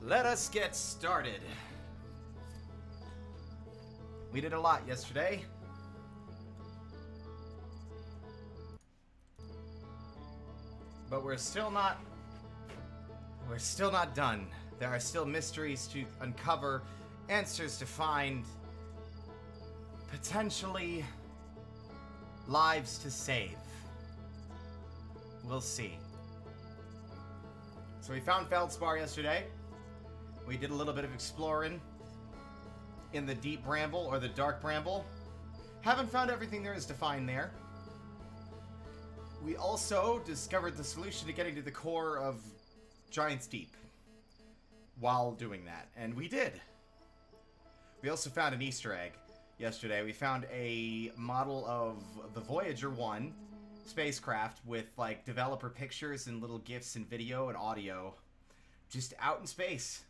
Let us get started. We did a lot yesterday. But we're still not done. There are still mysteries to uncover, answers to find, potentially lives to save. We'll see. So we found Feldspar yesterday. We did a little bit of exploring in the deep bramble, or the dark bramble. Haven't found everything there is to find there. We also discovered the solution to getting to the core of Giant's Deep while doing that, and we did. We also found an Easter egg yesterday. We found a model of the Voyager 1 spacecraft with like developer pictures and little GIFs and video and audio just out in space.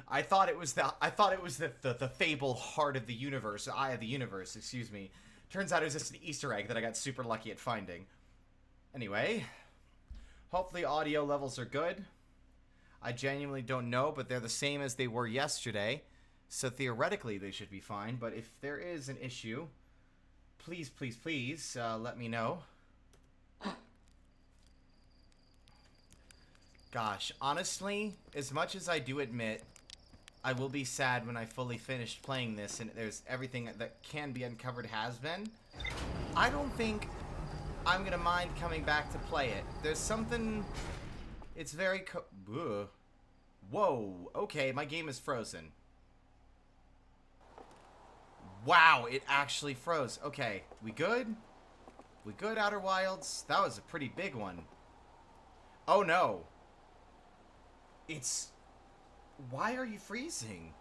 I thought it was the fable heart of the universe, eye of the universe, excuse me. Turns out it was just an Easter egg that I got super lucky at finding. Anyway, hopefully audio levels are good. I genuinely don't know, but they're the same as they were yesterday, so theoretically they should be fine. But if there is an issue, please, please, please let me know. Gosh, honestly, as much as I do admit I will be sad when I fully finished playing this and there's everything that can be uncovered has been, I don't think I'm gonna mind coming back to play it. There's something... It's very Ugh. Whoa, okay, my game is frozen. Wow, it actually froze. Okay, we good? We good, Outer Wilds? That was a pretty big one. Oh no. It's... Why are you freezing?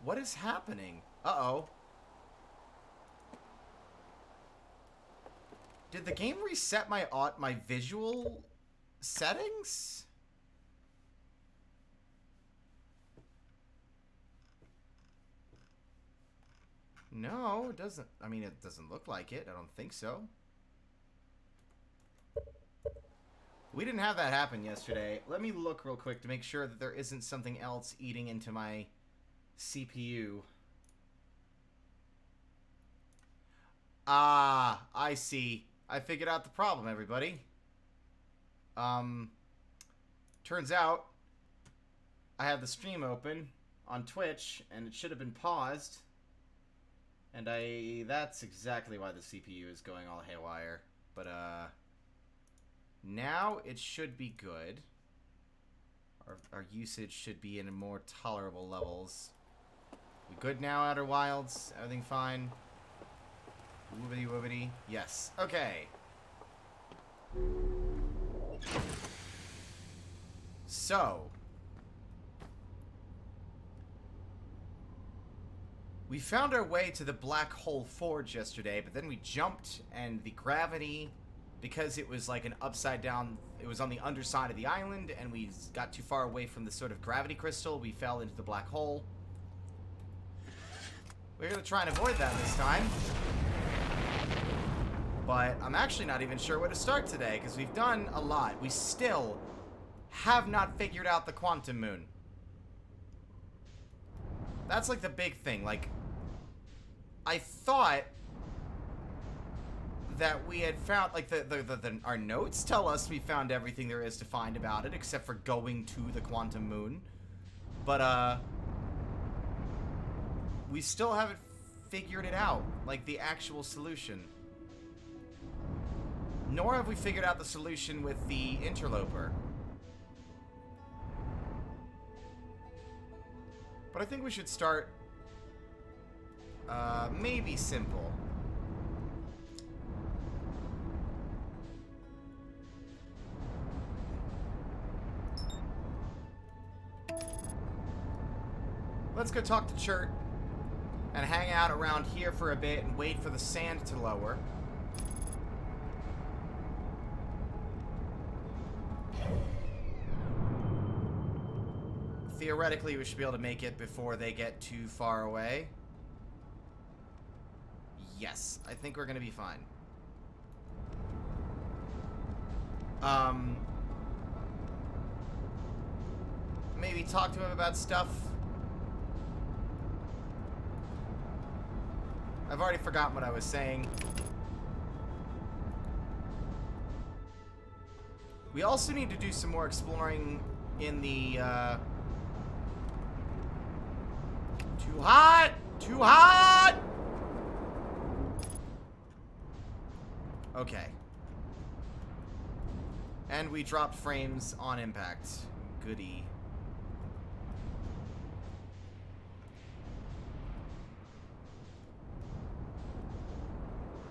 What is happening? Uh-oh. Did the game reset my visual settings? No, it doesn't. I mean, it doesn't look like it. I don't think so. We didn't have that happen yesterday. Let me look real quick to make sure that there isn't something else eating into my CPU. Ah, I see. I figured out the problem, everybody. Turns out I have the stream open on Twitch, and it should have been paused. And that's exactly why the CPU is going all haywire. But, now it should be good. Our usage should be in more tolerable levels. We good now, Outer Wilds? Everything fine? Woobity woobity. Yes. Okay. So. We found our way to the Black Hole Forge yesterday, but then we jumped and the gravity... Because it was like an upside down, it was on the underside of the island, and we got too far away from the sort of gravity crystal, we fell into the black hole. We're gonna try and avoid that this time. But I'm actually not even sure where to start today, because we've done a lot. We still have not figured out the quantum moon. That's like the big thing. Like, I thought that we had found, like, our notes tell us we found everything there is to find about it, except for going to the quantum moon. But, we still haven't figured it out, like, the actual solution. Nor have we figured out the solution with the interloper. But I think we should start, maybe simple. Let's go talk to Chert and hang out around here for a bit and wait for the sand to lower. Theoretically, we should be able to make it before they get too far away. Yes, I think we're gonna be fine. maybe talk to him about stuff. I've already forgotten what I was saying. We also need to do some more exploring in the, Too hot! Too hot! Okay. And we dropped frames on impact. Goody.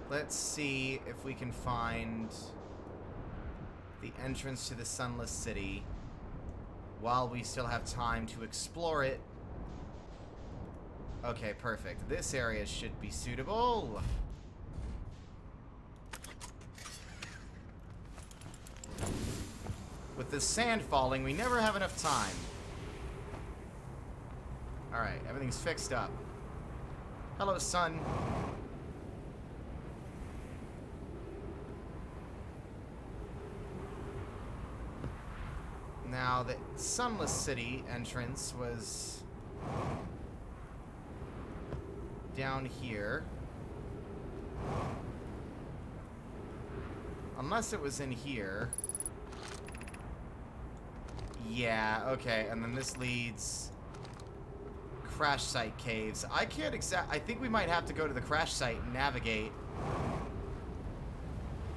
Let's see if we can find the entrance to the Sunless City while we still have time to explore it. Okay, perfect. This area should be suitable. With the sand falling, we never have enough time. Alright, everything's fixed up. Hello, sun. Now, the Sunless City entrance was down here. Unless it was in here. Yeah, okay, and then this leads crash site caves. I can't I think we might have to go to the crash site and navigate.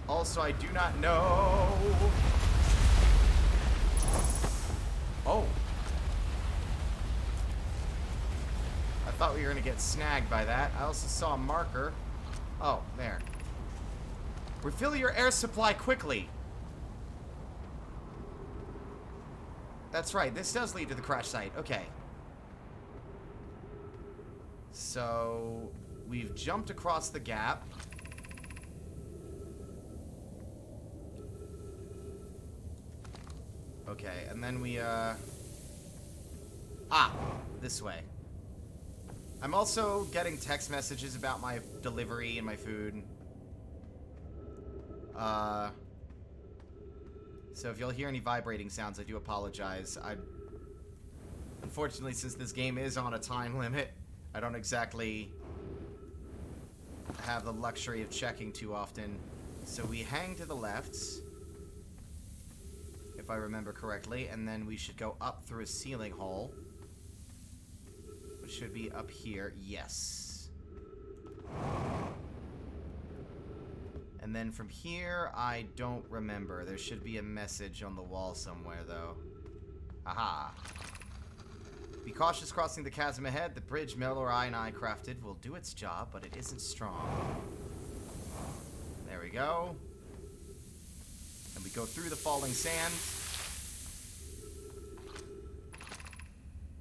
Also, I do not know. Oh. I thought we were gonna get snagged by that. I also saw a marker. Oh, there. Refill your air supply quickly. That's right, this does lead to the crash site. Okay. So, we've jumped across the gap. Okay, and then we, this way. I'm also getting text messages about my delivery and my food. So if you'll hear any vibrating sounds, I do apologize. Unfortunately, since this game is on a time limit, I don't exactly have the luxury of checking too often. So we hang to the left, if I remember correctly, and then we should go up through a ceiling hole, which should be up here. Yes. And then from here, I don't remember. There should be a message on the wall somewhere, though. Aha. Be cautious crossing the chasm ahead. The bridge Melori and I crafted will do its job, but it isn't strong. There we go. And we go through the falling sand.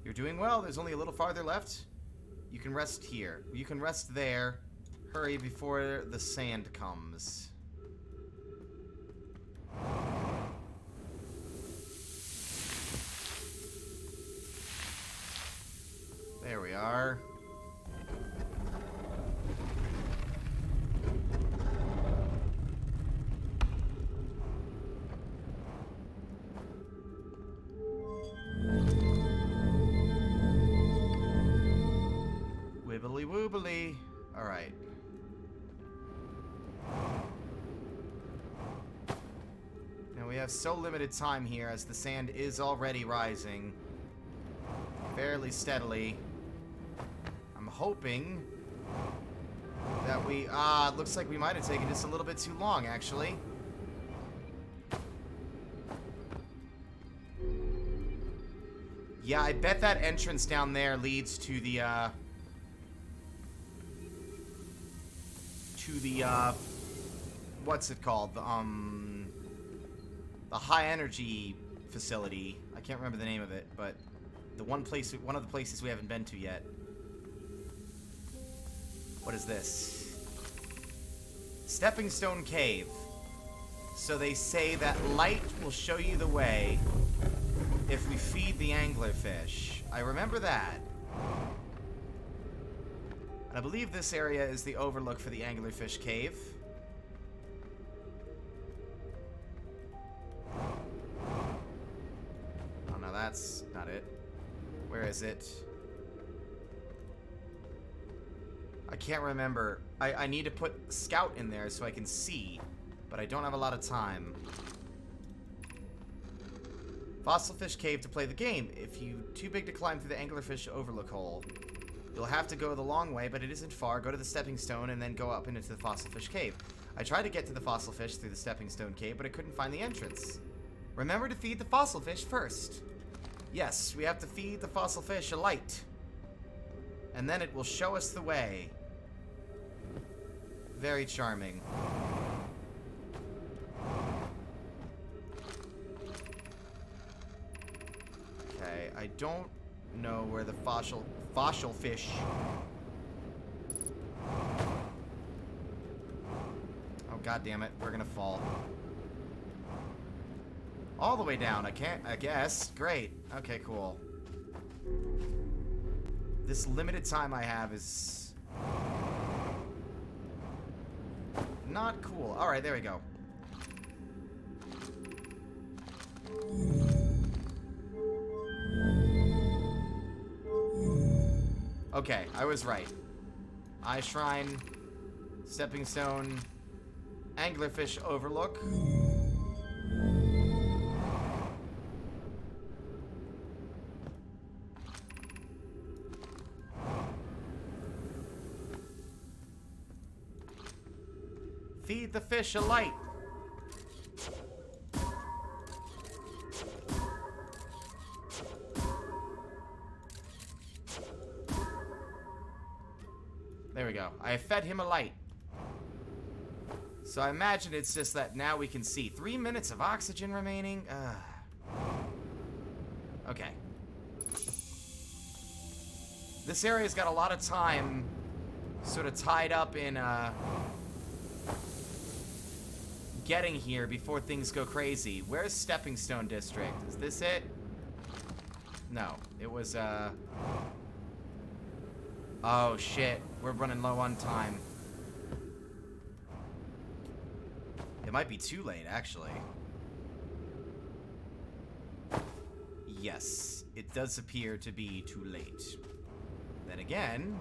You're doing well. There's only a little farther left. You can rest here. You can rest there. Hurry before the sand comes. There we are. Wibbly woobly. Alright. Now we have so limited time here as the sand is already rising fairly steadily. I'm hoping that we... it looks like we might have taken just a little bit too long, actually. Yeah, I bet that entrance down there leads to the, what's it called? The high energy facility. I can't remember the name of it, but one of the places we haven't been to yet. What is this? Stepping Stone Cave. So they say that light will show you the way if we feed the anglerfish. I remember that. And I believe this area is the overlook for the anglerfish cave. Oh no, that's not got it. Where is it? I can't remember. I need to put Scout in there so I can see, but I don't have a lot of time. Fossilfish Cave to play the game. If you too big to climb through the anglerfish overlook hole, you'll have to go the long way, but it isn't far. Go to the stepping stone and then go up into the Fossilfish Cave. I tried to get to the fossilfish through the stepping stone cave, but I couldn't find the entrance. Remember to feed the fossilfish first. Yes, we have to feed the fossilfish a light. And then it will show us the way. Very charming. Okay, I don't know where the fossil fish. Oh, god damn it, we're gonna fall. All the way down, I guess. Great. Okay, cool. This limited time I have is not cool. Alright, there we go. Okay, I was right. Eye Shrine, Stepping Stone, Anglerfish Overlook. Feed the fish a light. There we go. I fed him a light. So I imagine it's just that now we can see. 3 minutes of oxygen remaining. Okay. This area's got a lot of time sort of tied up in getting here before things go crazy. Where's Stepping Stone District? Is this it? No. It was, oh, shit. We're running low on time. It might be too late, actually. Yes. It does appear to be too late. Then again...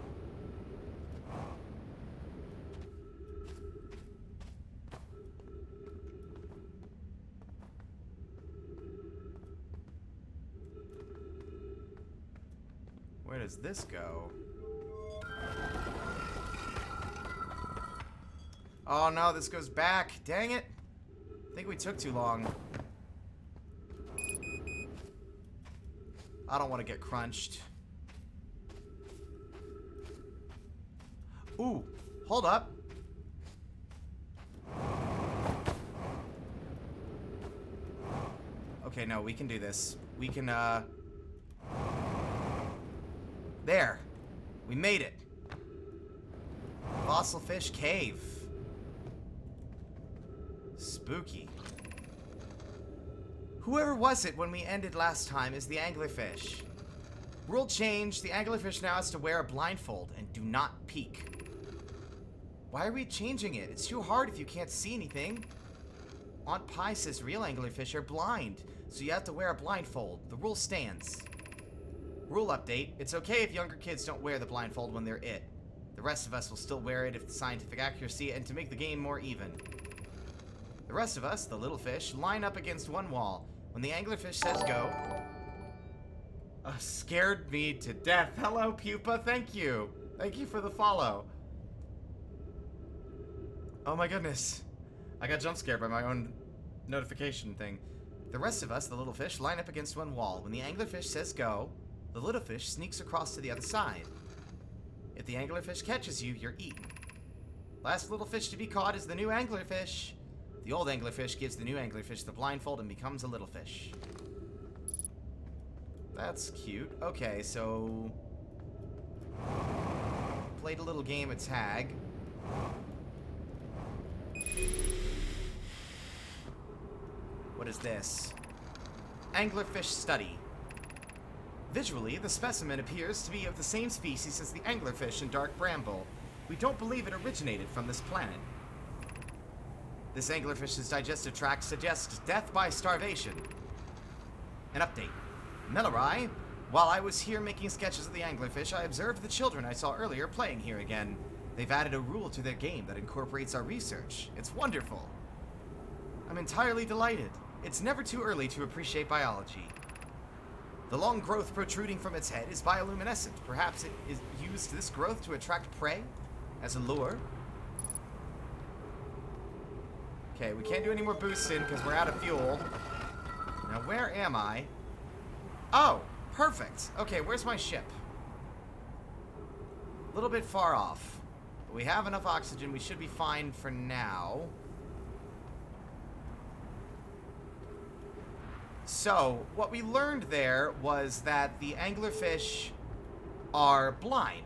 where does this go? Oh no, this goes back. Dang it. I think we took too long. I don't want to get crunched. Ooh, hold up. Okay, no, we can do this. We can, there. We made it. Fossilfish Cave. Spooky. Whoever was it when we ended last time is the anglerfish. Rule change. The anglerfish now has to wear a blindfold and do not peek. Why are we changing it? It's too hard if you can't see anything. Aunt Pie says real anglerfish are blind, so you have to wear a blindfold. The rule stands. Rule update. It's okay if younger kids don't wear the blindfold when they're it. The rest of us will still wear it if the scientific accuracy and to make the game more even. The rest of us, the little fish, line up against one wall. When the anglerfish says go... scared me to death. Hello, Pupa. Thank you. Thank you for the follow. Oh my goodness. I got jump scared by my own notification thing. The rest of us, the little fish, line up against one wall. When the anglerfish says go, the little fish sneaks across to the other side. If the anglerfish catches you, you're eaten. Last little fish to be caught is the new anglerfish. The old anglerfish gives the new anglerfish the blindfold and becomes a little fish. That's cute. Okay, so... played a little game of tag. What is this? Anglerfish study. Visually, the specimen appears to be of the same species as the anglerfish in Dark Bramble. We don't believe it originated from this planet. This anglerfish's digestive tract suggests death by starvation. An update. Millerai, while I was here making sketches of the anglerfish, I observed the children I saw earlier playing here again. They've added a rule to their game that incorporates our research. It's wonderful. I'm entirely delighted. It's never too early to appreciate biology. The long growth protruding from its head is bioluminescent. Perhaps it is used this growth to attract prey as a lure. Okay, we can't do any more boosting because we're out of fuel. Now, where am I? Oh, perfect. Okay, where's my ship? A little bit far off. But we have enough oxygen. We should be fine for now. So, what we learned there was that the anglerfish are blind.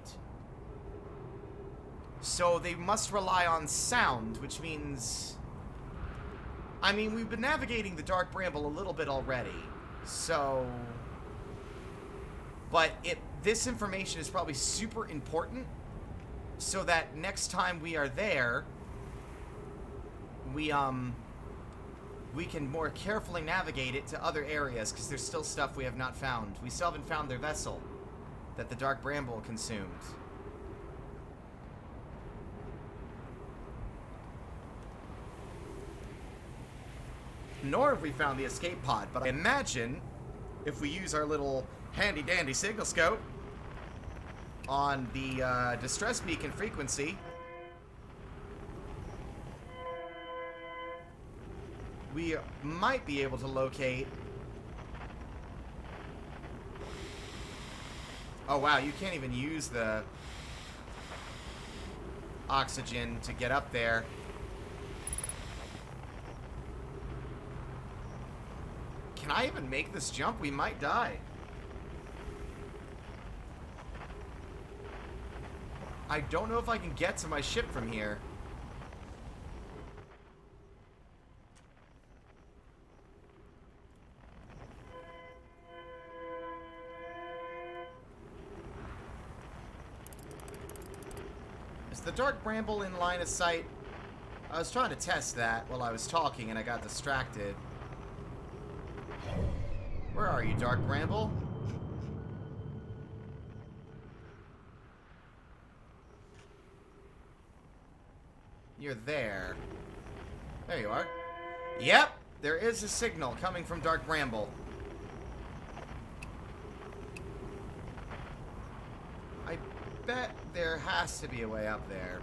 So they must rely on sound, which means... I mean, we've been navigating the Dark Bramble a little bit already. So... But this information is probably super important, so that next time we are there, we can more carefully navigate it to other areas, because there's still stuff we have not found. We still haven't found their vessel that the Dark Bramble consumed. Nor have we found the escape pod, but I imagine if we use our little handy-dandy signal scope on the distress beacon frequency, we might be able to locate... Oh wow, you can't even use the oxygen to get up there. Can I even make this jump? We might die. I don't know if I can get to my ship from here. Is the Dark Bramble in line of sight? I was trying to test that while I was talking and I got distracted. Where are you, Dark Bramble? You're there. There you are. Yep, there is a signal coming from Dark Bramble. I bet there has to be a way up there.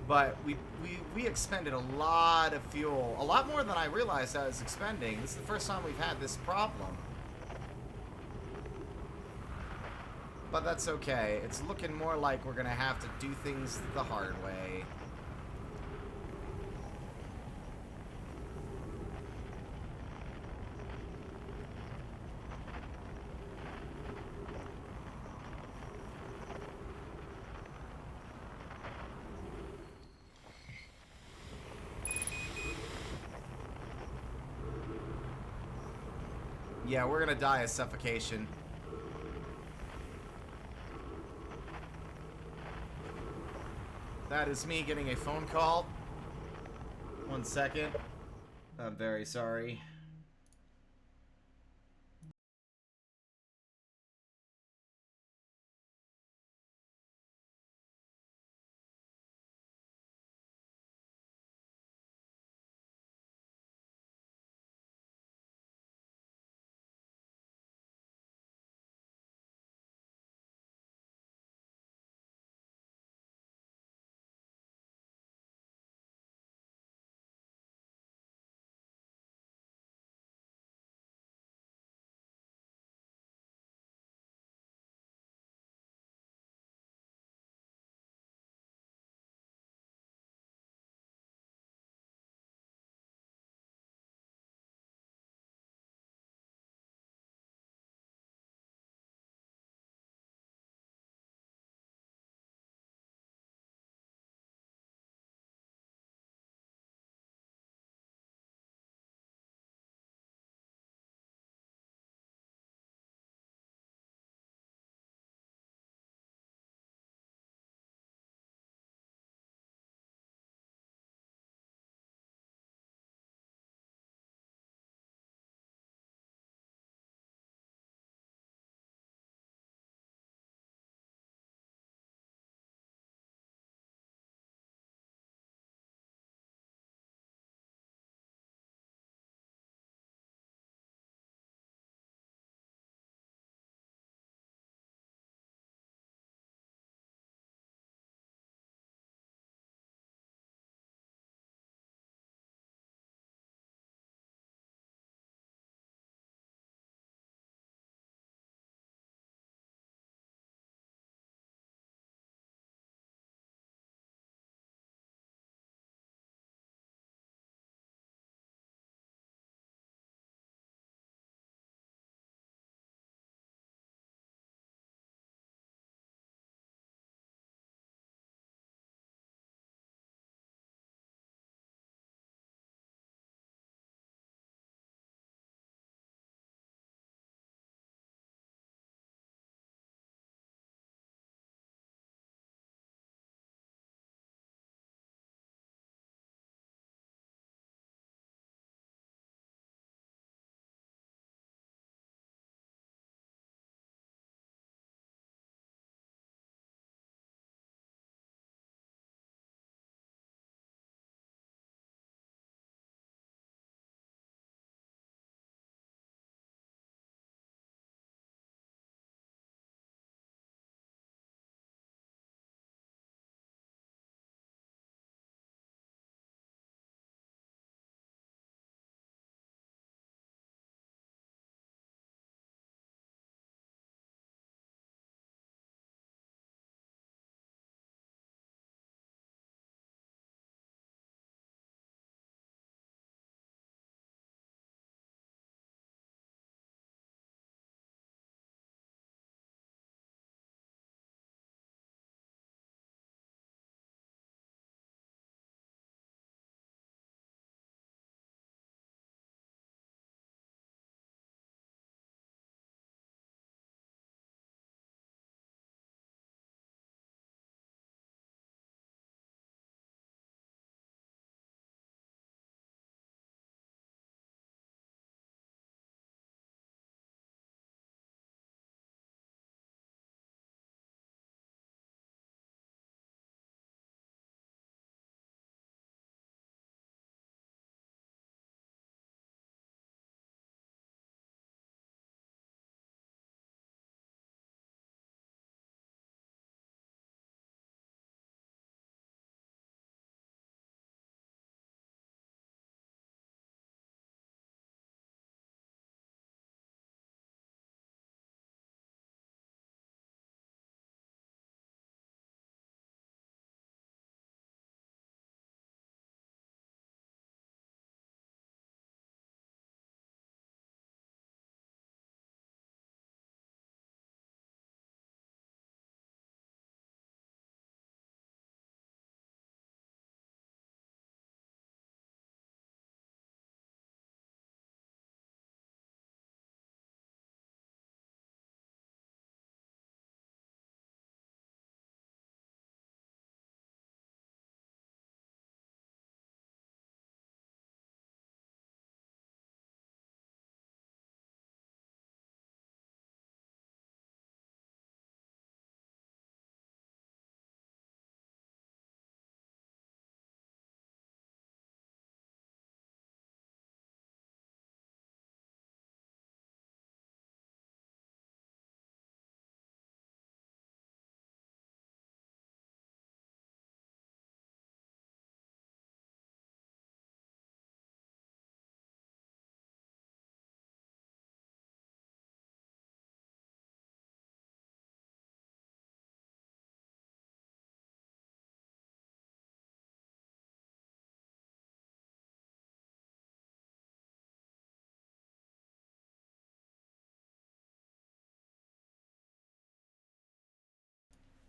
But we expended a lot of fuel. A lot more than I realized I was expending. This is the first time we've had this problem. But that's okay. It's looking more like we're gonna have to do things the hard way. Yeah, we're gonna die of suffocation. That is me getting a phone call. 1 second. I'm very sorry.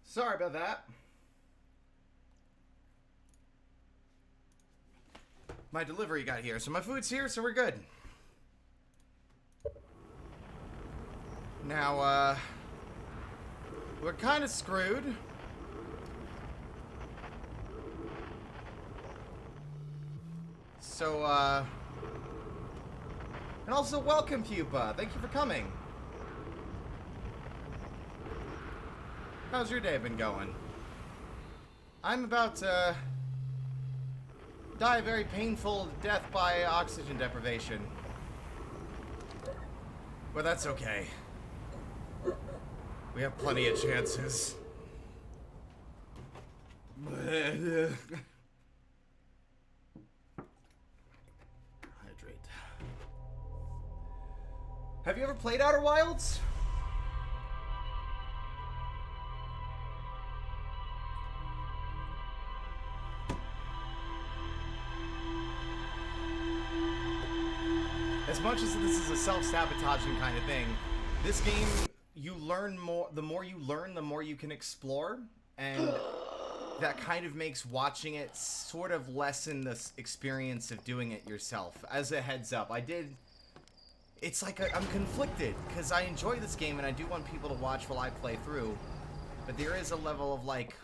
Sorry about that. My delivery got here, so my food's here, so we're good. Now, we're kind of screwed. So, and also welcome, Pupa. Thank you for coming. How's your day been going? I'm about to die a very painful death by oxygen deprivation. But that's okay. We have plenty of chances. Hydrate. Have you ever played Outer Wilds? As much as this is a self-sabotaging kind of thing, this game, you learn more. The more you learn, the more you can explore, and that kind of makes watching it sort of lessen the experience of doing it yourself. As a heads up, it's like I'm conflicted, because I enjoy this game and I do want people to watch while I play through, but there is a level of, like,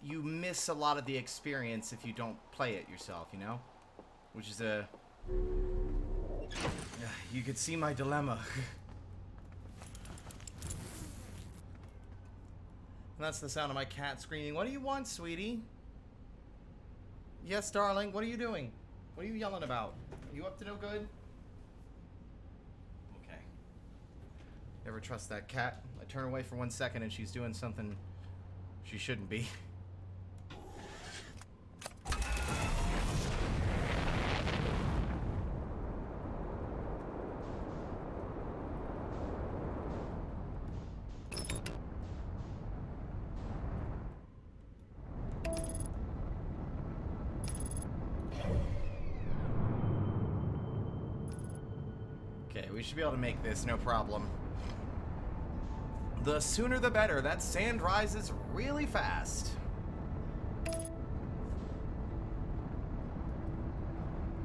you miss a lot of the experience if you don't play it yourself, you know? Which is a... You could see my dilemma. And that's the sound of my cat screaming. What do you want, sweetie? Yes, darling. What are you doing? What are you yelling about? Are you up to no good? Okay. Never trust that cat. I turn away for 1 second and she's doing something she shouldn't be. We should be able to make this, no problem. The sooner the better. That sand rises really fast.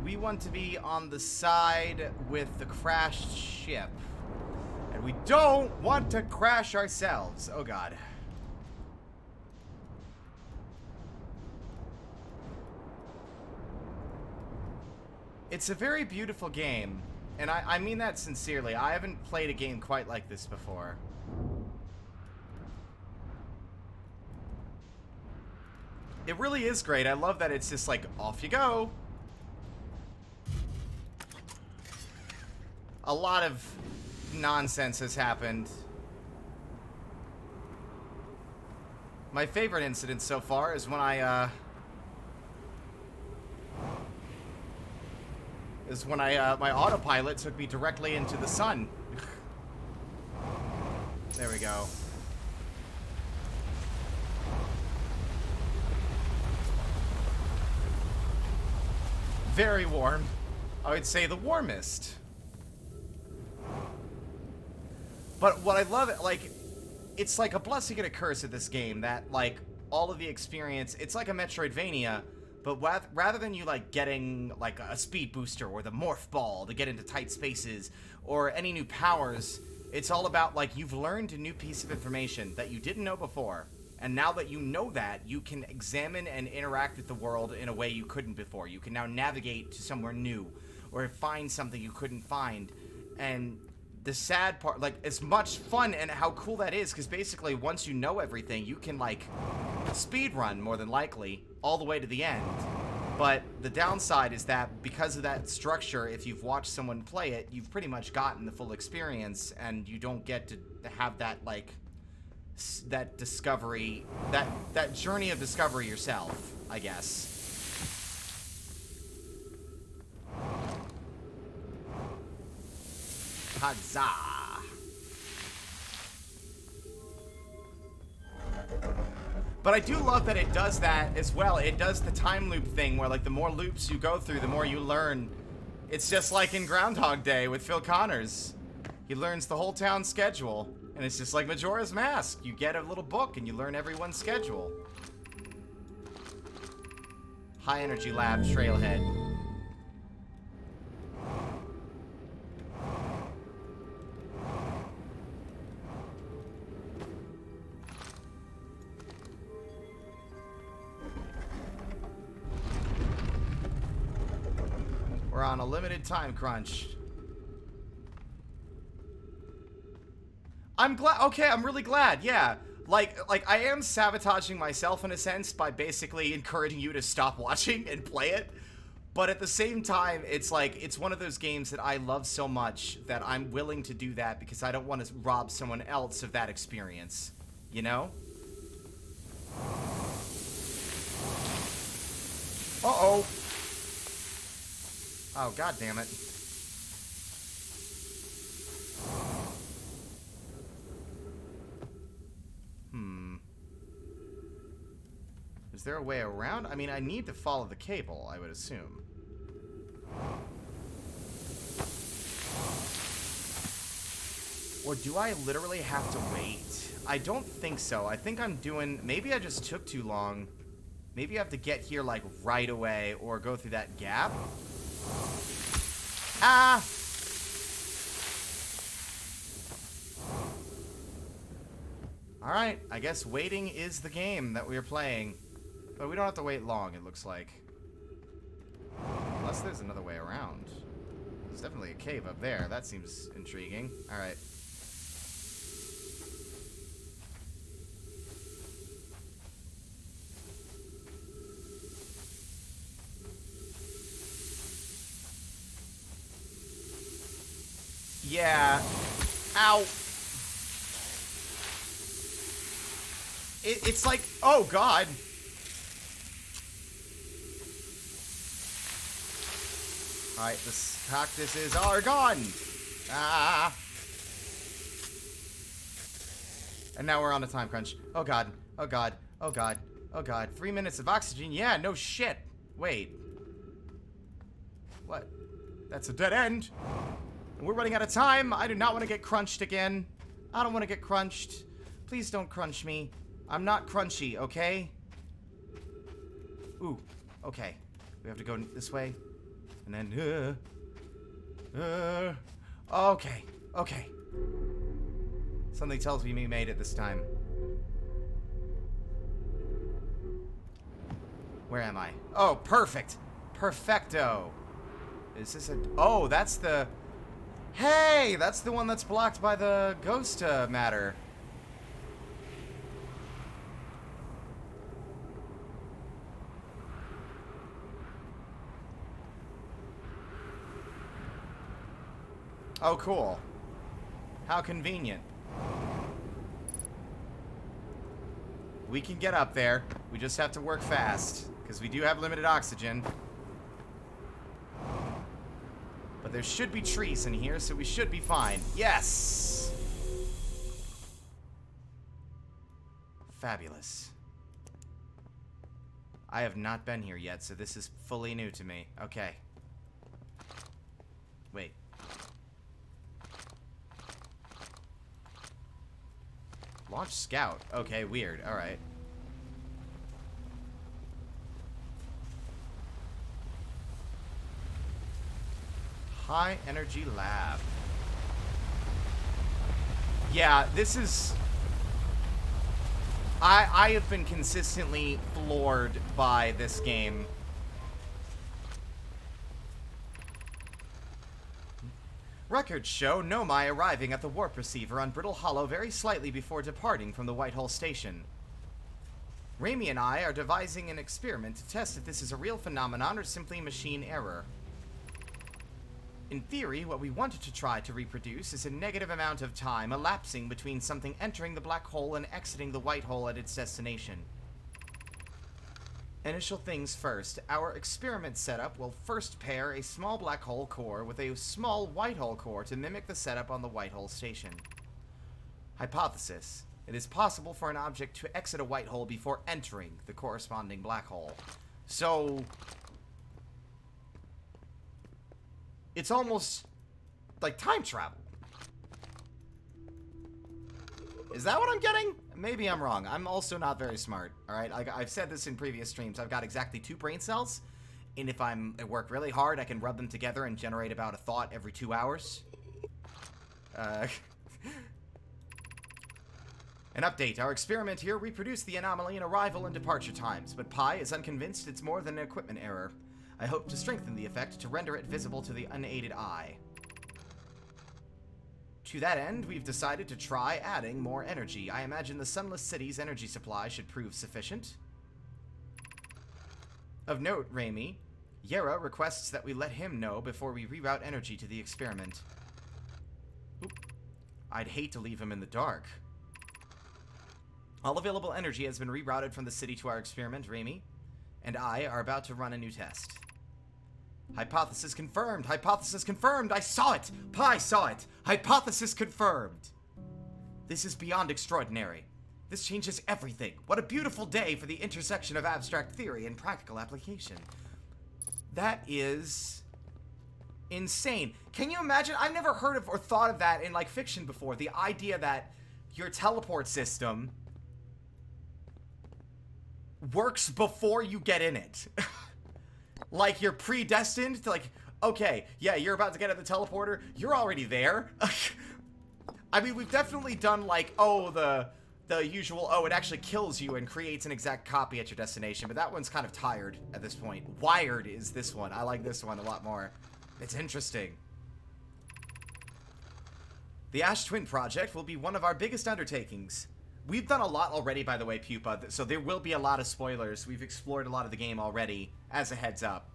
We want to be on the side with the crashed ship. And we don't want to crash ourselves. Oh god. It's a very beautiful game. And I mean that sincerely. I haven't played a game quite like this before. It really is great. I love that it's just like, off you go. A lot of nonsense has happened. My favorite incident so far is when my autopilot took me directly into the sun. There we go. Very warm. I would say the warmest. But what I love, like, it's like a blessing and a curse of this game that, like, all of the experience, it's like a Metroidvania. But rather than you, like, getting, like, a speed booster or the morph ball to get into tight spaces or any new powers, it's all about, like, you've learned a new piece of information that you didn't know before. And now that you know that, you can examine and interact with the world in a way you couldn't before. You can now navigate to somewhere new or find something you couldn't find. And the sad part, like, it's much fun and how cool that is, because basically once you know everything, you can, like, speed run more than likely all the way to the end. But the downside is that because of that structure, if you've watched someone play it, you've pretty much gotten the full experience, and you don't get to have that, like, that discovery, that journey of discovery yourself, I guess. Huzzah! But I do love that it does that as well. It does the time loop thing where, like, the more loops you go through, the more you learn. It's just like in Groundhog Day with Phil Connors. He learns the whole town's schedule, And it's just like Majora's Mask. You get a little book and you learn everyone's schedule. High Energy Lab Trailhead. We're on a limited time crunch. I'm glad. Okay, I'm really glad. Yeah. Like I am sabotaging myself in a sense by basically encouraging you to stop watching and play it. But at the same time, it's like, it's one of those games that I love so much that I'm willing to do that because I don't want to rob someone else of that experience. You know? Uh-oh. Oh, god damn it. Is there a way around? I mean, I need to follow the cable, I would assume. Or do I literally have to wait? I don't think so. I think I'm doing... Maybe I just took too long. Maybe I have to get here, like, right away or go through that gap. Ah! Alright, I guess waiting is the game that we're playing. But we don't have to wait long, it looks like. Unless there's another way around. There's definitely a cave up there. That seems intriguing. Alright. Yeah. Ow. It's like, oh god. Alright, this cactuses are gone. Ah. And now we're on a time crunch. Oh god. Oh god. Oh god. Oh god. 3 minutes of oxygen. Yeah, no shit. Wait. What? That's a dead end. And we're running out of time. I do not want to get crunched again. I don't want to get crunched. Please don't crunch me. I'm not crunchy, okay? Ooh, okay. We have to go this way. And then, okay, okay. Something tells me we made it this time. Where am I? Oh, perfect. Perfecto. Is this a... Oh, that's the... Hey, that's the one that's blocked by the ghost matter. Oh, cool. How convenient. We can get up there. We just have to work fast, because we do have limited oxygen. But there should be trees in here, so we should be fine. Yes! Fabulous. I have not been here yet, so this is fully new to me. Okay. Wait. Launch scout. Okay, weird. Alright. High Energy Lab. Yeah, this is... I have been consistently floored by this game. Records show Nomai arriving at the warp receiver on Brittle Hollow very slightly before departing from the Whitehall station. Raimi and I are devising an experiment to test if this is a real phenomenon or simply machine error. In theory, what we wanted to try to reproduce is a negative amount of time elapsing between something entering the black hole and exiting the white hole at its destination. Initial things first, our experiment setup will first pair a small black hole core with a small white hole core to mimic the setup on the white hole station. Hypothesis: it is possible for an object to exit a white hole before entering the corresponding black hole. So... it's almost like time travel. Is that what I'm getting? Maybe I'm wrong. I'm also not very smart, alright? I've said this in previous streams. I've got exactly 2 brain cells, and if I work really hard, I can rub them together and generate about a thought every 2 hours. An update. Our experiment here reproduced the anomaly in arrival and departure times, but Pi is unconvinced it's more than an equipment error. I hope to strengthen the effect to render it visible to the unaided eye. To that end, we've decided to try adding more energy. I imagine the Sunless City's energy supply should prove sufficient. Of note, Raimi, Yera requests that we let him know before we reroute energy to the experiment. Oop. I'd hate to leave him in the dark. All available energy has been rerouted from the city to our experiment, Raimi, and I are about to run a new test. Hypothesis confirmed! Hypothesis confirmed! I saw it! Pi saw it! Hypothesis confirmed! This is beyond extraordinary. This changes everything. What a beautiful day for the intersection of abstract theory and practical application. That is insane. Can you imagine? I've never heard of or thought of that in, like, fiction before. The idea that your teleport system works before you get in it. Like, you're predestined to, like, okay, yeah, you're about to get at the teleporter. You're already there. I mean, we've definitely done, like, oh, the usual, oh, it actually kills you and creates an exact copy at your destination, but that one's kind of tired at this point. Wired is this one. I like this one a lot more. It's interesting. The Ash Twin Project will be one of our biggest undertakings. We've done a lot already, by the way, Pupa, so there will be a lot of spoilers. We've explored a lot of the game already, as a heads up.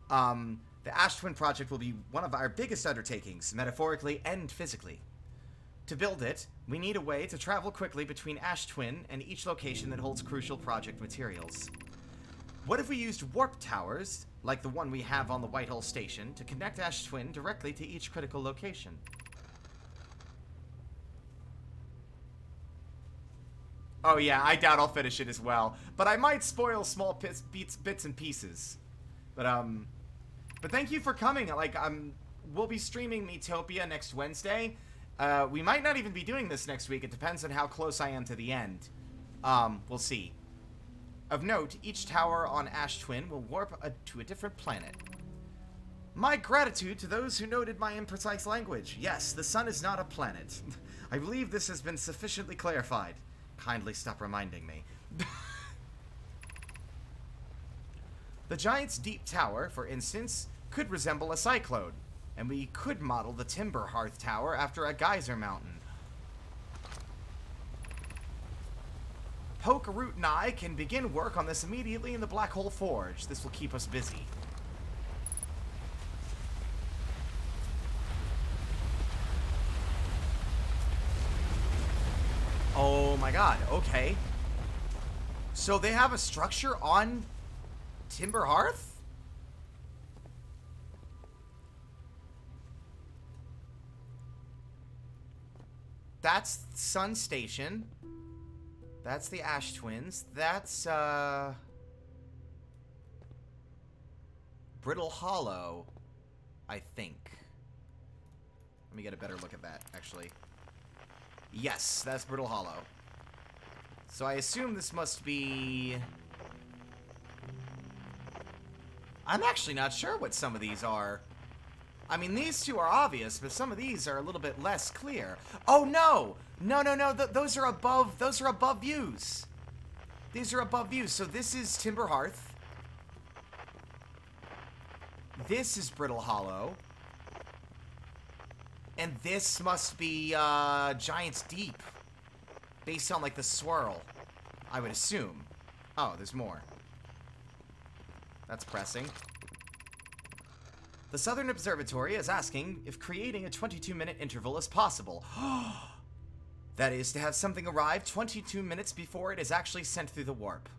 The Ash Twin Project will be one of our biggest undertakings, metaphorically and physically. To build it, we need a way to travel quickly between Ash Twin and each location that holds crucial project materials. What if we used warp towers, like the one we have on the Whitehall Station, to connect Ash Twin directly to each critical location? Oh yeah, I doubt I'll finish it as well, but I might spoil small bits and pieces. But thank you for coming. Like, we'll be streaming Metopia next Wednesday. We might not even be doing this next week. It depends on how close I am to the end. We'll see. Of note, each tower on Ash Twin will warp to a different planet. My gratitude to those who noted my imprecise language. Yes, the sun is not a planet. I believe this has been sufficiently clarified. Kindly stop reminding me. The Giant's Deep Tower, for instance, could resemble a cyclone, and we could model the Timber Hearth Tower after a geyser mountain. Poke, Root, and I can begin work on this immediately in the Black Hole Forge. This will keep us busy. Oh my god, okay. So they have a structure on Timber Hearth? That's Sun Station. That's the Ash Twins. That's, Brittle Hollow, I think. Let me get a better look at that, actually. Yes, that's Brittle Hollow. So I assume this must be... I'm actually not sure what some of these are. I mean, these two are obvious, but some of these are a little bit less clear. Oh, no! No. Those are above views. These are above views. So this is Timber Hearth. This is Brittle Hollow. And this must be, Giant's Deep. Based on, like, the swirl. I would assume. Oh, there's more. That's pressing. The Southern Observatory is asking if creating a 22-minute interval is possible. That is, to have something arrive 22 minutes before it is actually sent through the warp.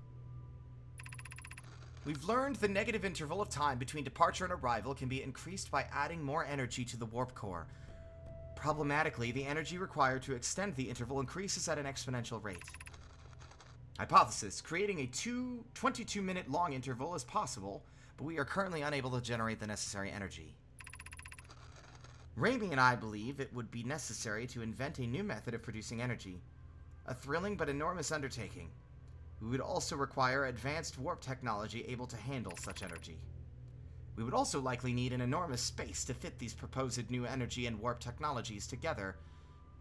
We've learned the negative interval of time between departure and arrival can be increased by adding more energy to the warp core. Problematically, the energy required to extend the interval increases at an exponential rate. Hypothesis: creating a 22-minute long interval is possible, but we are currently unable to generate the necessary energy. Raimi and I believe it would be necessary to invent a new method of producing energy. A thrilling but enormous undertaking. We would also require advanced warp technology able to handle such energy. We would also likely need an enormous space to fit these proposed new energy and warp technologies together.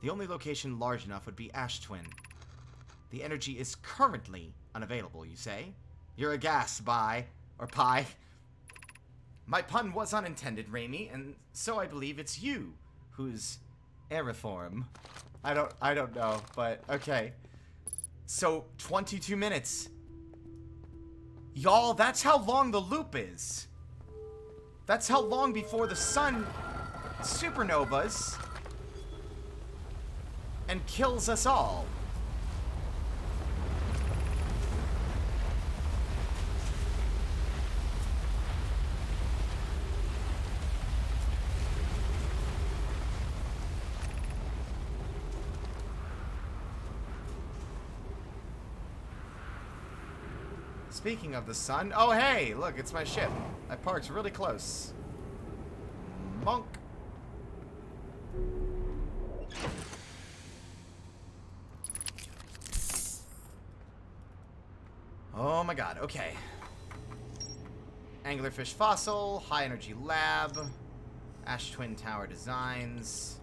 The only location large enough would be Ash Twin. The energy is currently unavailable, you say? You're aghast, or pie. My pun was unintended, Raimi, and so I believe it's you who's Aeriform. I don't know, but okay. So, 22 minutes. Y'all, that's how long the loop is. That's how long before the sun supernovas and kills us all. Speaking of the sun, oh hey, look, it's my ship. I parked really close. Monk. Oh my god, okay. Anglerfish fossil, high energy lab, Ash Twin Tower designs.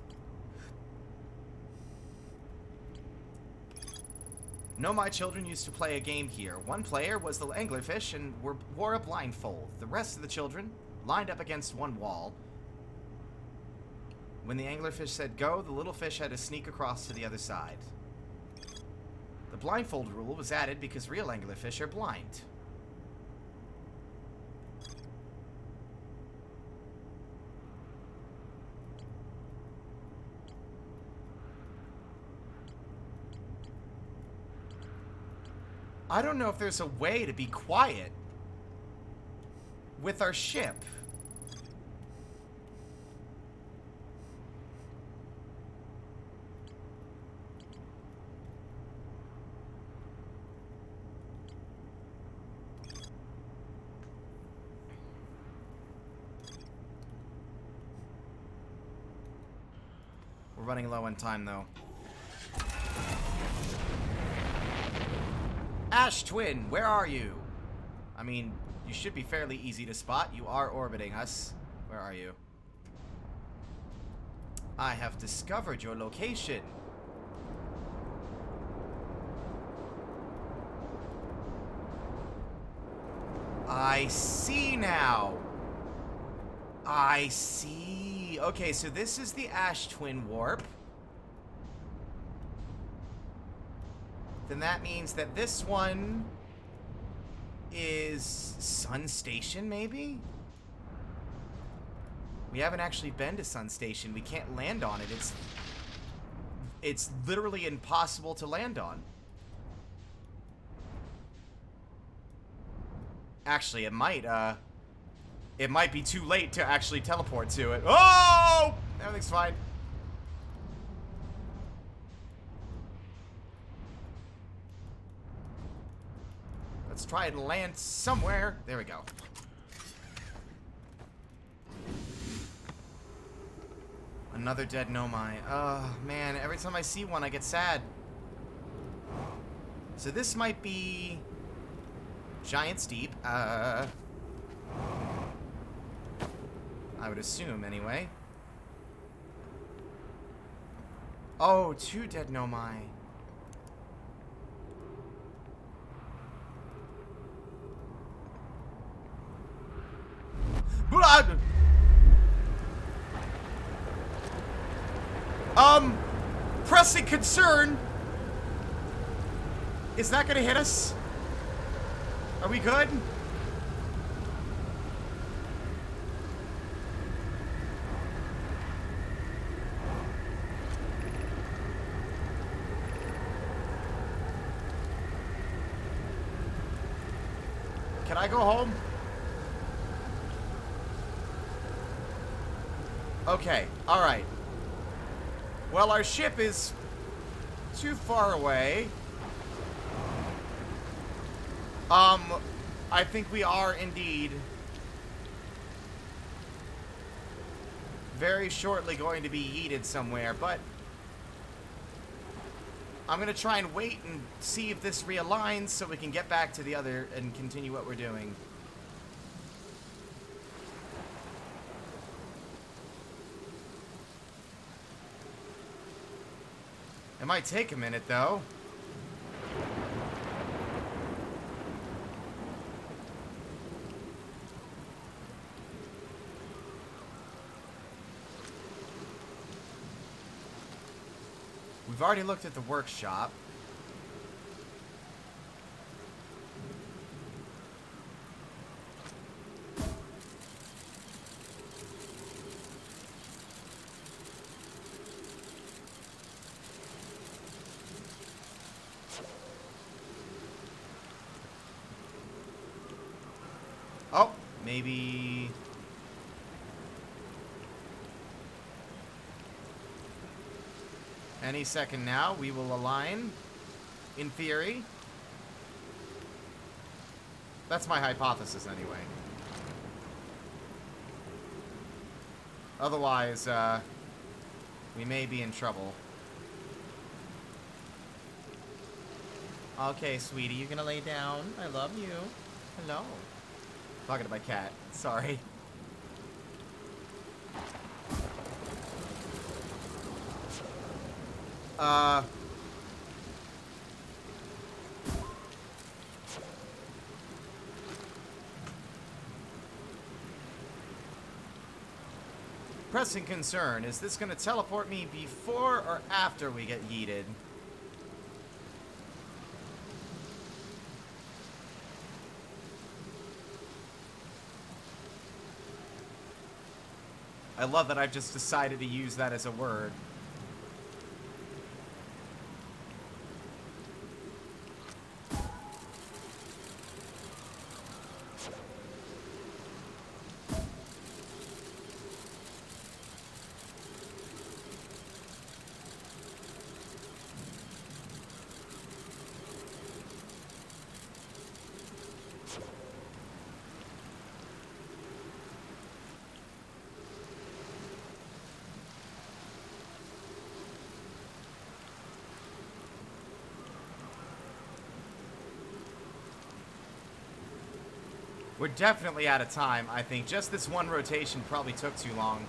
No, my children used to play a game here. One player was the anglerfish and wore a blindfold. The rest of the children lined up against one wall. When the anglerfish said go, the little fish had to sneak across to the other side. The blindfold rule was added because real anglerfish are blind. I don't know if there's a way to be quiet with our ship. We're running low on time, though. Ash Twin, where are you? I mean, you should be fairly easy to spot. You are orbiting us. Where are you? I have discovered your location. I see now. I see. Okay, so this is the Ash Twin warp. Then that means that this one is Sun Station, maybe? We haven't actually been to Sun Station. We can't land on it. It's literally impossible to land on. Actually, it might be too late to actually teleport to it. Oh! Everything's fine. Let's try and land somewhere. There we go. Another dead Nomai. Oh, man. Every time I see one, I get sad. So this might be Giant's Deep. I would assume, anyway. Oh, 2 dead Nomai. Pressing concern. Is that gonna hit us? Are we good? Can I go home? Okay, alright. Well, our ship is too far away. I think we are indeed very shortly going to be yeeted somewhere, but I'm gonna try and wait and see if this realigns so we can get back to the other and continue what we're doing. It might take a minute, though. We've already looked at the workshop. Oh, maybe... Any second now, we will align, in theory. That's my hypothesis, anyway. Otherwise, we may be in trouble. Okay, sweetie, you gonna lay down? I love you. Hello. Talking to my cat. Sorry. Pressing concern. Is this gonna teleport me before or after we get yeeted? I love that I've just decided to use that as a word. We're definitely out of time, I think. Just this one rotation probably took too long.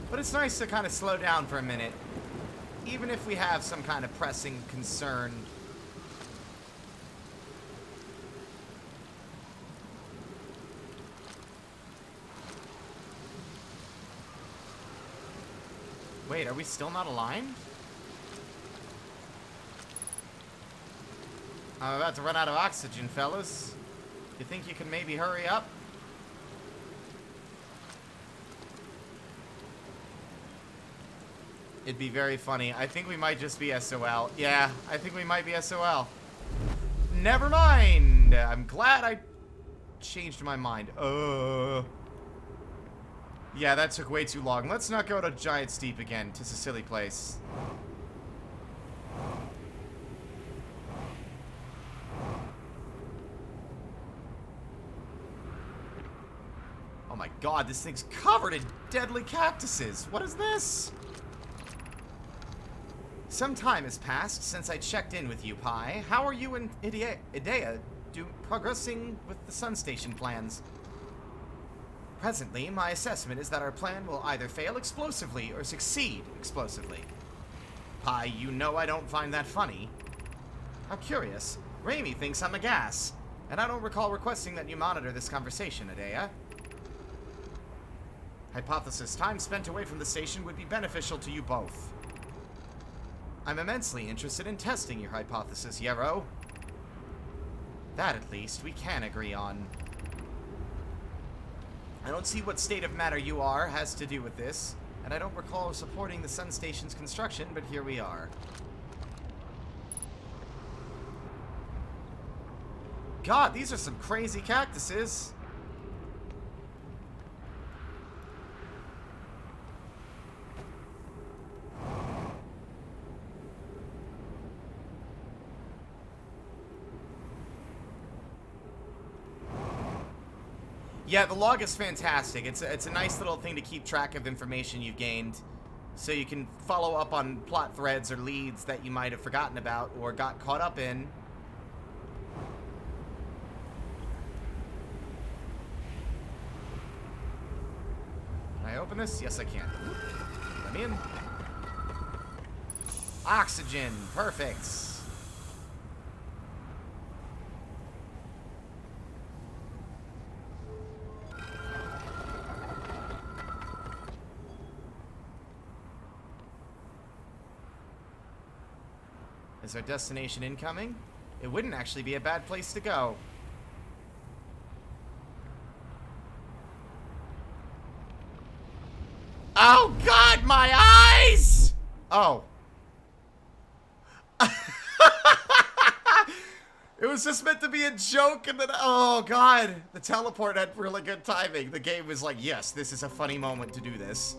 But it's nice to kind of slow down for a minute. Even if we have some kind of pressing concern. Wait, are we still not aligned? I'm about to run out of oxygen, fellas. You think you can maybe hurry up? It'd be very funny. I think we might just be SOL. Yeah, I think we might be SOL. Never mind. I'm glad I changed my mind. Yeah, that took way too long. Let's not go to Giant Steep again, to a silly place. Oh my god, this thing's covered in deadly cactuses. What is this? Some time has passed since I checked in with you, Pi. How are you and Idea progressing with the Sun Station plans? Presently, my assessment is that our plan will either fail explosively or succeed explosively. Pi, you know I don't find that funny. How curious. Raimi thinks I'm a gas, and I don't recall requesting that you monitor this conversation, Idea. Hypothesis: time spent away from the station would be beneficial to you both. I'm immensely interested in testing your hypothesis, Yarrow. That, at least, we can agree on. I don't see what state of matter you are has to do with this, and I don't recall supporting the Sun Station's construction, but here we are. God, these are some crazy cactuses. Yeah, the log is fantastic. It's a nice little thing to keep track of information you've gained, so you can follow up on plot threads or leads that you might have forgotten about or got caught up in. Can I open this? Yes, I can. Let me in. Oxygen. Perfect. Is our destination incoming? It wouldn't actually be a bad place to go. Oh God, my eyes! Oh. It was just meant to be a joke, and then, oh God, the teleport had really good timing. The game was like, yes, this is a funny moment to do this.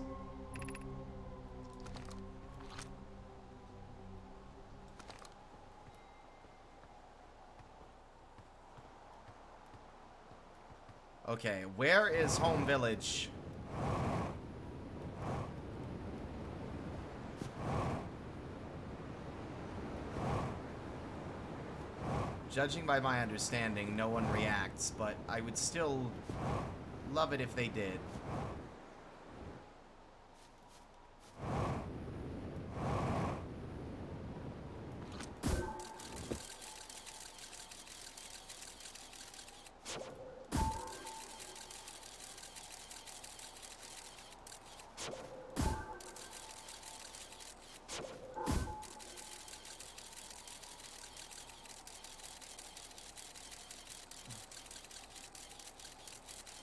Okay, where is home village? Judging by my understanding, no one reacts, but I would still love it if they did.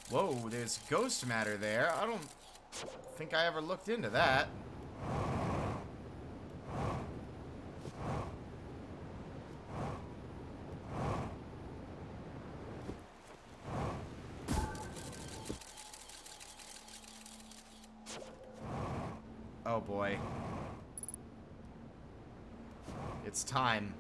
Whoa, there's ghost matter there. I don't think I ever looked into that. Oh boy. It's time.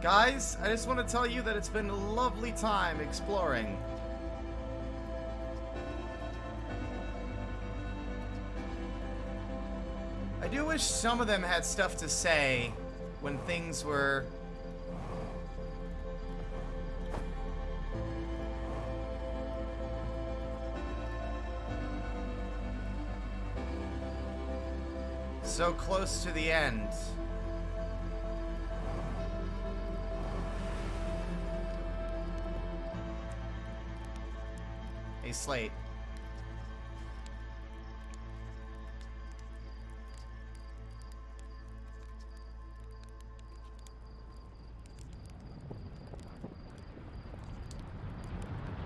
Guys, I just want to tell you that it's been a lovely time exploring. I do wish some of them had stuff to say when things were... so close to the end. Slate.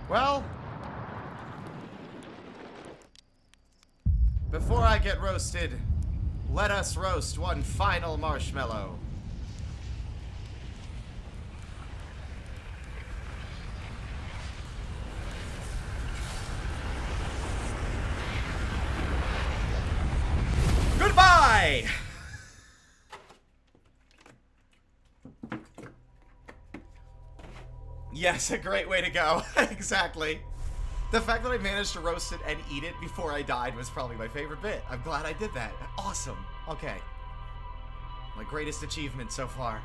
Well, before I get roasted, let us roast one final marshmallow. Goodbye! Yes, a great way to go. Exactly. The fact that I managed to roast it and eat it before I died was probably my favorite bit. I'm glad I did that. Awesome. Okay. My greatest achievement so far.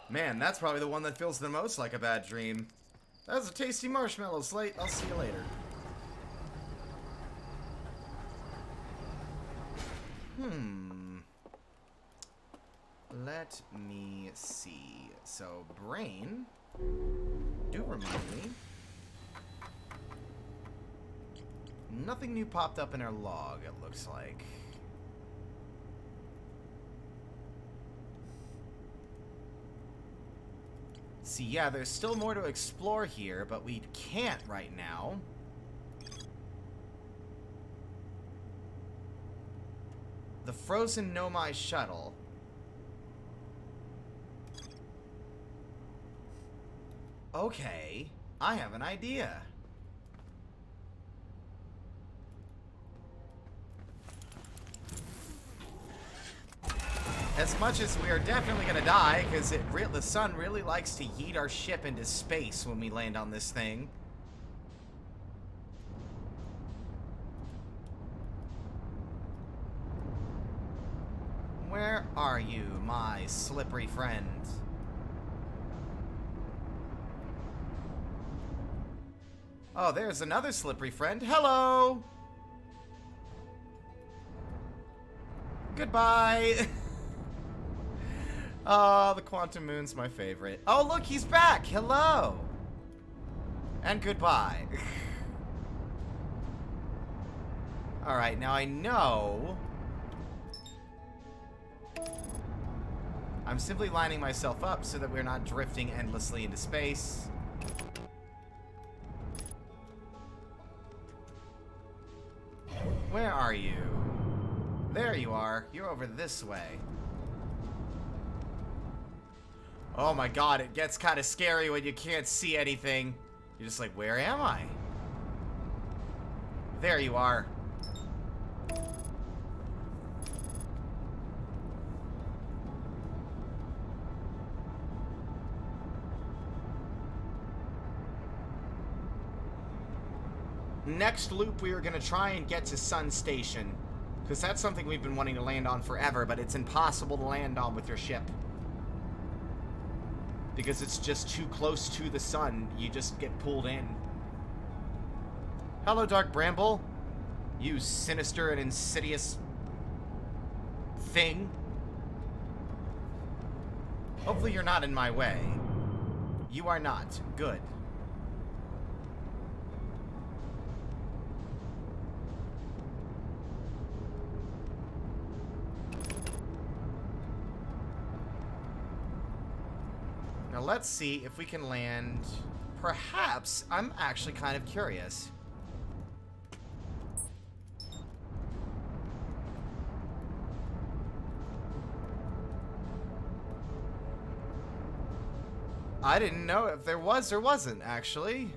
Man, that's probably the one that feels the most like a bad dream. That was a tasty marshmallow, Slate. I'll see you later. Let me see. So, brain, do remind me. Nothing new popped up in our log, it looks like. See, yeah, there's still more to explore here, but we can't right now. The frozen Nomai shuttle. Okay, I have an idea. As much as we are definitely gonna die, because the sun really likes to yeet our ship into space when we land on this thing. Where are you, my slippery friend? Oh, there's another slippery friend. Hello! Goodbye! Oh, the Quantum Moon's my favorite. Oh, look, he's back! Hello! And goodbye. Alright, now I know... I'm simply lining myself up so that we're not drifting endlessly into space. Where are you? There you are. You're over this way. Oh my god, it gets kind of scary when you can't see anything. You're just like, where am I? There you are. Next loop, we are going to try and get to Sun Station. Because that's something we've been wanting to land on forever, but it's impossible to land on with your ship. Because it's just too close to the sun. You just get pulled in. Hello, Dark Bramble. You sinister and insidious thing. Hopefully you're not in my way. You are not. Good. Now let's see if we can land... Perhaps, I'm actually kind of curious. I didn't know if there was or wasn't, actually.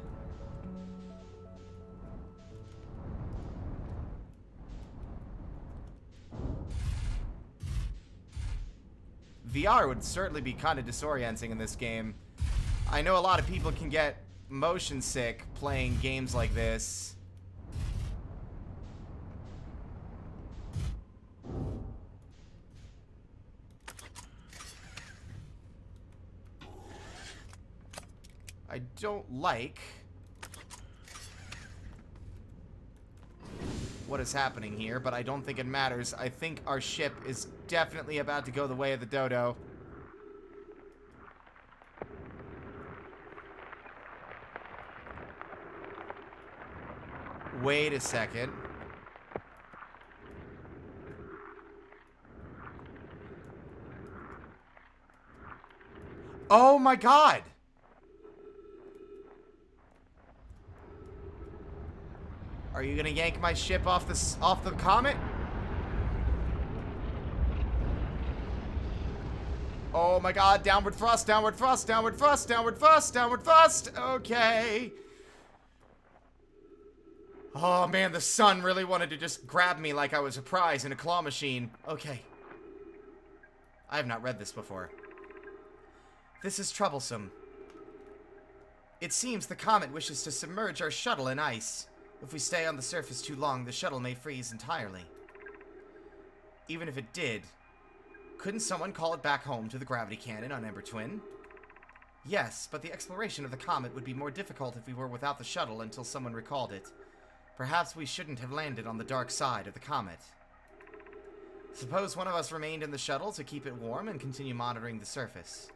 VR would certainly be kind of disorienting in this game. I know a lot of people can get motion sick playing games like this. I don't like what is happening here, but I don't think it matters. I think our ship is definitely about to go the way of the dodo. Wait a second. Oh my god! Are you gonna yank my ship off the comet? Oh my god, downward thrust, downward thrust, downward thrust, downward thrust, downward thrust! Okay. Oh man, the sun really wanted to just grab me like I was a prize in a claw machine. Okay. I have not read this before. This is troublesome. It seems the comet wishes to submerge our shuttle in ice. If we stay on the surface too long, the shuttle may freeze entirely. Even if it did, couldn't someone call it back home to the gravity cannon on Ember Twin? Yes, but the exploration of the comet would be more difficult if we were without the shuttle until someone recalled it. Perhaps we shouldn't have landed on the dark side of the comet. Suppose one of us remained in the shuttle to keep it warm and continue monitoring the surface.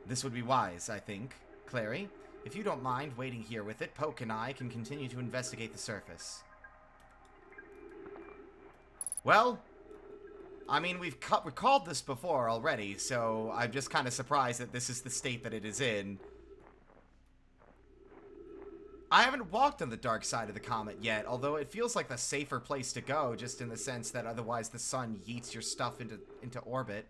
This would be wise, I think. Clary, if you don't mind waiting here with it, Poke and I can continue to investigate the surface. Well, I mean, we've recalled this before already, so I'm just kind of surprised that this is the state that it is in. I haven't walked on the dark side of the comet yet, although it feels like the safer place to go, just in the sense that otherwise the sun yeets your stuff into orbit.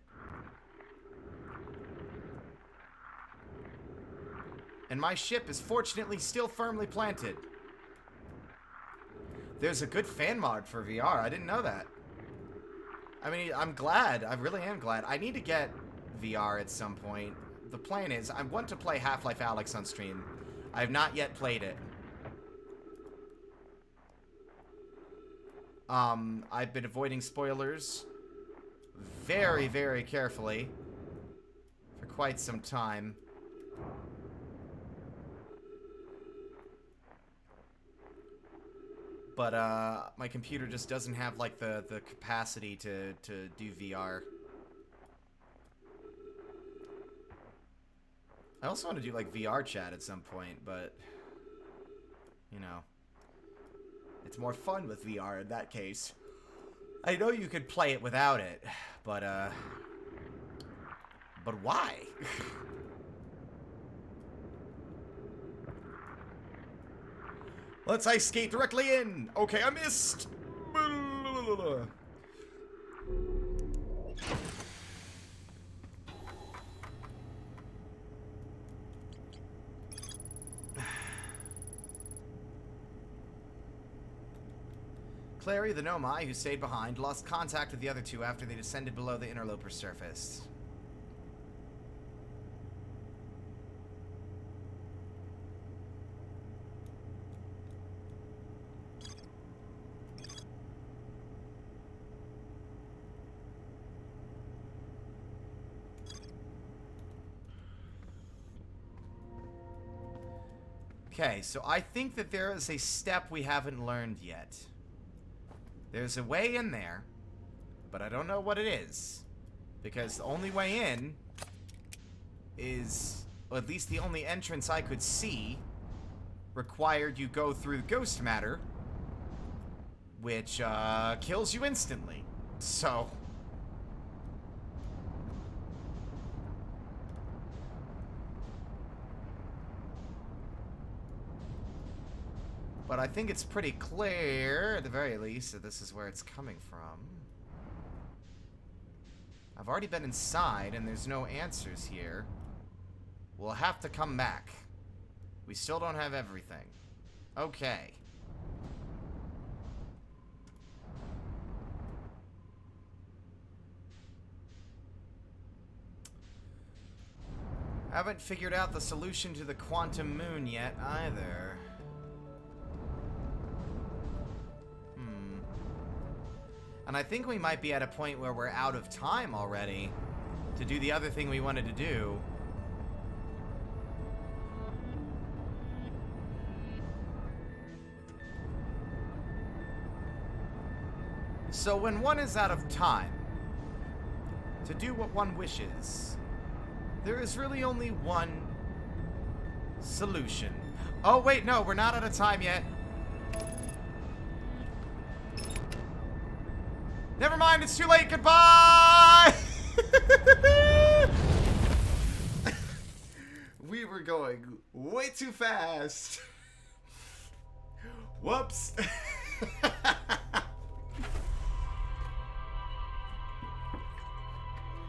And my ship is fortunately still firmly planted. There's a good fan mod for VR. I didn't know that. I mean, I'm glad. I really am glad. I need to get VR at some point. The plan is, I want to play Half-Life Alyx on stream. I have not yet played it. I've been avoiding spoilers very, very carefully for quite some time. But, my computer just doesn't have, like, the capacity to do VR. I also want to do, like, VR chat at some point, but, you know, it's more fun with VR in that case. I know you could play it without it, but why? Let's ice skate directly in. Okay, I missed. Clary, the Nomai, who stayed behind, lost contact with the other two after they descended below the interloper surface. Okay, so I think that there is a step we haven't learned yet. There's a way in there, but I don't know what it is. Because the only way in is, or at least the only entrance I could see, required you go through ghost matter, which kills you instantly. So... but I think it's pretty clear, at the very least, that this is where it's coming from. I've already been inside, and there's no answers here. We'll have to come back. We still don't have everything. Okay. Haven't figured out the solution to the quantum moon yet, either. And I think we might be at a point where we're out of time already to do the other thing we wanted to do. So when one is out of time to do what one wishes, there is really only one solution. Oh wait, no, we're not out of time yet. Never mind, it's too late. Goodbye! We were going way too fast. Whoops.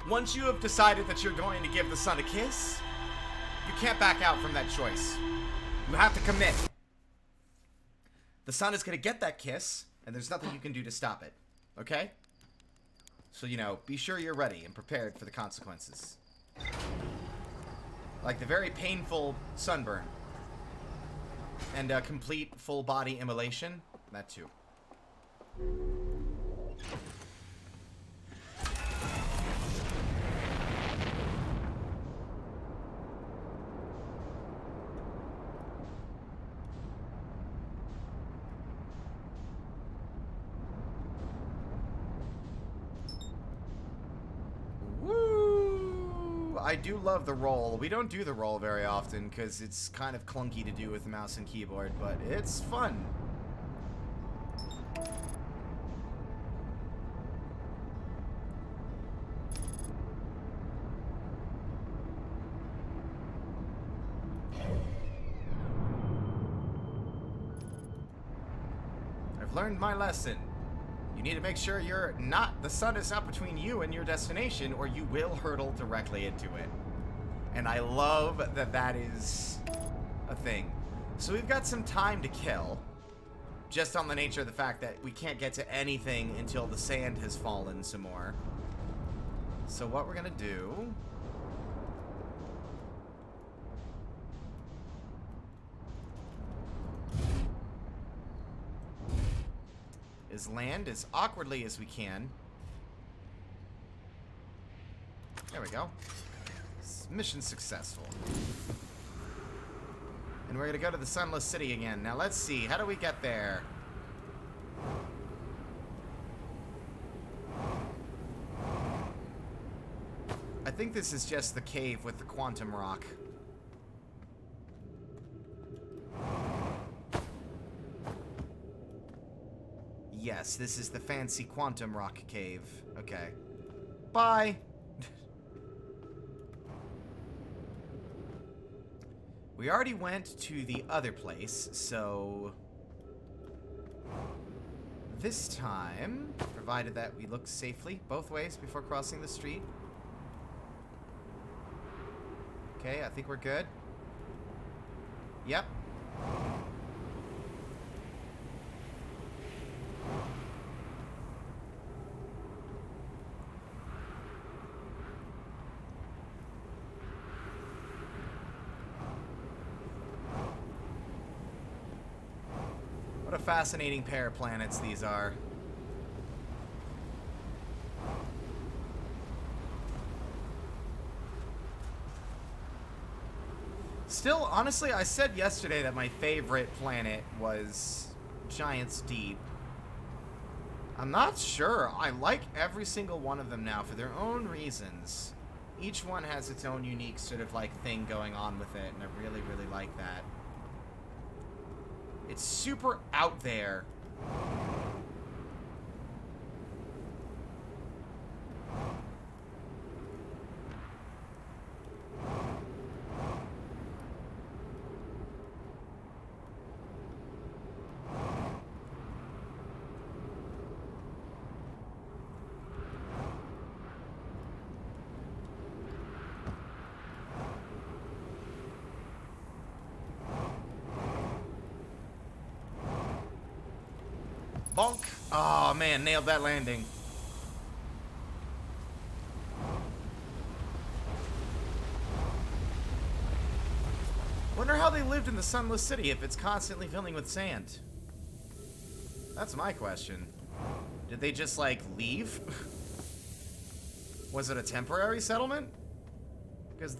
Once you have decided that you're going to give the sun a kiss, you can't back out from that choice. You have to commit. The sun is going to get that kiss, and there's nothing you can do to stop it. Okay? So, you know, be sure you're ready and prepared for the consequences. Like the very painful sunburn. And complete full body immolation. That too. I do love the roll. We don't do the roll very often because it's kind of clunky to do with the mouse and keyboard, but it's fun. I've learned my lesson. You need to make sure the sun is not between you and your destination, or you will hurtle directly into it. And I love that that is a thing. So we've got some time to kill, just on the nature of the fact that we can't get to anything until the sand has fallen some more. So what we're gonna do... is land as awkwardly as we can. There we go. Mission successful. And we're gonna go to the Sunless City again. Now let's see, how do we get there? I think this is just the cave with the quantum rock. Yes, this is the fancy quantum rock cave. Okay. Bye! We already went to the other place, so... this time, provided that we look safely both ways before crossing the street. Okay, I think we're good. Yep. What a fascinating pair of planets these are. Still, honestly, I said yesterday that my favorite planet was Giant's Deep. I'm not sure. I like every single one of them now for their own reasons. Each one has its own unique sort of like thing going on with it, and I really, really like that. It's super out there. Bonk. Oh, man, nailed that landing. Wonder how they lived in the Sunless City if it's constantly filling with sand. That's my question. Did they just, like, leave? Was it a temporary settlement? Because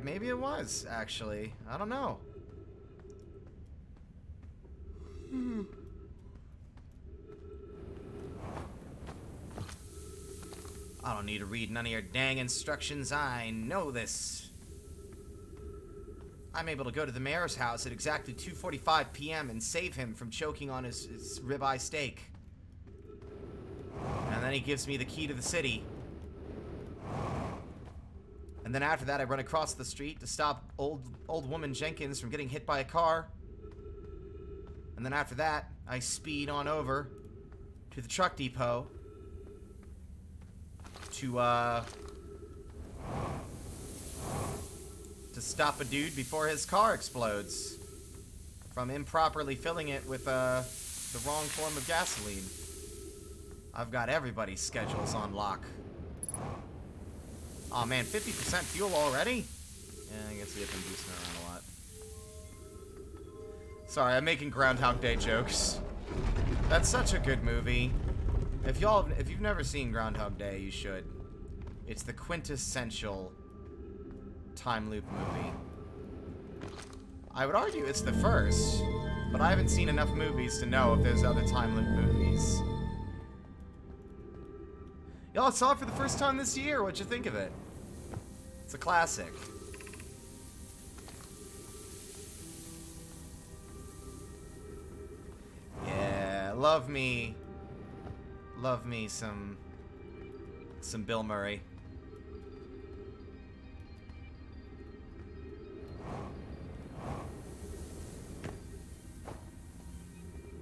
maybe it was, actually. I don't know. I don't need to read none of your dang instructions. I know this. I'm able to go to the mayor's house at exactly 2:45 p.m. and save him from choking on his ribeye steak. And then he gives me the key to the city. And then after that, I run across the street to stop old woman Jenkins from getting hit by a car. And then after that, I speed on over to the truck depot to stop a dude before his car explodes from improperly filling it with the wrong form of gasoline. I've got everybody's schedules on lock. Aw, man, 50% fuel already? Yeah, I guess we have been boosting around a lot. Sorry, I'm making Groundhog Day jokes. That's such a good movie. If you've never seen Groundhog Day, you should. It's the quintessential time loop movie. I would argue it's the first, but I haven't seen enough movies to know if there's other time loop movies. Y'all saw it for the first time this year. What'd you think of it? It's a classic. Yeah, love me some Bill Murray.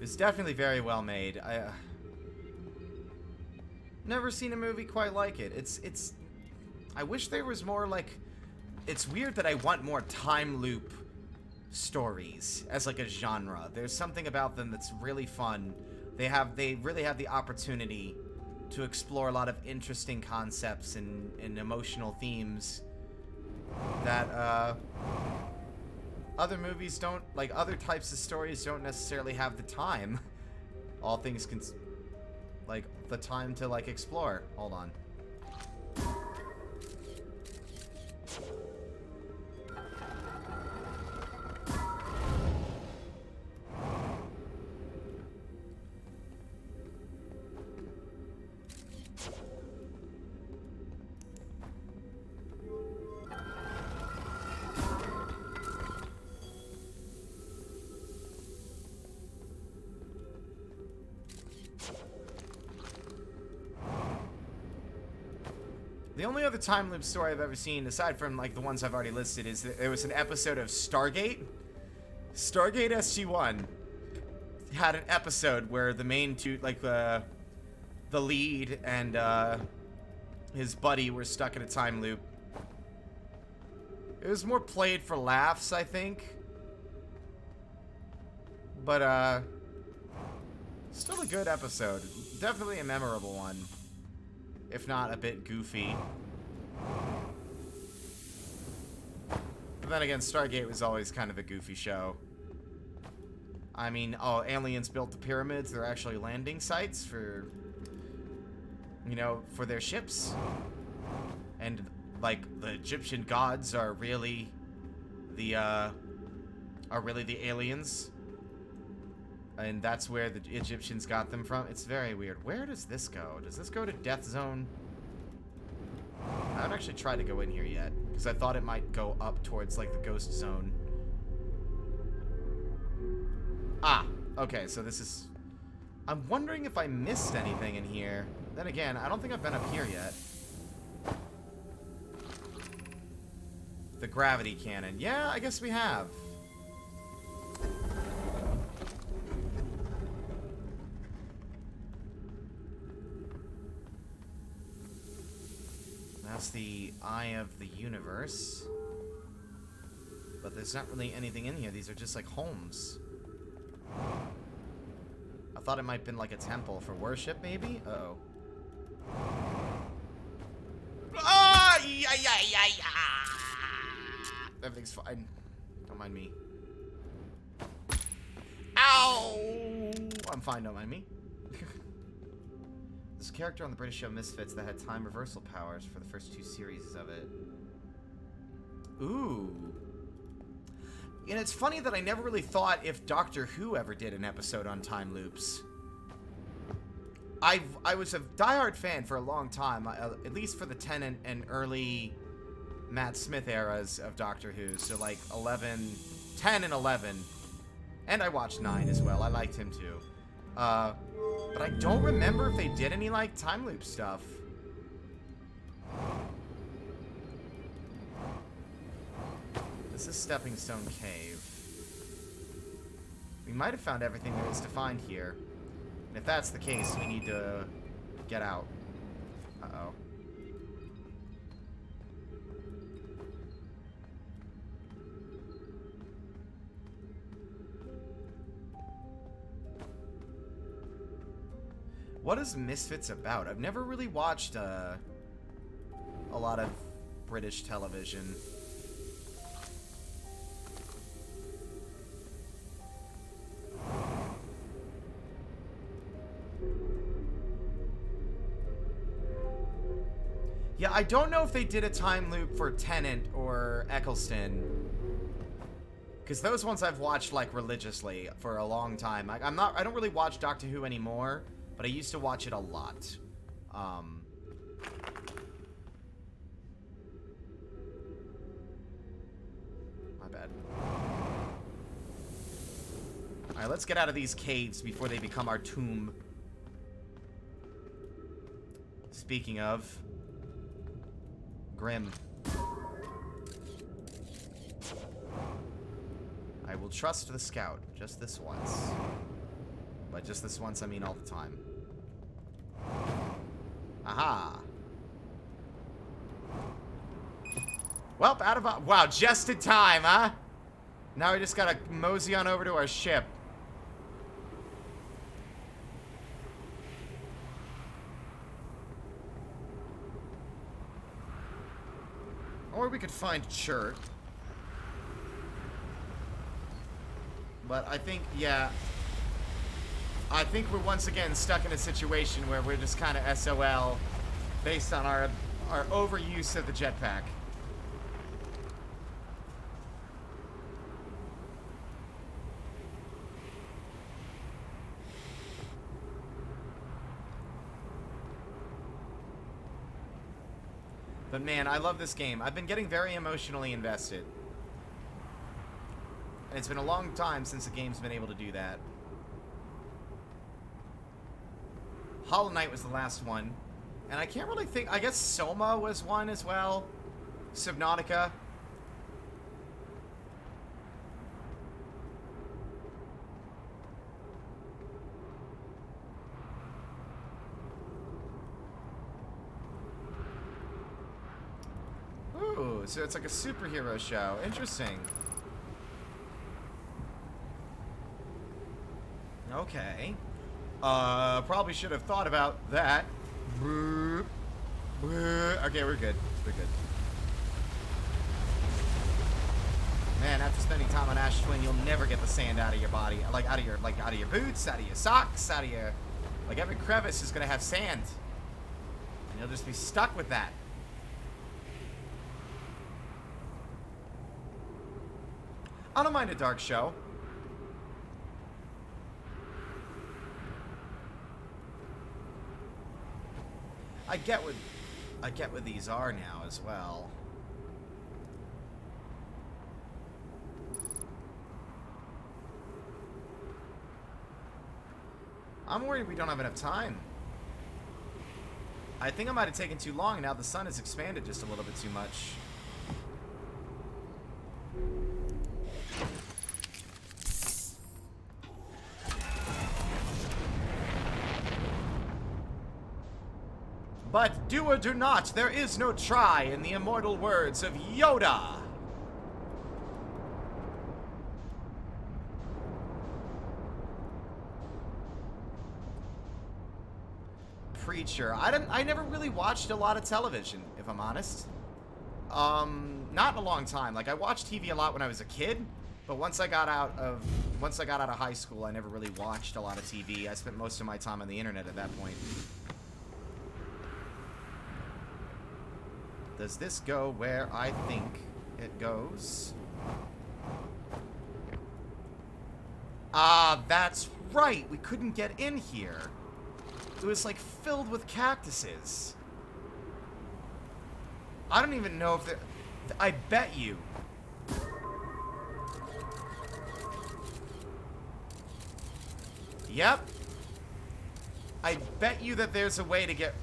It's definitely very well made. I never seen a movie quite like it. It's I wish there was more like, it's weird that I want more time loop stories as like a genre. There's something about them that's really fun. They really have the opportunity to explore a lot of interesting concepts and emotional themes that other movies don't, like other types of stories don't necessarily have the time. All things like the time to like explore. Hold on. The only other time loop story I've ever seen, aside from like the ones I've already listed, is that there was an episode of Stargate SG-1 had an episode where the main two, like the lead and his buddy were stuck in a time loop. It was more played for laughs, I think, but still a good episode. Definitely a memorable one, if not a bit goofy. But then again, Stargate was always kind of a goofy show. I mean, oh, aliens built the pyramids. They're actually landing sites for, you know, for their ships. And, like, the Egyptian gods are really the aliens. And that's where the Egyptians got them from. It's very weird. Where does this go? Does this go to Death Zone? I haven't actually tried to go in here yet, because I thought it might go up towards, like, the Ghost Zone. Ah, okay, so this is... I'm wondering if I missed anything in here. Then again, I don't think I've been up here yet. The gravity cannon. Yeah, I guess we have. That's the Eye of the Universe. But there's not really anything in here. These are just like homes. I thought it might have been like a temple for worship, maybe? Uh-oh. Ah! Yeah, yeah, yeah, yeah! Everything's fine. Don't mind me. Ow! I'm fine, don't mind me. There's a character on the British show Misfits that had time reversal powers for the first 2 series of it. Ooh. And it's funny that I never really thought if Doctor Who ever did an episode on time loops. I was a diehard fan for a long time, at least for the Tennant and early Matt Smith eras of Doctor Who. So like 10 and 11. And I watched 9 as well. I liked him too. But I don't remember if they did any, like, time loop stuff. This is Stepping Stone Cave. We might have found everything there is to find here. And if that's the case, we need to get out. Uh-oh. What is Misfits about? I've never really watched a lot of British television. Yeah, I don't know if they did a time loop for Tennant or Eccleston. Because those ones I've watched, like, religiously for a long time. I don't really watch Doctor Who anymore. But I used to watch it a lot. bad. Alright, let's get out of these caves before they become our tomb. Speaking of... Grim. I will trust the scout. Just this once. By just this once, I mean all the time. Aha! Well, out of... Wow, just in time, huh? Now we just gotta mosey on over to our ship. Or we could find Chert. But I think, yeah. I think we're once again stuck in a situation where we're just kind of SOL based on our overuse of the jetpack. But man, I love this game. I've been getting very emotionally invested. And it's been a long time since the game's been able to do that. Hollow Knight was the last one. And I can't really think... I guess Soma was one as well. Subnautica. Ooh, so it's like a superhero show. Interesting. Okay. Probably should have thought about that. Okay, we're good. We're good. Man, after spending time on Ash Twin, you'll never get the sand out of your body. Like, out of your boots, out of your socks, out of your... Like, every crevice is gonna have sand. And you'll just be stuck with that. I don't mind a dark show. I get what these are now as well. I'm worried we don't have enough time. I think I might have taken too long. Now the sun has expanded just a little bit too much. But do or do not, there is no try in the immortal words of Yoda. Preacher. I never really watched a lot of television, if I'm honest. Not in a long time. Like, I watched TV a lot when I was a kid, but once I got out of high school, I never really watched a lot of TV. I spent most of my time on the internet at that point. Does this go where I think it goes? Ah, that's right. We couldn't get in here. It was like filled with cactuses. I don't even know if there... I bet you. Yep. I bet you that there's a way to get...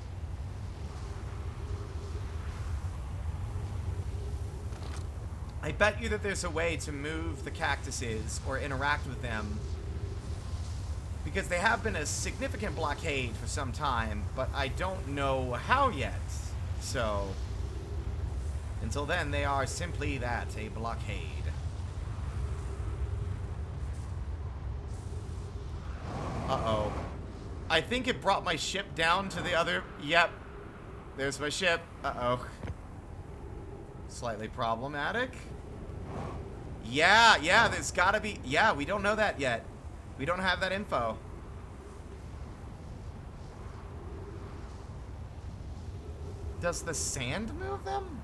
I bet you that there's a way to move the cactuses or interact with them, because they have been a significant blockade for some time, but I don't know how yet. So, until then, they are simply that, a blockade. Uh-oh. I think it brought my ship down to the other... Yep. There's my ship. Uh-oh. Slightly problematic. Yeah, there's gotta be... Yeah, we don't know that yet. We don't have that info. Does the sand move them?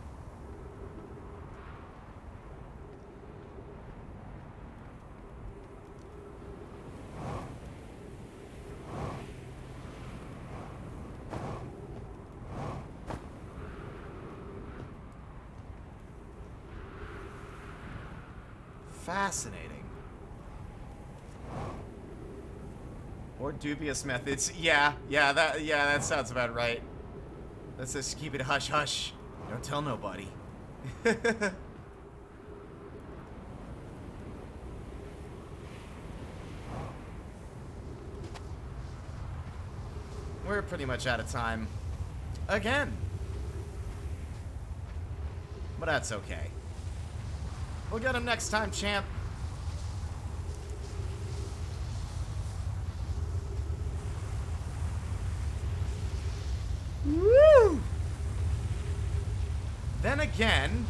Fascinating. Or dubious methods. Yeah, that sounds about right. Let's just keep it hush hush. Don't tell nobody. We're pretty much out of time. Again. But that's okay. We'll get him next time, champ. Woo! Then again,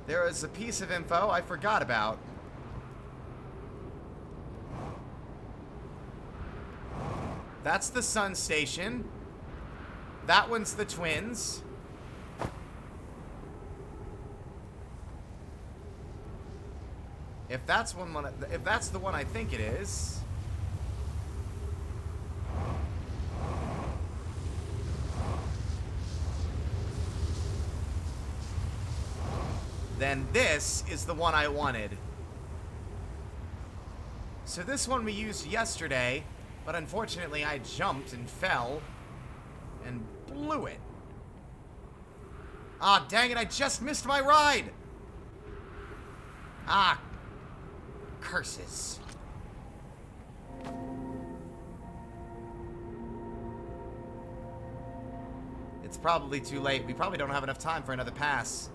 there is a piece of info I forgot about. That's the sun station. That one's the twins. If that's the one I think it is. Then this is the one I wanted. So this one we used yesterday, but unfortunately I jumped and fell and blew it. Ah, dang it, I just missed my ride! Ah, curses. It's probably too late. We probably don't have enough time for another pass.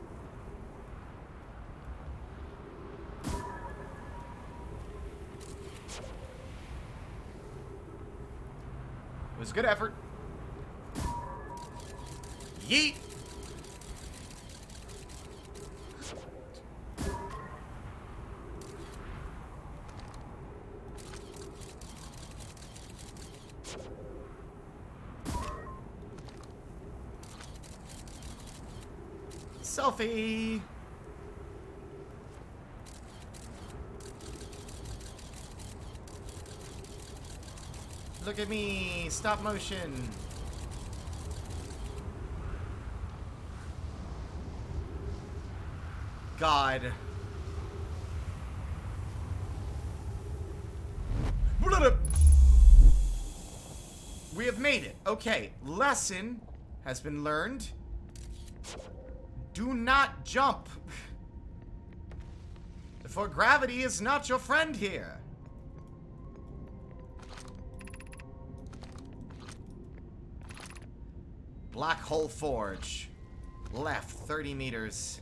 It was a good effort. Yeet! Selfie! Look at me! Stop motion! God. We have made it. Okay, lesson has been learned. Do not jump. For gravity is not your friend here. Black Hole Forge. Left 30 meters.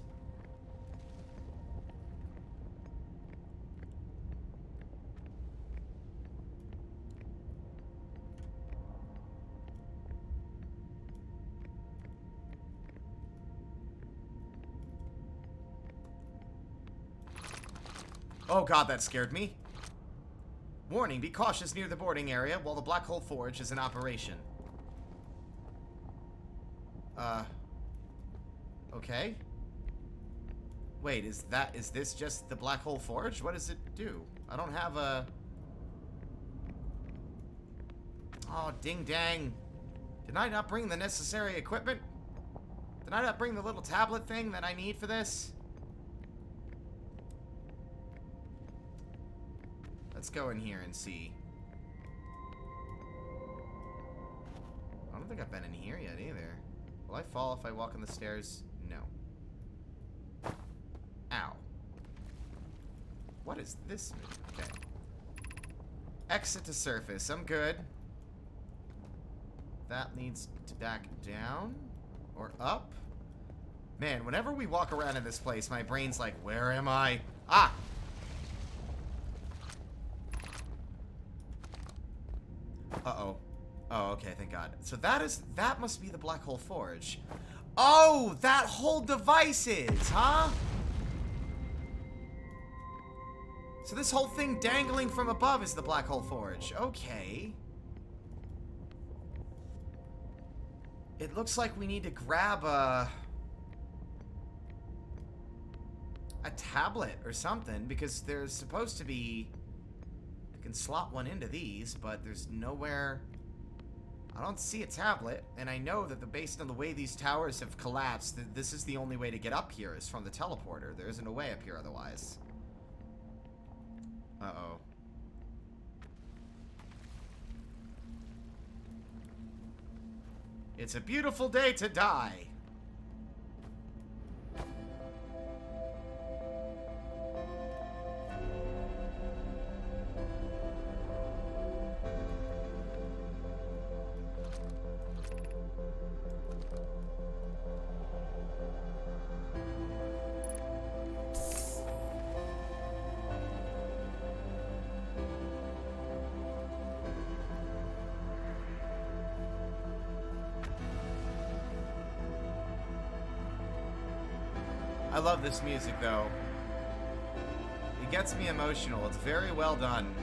Oh god, that scared me. Warning, be cautious near the boarding area while the Black Hole Forge is in operation. Okay. Wait, is this just the Black Hole Forge? What does it do? I don't have a... Oh, ding dang. Did I not bring the necessary equipment? Did I not bring the little tablet thing that I need for this? Let's go in here and see. I don't think I've been in here yet either. Will I fall if I walk on the stairs? No. Ow. What is this? Okay. Exit to surface. I'm good. That leads to back down or up. Man, whenever we walk around in this place, my brain's like, where am I? Ah! Uh-oh. Oh, okay, thank God. So that must be the Black Hole Forge. Oh, that whole device is, huh? So this whole thing dangling from above is the Black Hole Forge. Okay. It looks like we need to grab a tablet or something, because there's supposed to be... I can slot one into these, but there's nowhere... I don't see a tablet, and I know that based on the way these towers have collapsed, that this is the only way to get up here is from the teleporter. There isn't a way up here otherwise. Uh-oh. It's a beautiful day to die. I love this music, though. It gets me emotional. It's very well done.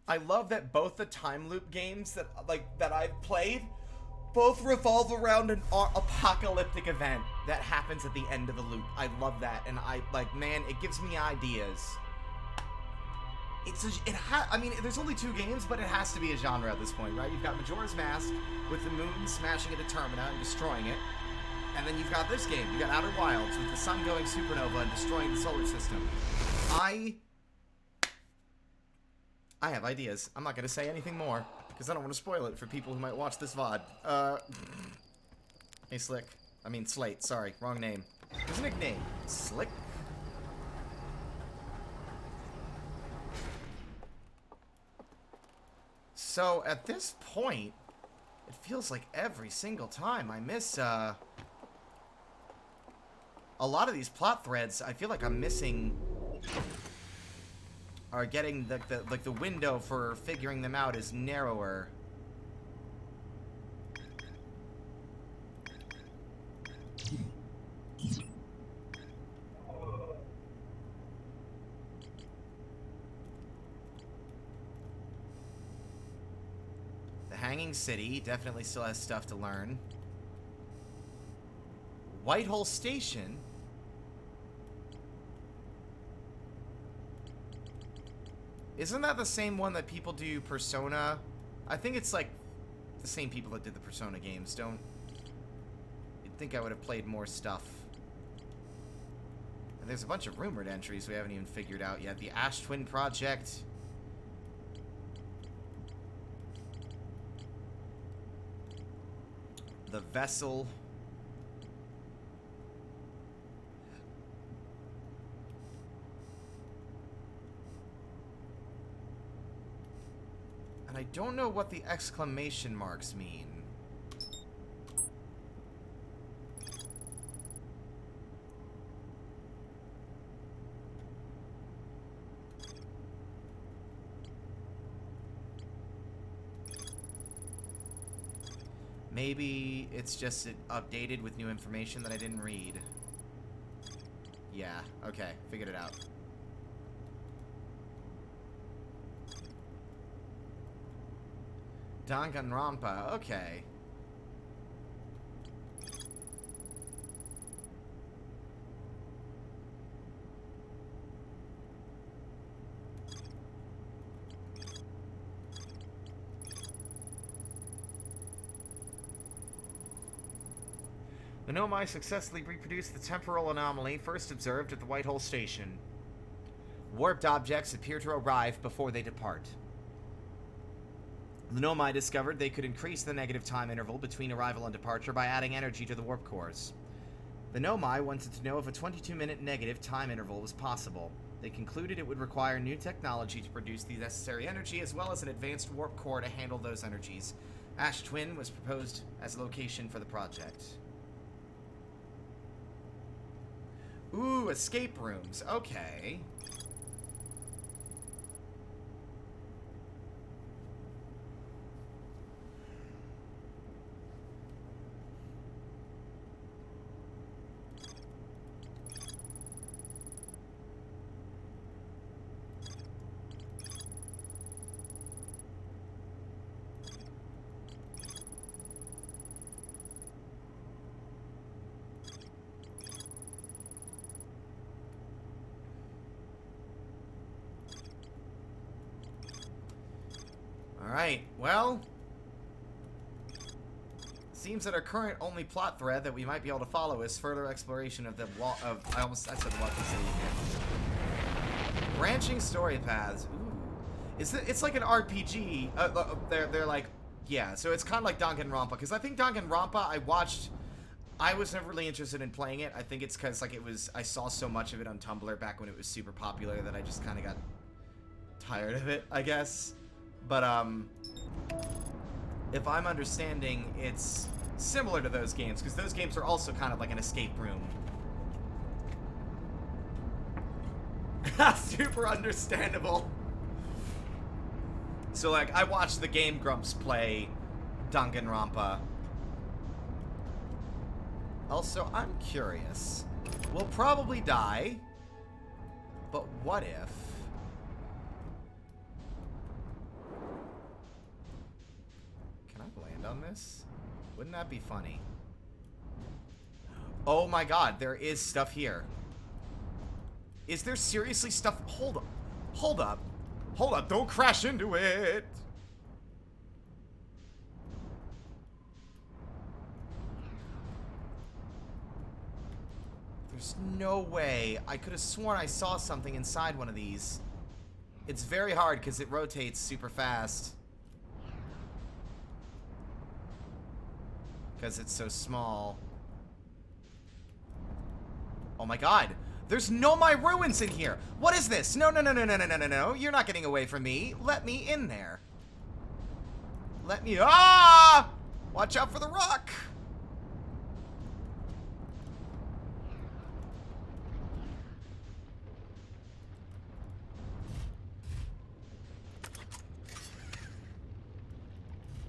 I love that both the time loop games that I've played both revolve around an apocalyptic event that happens at the end of the loop. I love that, and man, it gives me ideas. I mean, there's only 2 games, but it has to be a genre at this point, right? You've got Majora's Mask with the moon smashing into Termina and destroying it, and then you've got this game. You got Outer Wilds with the sun going supernova and destroying the solar system. I have ideas. I'm not going to say anything more, because I don't want to spoil it for people who might watch this VOD. Hey, Slick. I mean, Slate. Sorry, wrong name. His nickname, Slick. So, at this point, it feels like every single time I miss, a lot of these plot threads, I feel like I'm missing... are getting the window for figuring them out is narrower. The Hanging City definitely still has stuff to learn. Whitehole Station. Isn't that the same one that people do Persona? I think it's like the same people that did the Persona games. You'd think I would have played more stuff. And there's a bunch of rumored entries we haven't even figured out yet. The Ash Twin Project. The Vessel. And I don't know what the exclamation marks mean. Maybe it's just updated with new information that I didn't read. Yeah, okay, figured it out. Danganronpa, okay. The Nomai successfully reproduced the temporal anomaly first observed at the Whitehall Station. Warped objects appear to arrive before they depart. The Nomai discovered they could increase the negative time interval between arrival and departure by adding energy to the warp cores. The Nomai wanted to know if a 22-minute negative time interval was possible. They concluded it would require new technology to produce the necessary energy, as well as an advanced warp core to handle those energies. Ash Twin was proposed as a location for the project. Ooh, escape rooms. Okay. Alright, well, seems that our current only plot thread that we might be able to follow is further exploration of the wall of, I said the Walking City again. Branching story paths. Ooh. It's like an RPG. They're like, yeah, so it's kind of like Danganronpa, because I think Danganronpa, I was never really interested in playing it. I think it's because, like, I saw so much of it on Tumblr back when it was super popular that I just kind of got tired of it, I guess. But, if I'm understanding, it's similar to those games, because those games are also kind of like an escape room. Super understandable. So, like, I watched the Game Grumps play Danganronpa. Also, I'm curious. We'll probably die, but what if... on this? Wouldn't that be funny? Oh my god, there is stuff here. Is there seriously stuff? Hold up. Hold up. Hold up. Don't crash into it. There's no way. I could have sworn I saw something inside one of these. It's very hard because it rotates super fast. Because it's so small. Oh my god. There's no my ruins in here. What is this? No, no, no, no, no, no, no, no, no. You're not getting away from me. Let me in there. Let me... Ah! Watch out for the rock.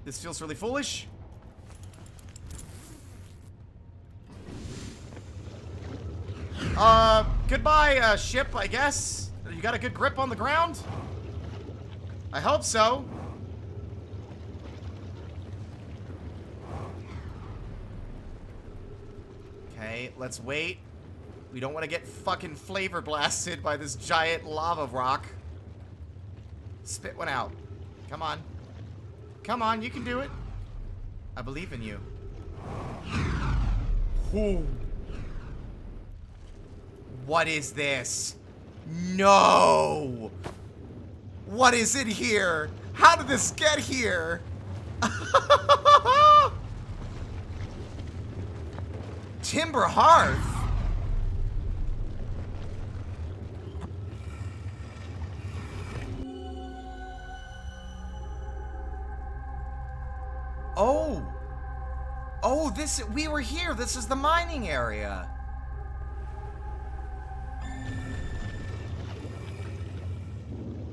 This feels really foolish. Goodbye, ship, I guess. You got a good grip on the ground? I hope so. Okay, let's wait. We don't want to get fucking flavor blasted by this giant lava rock. Spit one out. Come on. Come on, you can do it. I believe in you. Ooh. What is this? No! What is it here? How did this get here? Timber Hearth? Oh! Oh, we were here. This is the mining area.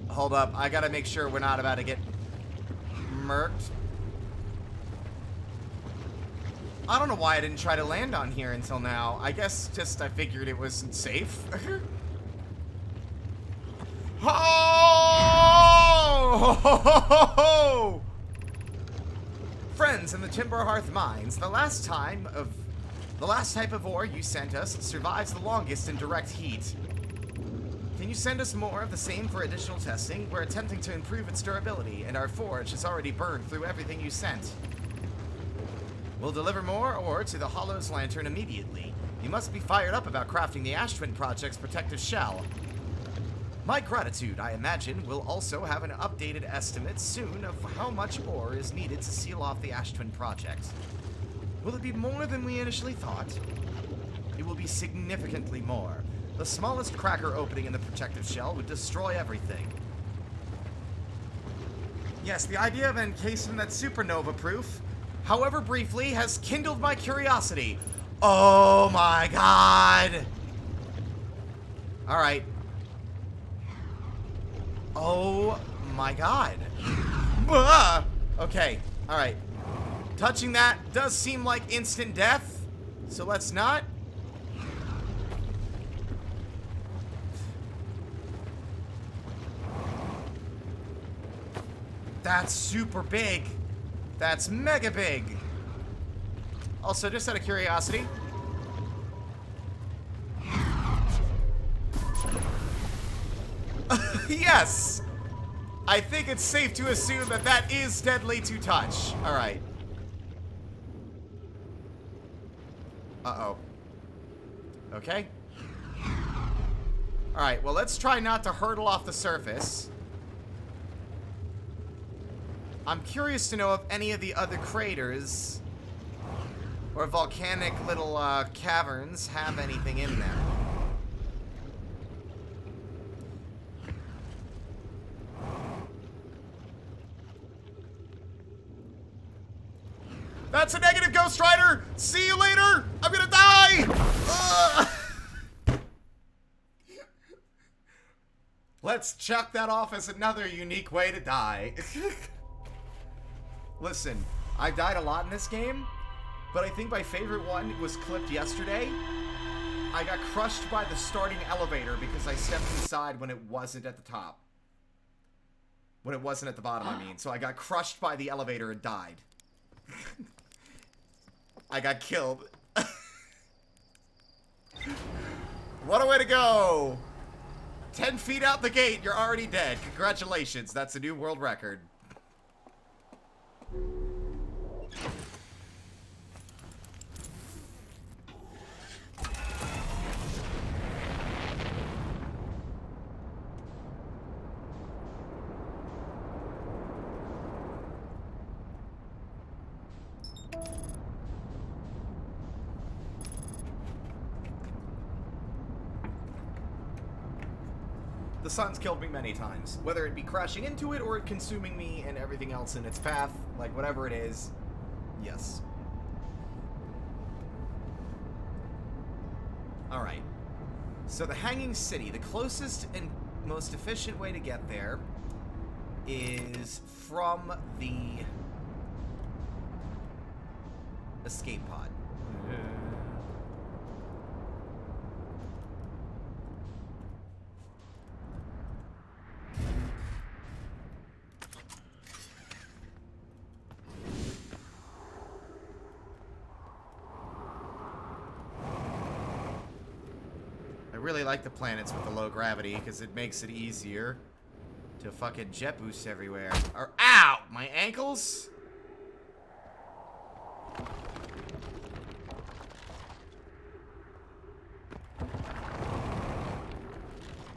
Hold up, I gotta make sure we're not about to get murked. I don't know why I didn't try to land on here until now. I guess just I figured it wasn't safe. Oh! Friends in the Timber Hearth mines, the last type of ore you sent us survives the longest in direct heat. Can you send us more of the same for additional testing? We're attempting to improve its durability, and our forge has already burned through everything you sent. We'll deliver more ore to the Hollow's Lantern immediately. You must be fired up about crafting the Ash Twin Project's protective shell. My gratitude, I imagine, we'll also have an updated estimate soon of how much ore is needed to seal off the Ash Twin Project. Will it be more than we initially thought? It will be significantly more. The smallest cracker opening in the protective shell would destroy everything. Yes, the idea of encasing that supernova-proof, however briefly, has kindled my curiosity. Oh my god! Alright. Oh my god. Okay, alright. Touching that does seem like instant death, so let's not. That's super big. That's mega big. Also, just out of curiosity. Yes! I think it's safe to assume that that is deadly to touch. Alright. Uh-oh. Okay. Alright, well, let's try not to hurtle off the surface. I'm curious to know if any of the other craters or volcanic little caverns have anything in them. That's a negative, Ghost Rider! See you later! I'm gonna die! Let's chuck that off as another unique way to die. Listen, I died a lot in this game, but I think my favorite one was clipped yesterday. I got crushed by the starting elevator because I stepped inside when it wasn't at the top. When it wasn't at the bottom, I mean. So I got crushed by the elevator and died. I got killed. What a way to go! 10 feet out the gate, you're already dead. Congratulations, that's a new world record. The sun's killed me many times, whether it be crashing into it or it consuming me and everything else in its path, like whatever it is, yes. Alright, so the Hanging City, the closest and most efficient way to get there is from the escape pod. I really like the planets with the low gravity because it makes it easier to fucking jet boost everywhere. Or, ow! My ankles?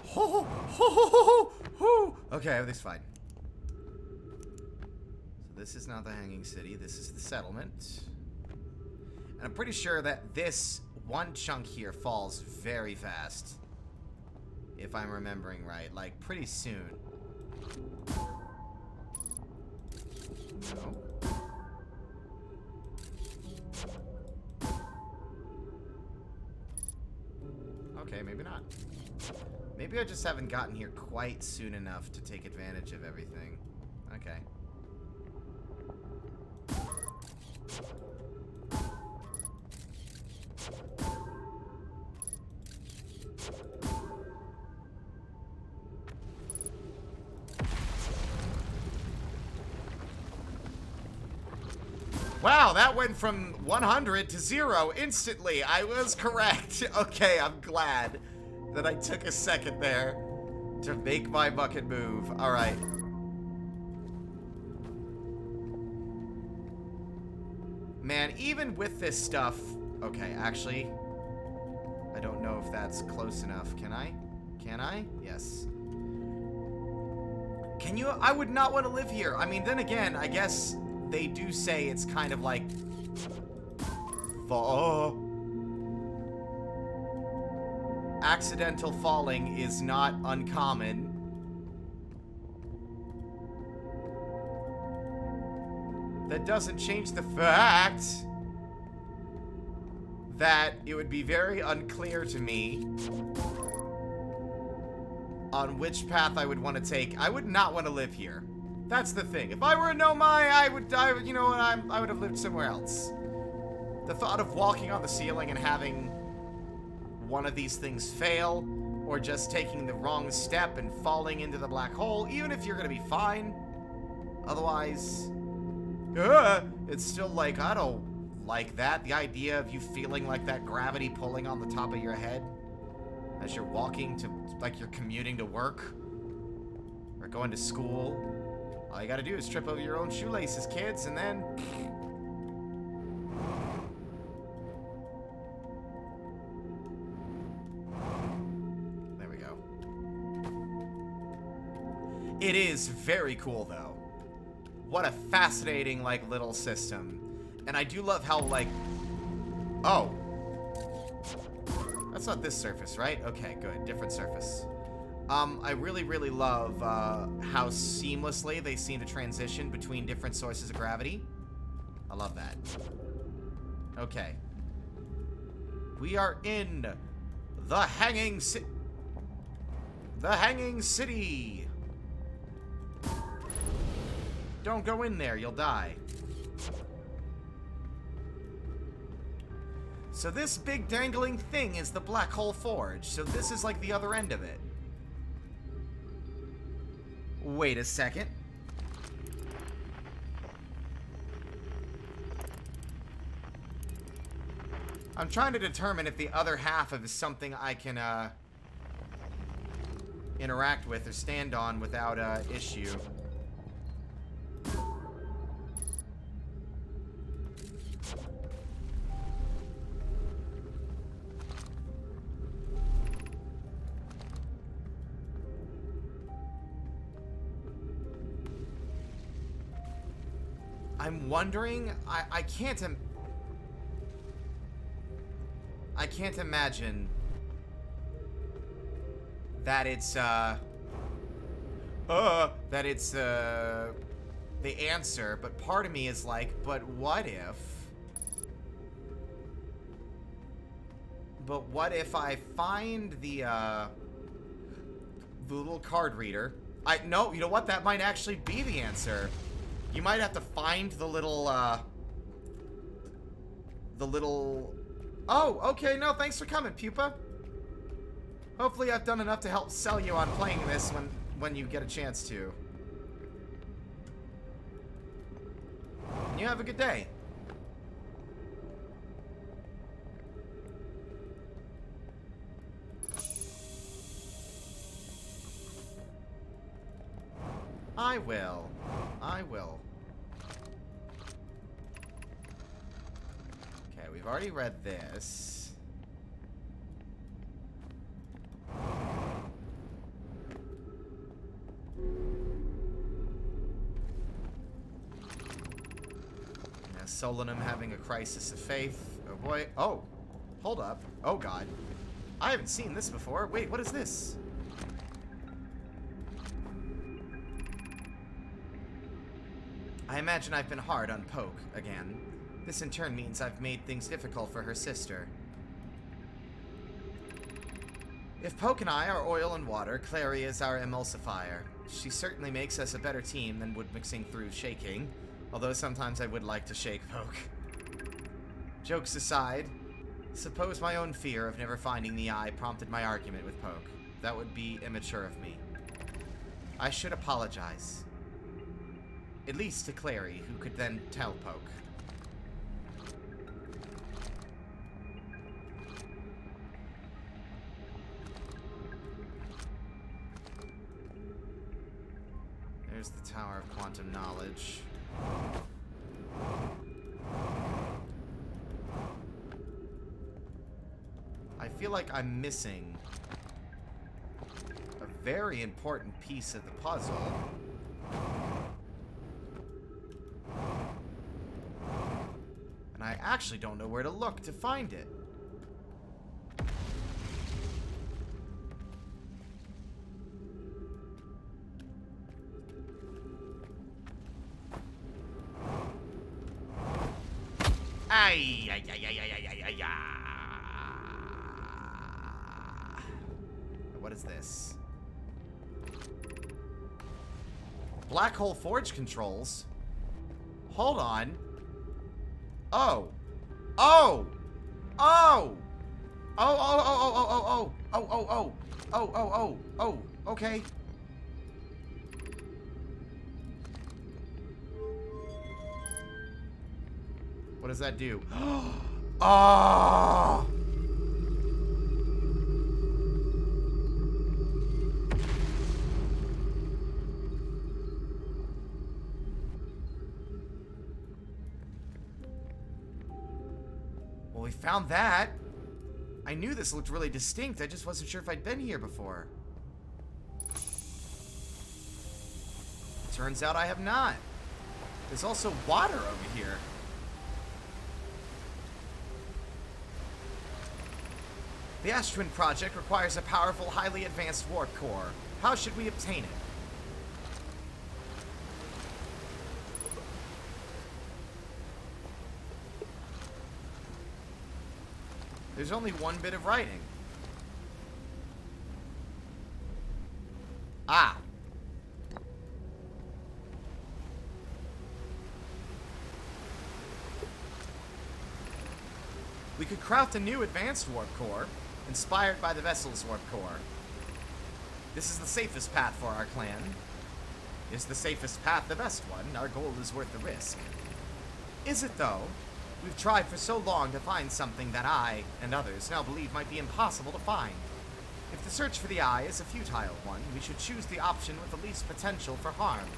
Ho, ho, ho, ho, ho, ho. Okay, everything's fine. So this is not the Hanging City. This is the settlement. And I'm pretty sure that this one chunk here falls very fast. If I'm remembering right. Like, pretty soon. No. Okay, maybe not. Maybe I just haven't gotten here quite soon enough to take advantage of everything. Okay. Wow, that went from 100 to 0 instantly. I was correct. Okay, I'm glad that I took a second there to make my bucket move. All right. Man, even with this stuff... Okay, actually... I don't know if that's close enough. Can I? Can I? Yes. Can you... I would not want to live here. I mean, then again, I guess they do say it's kind of like... Accidental falling is not uncommon. That doesn't change the fact that it would be very unclear to me on which path I would want to take. I would not want to live here. That's the thing. If I were a Nomai, I would, you know what, I would have lived somewhere else. The thought of walking on the ceiling and having one of these things fail, or just taking the wrong step and falling into the black hole, even if you're going to be fine, otherwise, it's still like, I don't like that. The idea of you feeling like that gravity pulling on the top of your head as you're walking to, like you're commuting to work or going to school. All you gotta do is trip over your own shoelaces, kids, and then... There we go. It is very cool, though. What a fascinating, like, little system. And I do love how, like... Oh. That's not this surface, right? Okay, good. Different surface. I really, really love how seamlessly they seem to transition between different sources of gravity. I love that. Okay. We are in the Hanging City. The Hanging City. Don't go in there, you'll die. So this big dangling thing is the Black Hole Forge. So this is like the other end of it. Wait a second. I'm trying to determine if the other half of is something I can interact with or stand on without issue. I'm wondering, I can't imagine that it's the answer, but part of me is like, but what if I find the little card reader? No, you know what? That might actually be the answer. You might have to find the little, Oh, okay, no, thanks for coming, Pupa. Hopefully I've done enough to help sell you on playing this when you get a chance to. And you have a good day. I will. Okay, we've already read this. Now, Solanum having a crisis of faith. Oh boy. Oh, hold up. Oh god. I haven't seen this before. Wait, what is this? I imagine I've been hard on Poke again. This in turn means I've made things difficult for her sister. If Poke and I are oil and water, Clary is our emulsifier. She certainly makes us a better team than wood mixing through shaking, although sometimes I would like to shake Poke. Jokes aside, suppose my own fear of never finding the eye prompted my argument with Poke. That would be immature of me. I should apologize. At least to Clary, who could then tell Poke. There's the Tower of Quantum Knowledge. like I'm missing a very important piece of the puzzle. And I actually don't know where to look to find it. Ay, ay, ay, ay, ay, ay, ay, ay. What is this? Black hole forge controls? Hold on. Oh. Oh! Oh! Oh, oh, oh, oh, oh, oh, oh, oh, oh, oh, oh, oh, oh, okay. What does that do? Oh! Well, we found that. I knew this looked really distinct. I just wasn't sure if I'd been here before. Turns out I have not. There's also water over here. The Ash-Twin project requires a powerful, highly advanced warp core. How should we obtain it? There's only one bit of writing. Ah. We could craft a new advanced warp core, inspired by the vessel's warp core. This is the safest path for our clan. Is the safest path the best one? Our goal is worth the risk. Is it, though? We've tried for so long to find something that I, and others, now believe might be impossible to find. If the search for the eye is a futile one, we should choose the option with the least potential for harm.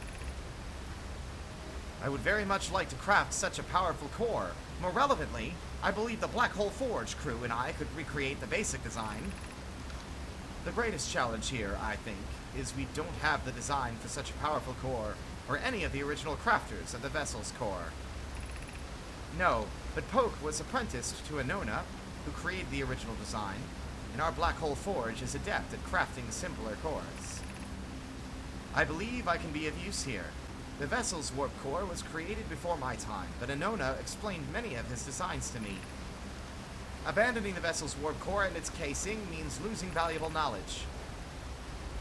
I would very much like to craft such a powerful core. More relevantly, I believe the Black Hole Forge crew and I could recreate the basic design. The greatest challenge here, I think, is we don't have the design for such a powerful core, or any of the original crafters of the vessel's core. No, but Poke was apprenticed to a Nona, who created the original design, and our Black Hole Forge is adept at crafting simpler cores. I believe I can be of use here. The vessel's warp core was created before my time, but Anona explained many of his designs to me. Abandoning the vessel's warp core and its casing means losing valuable knowledge.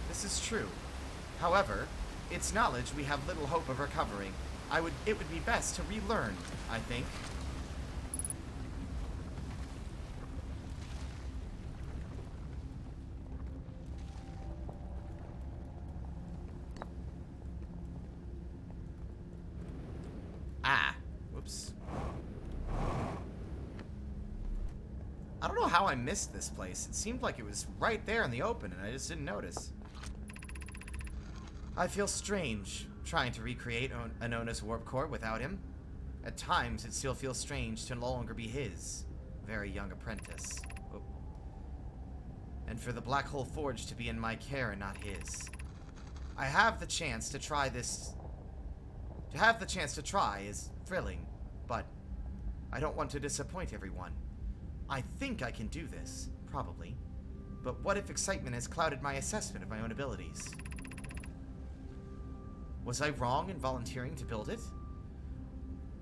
This is true. However, its knowledge we have little hope of recovering. It would be best to relearn, I think. Ah, whoops. I don't know how I missed this place. It seemed like it was right there in the open and I just didn't notice. I feel strange trying to recreate Anona's warp core without him. At times, it still feels strange to no longer be his very young apprentice. Oh. And for the Black Hole Forge to be in my care and not his. I have the chance to try this. To have the chance to try is thrilling, but I don't want to disappoint everyone. I think I can do this, probably. But what if excitement has clouded my assessment of my own abilities? Was I wrong in volunteering to build it?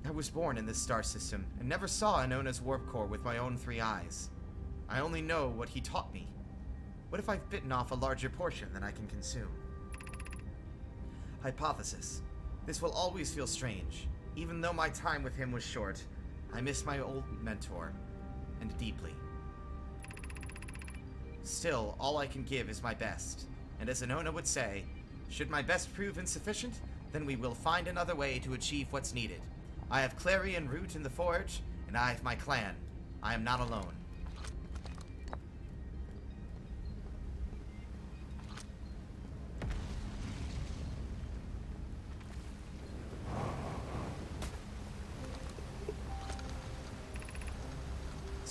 I was born in this star system and never saw Anona's warp core with my own 3 eyes. I only know what he taught me. What if I've bitten off a larger portion than I can consume? Hypothesis. This will always feel strange. Even though my time with him was short, I miss my old mentor, and deeply. Still, all I can give is my best, and as Anona would say, should my best prove insufficient, then we will find another way to achieve what's needed. I have Clary and Root in the Forge, and I have my clan. I am not alone.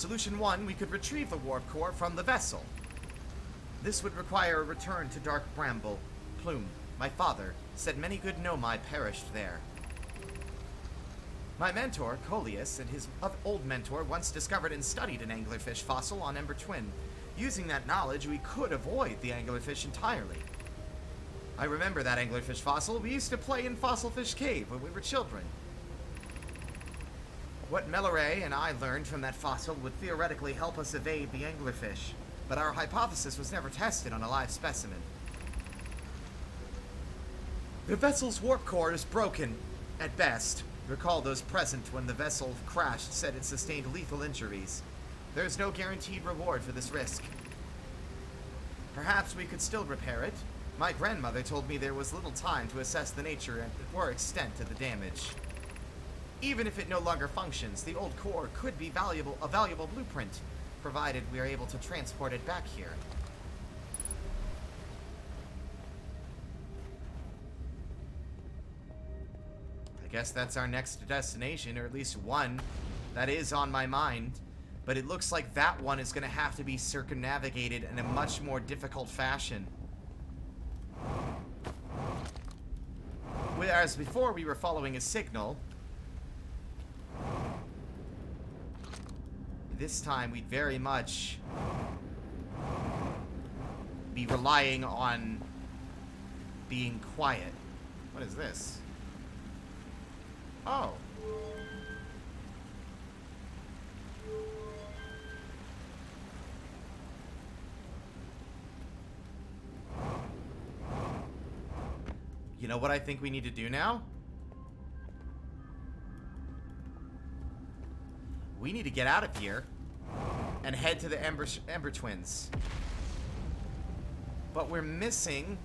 Solution 1, we could retrieve the warp core from the vessel. This would require a return to Dark Bramble. Plume, my father, said many good Nomai perished there. My mentor, Coleus, and his old mentor once discovered and studied an anglerfish fossil on Ember Twin. Using that knowledge, we could avoid the anglerfish entirely. I remember that anglerfish fossil. We used to play in Fossilfish Cave when we were children. What Melore and I learned from that fossil would theoretically help us evade the anglerfish, but our hypothesis was never tested on a live specimen. The vessel's warp core is broken, at best. Recall those present when the vessel crashed said it sustained lethal injuries. There is no guaranteed reward for this risk. Perhaps we could still repair it. My grandmother told me there was little time to assess the nature or extent of the damage. Even if it no longer functions, the old core could be a valuable blueprint, provided we are able to transport it back here. I guess that's our next destination, or at least one that is on my mind. But it looks like that one is going to have to be circumnavigated in a much more difficult fashion. Whereas before we were following a signal, this time we'd very much be relying on being quiet. What is this? Oh. You know what I think we need to do now? We need to get out of here and head to the Ember Twins. But we're missing...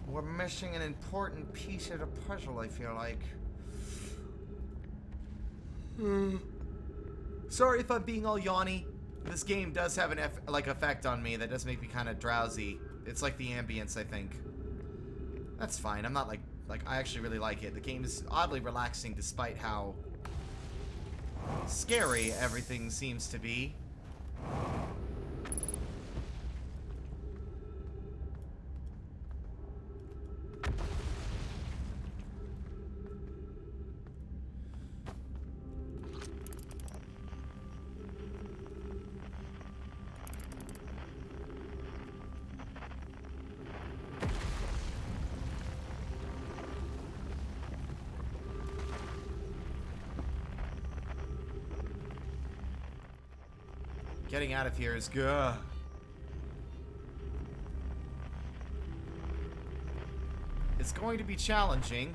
We're missing an important piece of the puzzle, I feel like. Sorry if I'm being all yawny. This game does have an effect on me that does make me kind of drowsy. It's like the ambience, I think. That's fine. I'm not like I actually really like it. The game is oddly relaxing despite how scary everything seems to be. Getting out of here is good. It's going to be challenging.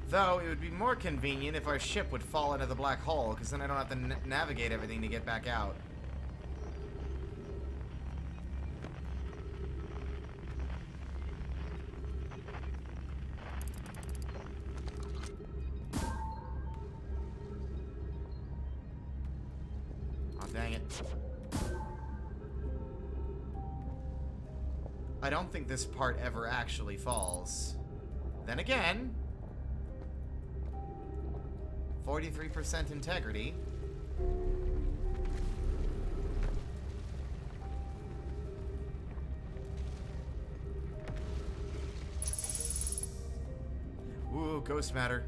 Though, it would be more convenient if our ship would fall into the black hole, because then I don't have to navigate everything to get back out. Dang it. I don't think this part ever actually falls. Then again, 43% integrity. Ooh, ghost matter.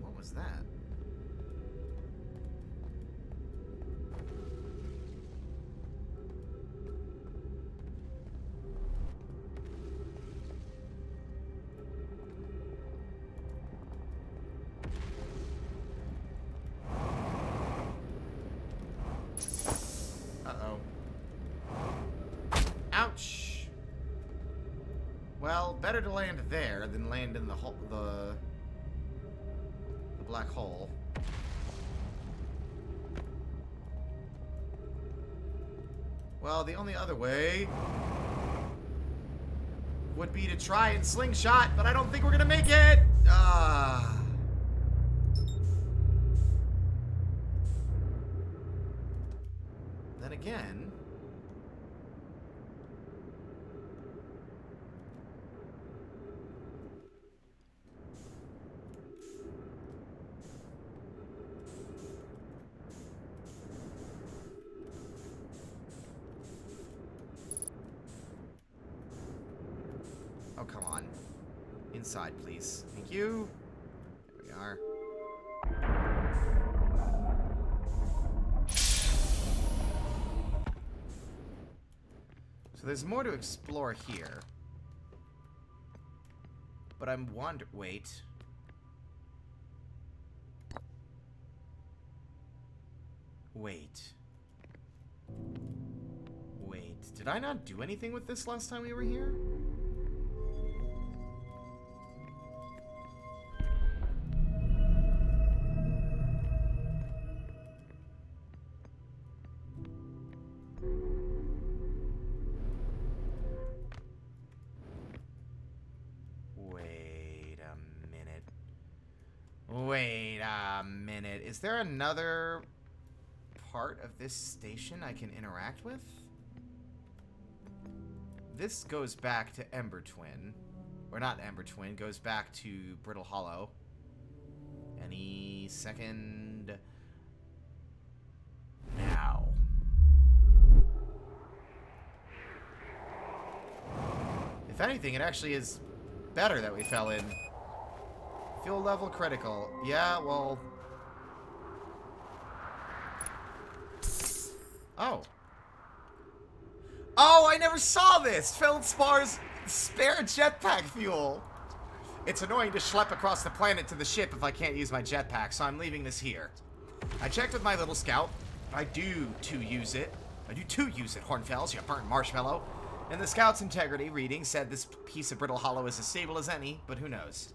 What was that? Uh-oh. Ouch! Well, better to land there than land in the black hole. Well, the only other way would be to try and slingshot, but I don't think we're gonna make it. Then again... Oh, come on. Inside, please. Thank you. There we are. So there's more to explore here. But I'm wait. Wait. Did I not do anything with this last time we were here? Wait a minute. Is there another part of this station I can interact with? This goes back to Ember Twin. Or not Ember Twin, goes back to Brittle Hollow. Any second now. If anything, it actually is better that we fell in. Fuel level critical. Yeah, well... Oh. Oh, I never saw this! Feldspar's spare jetpack fuel. It's annoying to schlep across the planet to the ship if I can't use my jetpack, so I'm leaving this here. I checked with my little scout. I do use it, Hornfells, you burnt marshmallow. And the scout's integrity reading said this piece of Brittle Hollow is as stable as any, but who knows.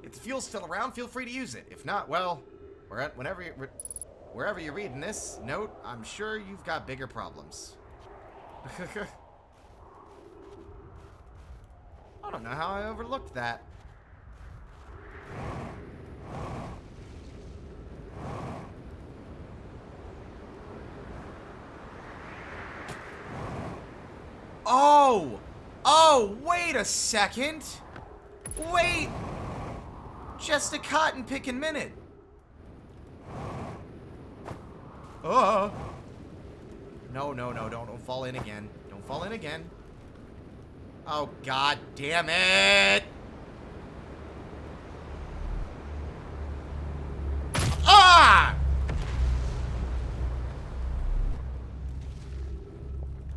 If the fuel's still around, feel free to use it. If not, well, wherever you're reading this note, I'm sure you've got bigger problems. I don't know how I overlooked that. Oh, wait a second. Wait. Just a cotton picking minute. No, don't fall in again. Don't fall in again. Oh, god damn it! Ah!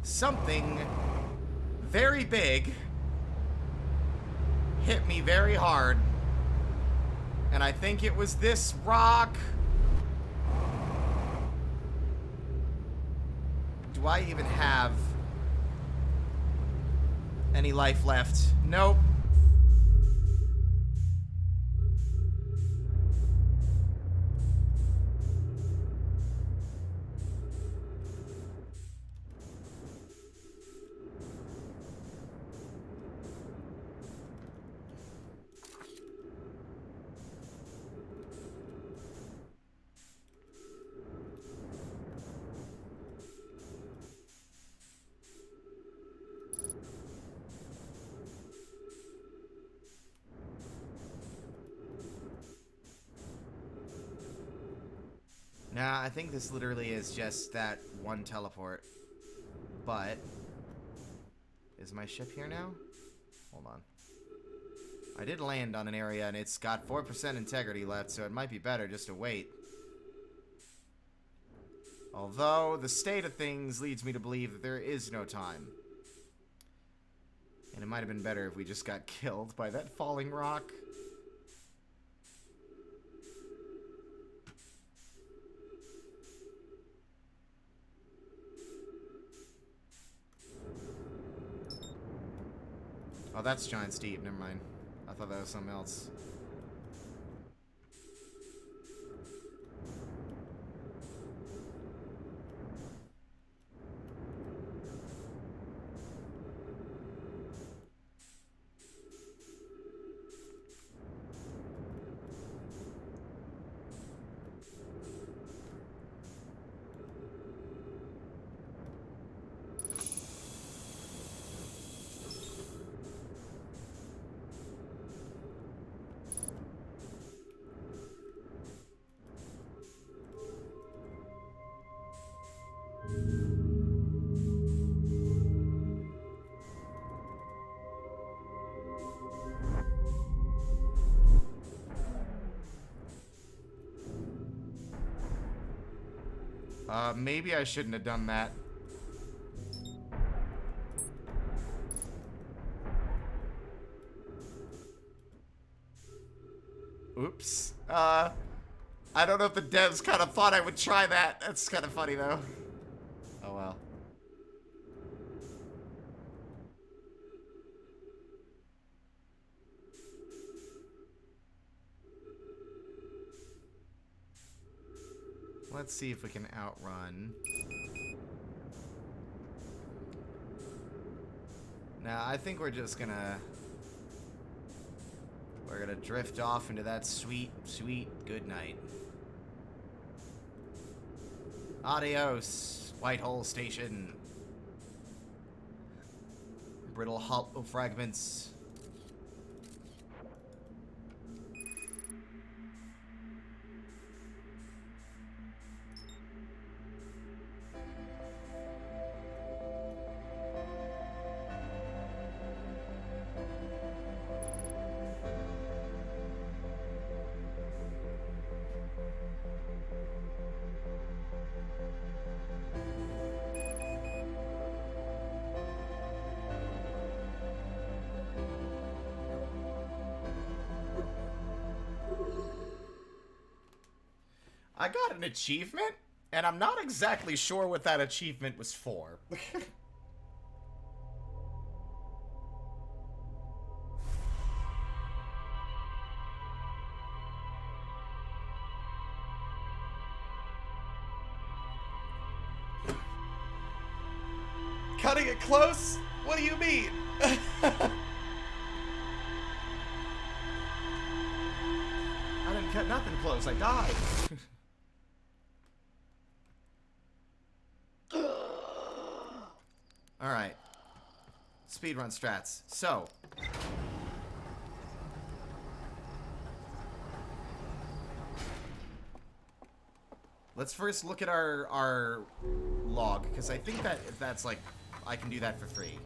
Something very big hit me very hard. And I think it was this rock. Do I even have any life left? Nope. Nah, I think this literally is just that one teleport. But... is my ship here now? Hold on. I did land on an area and it's got 4% integrity left, so it might be better just to wait. Although, the state of things leads me to believe that there is no time. And it might have been better if we just got killed by that falling rock. Oh, that's Giant Steep. Never mind. I thought that was something else. Maybe I shouldn't have done that. Oops. I don't know if the devs kind of thought I would try that. That's kind of funny, though. Oh, well. Let's see if we can outrun. Now, I think we're just gonna... We're gonna drift off into that sweet, sweet good night. Adios, Whitehall Station. Brittle hollow fragments. I got an achievement, and I'm not exactly sure what that achievement was for. Cutting it close? What do you mean? I didn't cut nothing close, I died. Alright. Speedrun strats. So. Let's first look at our log, because I think that if that's like, I can do that for free.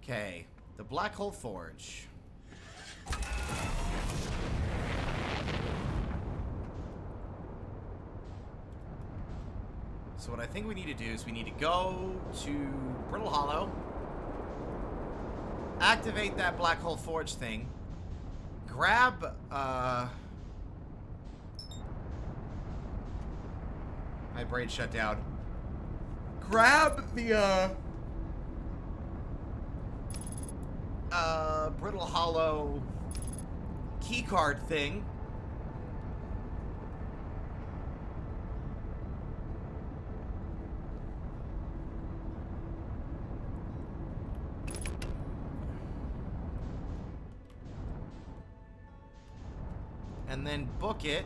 Okay, the Black Hole Forge. So what I think we need to do is we need to go to Brittle Hollow, activate that Black Hole Forge thing, grab, my brain shut down. Grab the, Brittle Hollow keycard thing. And then book it.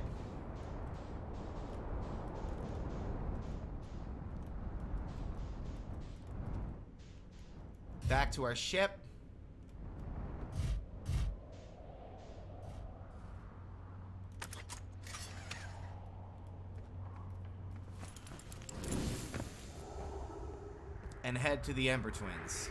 Back to our ship. And head to the Ember Twins.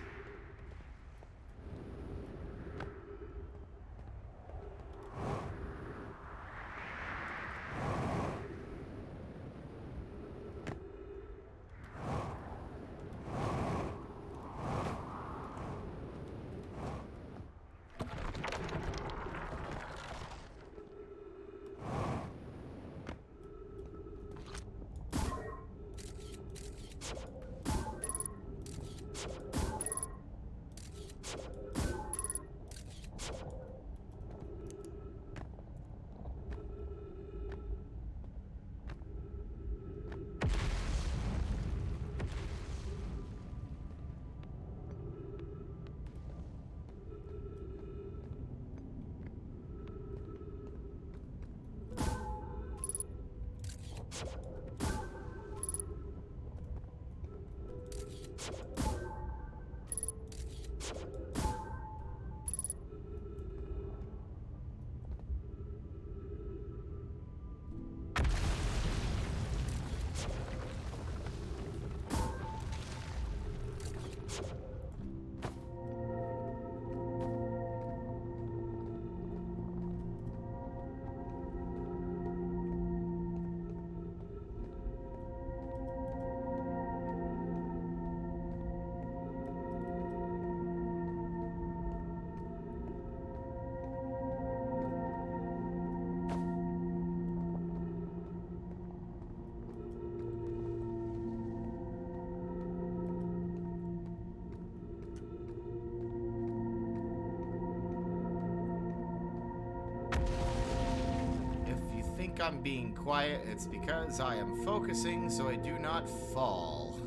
think I'm being quiet, it's because I am focusing so I do not fall.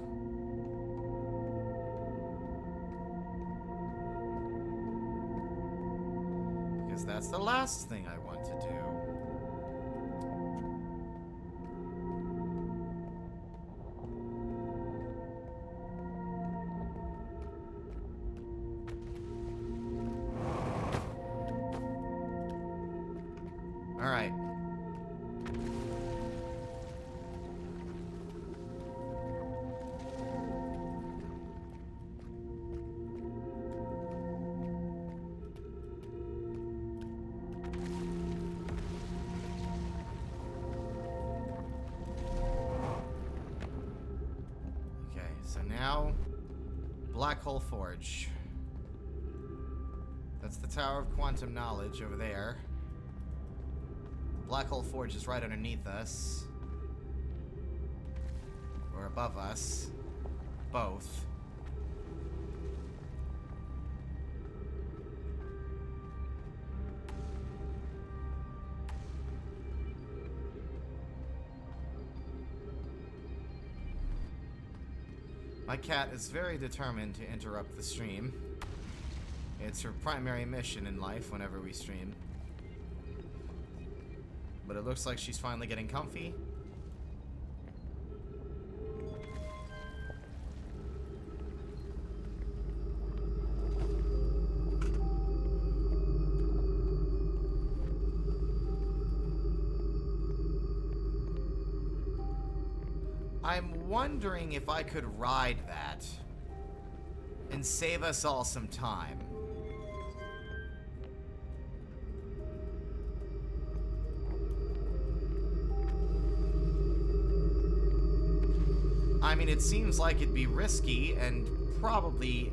Because that's the last thing I want to do. Alright. Okay, so now Black Hole Forge. That's the Tower of Quantum Knowledge over there. Black Hole Forge is right underneath us. Or above us. Both. My cat is very determined to interrupt the stream. It's her primary mission in life whenever we stream. But it looks like she's finally getting comfy. I'm wondering if I could ride that and save us all some time. I mean, it seems like it'd be risky and probably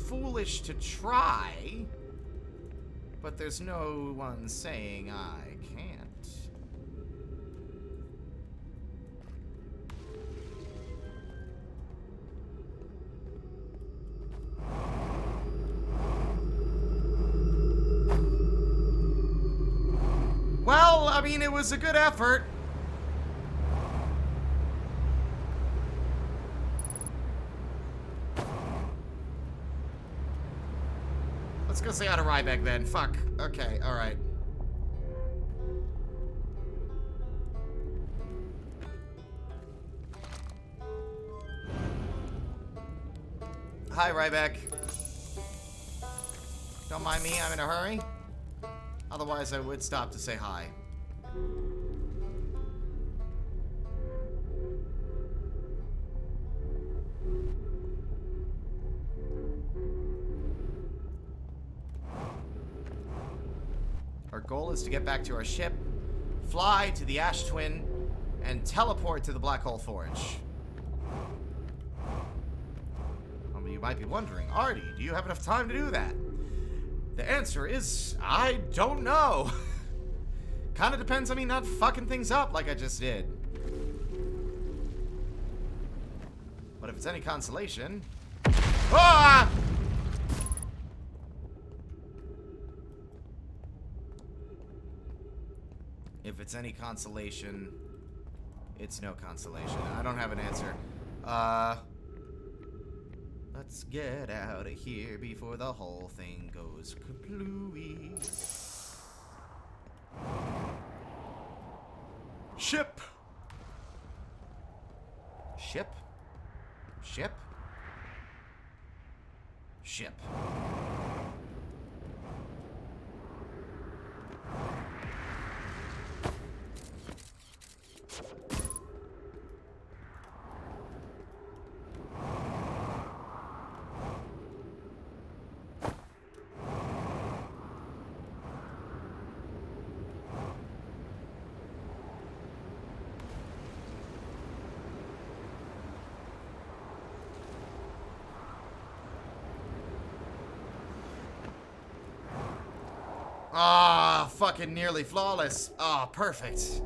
foolish to try, but there's no one saying I can't. Well, I mean, it was a good effort. Let's go say hi to Ryback then. Fuck. Okay, alright. Hi, Ryback. Don't mind me, I'm in a hurry. Otherwise, I would stop to say hi. Our goal is to get back to our ship, fly to the Ash Twin, and teleport to the Black Hole Forge. You might be wondering, Arti, do you have enough time to do that? The answer is, I don't know. Kinda depends on me not fucking things up like I just did. But if it's any consolation... Ah! If it's any consolation, it's no consolation. I don't have an answer. Let's get out of here before the whole thing goes kaplooey. Ship! Ship? Ship? Ship. Ah, fucking nearly flawless. Ah, perfect.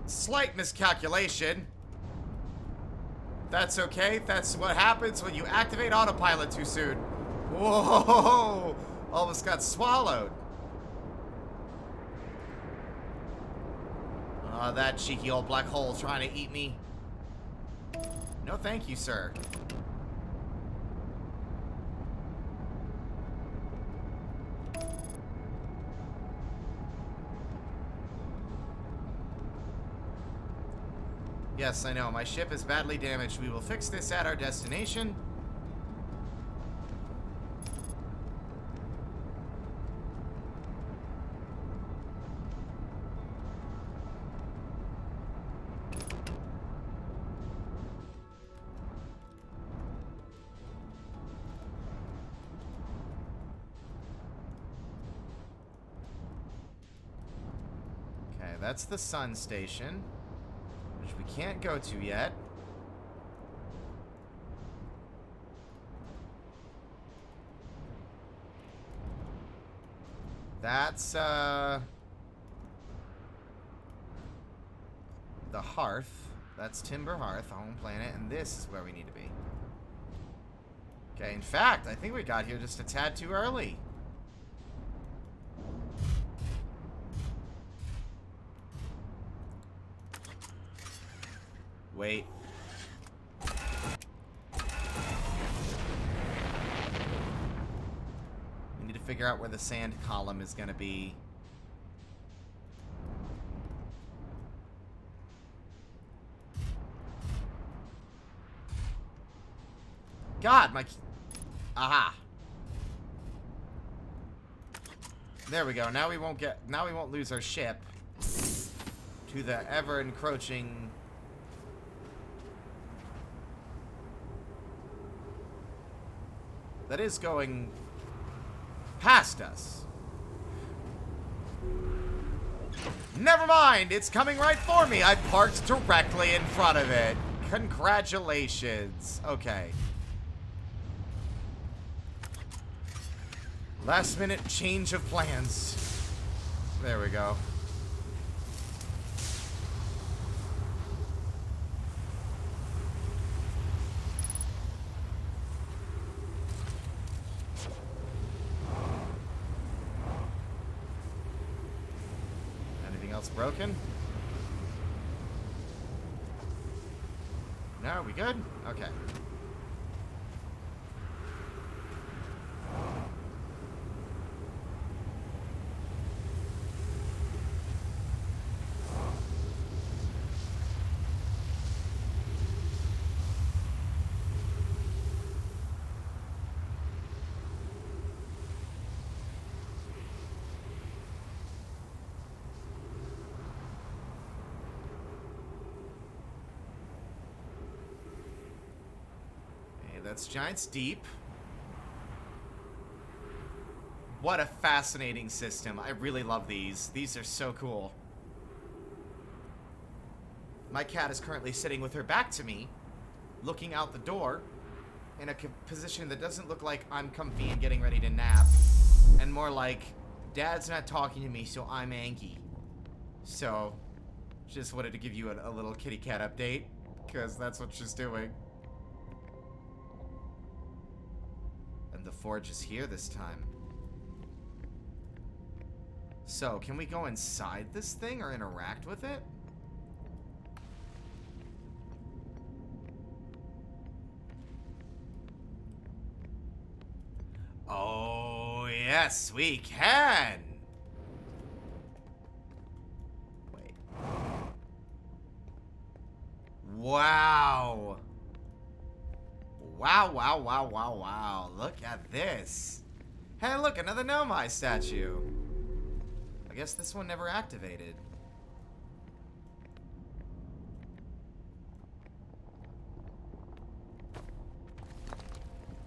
Slight miscalculation. That's okay. That's what happens when you activate autopilot too soon. Whoa! Almost got swallowed. Oh, that cheeky old black hole trying to eat me. No thank you, sir. Yes, I know. My ship is badly damaged. We will fix this at our destination. Okay, that's the sun station. Which we can't go to yet. That's, the hearth. That's Timber Hearth, home planet, and this is where we need to be. Okay, in fact, I think we got here just a tad too early. Wait. We need to figure out where the sand column is going to be. God, my... Aha. There we go. Now we won't get... Now we won't lose our ship to the ever-encroaching... that is going past us. Never mind, it's coming right for me. I parked directly in front of it. Congratulations. Okay. Last minute change of plans. There we go. Broken? No, are we good? Okay. That's Giant's Deep. What a fascinating system. I really love these. These are so cool. My cat is currently sitting with her back to me, looking out the door, in a position that doesn't look like I'm comfy and getting ready to nap, and more like, Dad's not talking to me, so I'm angry. So, just wanted to give you a little kitty cat update, because that's what she's doing. And the forge is here this time. So, can we go inside this thing or interact with it? Oh, yes, we can! Wait. Wow! Wow, wow, wow, wow, wow. Look at this. Hey, look, another Nomai statue. I guess this one never activated.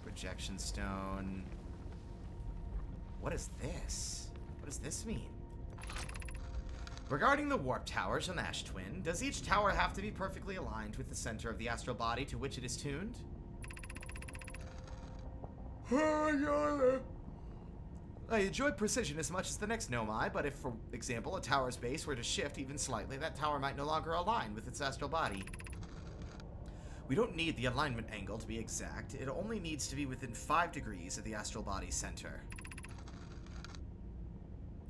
Projection stone. What is this? What does this mean? Regarding the warp towers on Ash Twin, does each tower have to be perfectly aligned with the center of the astral body to which it is tuned? I enjoy precision as much as the next Nomai, but if, for example, a tower's base were to shift even slightly, that tower might no longer align with its astral body. We don't need the alignment angle to be exact. It only needs to be within 5 degrees of the astral body's center.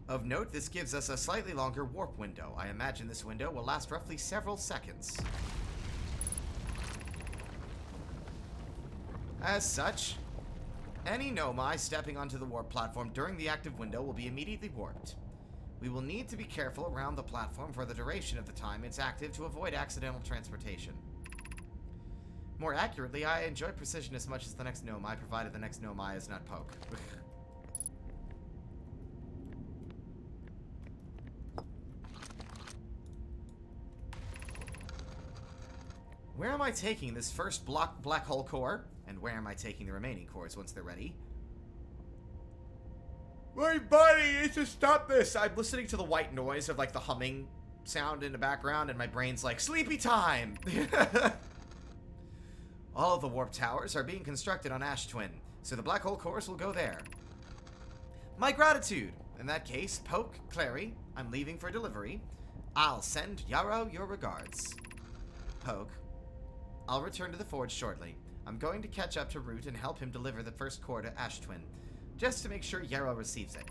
Of note, this gives us a slightly longer warp window. I imagine this window will last roughly several seconds. As such, any Nomai stepping onto the warp platform during the active window will be immediately warped. We will need to be careful around the platform for the duration of the time it's active to avoid accidental transportation. More accurately, I enjoy precision as much as the next Nomai, provided the next Nomai is not Poke. Where am I taking this first black hole core? And where am I taking the remaining cores once they're ready? My body needs to stop this! I'm listening to the white noise of, like, the humming sound in the background, and my brain's like, sleepy time! All of the warp towers are being constructed on Ash Twin, so the black hole cores will go there. My gratitude! In that case, Poke, Clary, I'm leaving for delivery. I'll send Yarrow your regards. Poke, I'll return to the forge shortly. I'm going to catch up to Root and help him deliver the first core to Ash Twin, just to make sure Yarrow receives it.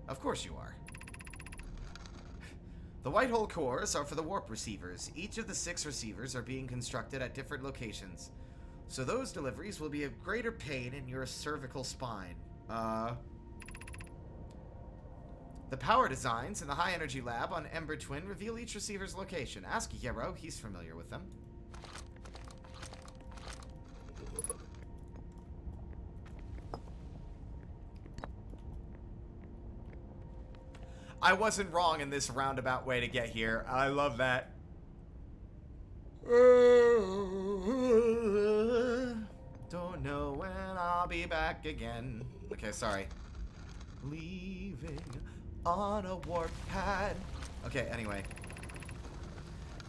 Of course you are. The white hole cores are for the warp receivers. Each of the 6 receivers are being constructed at different locations, so those deliveries will be of greater pain in your cervical spine. The power designs in the high energy lab on Ember Twin reveal each receiver's location. Ask Yarrow, he's familiar with them. I wasn't wrong in this roundabout way to get here. I love that. Don't know when I'll be back again. Okay, sorry. Leaving on a warp pad. Okay, anyway.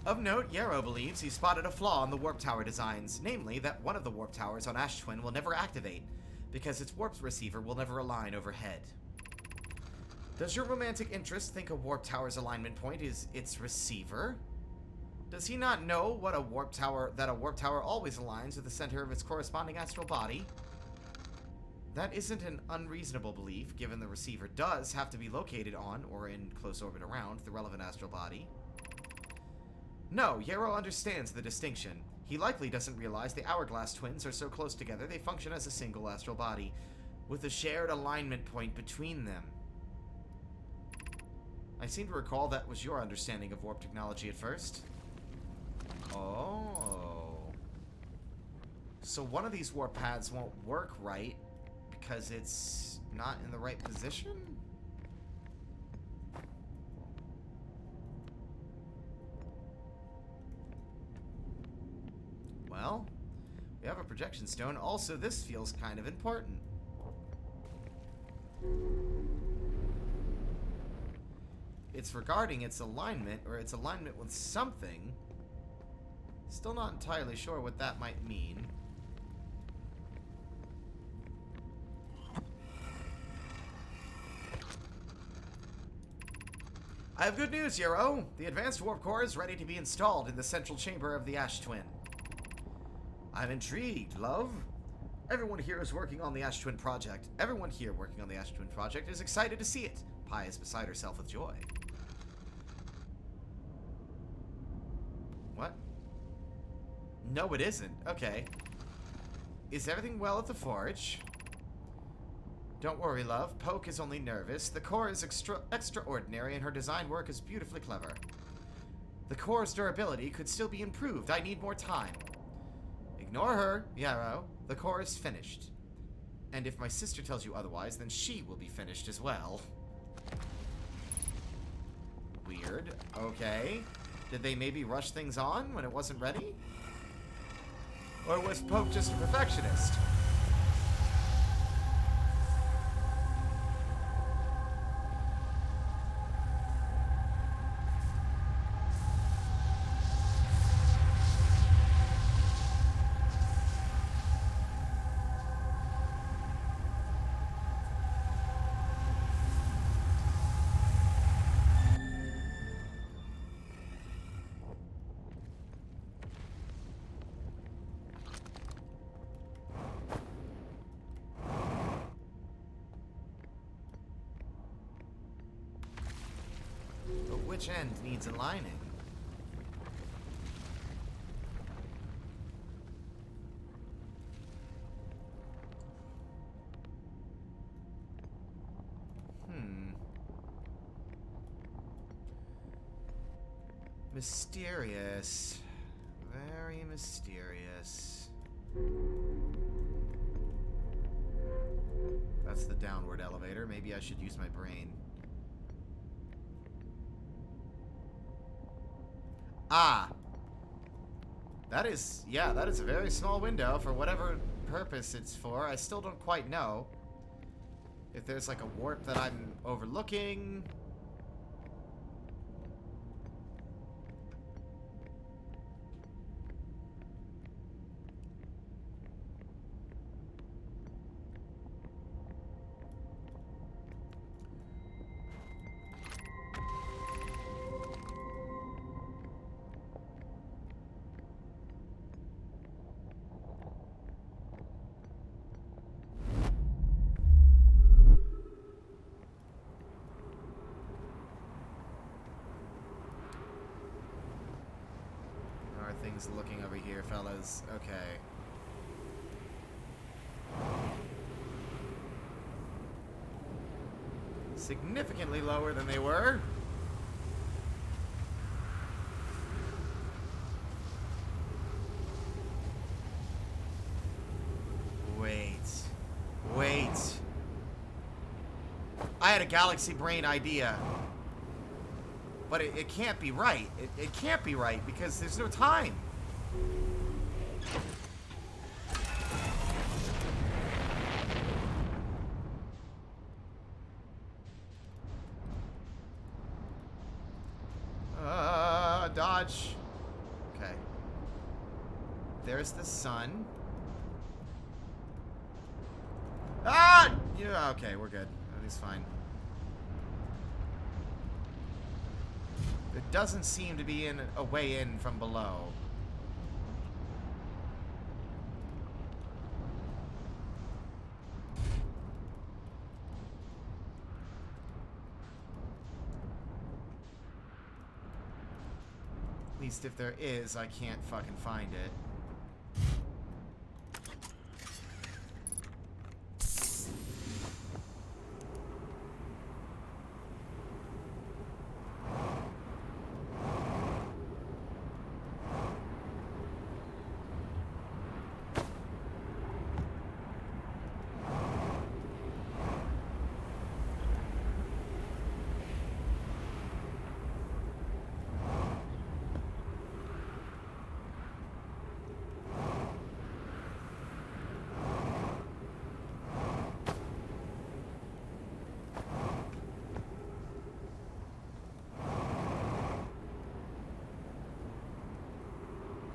Of note, Yarrow believes he spotted a flaw in the warp tower designs, namely that one of the warp towers on Ash Twin will never activate, because its warp receiver will never align overhead. Does your romantic interest think a warp tower's alignment point is its receiver? Does he not know that a warp tower always aligns with the center of its corresponding astral body? That isn't an unreasonable belief, given the receiver does have to be located on, or in close orbit around, the relevant astral body. No, Yarrow understands the distinction. He likely doesn't realize the Hourglass twins are so close together they function as a single astral body, with a shared alignment point between them. I seem to recall that was your understanding of warp technology at first. Oh. So one of these warp pads won't work right because it's not in the right position? Well, we have a projection stone. Also, this feels kind of important. It's regarding its alignment, or its alignment with something. Still not entirely sure what that might mean. I have good news, Yarrow. The advanced warp core is ready to be installed in the central chamber of the Ash Twin. I'm intrigued, love. Everyone here working on the Ash Twin project is excited to see it. Pi is beside herself with joy. What? No, it isn't. Okay. Is everything well at the forge? Don't worry, love. Poke is only nervous. The core is extraordinary, and her design work is beautifully clever. The core's durability could still be improved. I need more time. Ignore her, Yarrow. The core is finished. And if my sister tells you otherwise, then she will be finished as well. Weird. Okay. Did they maybe rush things on when it wasn't ready? Or was Poke just a perfectionist? which end needs aligning. Mysterious. Very mysterious. That's the downward elevator. Maybe I should use my brain. Ah! That is, yeah, that is a very small window for whatever purpose it's for. I still don't quite know if there's like a warp that I'm overlooking. Things looking over here, fellas. Okay. Significantly lower than they were. Wait. I had a galaxy brain idea. But it can't be right. It can't be right because there's no time. Dodge. Okay. There's the sun. Ah! Yeah, okay, we're good. Everything's fine. There doesn't seem to be a way in from below. At least if there is, I can't fucking find it.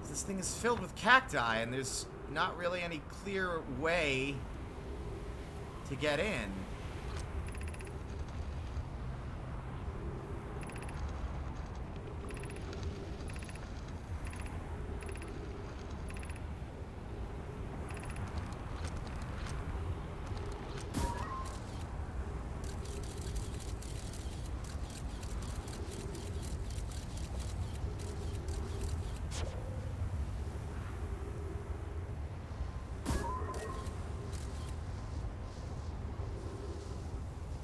This thing is filled with cacti, and there's not really any clear way to get in.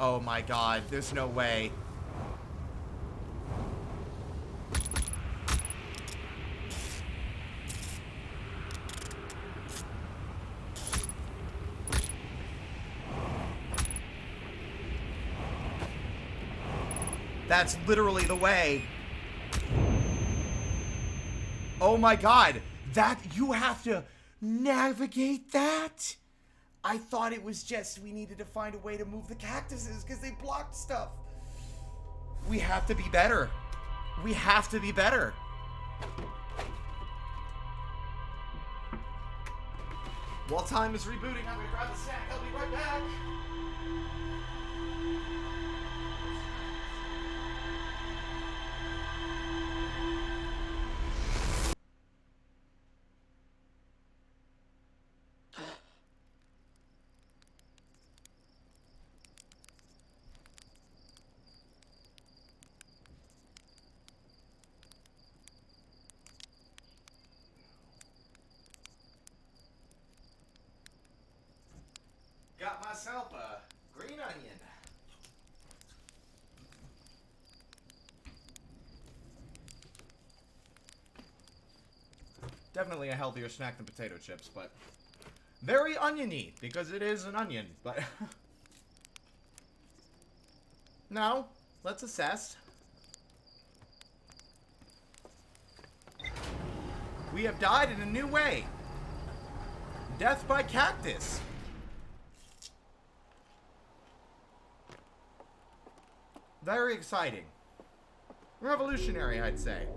Oh my god, there's no way. That's literally the way. Oh my god, that you have to navigate that? I thought it was just we needed to find a way to move the cactuses because they blocked stuff. We have to be better. We have to be better. While time is rebooting, I'm gonna grab the snack. I'll be right back. myself a green onion. Definitely a healthier snack than potato chips, but very oniony because it is an onion. But now, let's assess. We have died in a new way. Death by cactus. Very exciting. Revolutionary, I'd say.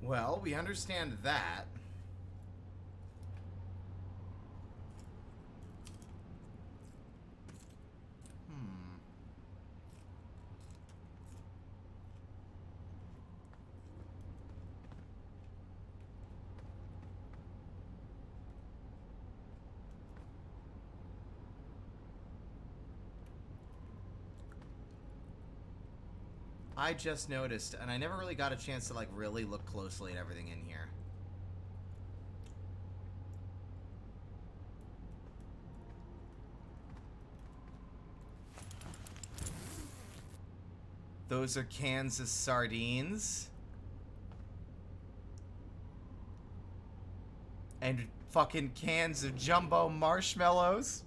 Well, we understand that. I just noticed, and I never really got a chance to, like, really look closely at everything in here. Those are Kansas sardines. And fucking cans of jumbo marshmallows.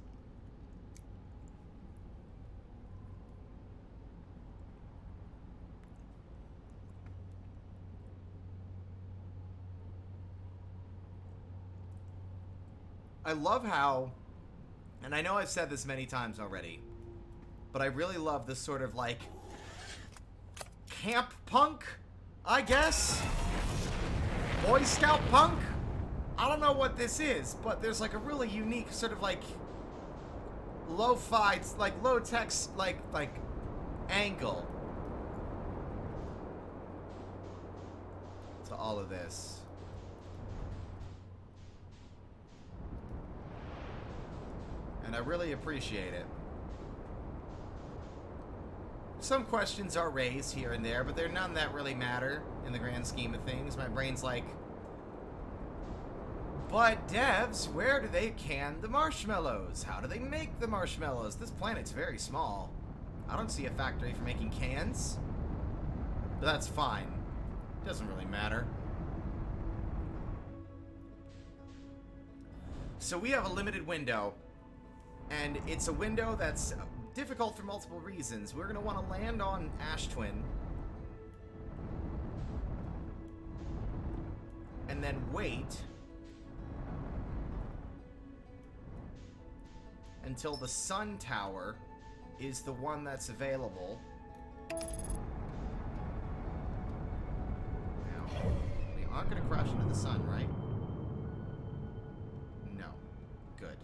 I love how, and I know I've said this many times already, but I really love this sort of, like, camp punk, I guess? Boy Scout punk? I don't know what this is, but there's, like, a really unique sort of, like, lo-fi, like, low-tech, like, angle to all of this. And I really appreciate it. Some questions are raised here and there, but they're none that really matter in the grand scheme of things. My brain's like, but devs, where do they can the marshmallows? How do they make the marshmallows? This planet's very small. I don't see a factory for making cans. But that's fine. Doesn't really matter. So we have a limited window. And it's a window that's difficult for multiple reasons. We're going to want to land on Ash Twin. And then wait until the Sun Tower is the one that's available. Now, we aren't going to crash into the sun, right? No. Good.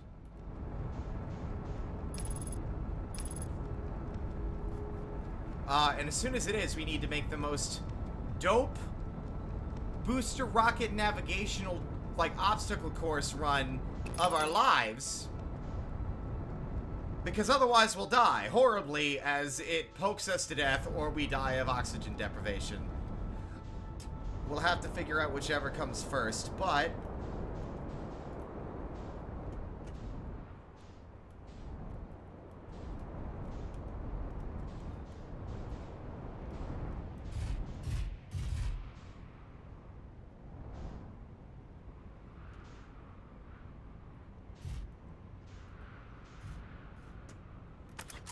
And as soon as it is, we need to make the most dope booster rocket navigational, like, obstacle course run of our lives. Because otherwise we'll die horribly as it pokes us to death or we die of oxygen deprivation. We'll have to figure out whichever comes first, but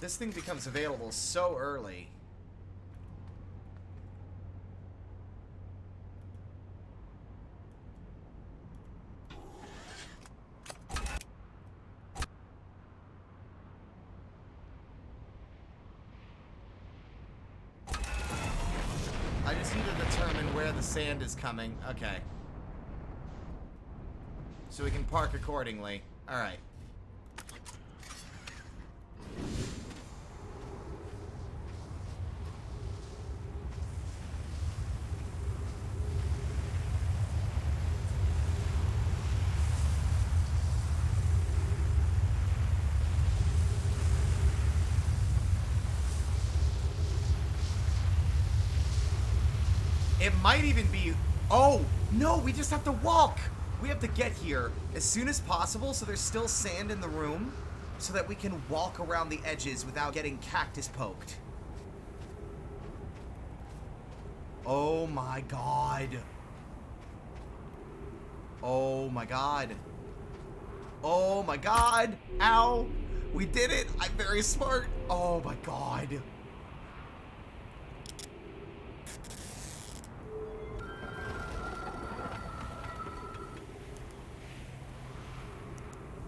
this thing becomes available so early. to determine where the sand is coming. Okay. So we can park accordingly. Alright. It might even be... Oh, no, we just have to walk. We have to get here as soon as possible so there's still sand in the room so that we can walk around the edges without getting cactus poked. Oh my god. Oh my god. Oh my god. Ow. We did it. I'm very smart. Oh my god.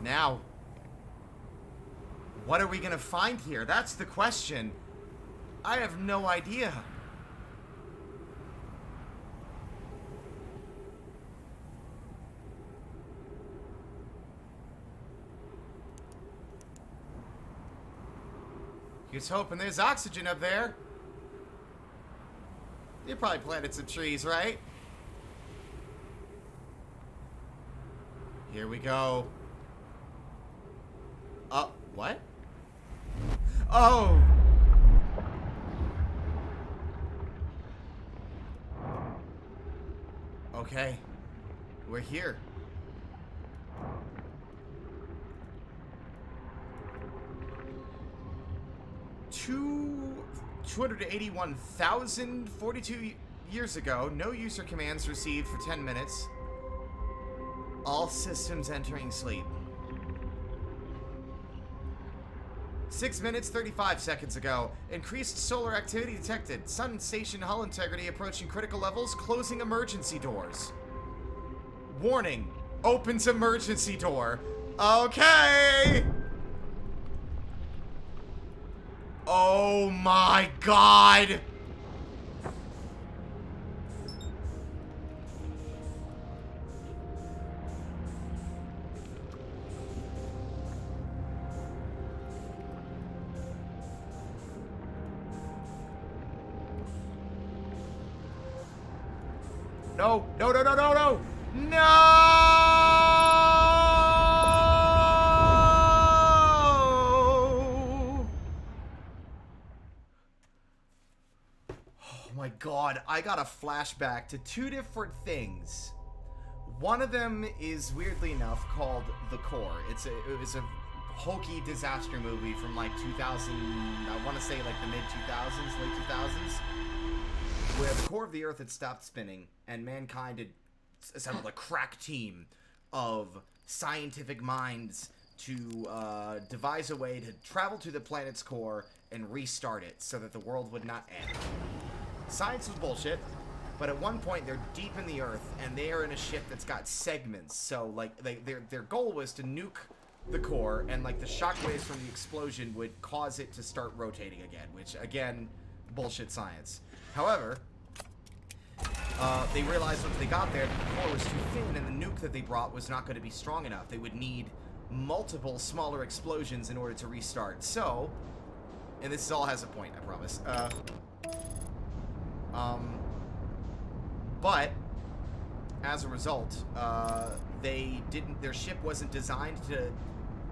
Now, what are we gonna find here? That's the question. I have no idea. Here's hoping there's oxygen up there. You probably planted some trees, right? Here we go. What? Oh! Okay. We're here. Two 281,042 years ago, no user commands received for 10 minutes. All systems entering sleep. 6 minutes, 35 seconds ago. Increased solar activity detected. Sun station hull integrity approaching critical levels. Closing emergency doors. Warning. Opens emergency door. Okay. Oh my god. No, no, no, no, no, no! No! Oh my god, I got a flashback to two different things. One of them is, weirdly enough, called The Core. It was a hokey disaster movie from like 2000, I want to say like the mid-2000s, late 2000s. Where the core of the Earth had stopped spinning, and mankind had assembled a crack team of scientific minds to devise a way to travel to the planet's core and restart it so that the world would not end. Science was bullshit, but at one point they're deep in the Earth, and they are in a ship that's got segments. So, like, their goal was to nuke the core, and like the shockwaves from the explosion would cause it to start rotating again, which, again, bullshit science. However, they realized once they got there that the core was too thin and the nuke that they brought was not going to be strong enough. They would need multiple smaller explosions in order to restart. So, and this all has a point, I promise. But, as a result, their ship wasn't designed to,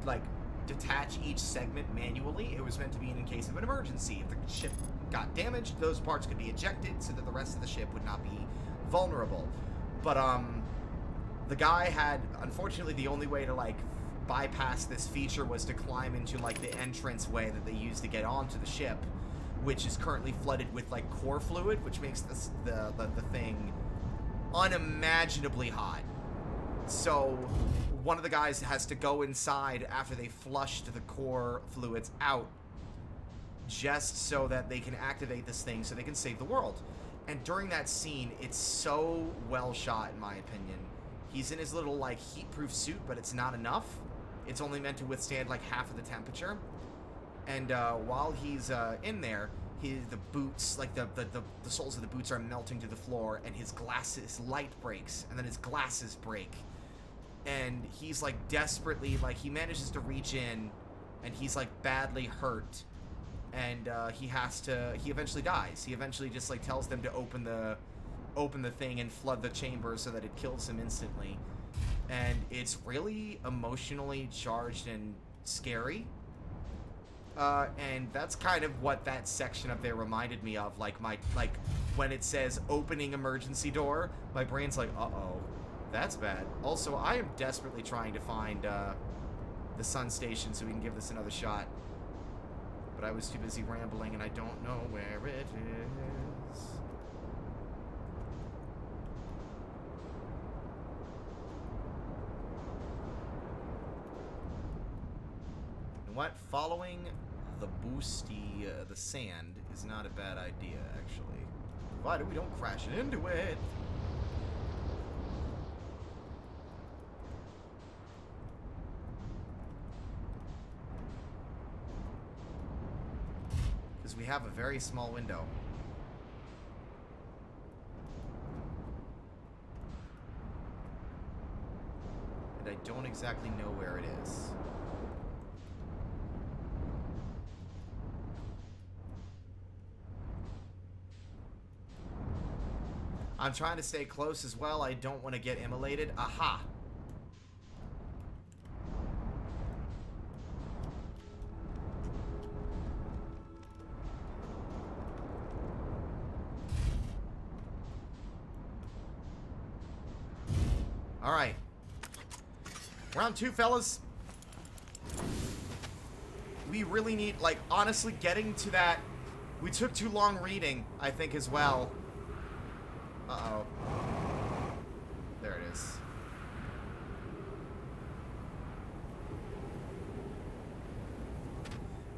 like, detach each segment manually. It was meant to be in case of an emergency. If the ship got damaged, those parts could be ejected so that the rest of the ship would not be vulnerable. But the guy had, unfortunately, the only way to like bypass this feature was to climb into like the entrance way that they used to get onto the ship, which is currently flooded with like core fluid, which makes the thing unimaginably hot. So one of the guys has to go inside after they flushed the core fluids out, just so that they can activate this thing so they can save the world. And during that scene, it's so well shot, in my opinion. He's in his little, like, heat-proof suit, but it's not enough. It's only meant to withstand, like, half of the temperature. And while he's in there, the boots, like the soles of the boots are melting to the floor, and his light breaks, and then his glasses break. And he's like desperately, like he manages to reach in, and he's like badly hurt, and he eventually dies. He eventually just like tells them to open the thing and flood the chamber so that it kills him instantly. And it's really emotionally charged and scary. And that's kind of what that section up there reminded me of. Like when it says opening emergency door, my brain's like, uh-oh, that's bad. Also, I am desperately trying to find the sun station so we can give this another shot. But I was too busy rambling and I don't know where it is. What? Following the boosty, the sand, is not a bad idea, actually. Provided we don't crash into it. Because we have a very small window. And I don't exactly know where it is. I'm trying to stay close as well. I don't want to get immolated. Aha! Alright. Round 2, fellas. We really need, like, honestly, getting to that... We took too long reading, I think, as well. Uh-oh. There it is.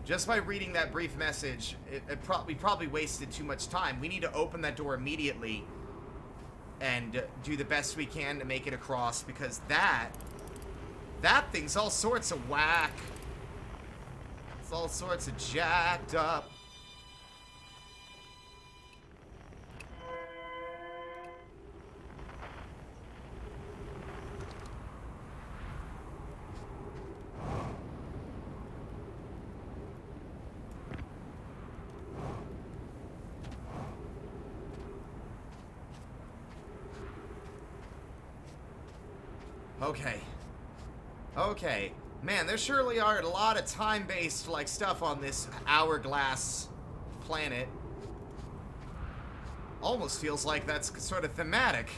Just by reading that brief message, we probably wasted too much time. We need to open that door immediately and do the best we can to make it across, because that thing's all sorts of whack. It's all sorts of jacked up. Okay. Okay. Man, there surely are a lot of time-based, like, stuff on this hourglass planet. Almost feels like that's sort of thematic.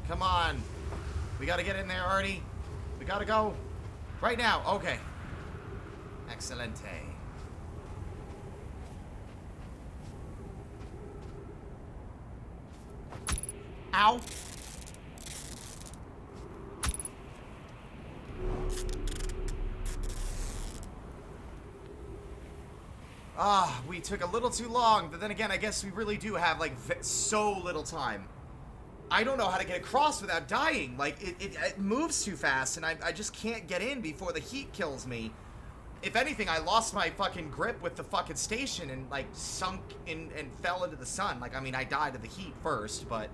Come on. We gotta get in there, Arti. We gotta go. Right now. Okay. Excelente. Ow. We took a little too long, but then again, I guess we really do have, like, so little time. I don't know how to get across without dying. Like, it moves too fast, and I just can't get in before the heat kills me. If anything, I lost my fucking grip with the fucking station and, like, sunk in and fell into the sun. Like, I mean, I died of the heat first, but...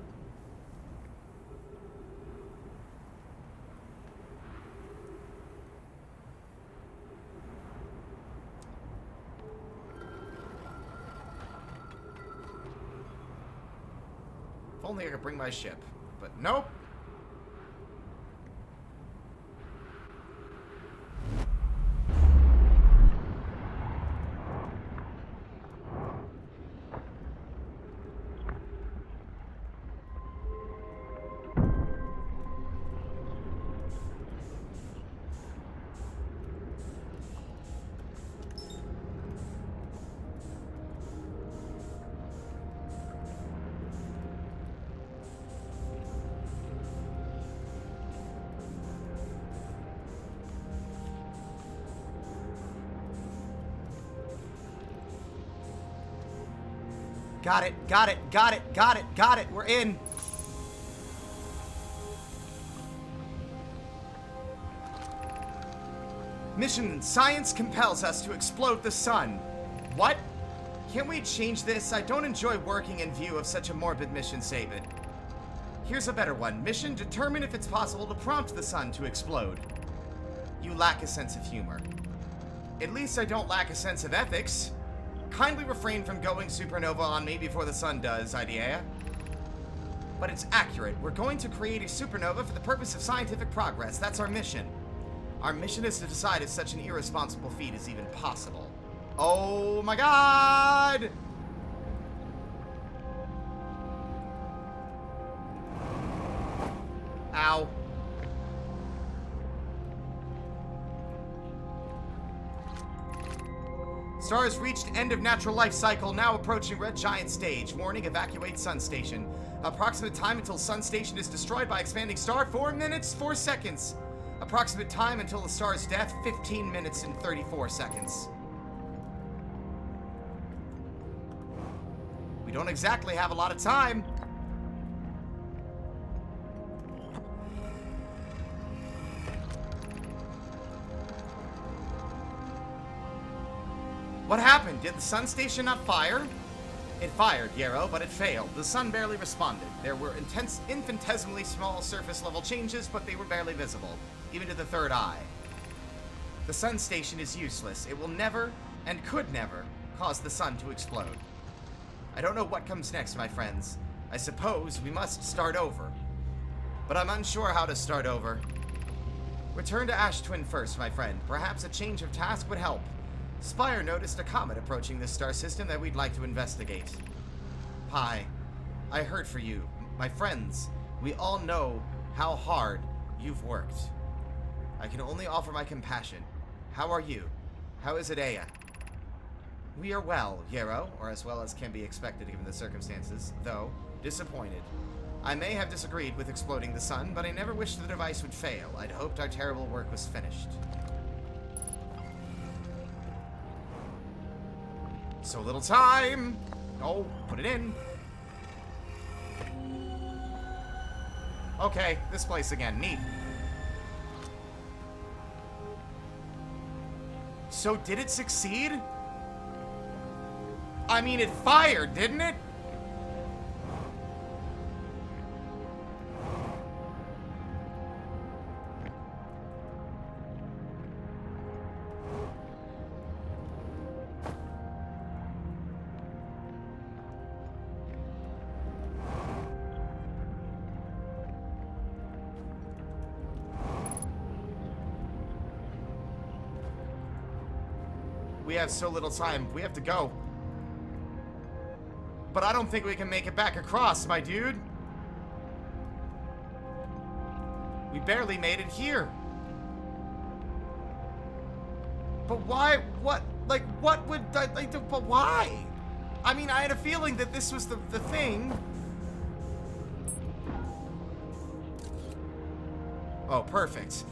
If only I could bring my ship. But nope. Got it, got it, got it, got it, got it. We're in. Mission, science compels us to explode the sun. What? Can't we change this? I don't enjoy working in view of such a morbid mission statement. Here's a better one. Mission, determine if it's possible to prompt the sun to explode. You lack a sense of humor. At least I don't lack a sense of ethics. Kindly refrain from going supernova on me before the sun does, idea. But it's accurate. We're going to create a supernova for the purpose of scientific progress. That's our mission. Our mission is to decide if such an irresponsible feat is even possible. Oh my god! Ow. Star has reached end of natural life cycle, now approaching red giant stage. Warning, evacuate sun station. Approximate time until sun station is destroyed by expanding star, 4 minutes, 4 seconds. Approximate time until the star's death, 15 minutes and 34 seconds. We don't exactly have a lot of time. What happened? Did the sun station not fire? It fired, Yarrow, but it failed. The sun barely responded. There were infinitesimally small surface level changes, but they were barely visible, even to the third eye. The sun station is useless. It will never, and could never, cause the sun to explode. I don't know what comes next, my friends. I suppose we must start over. But I'm unsure how to start over. Return to Ash Twin first, my friend. Perhaps a change of task would help. Spire noticed a comet approaching this star system that we'd like to investigate. Pi, I heard for you. My friends, we all know how hard you've worked. I can only offer my compassion. How are you? How is Aya? We are well, Yarrow, or as well as can be expected given the circumstances, though disappointed. I may have disagreed with exploding the sun, but I never wished the device would fail. I'd hoped our terrible work was finished. So little time! Oh, put it in. Okay, this place again. Neat. So did it succeed? I mean, it fired, didn't it? We have so little time. We have to go. But I don't think we can make it back across, my dude. We barely made it here. But why? What? Like, what would I like to? But why? I mean, I had a feeling that this was the thing. Oh, perfect.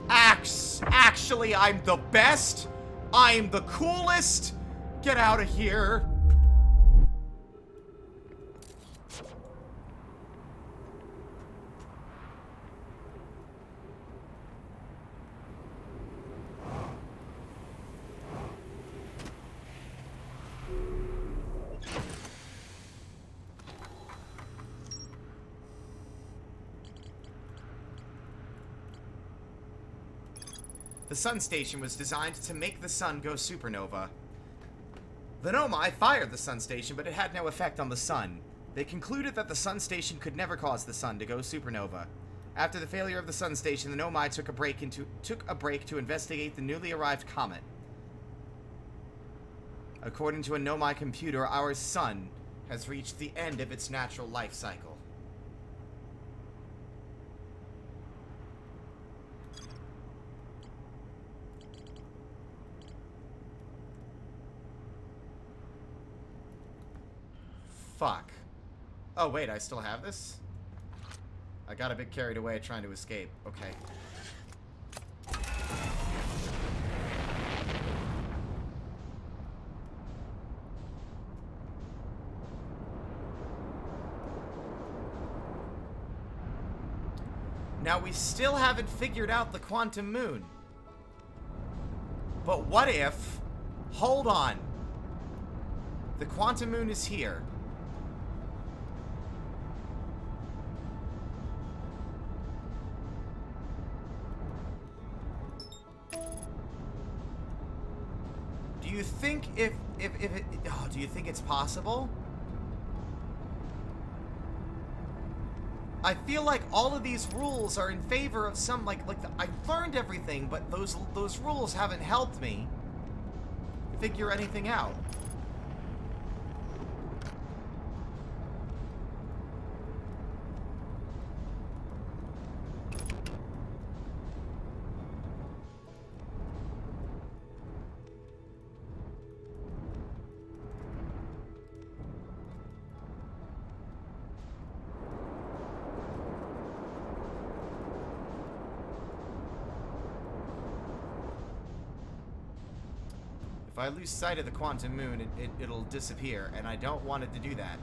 Actually, I'm the best. I'm the coolest. Get out of here. The sun station was designed to make the sun go supernova. The Nomai fired the sun station, but it had no effect on the sun. They concluded that the sun station could never cause the sun to go supernova. After the failure of the sun station, the Nomai took a break to investigate the newly arrived comet. According to a Nomai computer, our sun has reached the end of its natural life cycle. Fuck. Oh, wait, I still have this? I got a bit carried away trying to escape. Okay. Now, we still haven't figured out the quantum moon. But what if... Hold on. The quantum moon is here. Do you think if it... Oh, do you think it's possible? I feel like all of these rules are in favor of some, I've learned everything, but those rules haven't helped me figure anything out. If I lose sight of the quantum moon, it'll disappear, and I don't want it to do that.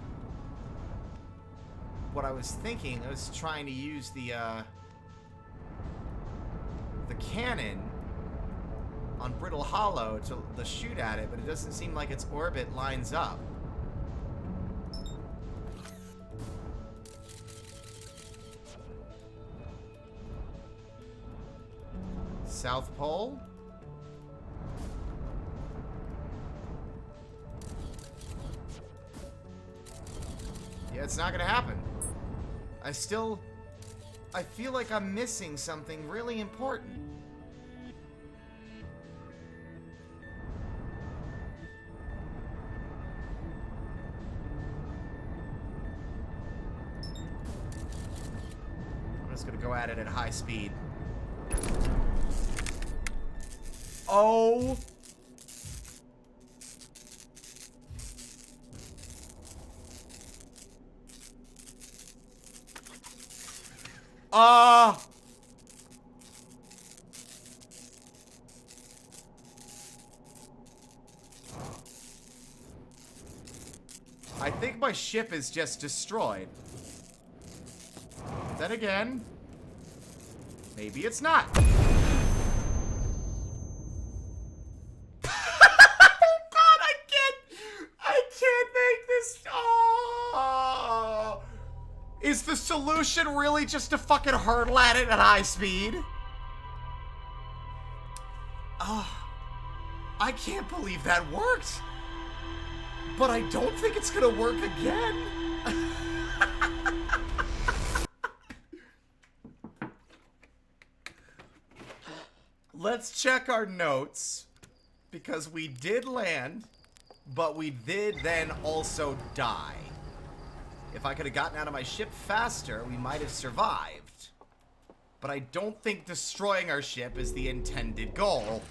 What I was thinking, I was trying to use the cannon on Brittle Hollow to shoot at it, but it doesn't seem like its orbit lines up. South Pole? Yeah, it's not gonna happen. I feel like I'm missing something really important. I'm just gonna go at it at high speed. Oh! I think my ship is just destroyed. Then again, maybe it's not. Oh God, I can't make this. Oh. Is the solution really just to fucking hurtle at it at high speed? Oh, I can't believe that worked. But I don't think it's gonna work again. Let's check our notes. Because we did land, but we did then also die. If I could have gotten out of my ship faster, we might have survived. But I don't think destroying our ship is the intended goal.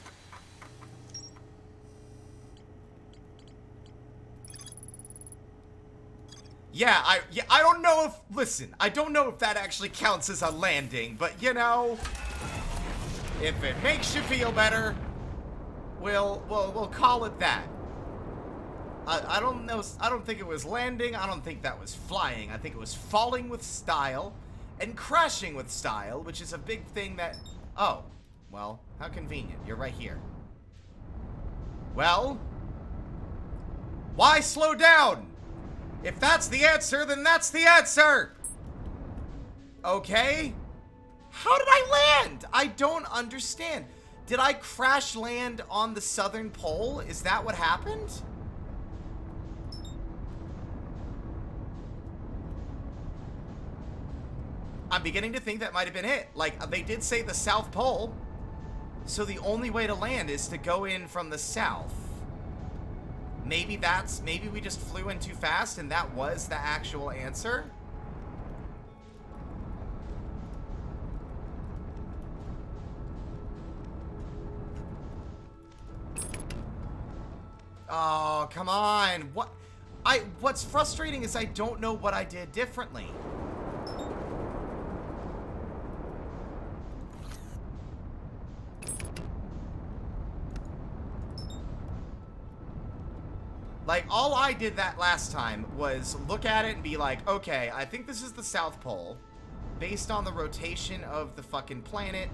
Yeah, I don't know if, listen, I don't know if that actually counts as a landing, but you know, if it makes you feel better, we'll call it that. I don't know, I don't think it was landing, I don't think that was flying, I think it was falling with style and crashing with style, which is a big thing that, oh, well, how convenient, you're right here. Well, why slow down? If that's the answer, then that's the answer! Okay? How did I land? I don't understand. Did I crash land on the southern pole? Is that what happened? I'm beginning to think that might have been it. Like, they did say the South Pole, so the only way to land is to go in from the south. Maybe we just flew in too fast and that was the actual answer? Oh, come on. What's frustrating is I don't know what I did differently. Like, all I did that last time was look at it and be like, okay, I think this is the South Pole. based on the rotation of the fucking planet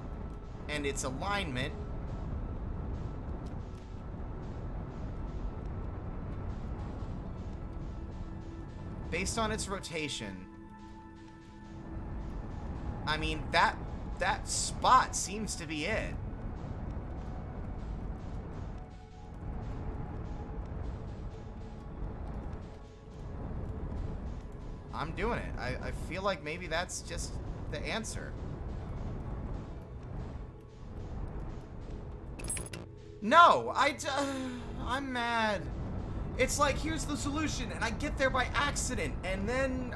and its alignment, based on its rotation, I mean, that spot seems to be it. I'm doing it. I feel like maybe that's just the answer. No, I'm mad. It's like, here's the solution, and I get there by accident, and then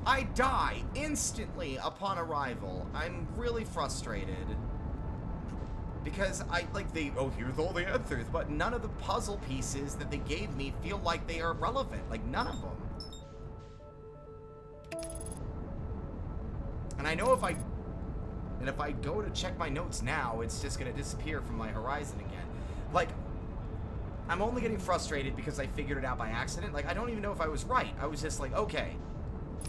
I die instantly upon arrival. I'm really frustrated. Because here's all the answers, but none of the puzzle pieces that they gave me feel like they are relevant. Like, none of them. And I know if I go to check my notes now, it's just gonna disappear from my horizon again. Like, I'm only getting frustrated because I figured it out by accident. Like, I don't even know if I was right. I was just like, okay,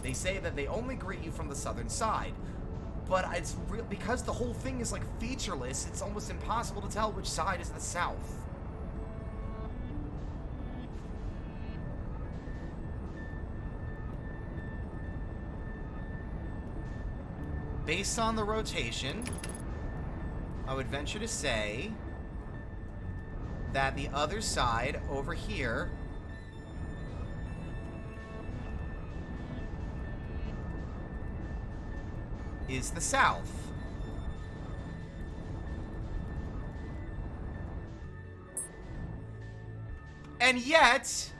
they say that they only greet you from the southern side. But it's real because the whole thing is like featureless, it's almost impossible to tell which side is the south. Based on the rotation, I would venture to say that the other side over here is the south. And yet,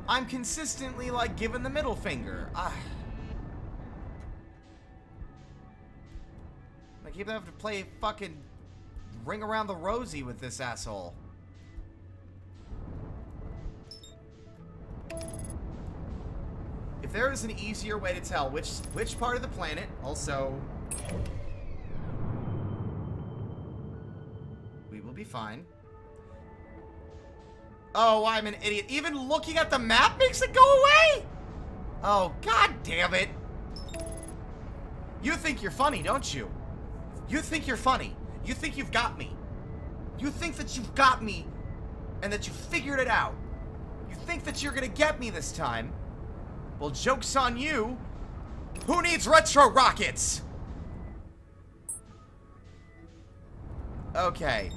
I'm consistently, like, given the middle finger. I keep having to play fucking Ring Around the Rosie with this asshole. If there is an easier way to tell which part of the planet, also, we will be fine. Oh, I'm an idiot. Even looking at the map makes it go away? Oh, god damn it. You think you're funny, don't you? You think you're funny. You think you've got me. You think that you've got me and that you figured it out. You think that you're gonna get me this time. Well, joke's on you. Who needs retro rockets? Okay.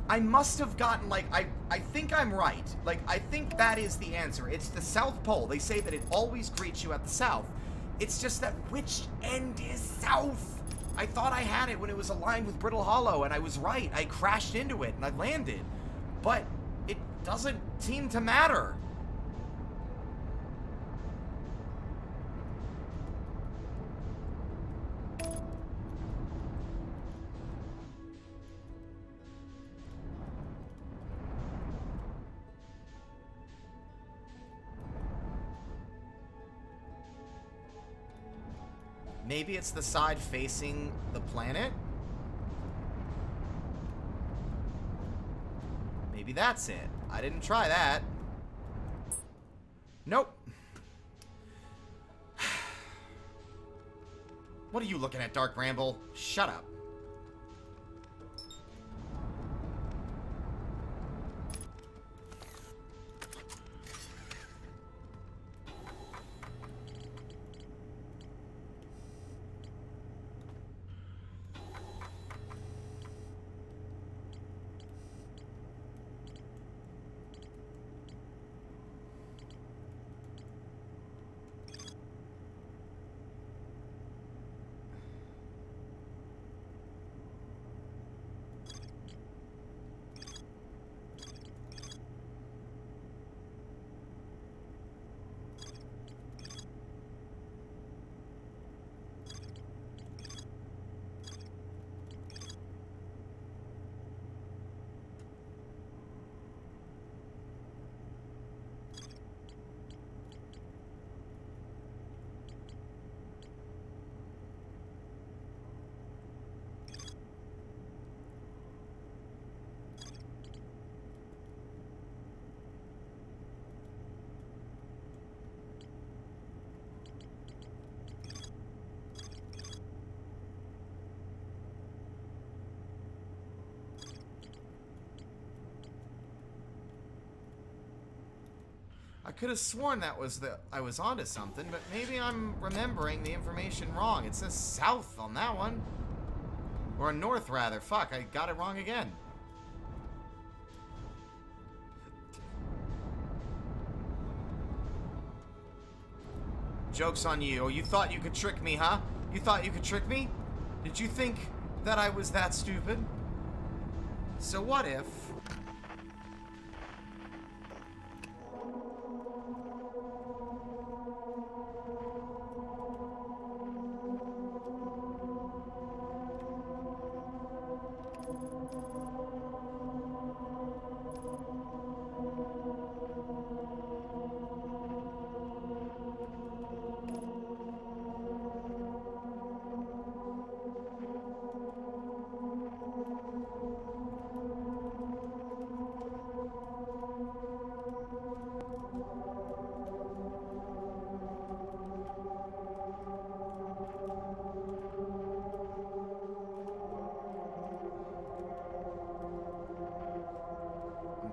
I must have gotten, like, I think I'm right. Like, I think that is the answer. It's the South Pole. They say that it always greets you at the south. It's just that which end is south? I thought I had it when it was aligned with Brittle Hollow, and I was right. I crashed into it, and I landed. But it doesn't seem to matter. Maybe it's the side facing the planet? Maybe that's it. I didn't try that. Nope. What are you looking at, Dark Bramble? Shut up. could have sworn that was I was onto something, but maybe I'm remembering the information wrong. It says south on that one. Or north, rather. Fuck, I got it wrong again. Joke's on you. Oh, you thought you could trick me, huh? You thought you could trick me? Did you think that I was that stupid? So what if...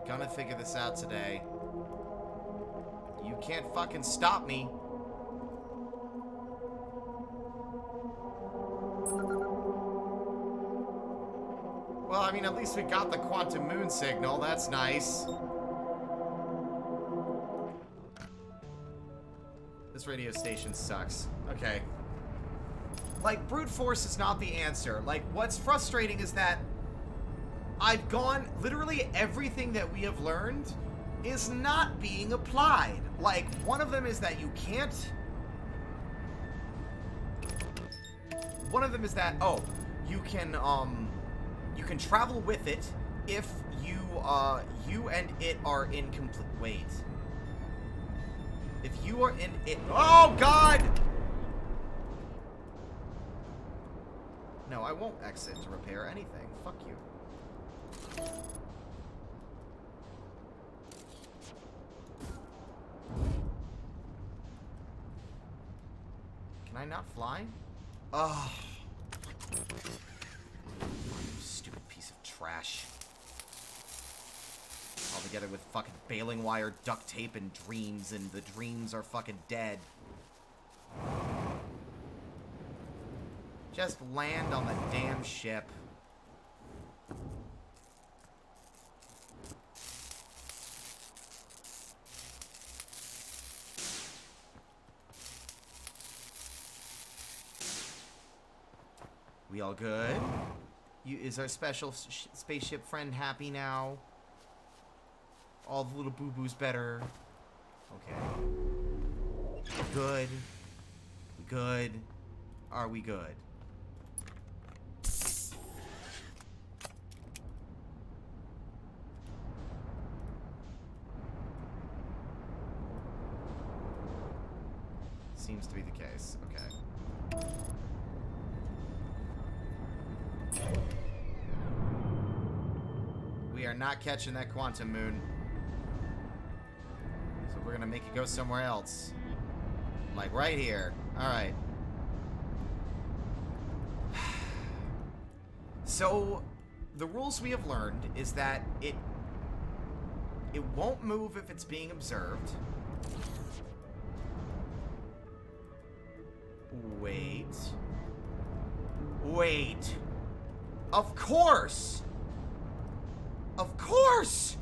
gonna figure this out today. You can't fucking stop me. Well, I mean, at least we got the quantum moon signal. That's nice. This radio station sucks. Okay. Like, brute force is not the answer. Like, what's frustrating is that I've gone, literally everything that we have learned is not being applied. Like, one of them is that you can't... One of them is that, oh, you can travel with it if you and it are in complete... Wait. If you are in it... Oh, God! No, I won't exit to repair anything. Fuck you. Can I not fly? Oh. Stupid piece of trash. All together with fucking baling wire, duct tape, and dreams, and the dreams are fucking dead. Just land on the damn ship. We all good? Is our special spaceship friend happy now? All the little boo-boos better? Okay. Good. Good. Are we good? Seems to be the case. Okay. We are not catching that quantum moon. So we're gonna make it go somewhere else. Like right here. Alright. So, the rules we have learned is that it won't move if it's being observed. Wait. Wait. Of course! Of course!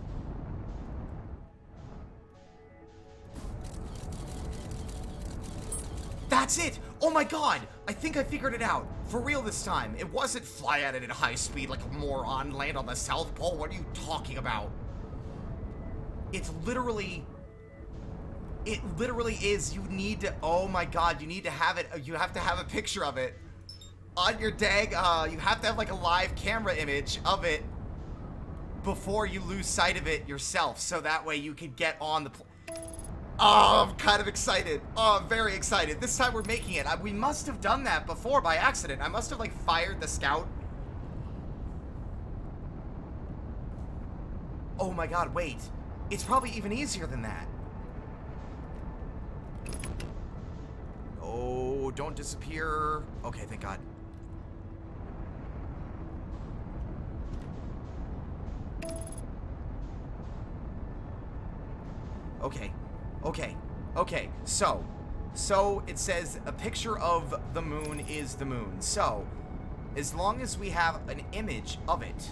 That's it! Oh my god! I think I figured it out. For real this time. It wasn't fly at it at high speed like a moron, land on the South Pole. What are you talking about? It's literally... It literally is. You need to... Oh my god, you need to have it. You have to have a picture of it. On your dang... you have to have like a live camera image of it before you lose sight of it yourself. So that way you can get on the... Oh, I'm kind of excited. Oh, I'm very excited. This time we're making it. We must have done that before by accident. I must have, like, fired the scout. Oh my god, wait. It's probably even easier than that. Oh, don't disappear. Okay, thank god. Okay. Okay. Okay. So it says a picture of the moon is the moon. So, as long as we have an image of it,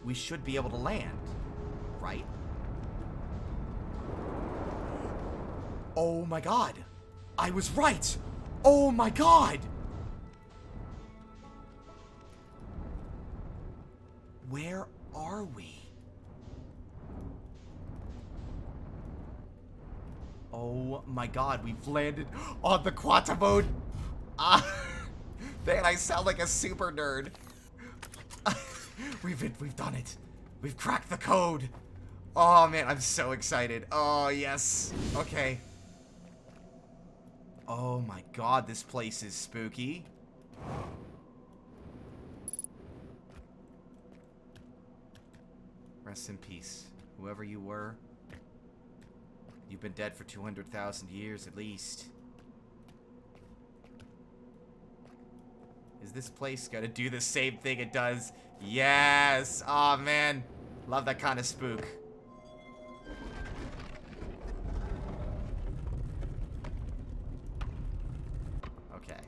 we should be able to land, right? Oh my god! I was right! Oh my god! Where are we? Oh my god, we've landed on the quantum mode! Man, I sound like a super nerd. We've done it. We've cracked the code. Oh man, I'm so excited. Oh yes. Okay. Oh my god, this place is spooky. Rest in peace, whoever you were. You've been dead for 200,000 years at least. Is this place gonna do the same thing it does? Yes! Aw, man. Love that kind of spook. Okay.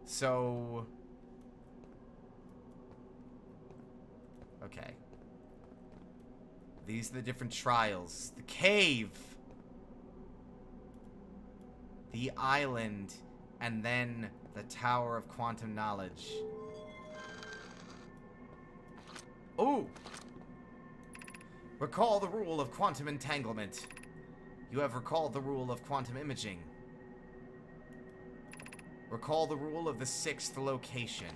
So... Okay. These are the different trials. The cave! The island... And then the Tower of Quantum Knowledge. Ooh! Recall the rule of quantum entanglement. You have recalled the rule of quantum imaging. Recall the rule of the 6th location.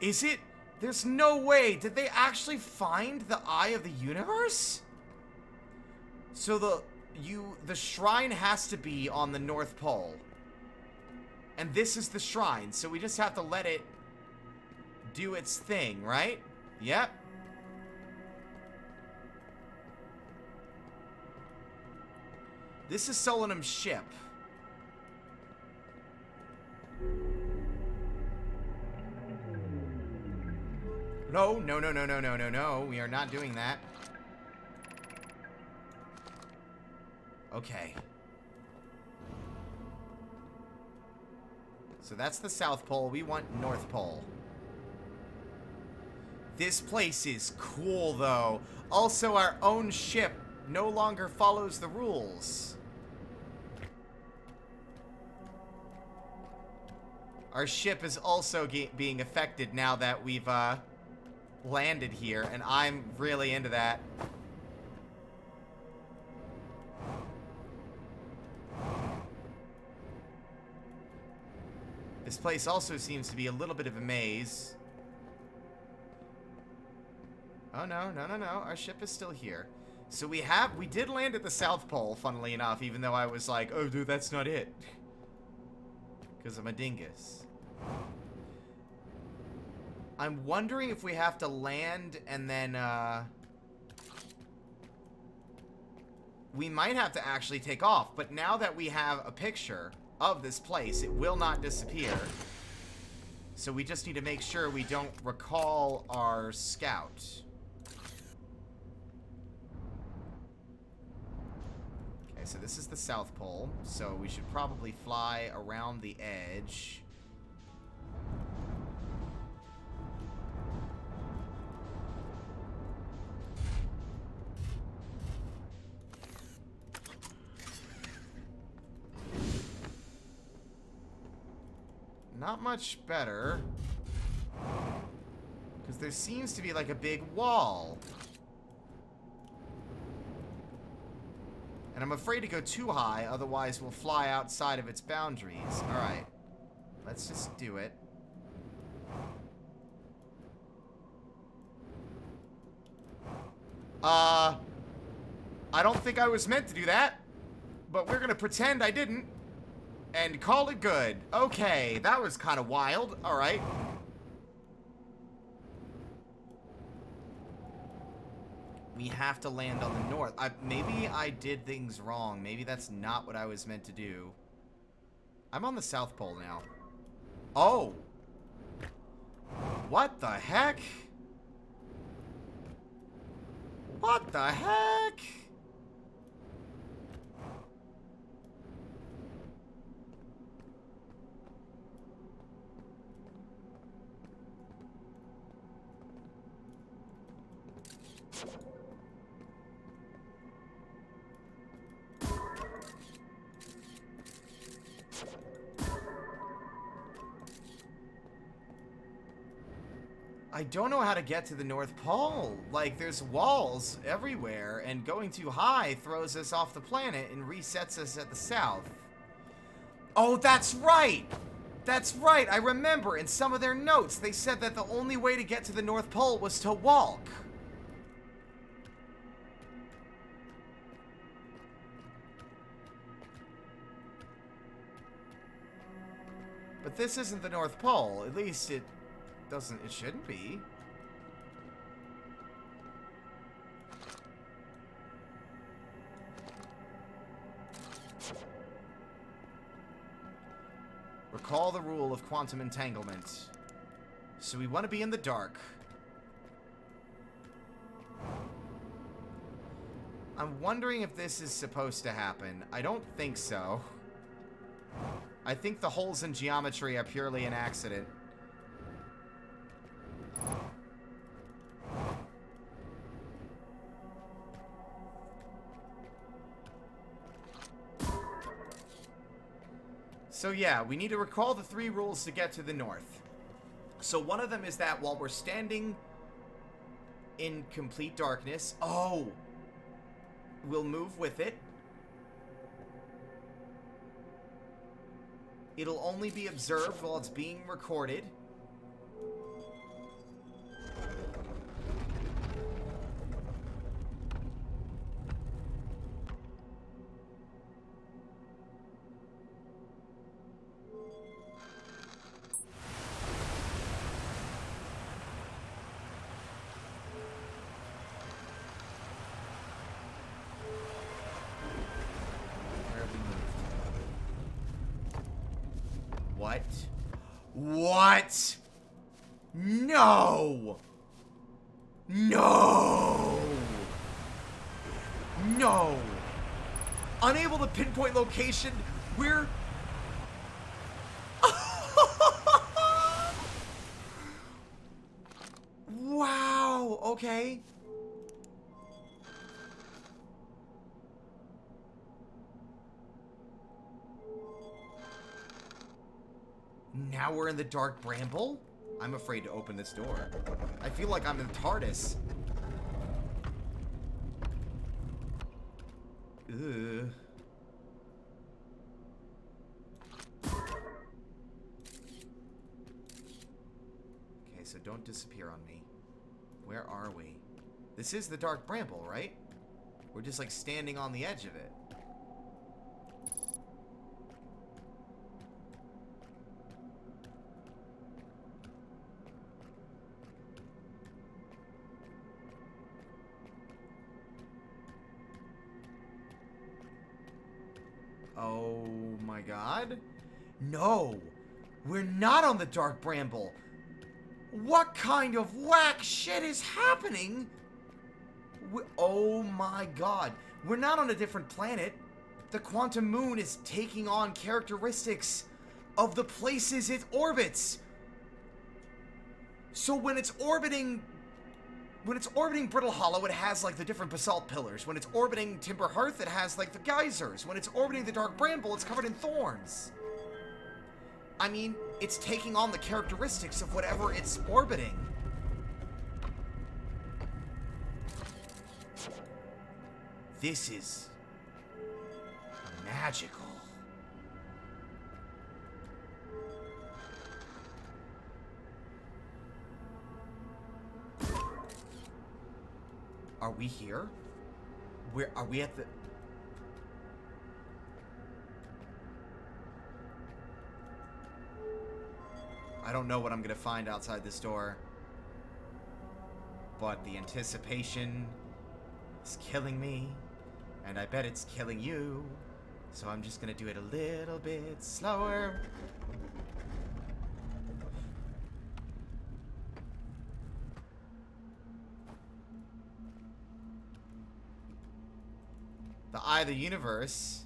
Is it? There's no way. Did they actually find the Eye of the Universe? So the shrine has to be on the North Pole. And this is the shrine, so we just have to let it do its thing, right? Yep. This is Solanum's ship. No, no, no, no, no, no, no, no. We are not doing that. Okay. So that's the South Pole. We want North Pole. This place is cool, though. Also, our own ship no longer follows the rules. Our ship is also being affected now that we've landed here, and I'm really into that. This place also seems to be a little bit of a maze. Oh no, no, no, no. Our ship is still here. So we did land at the South Pole, funnily enough, even though I was like, oh dude, that's not it. Because I'm a dingus. I'm wondering if we have to land and then, we might have to actually take off, but now that we have a picture of this place, it will not disappear. So we just need to make sure we don't recall our scout. Okay, so this is the South Pole, so we should probably fly around the edge. Not much better. Because there seems to be like a big wall. And I'm afraid to go too high, otherwise we'll fly outside of its boundaries. Alright. Let's just do it. I don't think I was meant to do that. But we're gonna pretend I didn't. And call it good. Okay, that was kind of wild. Alright. We have to land on the north. Maybe I did things wrong. Maybe that's not what I was meant to do. I'm on the South Pole now. Oh. What the heck? What the heck? I don't know how to get to the North Pole. Like, there's walls everywhere, and going too high throws us off the planet and resets us at the south. Oh, that's right! That's right, I remember. In some of their notes, they said that the only way to get to the North Pole was to walk. But this isn't the North Pole. At least it shouldn't be. Recall the rule of quantum entanglement. So we want to be in the dark. I'm wondering if this is supposed to happen. I don't think so. I think the holes in geometry are purely an accident. So yeah, we need to recall the 3 rules to get to the north. So one of them is that while we're standing in complete darkness, we'll move with it. It'll only be observed while it's being recorded. What? What? No! No! No! Unable to pinpoint location, we're... Wow, okay. Now we're in the dark bramble? I'm afraid to open this door. I feel like I'm in the TARDIS. Ugh. Okay, so don't disappear on me. Where are we? This is the dark bramble, right? We're just like standing on the edge of it. Oh my god. No! We're not on the dark bramble! What kind of whack shit is happening? Oh my god. We're not on a different planet. The quantum moon is taking on characteristics of the places it orbits. So when it's orbiting Brittle Hollow, it has, like, the different basalt pillars. When it's orbiting Timber Hearth, it has, like, the geysers. When it's orbiting the Dark Bramble, it's covered in thorns. I mean, it's taking on the characteristics of whatever it's orbiting. This is magical. Are we here? Where are we at the... I don't know what I'm gonna find outside this door. But the anticipation is killing me. And I bet it's killing you. So I'm just gonna do it a little bit slower. The Eye of the Universe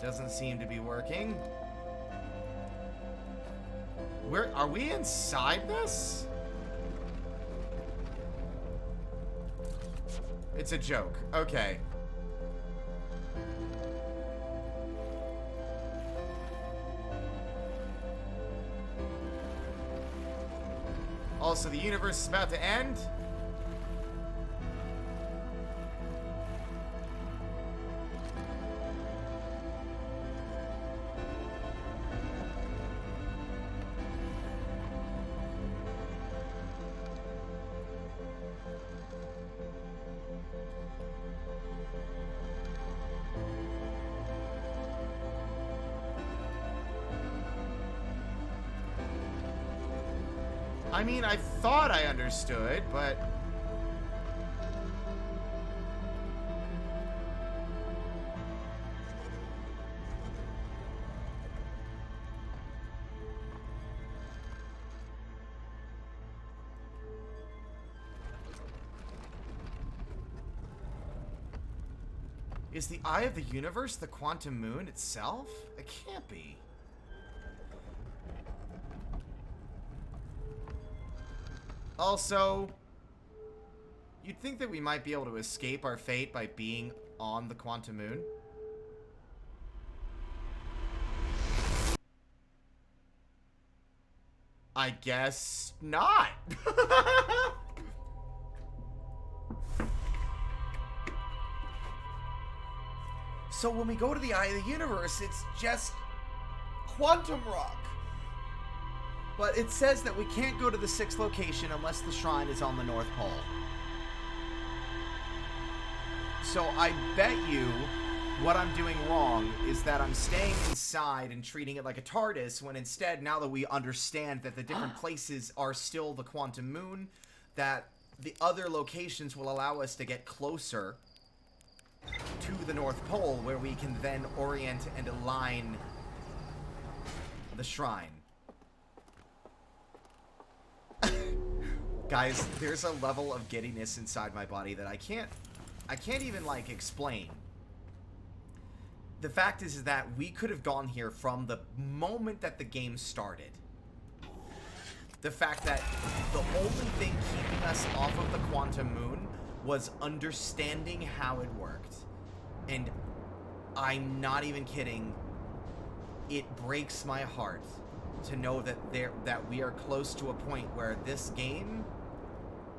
doesn't seem to be working. Are we inside this? It's a joke. Okay. Also, the universe is about to end. I mean, I thought I understood, but... Is the Eye of the Universe the quantum moon itself? It can't be. Also, you'd think that we might be able to escape our fate by being on the quantum moon. I guess not. So when we go to the Eye of the Universe, it's just quantum rock. But it says that we can't go to the 6th location unless the shrine is on the North Pole. So I bet you what I'm doing wrong is that I'm staying inside and treating it like a TARDIS, when instead, now that we understand that the different places are still the quantum moon, that the other locations will allow us to get closer to the North Pole, where we can then orient and align the shrine. Guys, there's a level of giddiness inside my body that I can't even, like, explain. The fact is that we could have gone here from the moment that the game started. The fact that the only thing keeping us off of the quantum moon was understanding how it worked. And I'm not even kidding. It breaks my heart to know that we are close to a point where this game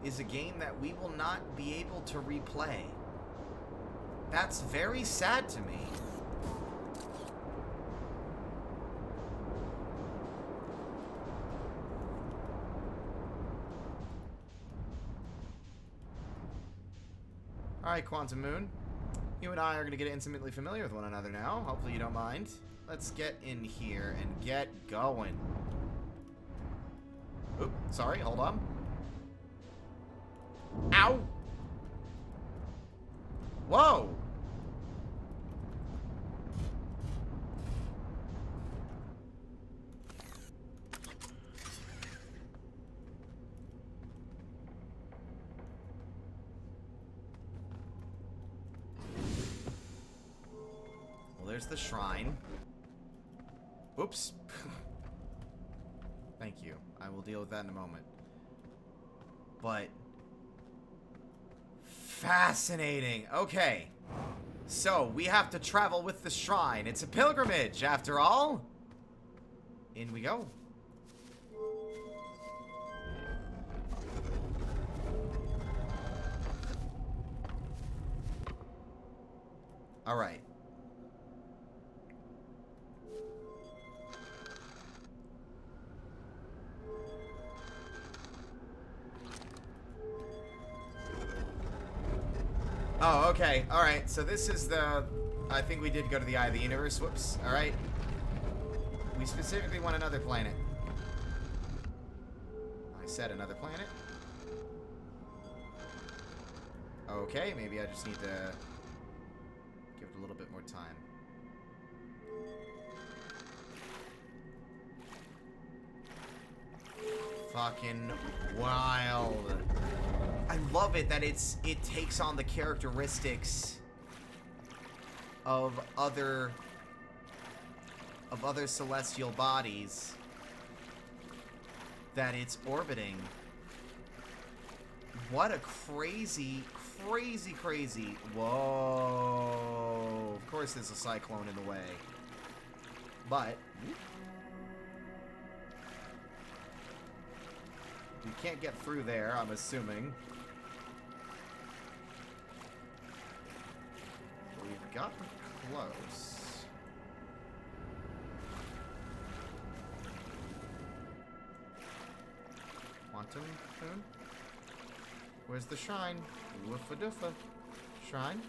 is a game that we will not be able to replay. That's very sad to me. Alright, Quantum Moon. You and I are going to get intimately familiar with one another now. Hopefully you don't mind. Let's get in here and get going. Oop, sorry, hold on. Ow! Whoa! Well, there's the shrine. Oops. Thank you. I will deal with that in a moment. But... fascinating. Okay. So, we have to travel with the shrine. It's a pilgrimage, after all. In we go. Alright. Oh, okay. Alright, so this is the... I think we did go to the Eye of the Universe. Whoops. Alright. We specifically want another planet. I said another planet. Okay, maybe I just need to give it a little bit more time. Fucking wild. I love it that it takes on the characteristics of other celestial bodies that it's orbiting. What a crazy, crazy, crazy... Whoa. Of course there's a cyclone in the way. But... you can't get through there, I'm assuming. We've gotten close. Quantum Moon? Where's the shrine? Woofa doofa. Shrine?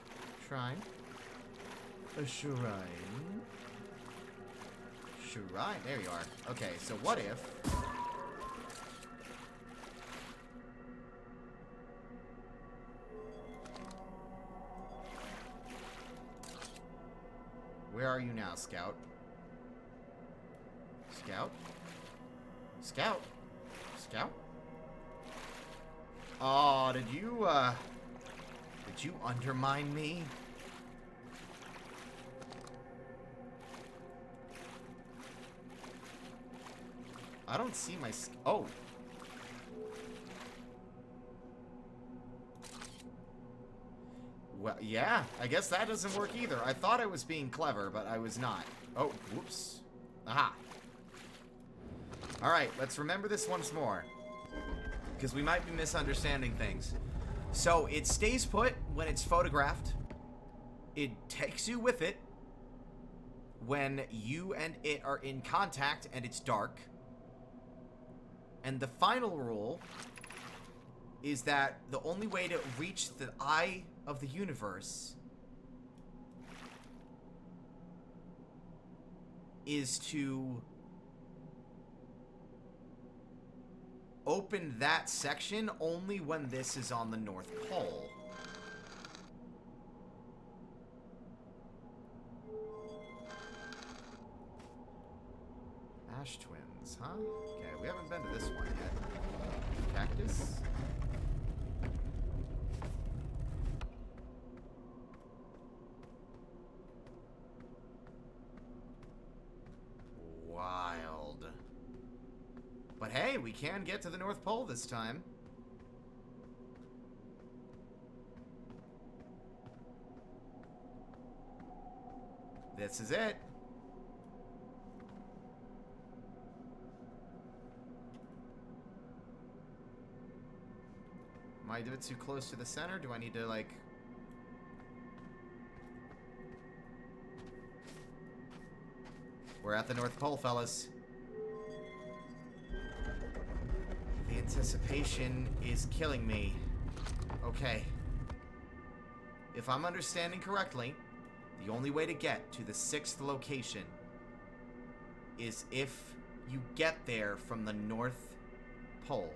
Shrine? A shrine? Shrine? There you are. Okay, so what if... where are you now, Scout? Scout? Scout? Scout? Oh, did you undermine me? I don't see my... oh. Well, yeah, I guess that doesn't work either. I thought I was being clever, but I was not. Oh, whoops. Aha. Alright, let's remember this once more. Because we might be misunderstanding things. So, it stays put when it's photographed. It takes you with it when you and it are in contact and it's dark. And the final rule is that the only way to reach the eye of the universe is to open that section only when this is on the North Pole. Ash Twins, huh? Okay, we haven't been to this one yet. Cactus? Wild. But hey, we can get to the North Pole this time. This is it. Am I a bit too close to the center? Do I need to, like... we're at the North Pole, fellas. The anticipation is killing me. Okay. If I'm understanding correctly, the only way to get to the 6th location is if you get there from the North Pole.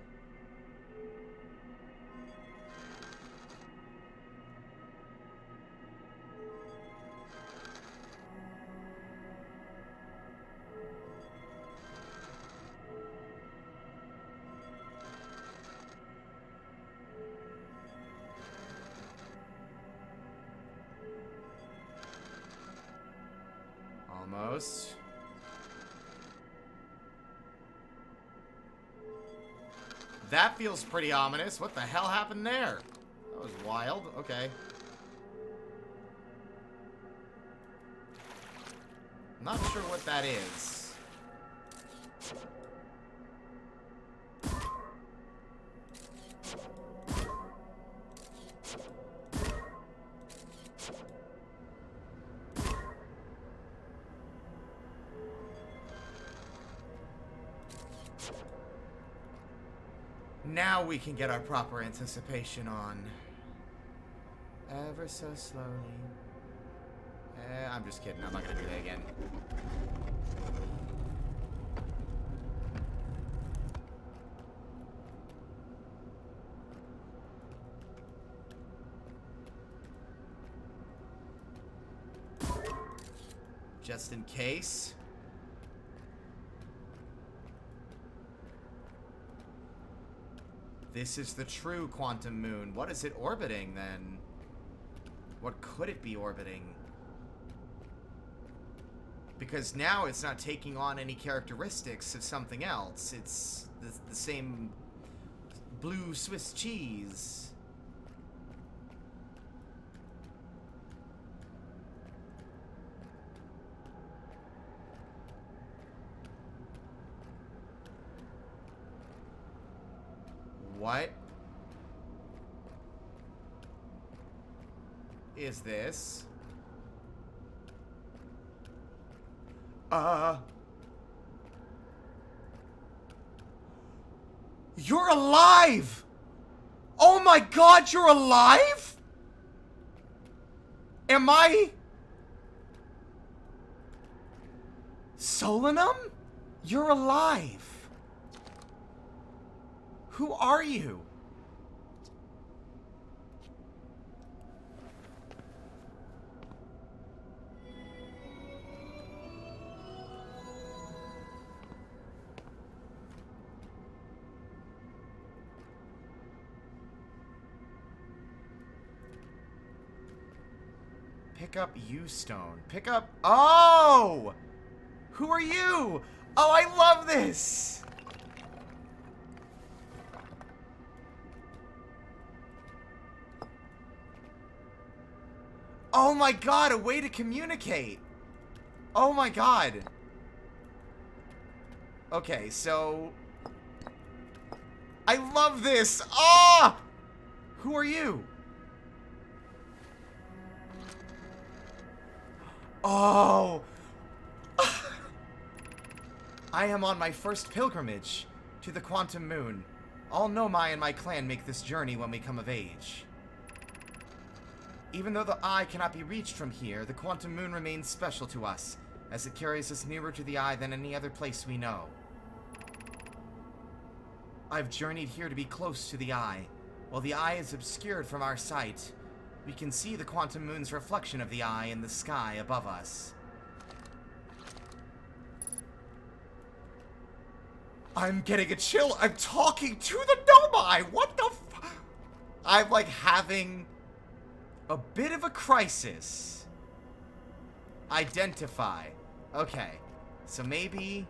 Almost. That feels pretty ominous. What the hell happened there? That was wild. Okay. Not sure what that is. Now we can get our proper anticipation on. Ever so slowly. I'm just kidding. I'm not gonna do that again. Just in case. this is the true quantum moon. What is it orbiting, then? What could it be orbiting? Because now it's not taking on any characteristics of something else. It's the same blue Swiss cheese. What is this? You're alive! Oh my god, you're alive? Am I... Solanum? You're alive. Who are you? Pick up U-Stone. Pick up... Oh! Who are you? Oh, I love this! Oh my god, a way to communicate! Oh my god. Okay, so... I love this! Ah! Who are you? Oh! I am on my first pilgrimage to the Quantum Moon. All Nomai and my clan make this journey when we come of age. Even though the Eye cannot be reached from here, the Quantum Moon remains special to us, as it carries us nearer to the Eye than any other place we know. I've journeyed here to be close to the Eye. While the Eye is obscured from our sight, we can see the Quantum Moon's reflection of the Eye in the sky above us. I'm getting a chill. I'm talking to the Nomai. What the f... I'm like having a bit of a crisis. Identify. Okay. So maybe...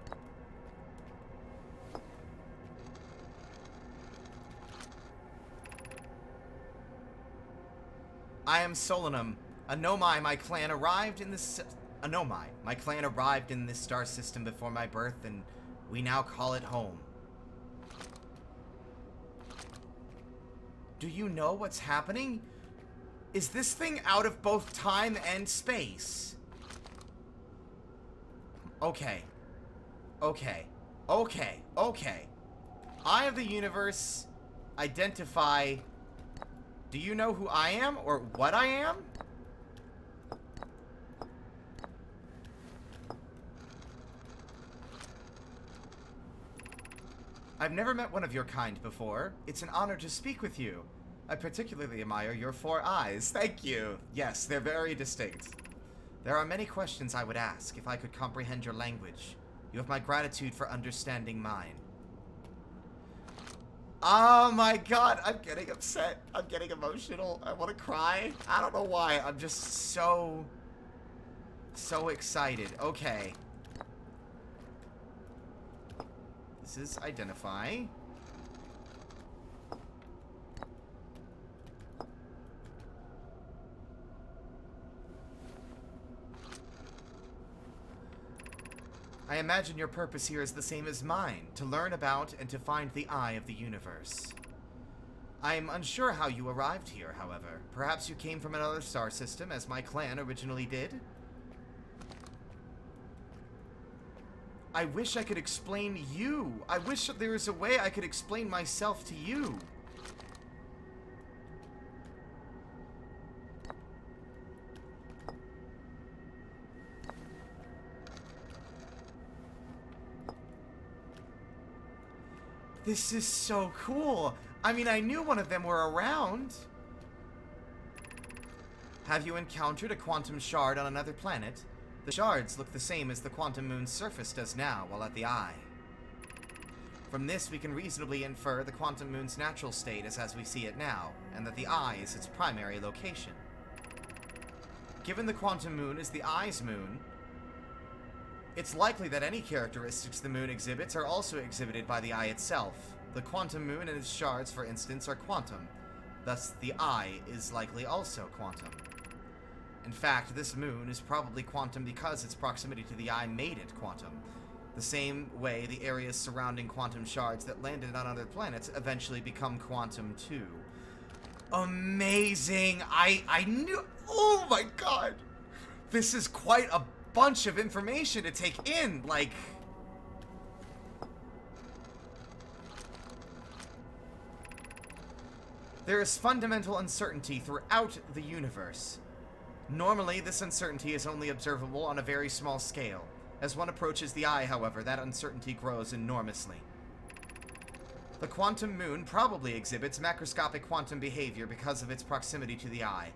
I am Solanum. A Nomai, my clan arrived in this... A Nomai. My clan arrived in this star system before my birth, and we now call it home. Do you know what's happening? Is this thing out of both time and space? Okay. Okay. Okay. Okay. Eye of the universe. Identify... Do you know who I am, or what I am? I've never met one of your kind before. It's an honor to speak with you. I particularly admire your 4 eyes. Thank you. Yes, they're very distinct. There are many questions I would ask if I could comprehend your language. You have my gratitude for understanding mine. Oh my god, I'm getting upset. I'm getting emotional. I want to cry. I don't know why. I'm just so excited. Okay. This is identify. I imagine your purpose here is the same as mine, to learn about and to find the Eye of the universe. I am unsure how you arrived here, however. Perhaps you came from another star system, as my clan originally did? I wish I could explain you. I wish there was a way I could explain myself to you. This is so cool. I mean, I knew one of them were around. Have you encountered a quantum shard on another planet? The shards look the same as the quantum moon's surface does now while at the Eye. From this, we can reasonably infer the quantum moon's natural state is as we see it now, and that the eye is its primary location. Given the quantum moon is the eye's moon, it's likely that any characteristics the moon exhibits are also exhibited by the eye itself. The quantum moon and its shards, for instance, are quantum. Thus, the eye is likely also quantum. In fact, this moon is probably quantum because its proximity to the eye made it quantum. The same way the areas surrounding quantum shards that landed on other planets eventually become quantum too. Amazing! I knew... Oh my god! This is quite a bunch of information to take in, like... There is fundamental uncertainty throughout the universe. Normally, this uncertainty is only observable on a very small scale. As one approaches the eye, however, that uncertainty grows enormously. The quantum moon probably exhibits macroscopic quantum behavior because of its proximity to the eye.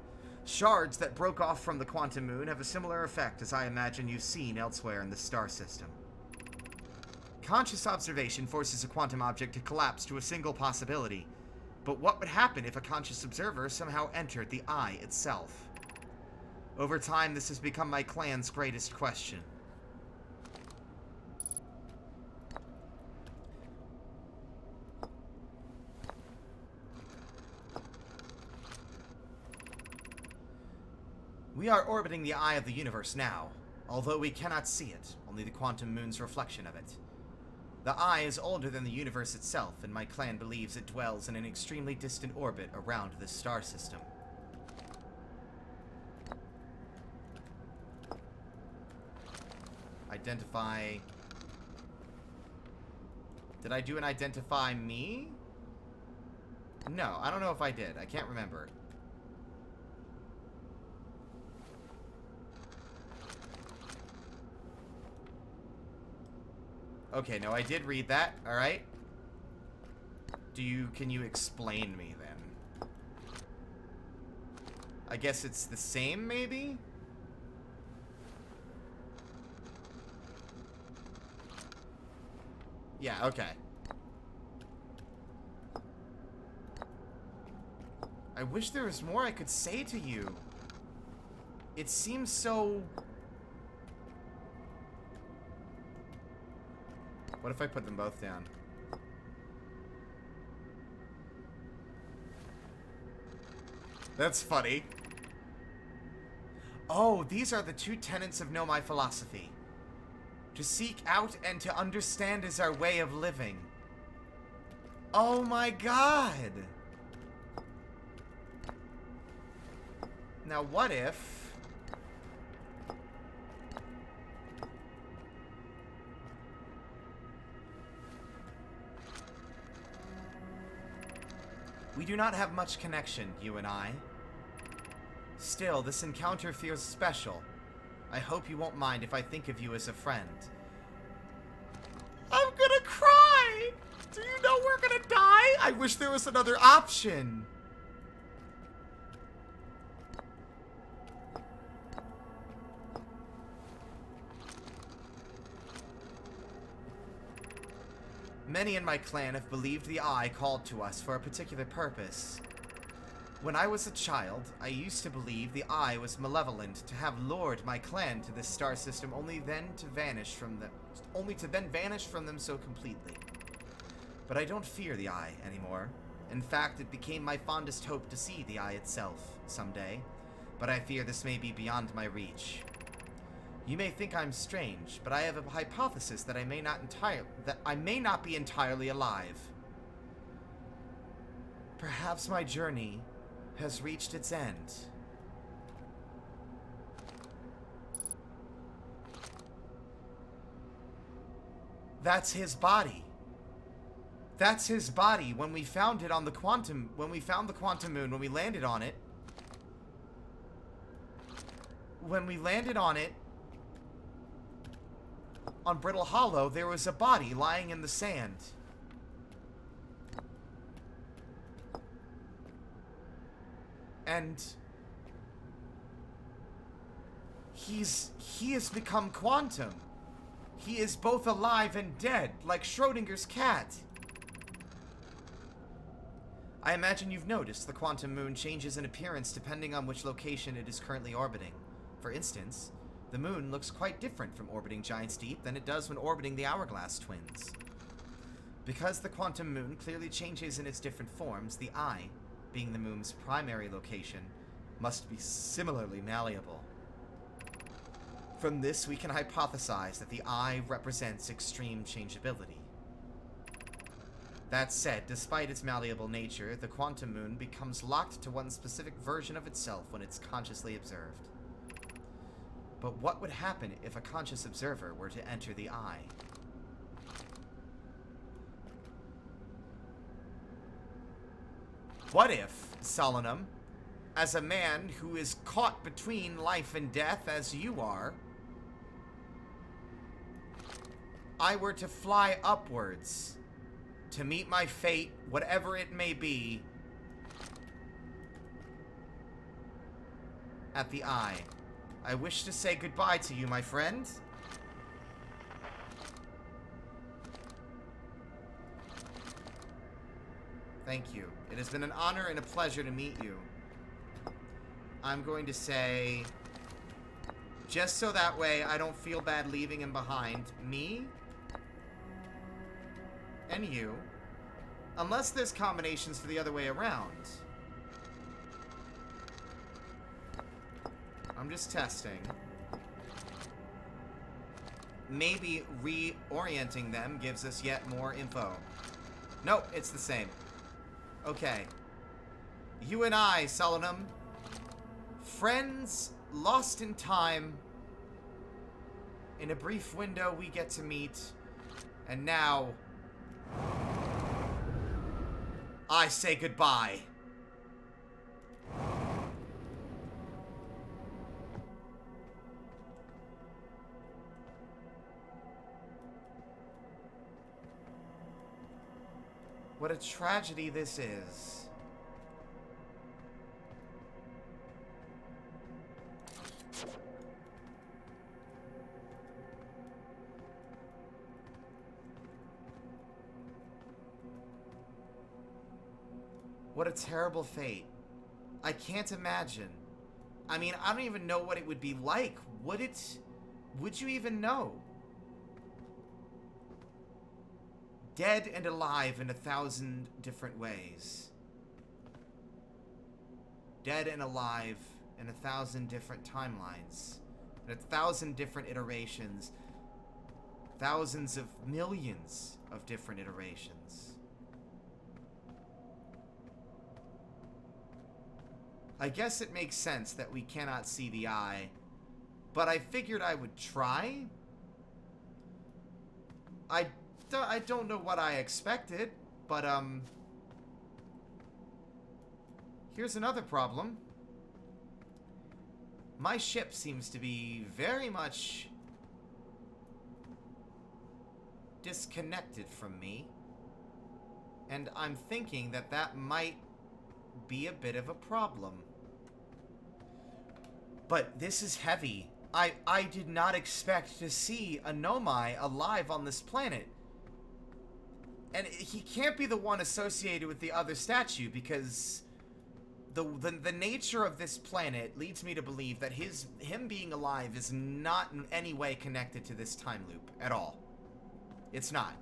Shards that broke off from the quantum moon have a similar effect as I imagine you've seen elsewhere in the star system. Conscious observation forces a quantum object to collapse to a single possibility. But what would happen if a conscious observer somehow entered the eye itself? Over time, this has become my clan's greatest question. We are orbiting the eye of the universe now, although we cannot see it, only the quantum moon's reflection of it. The eye is older than the universe itself, and my clan believes it dwells in an extremely distant orbit around this star system. Identify... Did I do an identify me? No, I don't know if I did. I can't remember. Okay, no, I did read that, alright? Can you explain me then? I guess it's the same, maybe? Yeah, okay. I wish there was more I could say to you. It seems so... What if I put them both down? That's funny. Oh, these are the two tenets of Know My Philosophy. To seek out and to understand is our way of living. Oh my god! Now what if... We do not have much connection, you and I. Still, this encounter feels special. I hope you won't mind if I think of you as a friend. I'm gonna cry! Do you know we're gonna die? I wish there was another option. Many in my clan have believed the Eye called to us for a particular purpose. When I was a child, I used to believe the Eye was malevolent to have lured my clan to this star system only to then vanish from them so completely. But I don't fear the Eye anymore. In fact, it became my fondest hope to see the Eye itself someday, but I fear this may be beyond my reach. You may think I'm strange, but I have a hypothesis that I may not be entirely alive. Perhaps my journey has reached its end. That's his body. That's his body when we found it on the quantum, when we found the quantum moon, when we landed on it. When we landed on it, on Brittle Hollow, there was a body lying in the sand. And he has become quantum. He is both alive and dead, like Schrodinger's cat. I imagine you've noticed the quantum moon changes in appearance depending on which location it is currently orbiting. For instance, the moon looks quite different from orbiting Giant's Deep than it does when orbiting the Hourglass Twins. Because the quantum moon clearly changes in its different forms, the eye, being the moon's primary location, must be similarly malleable. From this, we can hypothesize that the eye represents extreme changeability. That said, despite its malleable nature, the quantum moon becomes locked to one specific version of itself when it's consciously observed. But what would happen if a conscious observer were to enter the eye? What if, Solanum, as a man who is caught between life and death as you are, I were to fly upwards to meet my fate, whatever it may be, at the eye? I wish to say goodbye to you, my friend. Thank you. It has been an honor and a pleasure to meet you. I'm going to say, just so that way I don't feel bad leaving him behind, me and you, unless there's combinations for the other way around. I'm just testing. Maybe reorienting them gives us yet more info. Nope, it's the same. Okay. You and I, Solanum, friends lost in time. In a brief window we get to meet, and now I say goodbye. What a tragedy this is. What a terrible fate. I can't imagine. I mean, I don't even know what it would be like. Would you even know? Dead and alive in 1,000 different ways. Dead and alive in 1,000 different timelines. In 1,000 different iterations. Thousands of millions of different iterations. I guess it makes sense that we cannot see the eye, but I figured I would try. I don't know what I expected, but, here's another problem. My ship seems to be very much disconnected from me, and I'm thinking that that might be a bit of a problem. But this is heavy. I did not expect to see a Nomai alive on this planet. And he can't be the one associated with the other statue, because the nature of this planet leads me to believe that him being alive is not in any way connected to this time loop at all. It's not.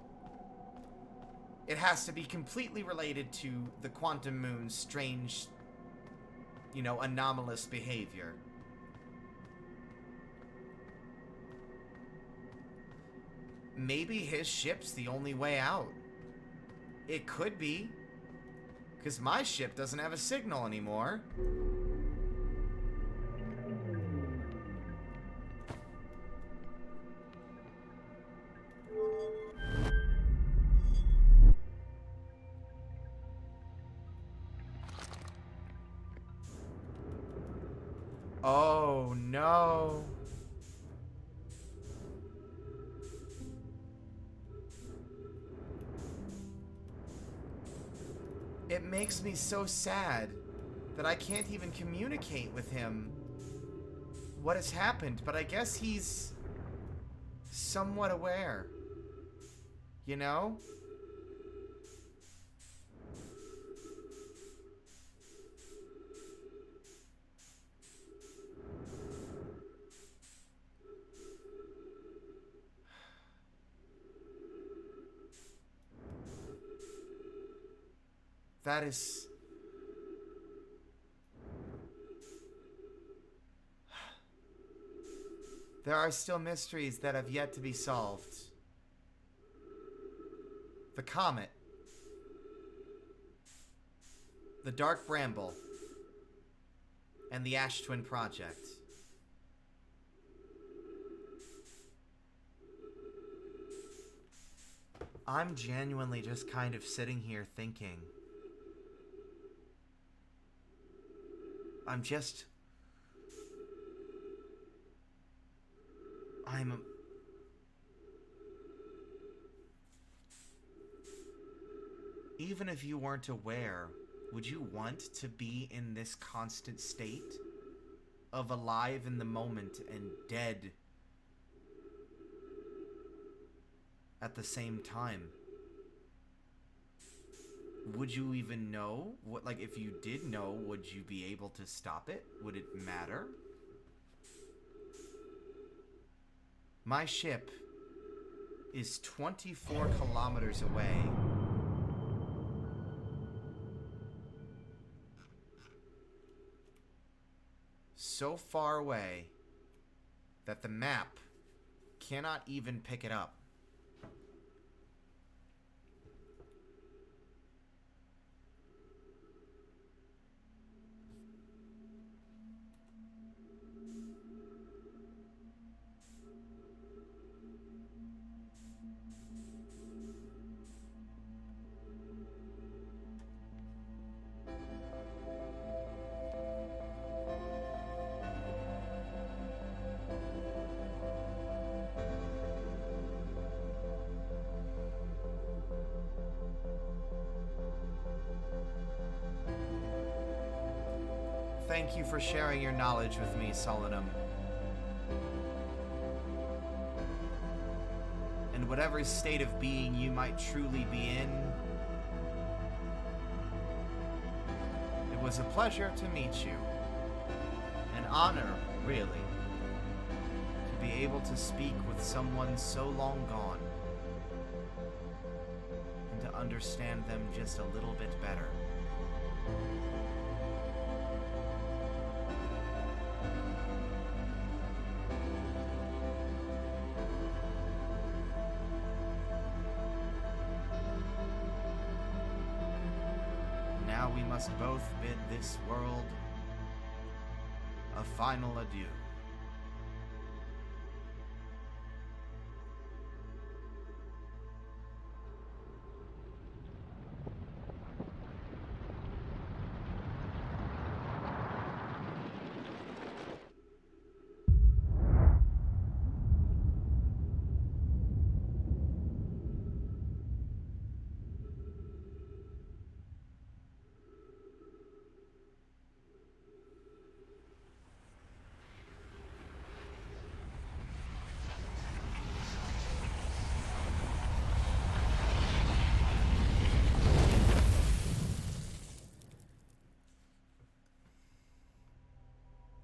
It has to be completely related to the quantum moon's strange, you know, anomalous behavior. Maybe his ship's the only way out. It could be. Because my ship doesn't have a signal anymore. Oh, no. It makes me so sad that I can't even communicate with him what has happened, but I guess he's somewhat aware. You know? That is... There are still mysteries that have yet to be solved. The comet. The Dark Bramble. And the Ash Twin Project. I'm genuinely just kind of sitting here thinking. I'm even if you weren't aware, would you want to be in this constant state of alive in the moment and dead at the same time? Would you even know? What, like, if you did know, would you be able to stop it? Would it matter? My ship is 24 kilometers away. So far away that the map cannot even pick it up. Thank you for sharing your knowledge with me, Solanum. And whatever state of being you might truly be in, it was a pleasure to meet you. An honor, really, to be able to speak with someone so long gone and to understand them just a little bit better. Now we must both bid this world a final adieu.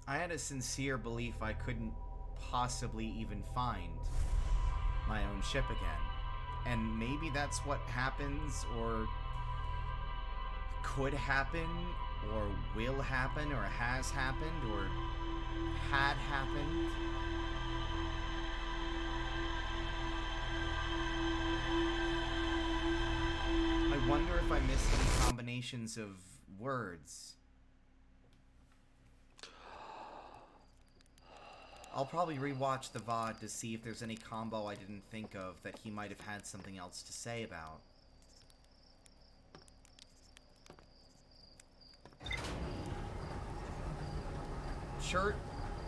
I had a sincere belief I couldn't possibly even find my own ship again. And maybe that's what happens, or could happen, or will happen, or has happened, or had happened. I wonder if I missed any combinations of words. I'll probably rewatch the VOD to see if there's any combo I didn't think of that he might have had something else to say about. Chert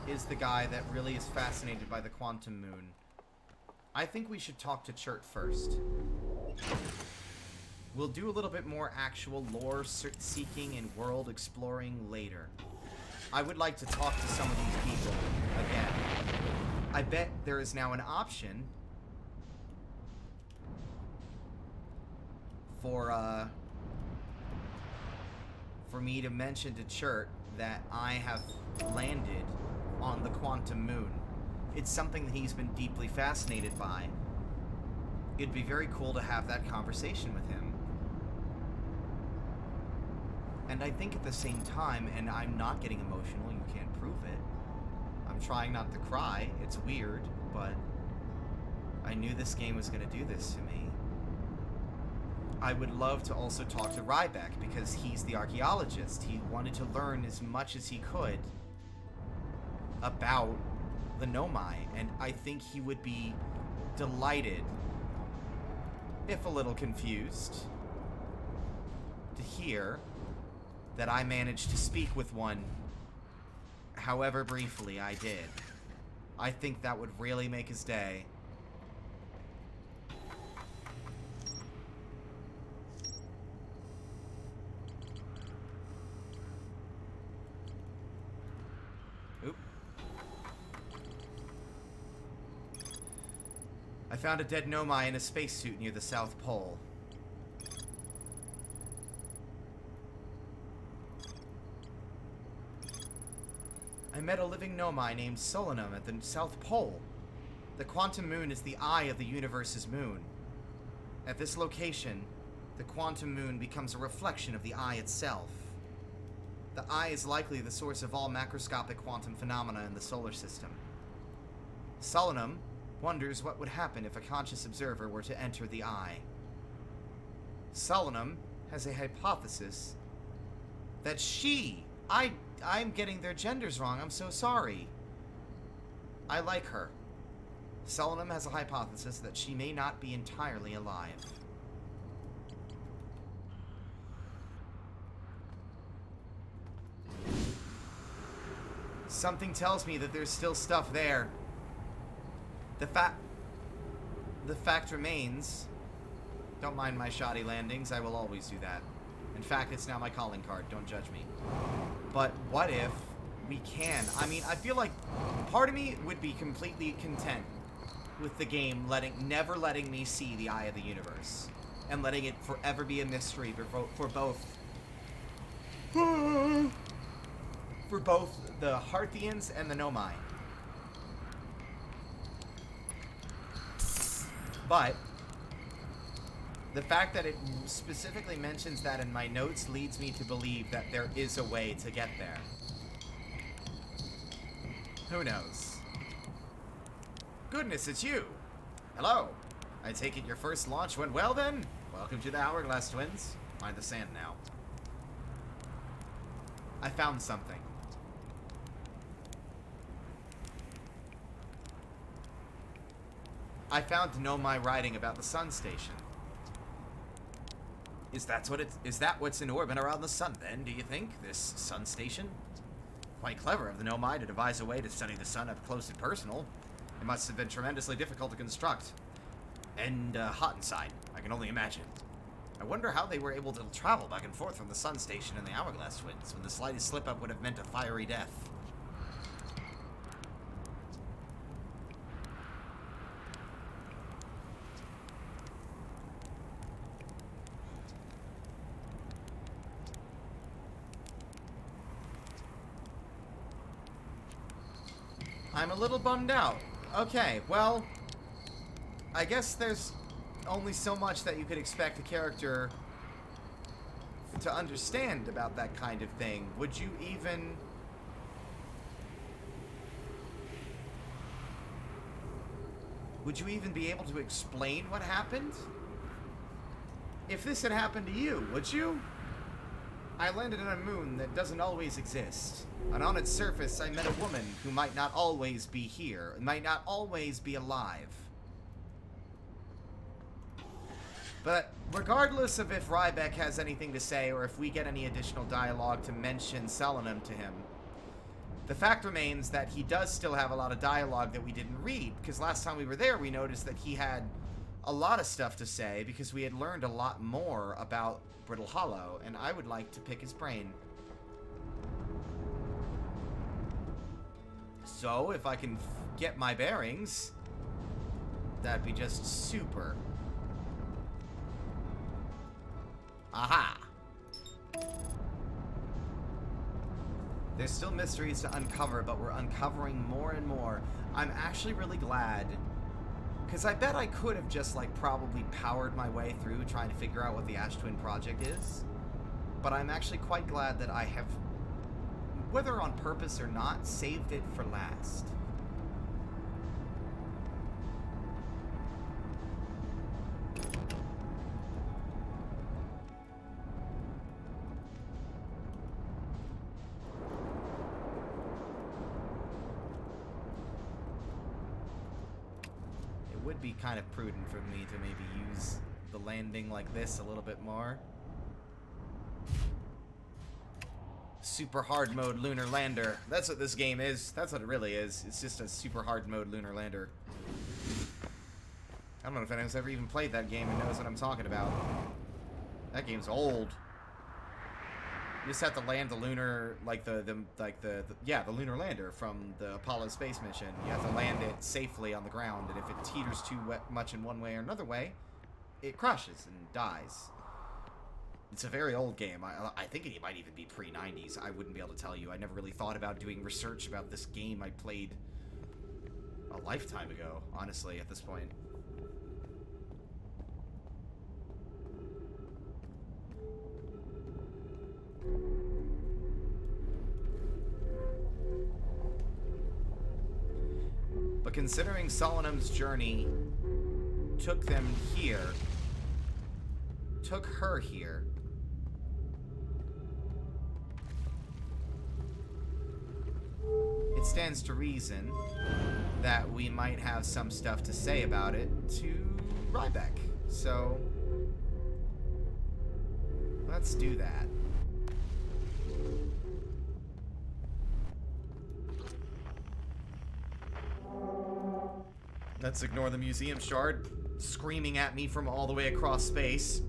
is the guy that really is fascinated by the quantum moon. I think we should talk to Chert first. We'll do a little bit more actual lore seeking and world exploring later. I would like to talk to some of these people again. I bet there is now an option for me to mention to Chert that I have landed on the quantum moon. It's something that he's been deeply fascinated by. It'd be very cool to have that conversation with him. And I think at the same time, and I'm not getting emotional, you can't prove it. I'm trying not to cry. It's weird, but I knew this game was going to do this to me. I would love to also talk to Ryback because he's the archaeologist. He wanted to learn as much as he could about the Nomai, and I think he would be delighted, if a little confused, to hear that I managed to speak with one, however briefly I did. I think that would really make his day. Oop. I found a dead Nomai in a spacesuit near the South Pole. I met a living Nomai named Solanum at the South Pole. The quantum moon is the eye of the universe's moon. At this location, the quantum moon becomes a reflection of the eye itself. The eye is likely the source of all macroscopic quantum phenomena in the solar system. Solanum wonders what would happen if a conscious observer were to enter the eye. Solanum has a hypothesis that I'm getting their genders wrong. I'm so sorry. I like her. Solanum has a hypothesis that she may not be entirely alive. Something tells me that there's still stuff there. The fact remains, don't mind my shoddy landings, I will always do that. In fact, it's now my calling card, don't judge me. But what if we can? I mean, I feel like part of me would be completely content with the game never letting me see the eye of the universe. And letting it forever be a mystery for both the Harthians and the Nomai. But the fact that it specifically mentions that in my notes leads me to believe that there is a way to get there. Who knows? Goodness, it's you! Hello! I take it your first launch went well then? Welcome to the Hourglass Twins. Mind the sand now. I found something. I found Nomai writing about the sun station. Is that what's in orbit around the sun then, do you think? This sun station? Quite clever of the Nomai to devise a way to study the sun up close and personal. It must have been tremendously difficult to construct. And hot inside, I can only imagine. I wonder how they were able to travel back and forth from the sun station and the Hourglass Twins when the slightest slip-up would have meant a fiery death. I'm a little bummed out. Okay, well, I guess there's only so much that you could expect a character to understand about that kind of thing. Would you even be able to explain what happened? If this had happened to you, would you? I landed on a moon that doesn't always exist. And on its surface, I met a woman who might not always be here, might not always be alive. But regardless of if Ryback has anything to say, or if we get any additional dialogue to mention Solanum to him, the fact remains that he does still have a lot of dialogue that we didn't read, because last time we were there, we noticed that he had a lot of stuff to say, because we had learned a lot more about Brittle Hollow, and I would like to pick his brain. So, if I can get my bearings, that'd be just super. Aha! There's still mysteries to uncover, but we're uncovering more and more. I'm actually really glad, because I bet I could have just, like, probably powered my way through trying to figure out what the Ash Twin Project is. but I'm actually quite glad that I have, whether on purpose or not, saved it for last. It would be kind of prudent for me to maybe use the landing like this a little bit more. Super hard mode lunar lander. That's what this game is. That's what it really is. It's just a super hard mode lunar lander. I don't know if anyone's ever even played that game and knows what I'm talking about. That game's old. You just have to land the lunar, like the lunar lander from the Apollo space mission. You have to land it safely on the ground, and if it teeters too much in one way or another way, it crashes and dies. It's a very old game. I think it might even be pre-90s. I wouldn't be able to tell you. I never really thought about doing research about this game I played a lifetime ago, honestly, at this point. But considering Solemnum's journey took them here, took her here, it stands to reason that we might have some stuff to say about it to Ryback. So, let's do that. Let's ignore the museum shard screaming at me from all the way across space.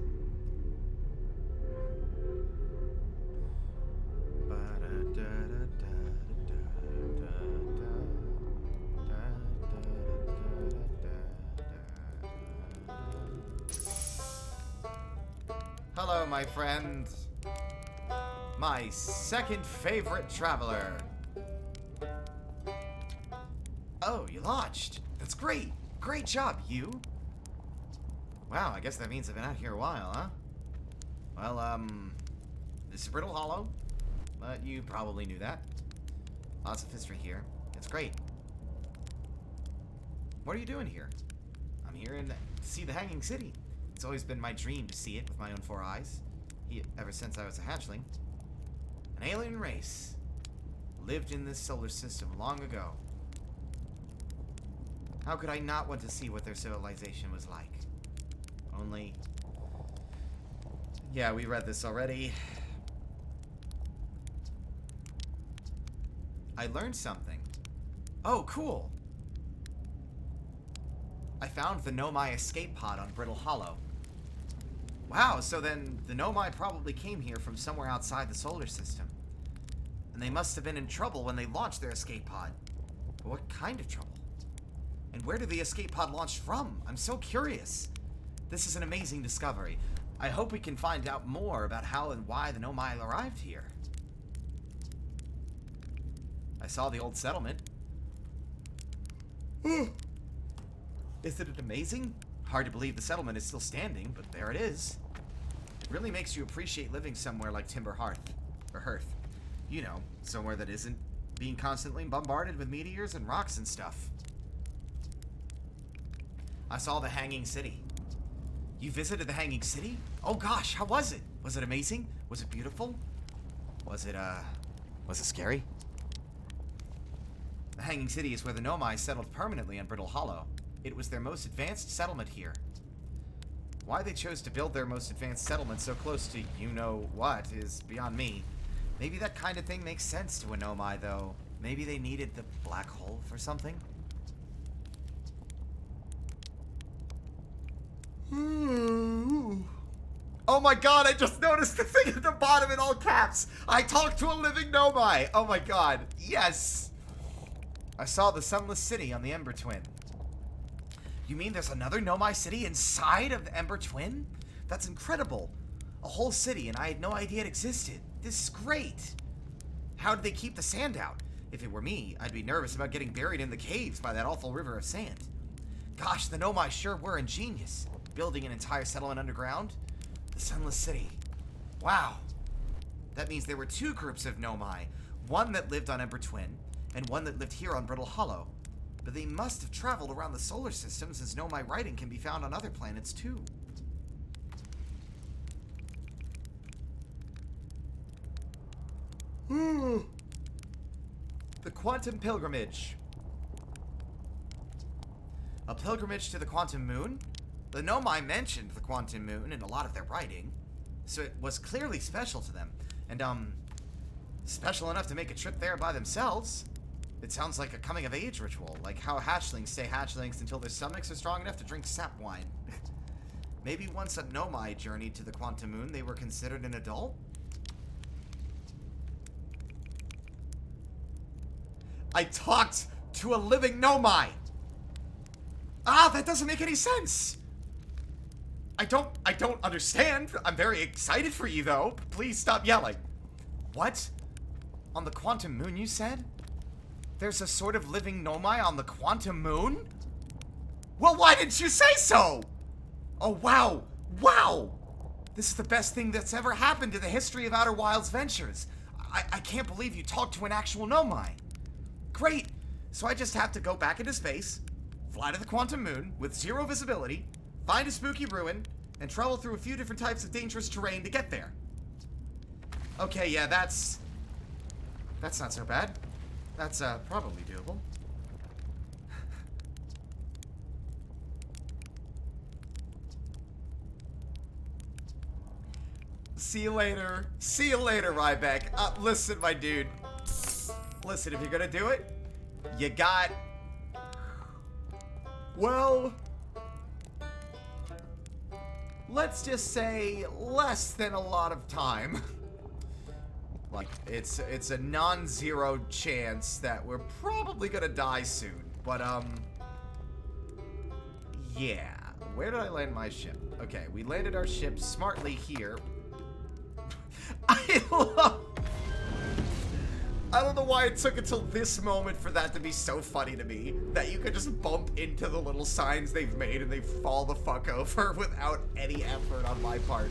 Hello, my friend. My second favorite traveler. Oh, you launched. That's great. Great job, you. Wow, I guess that means I've been out here a while, huh? Well, this is Brittle Hollow, but you probably knew that. Lots of history here. It's great. What are you doing here? I'm here to see the Hanging City. It's always been my dream to see it with my own 4 eyes, ever since I was a hatchling. An alien race lived in this solar system long ago. How could I not want to see what their civilization was like? Only... yeah, we read this already. I learned something. Oh, cool! I found the Nomai escape pod on Brittle Hollow. Wow, so then the Nomai probably came here from somewhere outside the solar system. And they must have been in trouble when they launched their escape pod. But what kind of trouble? And where did the escape pod launch from? I'm so curious. This is an amazing discovery. I hope we can find out more about how and why the Nomai arrived here. I saw the old settlement. Isn't it amazing? Hard to believe the settlement is still standing, but there it is. It really makes you appreciate living somewhere like Timber Hearth. Or Hearth. You know, somewhere that isn't being constantly bombarded with meteors and rocks and stuff. I saw the Hanging City. You visited the Hanging City? Oh gosh, how was it? Was it amazing? Was it beautiful? Was it scary? The Hanging City is where the Nomai settled permanently on Brittle Hollow. It was their most advanced settlement here. Why they chose to build their most advanced settlement so close to you-know-what is beyond me. Maybe that kind of thing makes sense to a Nomai, though. Maybe they needed the black hole for something? Oh my god, I just noticed the thing at the bottom in all caps! I talked to a living Nomai! Oh my god, yes! I saw the Sunless City on the Ember Twin. You mean there's another Nomai city inside of the Ember Twin? That's incredible. A whole city, and I had no idea it existed. This is great. How did they keep the sand out? If it were me, I'd be nervous about getting buried in the caves by that awful river of sand. Gosh, the Nomai sure were ingenious. Building an entire settlement underground. The Sunless City. Wow. That means there were two groups of Nomai. One that lived on Ember Twin, and one that lived here on Brittle Hollow. But they must have traveled around the solar system, since Nomai writing can be found on other planets too. The Quantum Pilgrimage. A pilgrimage to the Quantum Moon? The Nomai mentioned the Quantum Moon in a lot of their writing, so it was clearly special to them. And, special enough to make a trip there by themselves. It sounds like a coming-of-age ritual, like how hatchlings stay hatchlings until their stomachs are strong enough to drink sap wine. Maybe once a Nomai journeyed to the Quantum Moon, they were considered an adult? I talked to a living Nomai! Ah, that doesn't make any sense! I don't understand. I'm very excited for you, though. Please stop yelling. What? On the Quantum Moon, you said? There's a sort of living Nomai on the Quantum Moon? Well, why didn't you say so? Oh, wow. Wow! This is the best thing that's ever happened to the history of Outer Wilds ventures. I can't believe you talked to an actual Nomai. Great. So I just have to go back into space, fly to the Quantum Moon with 0 visibility, find a spooky ruin, and travel through a few different types of dangerous terrain to get there. Okay, yeah, that's not so bad. That's, probably doable. See you later. See you later, Ryback. Listen, my dude. Listen, if you're gonna do it, you got... Well... let's just say less than a lot of time. Like, it's a non-zero chance that we're probably gonna die soon. But, yeah. Where did I land my ship? Okay, we landed our ship smartly here. I don't know why it took until this moment for that to be so funny to me. That you could just bump into the little signs they've made and they fall the fuck over without any effort on my part.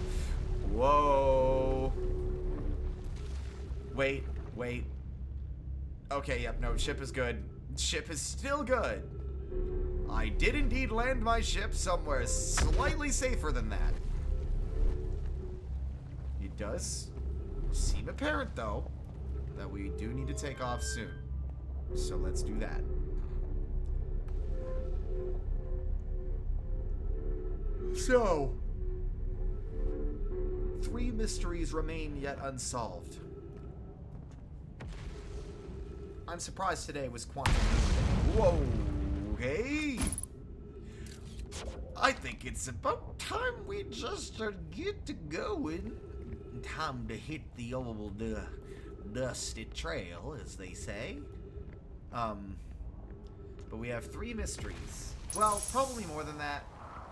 Whoa. Wait. Okay, yep, no, ship is good. Ship is still good. I did indeed land my ship somewhere slightly safer than that. It does seem apparent, though, that we do need to take off soon. So let's do that. So, 3 mysteries remain yet unsolved. I'm surprised today was Quantum Moon. Whoa, okay. I think it's about time we just get to going. Time to hit the old dusty trail, as they say. But we have 3 mysteries. Well, probably more than that.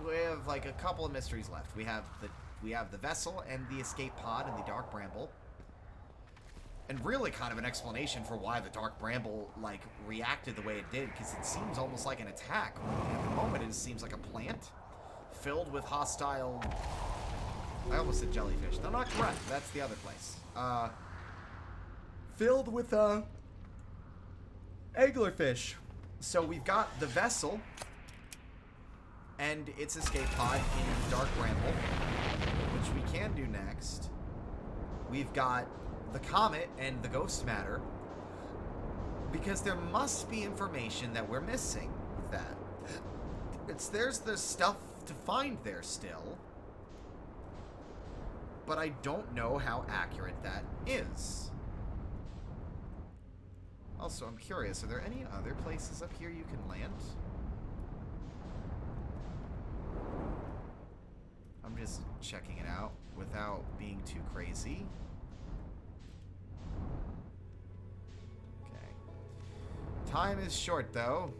We have like a couple of mysteries left. We have the vessel and the escape pod and the dark bramble. And really kind of an explanation for why the dark bramble, like, reacted the way it did, because it seems almost like an attack. At the moment, it seems like a plant filled with hostile... I almost said jellyfish. No, not correct. That's the other place. Filled with, anglerfish. So we've got the vessel and its escape pod in Dark Bramble, which we can do next. We've got the comet and the ghost matter, because there must be information that we're missing with that. There's the stuff to find there still, but I don't know how accurate that is. Also, I'm curious, are there any other places up here you can land? I'm just checking it out without being too crazy. Okay. Time is short, though.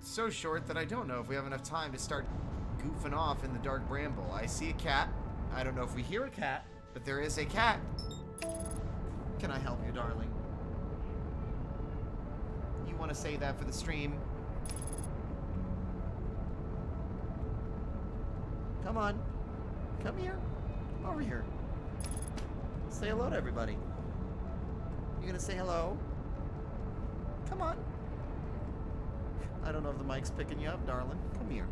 So short that I don't know if we have enough time to start goofing off in the Dark Bramble. I see a cat. I don't know if we hear a cat, but there is a cat. Can I help you, darling? You want want to save that for the stream. Come on. Come here. Come over here. Say hello to everybody. You gonna say hello? Come on. I don't know if the mic's picking you up, darling. Come here.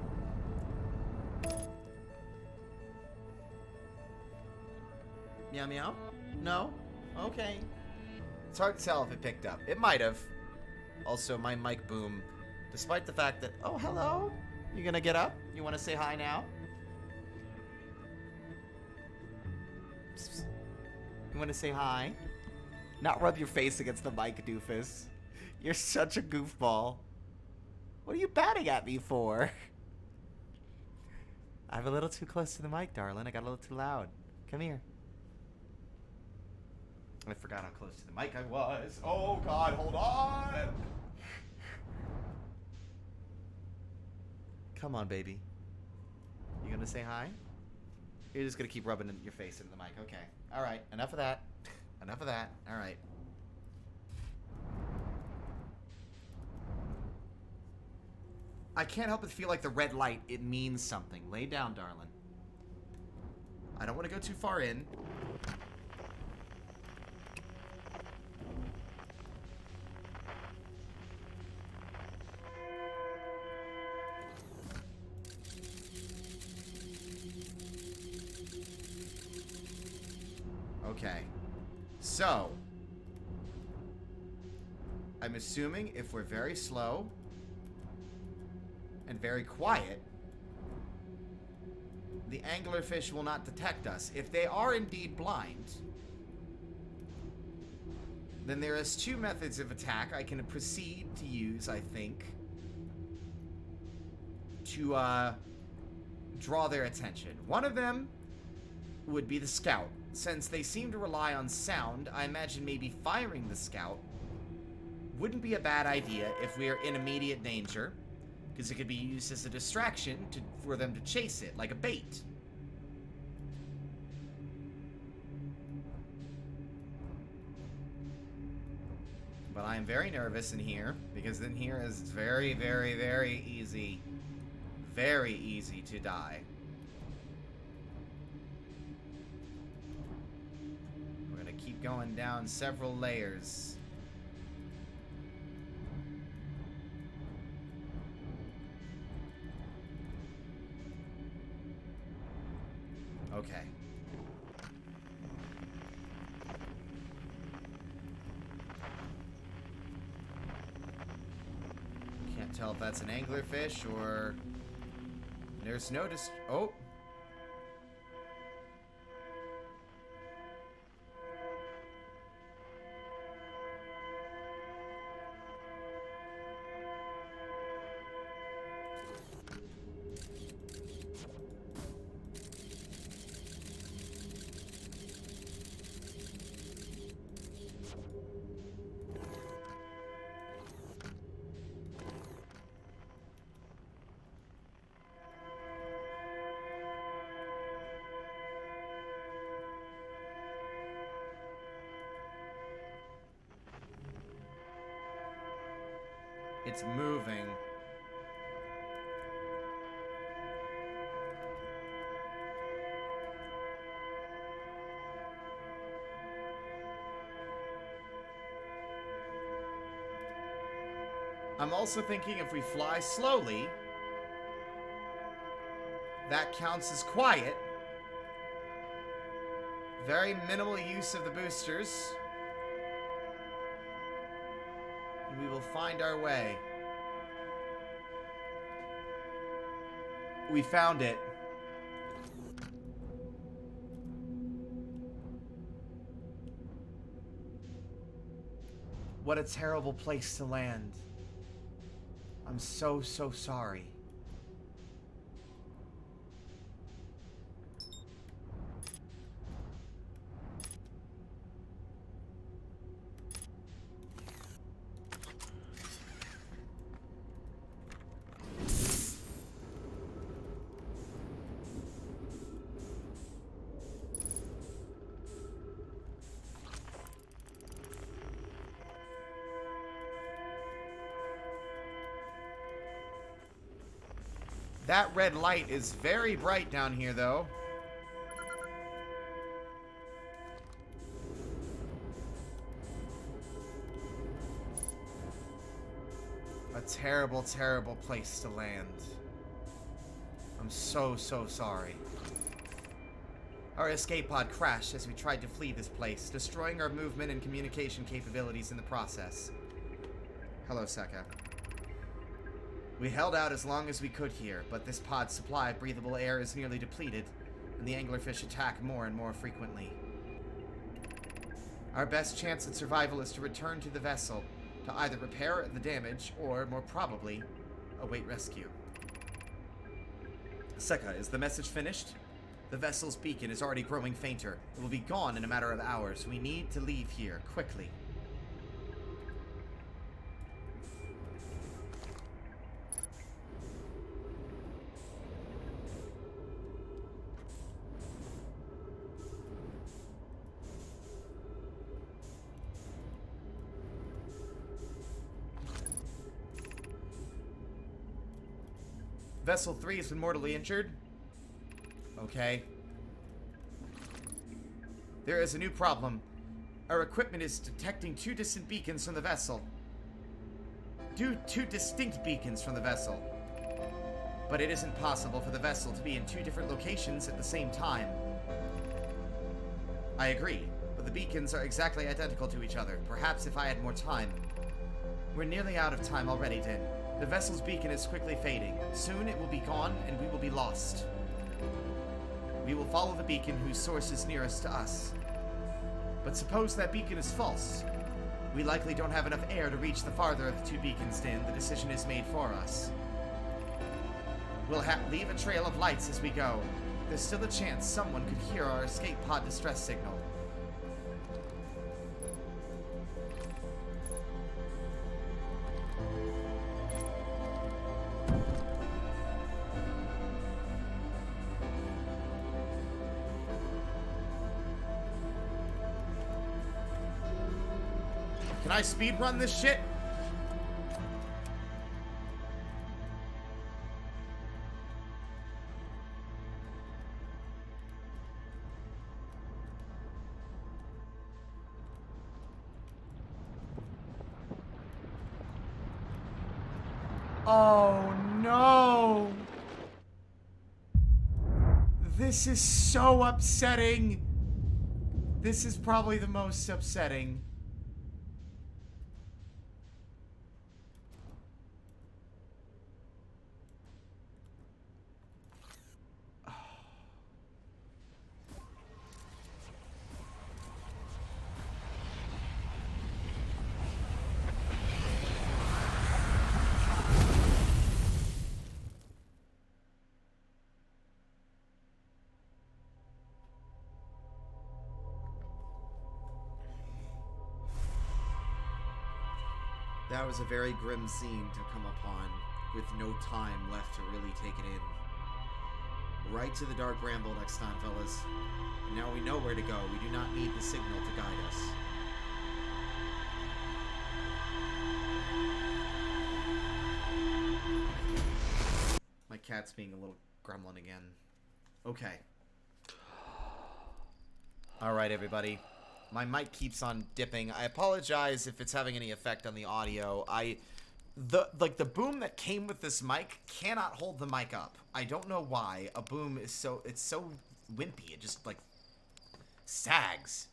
Meow meow? No? Okay. It's hard to tell if it picked up. It might have. Also, my mic boom, despite the fact that... Oh, hello? You gonna get up? You wanna say hi now? You wanna say hi? Not rub your face against the mic, doofus. You're such a goofball. What are you batting at me for? I'm a little too close to the mic, darling. I got a little too loud. Come here. I forgot how close to the mic I was. Oh, God, hold on. Come on, baby. You gonna say hi? You're just gonna keep rubbing your face into the mic. Okay. All right. Enough of that. Enough of that. All right. I can't help but feel like the red light, it means something. Lay down, darling. I don't want to go too far in. Okay. So, I'm assuming if we're very slow and very quiet, the anglerfish will not detect us. If they are indeed blind, then there is two methods of attack I can proceed to use, I think, to draw their attention. One of them would be the scout. Since they seem to rely on sound, I imagine maybe firing the scout wouldn't be a bad idea if we are in immediate danger, because it could be used as a distraction for them to chase it, like a bait. But I am very nervous in here, because in here is very, very, very easy to die. We're gonna keep going down several layers. Okay. Can't tell if that's an anglerfish or... There's no oh! It's moving. I'm also thinking if we fly slowly, that counts as quiet. Very minimal use of the boosters. We will find our way. We found it. What a terrible place to land. I'm so sorry. That red light is very bright down here, though. A terrible, terrible place to land. I'm so, so sorry. Our escape pod crashed as we tried to flee this place, destroying our movement and communication capabilities in the process. Hello, Sekka. We held out as long as we could here, but this pod's supply of breathable air is nearly depleted, and the anglerfish attack more and more frequently. Our best chance at survival is to return to the vessel, to either repair the damage, or, more probably, await rescue. Sekka, is the message finished? The vessel's beacon is already growing fainter. It will be gone in a matter of hours. We need to leave here, quickly. Vessel 3 has been mortally injured. Okay. There is a new problem. Our equipment is detecting two distant beacons from the vessel. Two distinct beacons from the vessel. But it isn't possible for the vessel to be in two different locations at the same time. I agree, but the beacons are exactly identical to each other. Perhaps if I had more time. We're nearly out of time already, Din. The vessel's beacon is quickly fading. Soon it will be gone, and we will be lost. We will follow the beacon whose source is nearest to us. But suppose that beacon is false. We likely don't have enough air to reach the farther of the two beacons, Din. The decision is made for us. We'll leave a trail of lights as we go. There's still a chance someone could hear our escape pod distress signal. Can I speedrun this shit? Oh no! This is so upsetting. This is probably the most upsetting. That was a very grim scene to come upon, with no time left to really take it in. Right to the dark bramble next time, fellas. And now we know where to go. We do not need the signal to guide us. My cat's being a little gremlin again. Okay. Alright, everybody. My mic keeps on dipping. I apologize if it's having any effect on the audio. The boom that came with this mic cannot hold the mic up. I don't know why. A boom is so wimpy. It just like sags.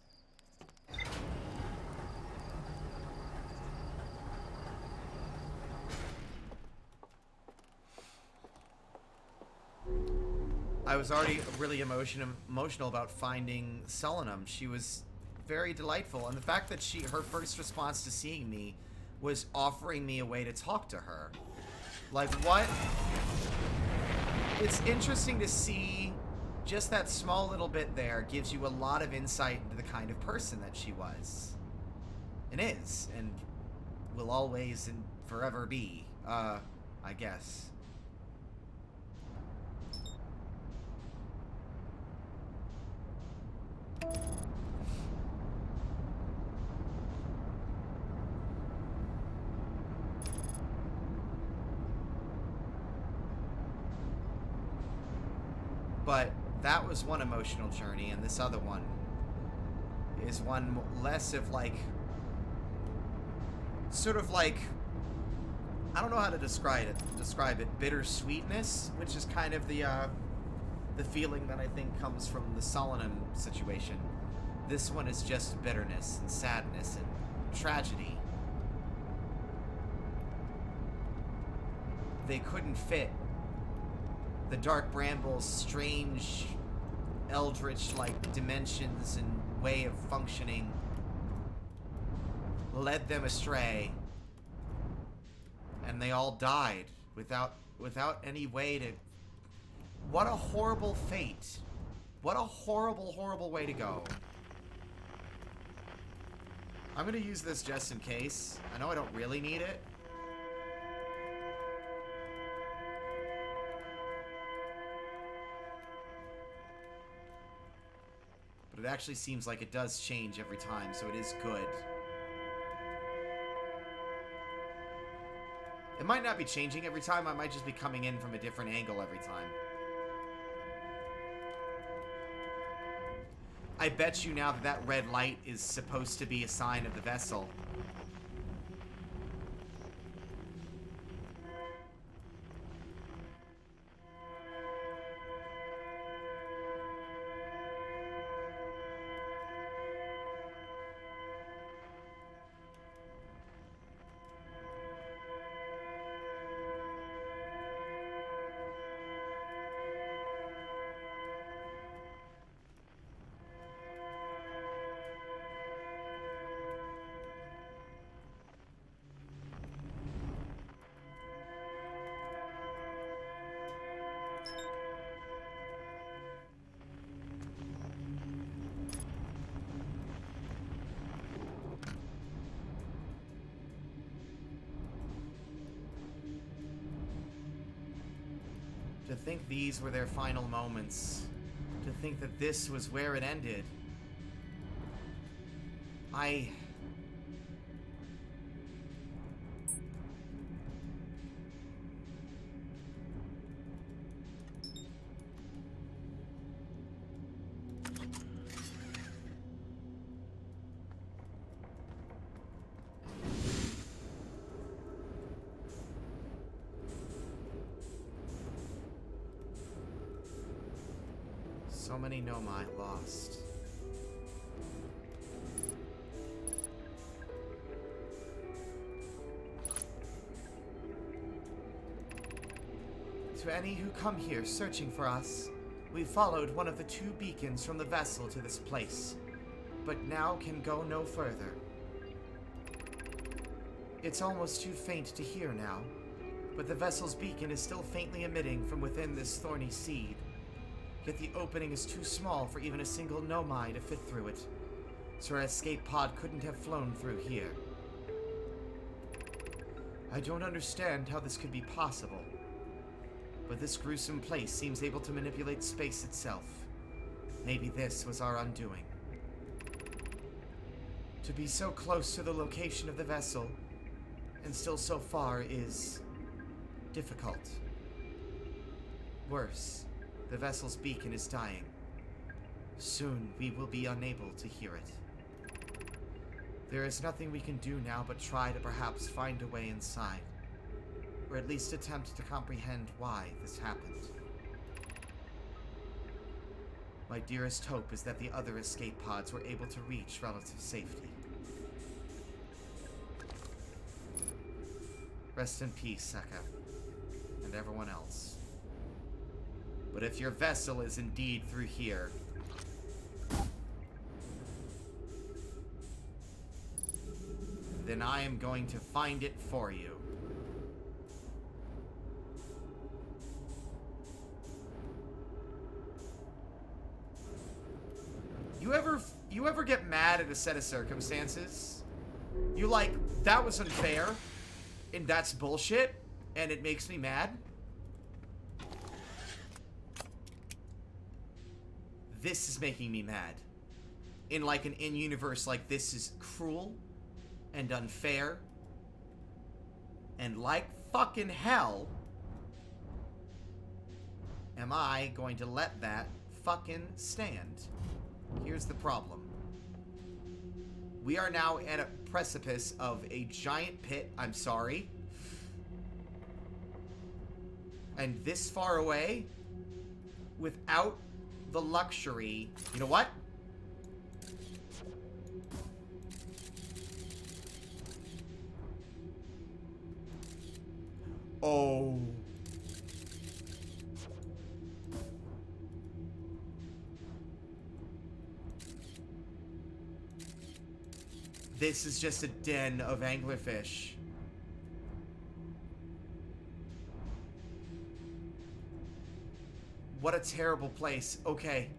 I was already really emotional about finding Solanum. She was very delightful, and the fact that her first response to seeing me was offering me a way to talk to her. Like, what? It's interesting to see just that small little bit there gives you a lot of insight into the kind of person that she was. And is, and will always and forever be, I guess. But that was one emotional journey, and this other one is one less of like, sort of like, I don't know how to describe it, bittersweetness, which is kind of the feeling that I think comes from the Solanum situation. This one is just bitterness and sadness and tragedy. They couldn't fit the Dark Bramble's strange, eldritch-like dimensions and way of functioning led them astray, and they all died without any way to... What a horrible fate. What a horrible, horrible way to go. I'm gonna use this just in case. I know I don't really need it. But it actually seems like it does change every time, so it is good. It might not be changing every time, I might just be coming in from a different angle every time. I bet you now that that red light is supposed to be a sign of the vessel. To think these were their final moments. To think that this was where it ended. So many Nomai lost. To any who come here searching for us, we followed one of the 2 beacons from the vessel to this place, but now can go no further. It's almost too faint to hear now, but the vessel's beacon is still faintly emitting from within this thorny seed. Yet the opening is too small for even a single Nomai to fit through it, so our escape pod couldn't have flown through here. I don't understand how this could be possible, but this gruesome place seems able to manipulate space itself. Maybe this was our undoing. To be so close to the location of the vessel, and still so far, is difficult. Worse, the vessel's beacon is dying. Soon we will be unable to hear it. There is nothing we can do now but try to perhaps find a way inside, or at least attempt to comprehend why this happened. My dearest hope is that the other escape pods were able to reach relative safety. Rest in peace, Seka, and everyone else. But if your vessel is indeed through here, then I am going to find it for you. You ever get mad at a set of circumstances? You like, that was unfair, and that's bullshit, and it makes me mad? This is making me mad. In like an in-universe, like this is cruel and unfair and like fucking hell am I going to let that fucking stand? Here's the problem. We are now at a precipice of a giant pit. I'm sorry. And this far away, without the luxury... You know what? Oh. This is just a den of anglerfish. What a terrible place. Okay.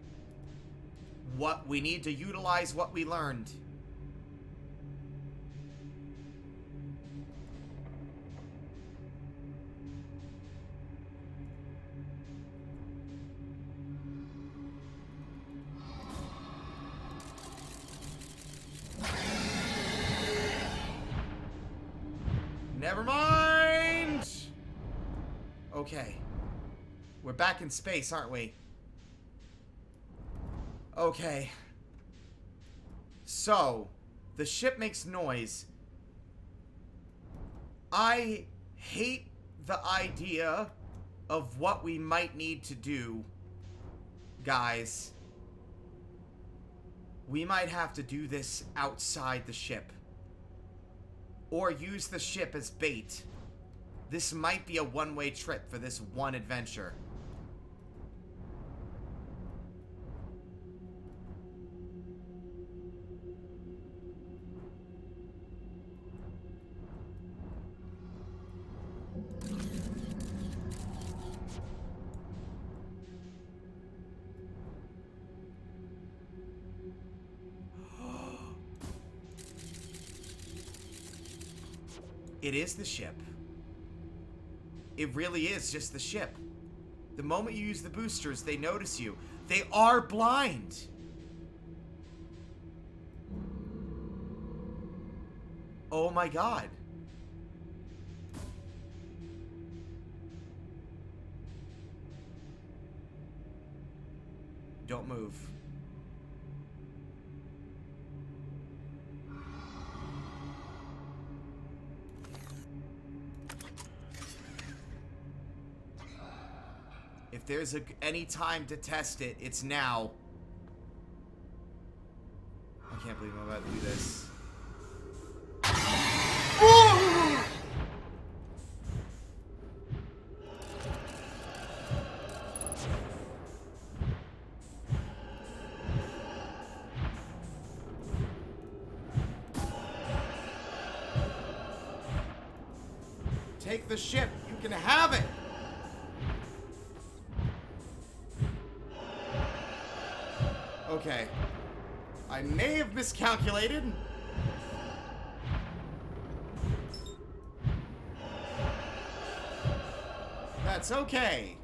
We need to utilize what we learned. Never mind! Okay. We're back in space, aren't we? Okay. So, the ship makes noise. I hate the idea of what we might need to do, guys. We might have to do this outside the ship. Or use the ship as bait. This might be a one-way trip for this one adventure. It is the ship. It really is just the ship. The moment you use the boosters, they notice you. They are blind. Oh my god. Don't move. If there's any time to test it, it's now. I can't believe I'm about to do this. Take the ship. You can have it. Okay. I may have miscalculated. That's okay.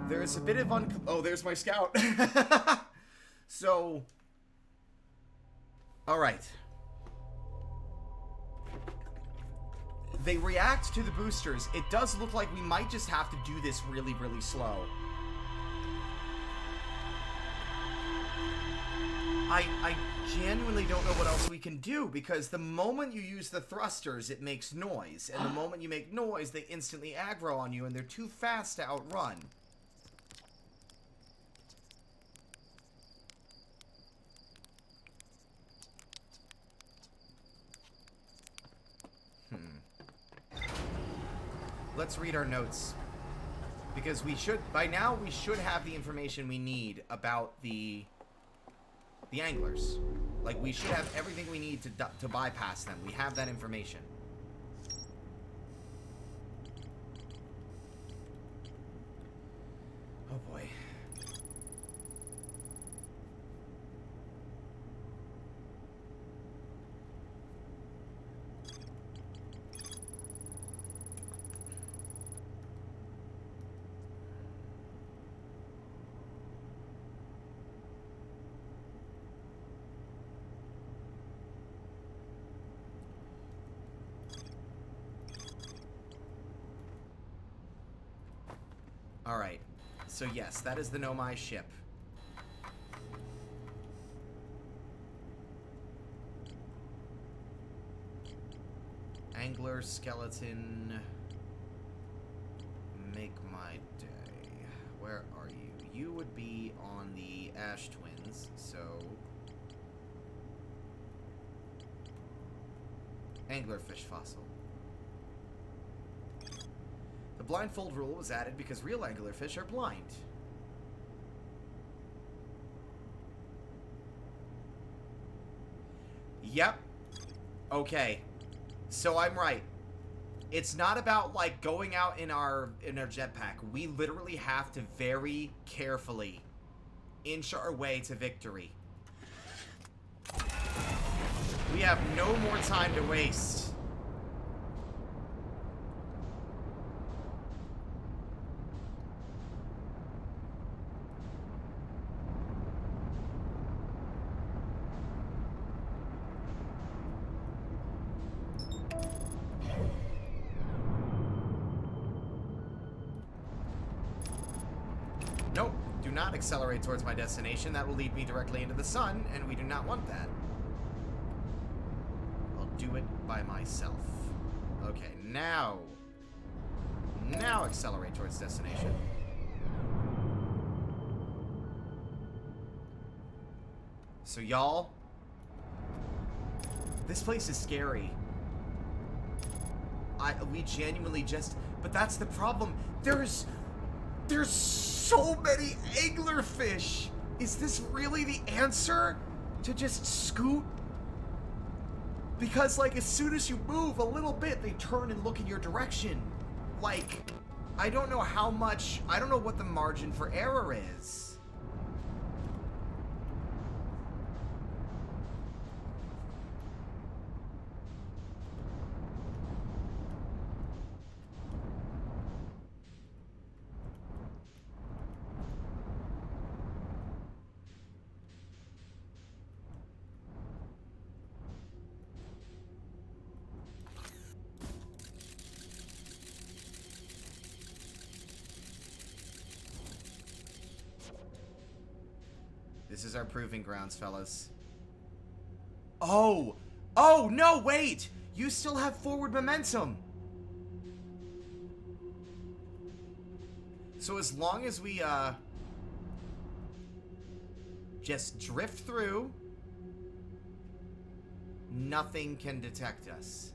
There's a bit of oh, there's my scout. So... Alright. They react to the boosters. It does look like we might just have to do this really, really slow. I genuinely don't know what else we can do, because the moment you use the thrusters, it makes noise. And the moment you make noise, they instantly aggro on you, and they're too fast to outrun. Let's read our notes. Because we should, by now, we should have the information we need about the anglers. Like, we should have everything we need to bypass them. We have that information. Oh boy. Alright. So yes, that is the Nomai ship. Angler, skeleton... Make my day. Where are you? You would be on the Ash Twins, so... Anglerfish fossil. The blindfold rule was added because real anglerfish are blind. Yep. Okay. So I'm right. It's not about, like, going out in our jetpack. We literally have to very carefully inch our way to victory. We have no more time to waste. Nope, do not accelerate towards my destination. That will lead me directly into the sun, and we do not want that. I'll do it by myself. Okay, now accelerate towards destination. So y'all, this place is scary. We genuinely just, but that's the problem. There's so many anglerfish. Is this really the answer? To just scoot? Because, like, as soon as you move a little bit, they turn and look in your direction. Like, I don't know how much, I don't know what the margin for error is. This is our proving grounds, fellas. Oh! Oh, no, wait! You still have forward momentum! So as long as we, just drift through, nothing can detect us.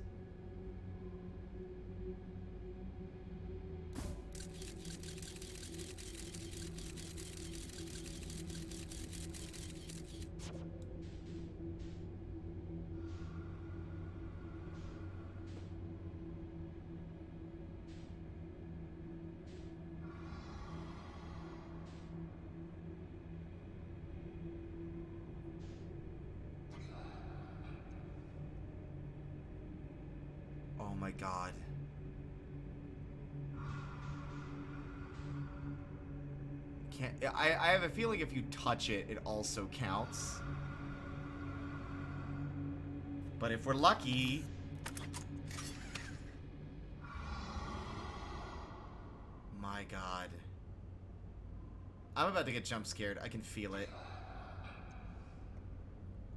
Oh my god. I have a feeling if you touch it, it also counts. But if we're lucky... My god. I'm about to get jump scared. I can feel it.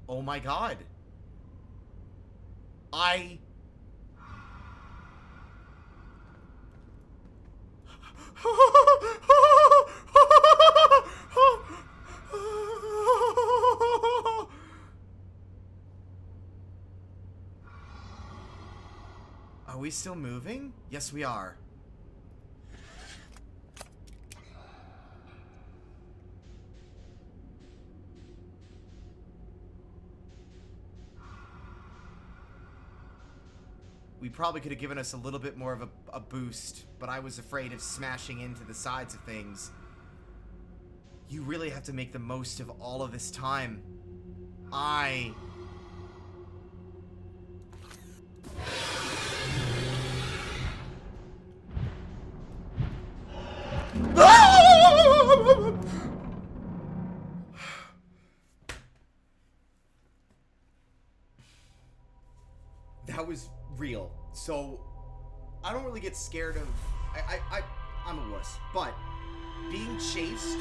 Oh my god. Are we still moving? Yes, we are. We probably could have given us a little bit more of a boost, but I was afraid of smashing into the sides of things. You really have to make the most of all of this time. That was real. So I don't really get scared of I'm a wuss, but being chased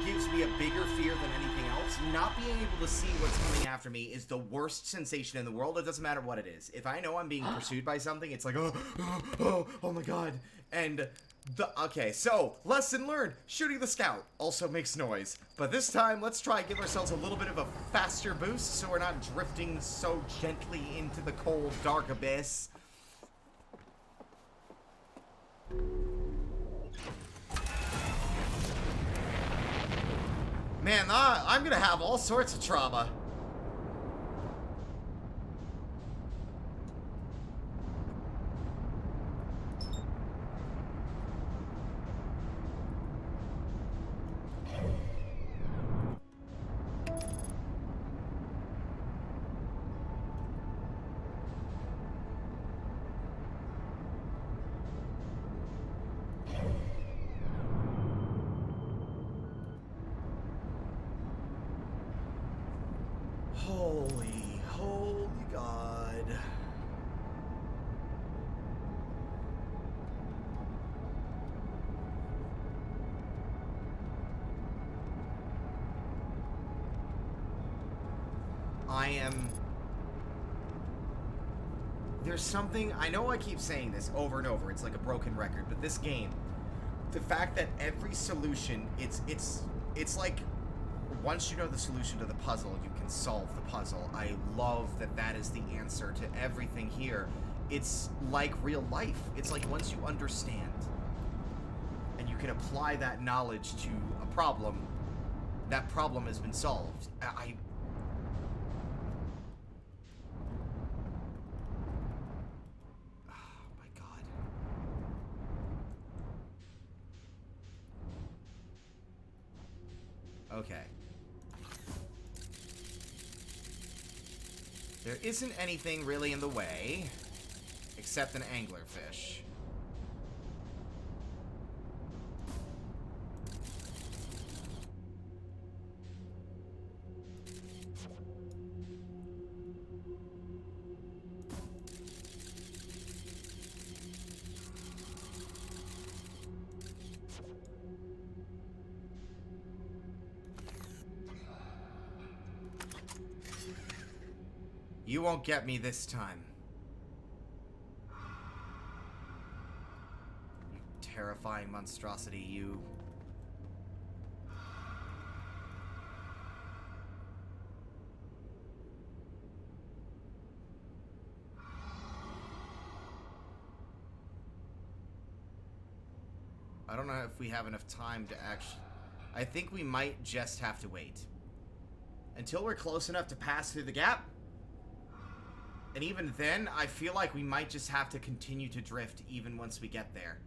gives me a bigger fear than anything else. Not being able to see what's coming after me is the worst sensation in the world. It doesn't matter what it is. If I know I'm being pursued by something, it's like, oh my god. And okay, so lesson learned: shooting the scout also makes noise. But this time, let's try and give ourselves a little bit of a faster boost so we're not drifting so gently into the cold, dark abyss. Man, I'm gonna have all sorts of trauma. Holy God. There's something, I know I keep saying this over and over, it's like a broken record, but this game, the fact that every solution, it's like, once you know the solution to the puzzle, you can solve the puzzle. I love that that is the answer to everything here. It's like real life. It's like once you understand and you can apply that knowledge to a problem, that problem has been solved. Oh my God. Okay. There isn't anything really in the way, except an anglerfish. You won't get me this time. You terrifying monstrosity, you. I don't know if we have enough time to actually... I think we might just have to wait. Until we're close enough to pass through the gap. And even then, I feel like we might just have to continue to drift even once we get there.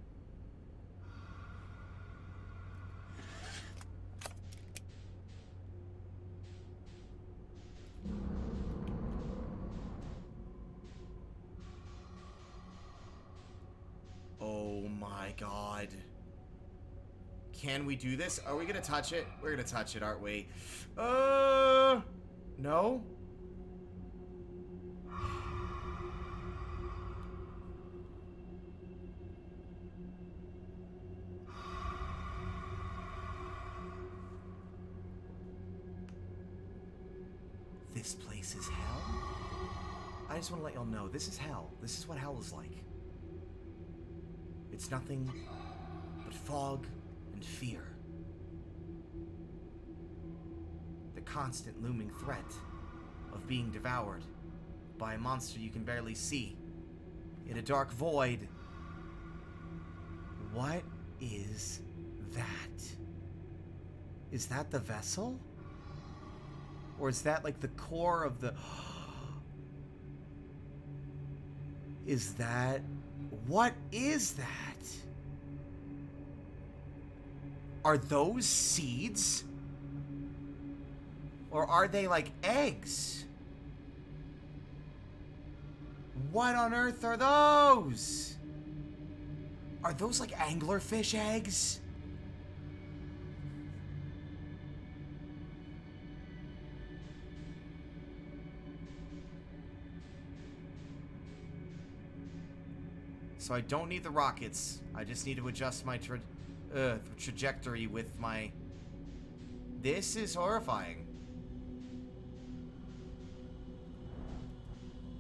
Oh my God. Can we do this? Are we gonna touch it? We're gonna touch it, aren't we? No? This place is hell? I just want to let y'all know, this is hell. This is what hell is like. It's nothing but fog and fear. The constant looming threat of being devoured by a monster you can barely see in a dark void. What is that? Is that the vessel? Or is that like the core of the... Is that... What is that? Are those seeds? Or are they like eggs? What on earth are those? Are those like anglerfish eggs? So I don't need the rockets. I just need to adjust my trajectory with my... This is horrifying.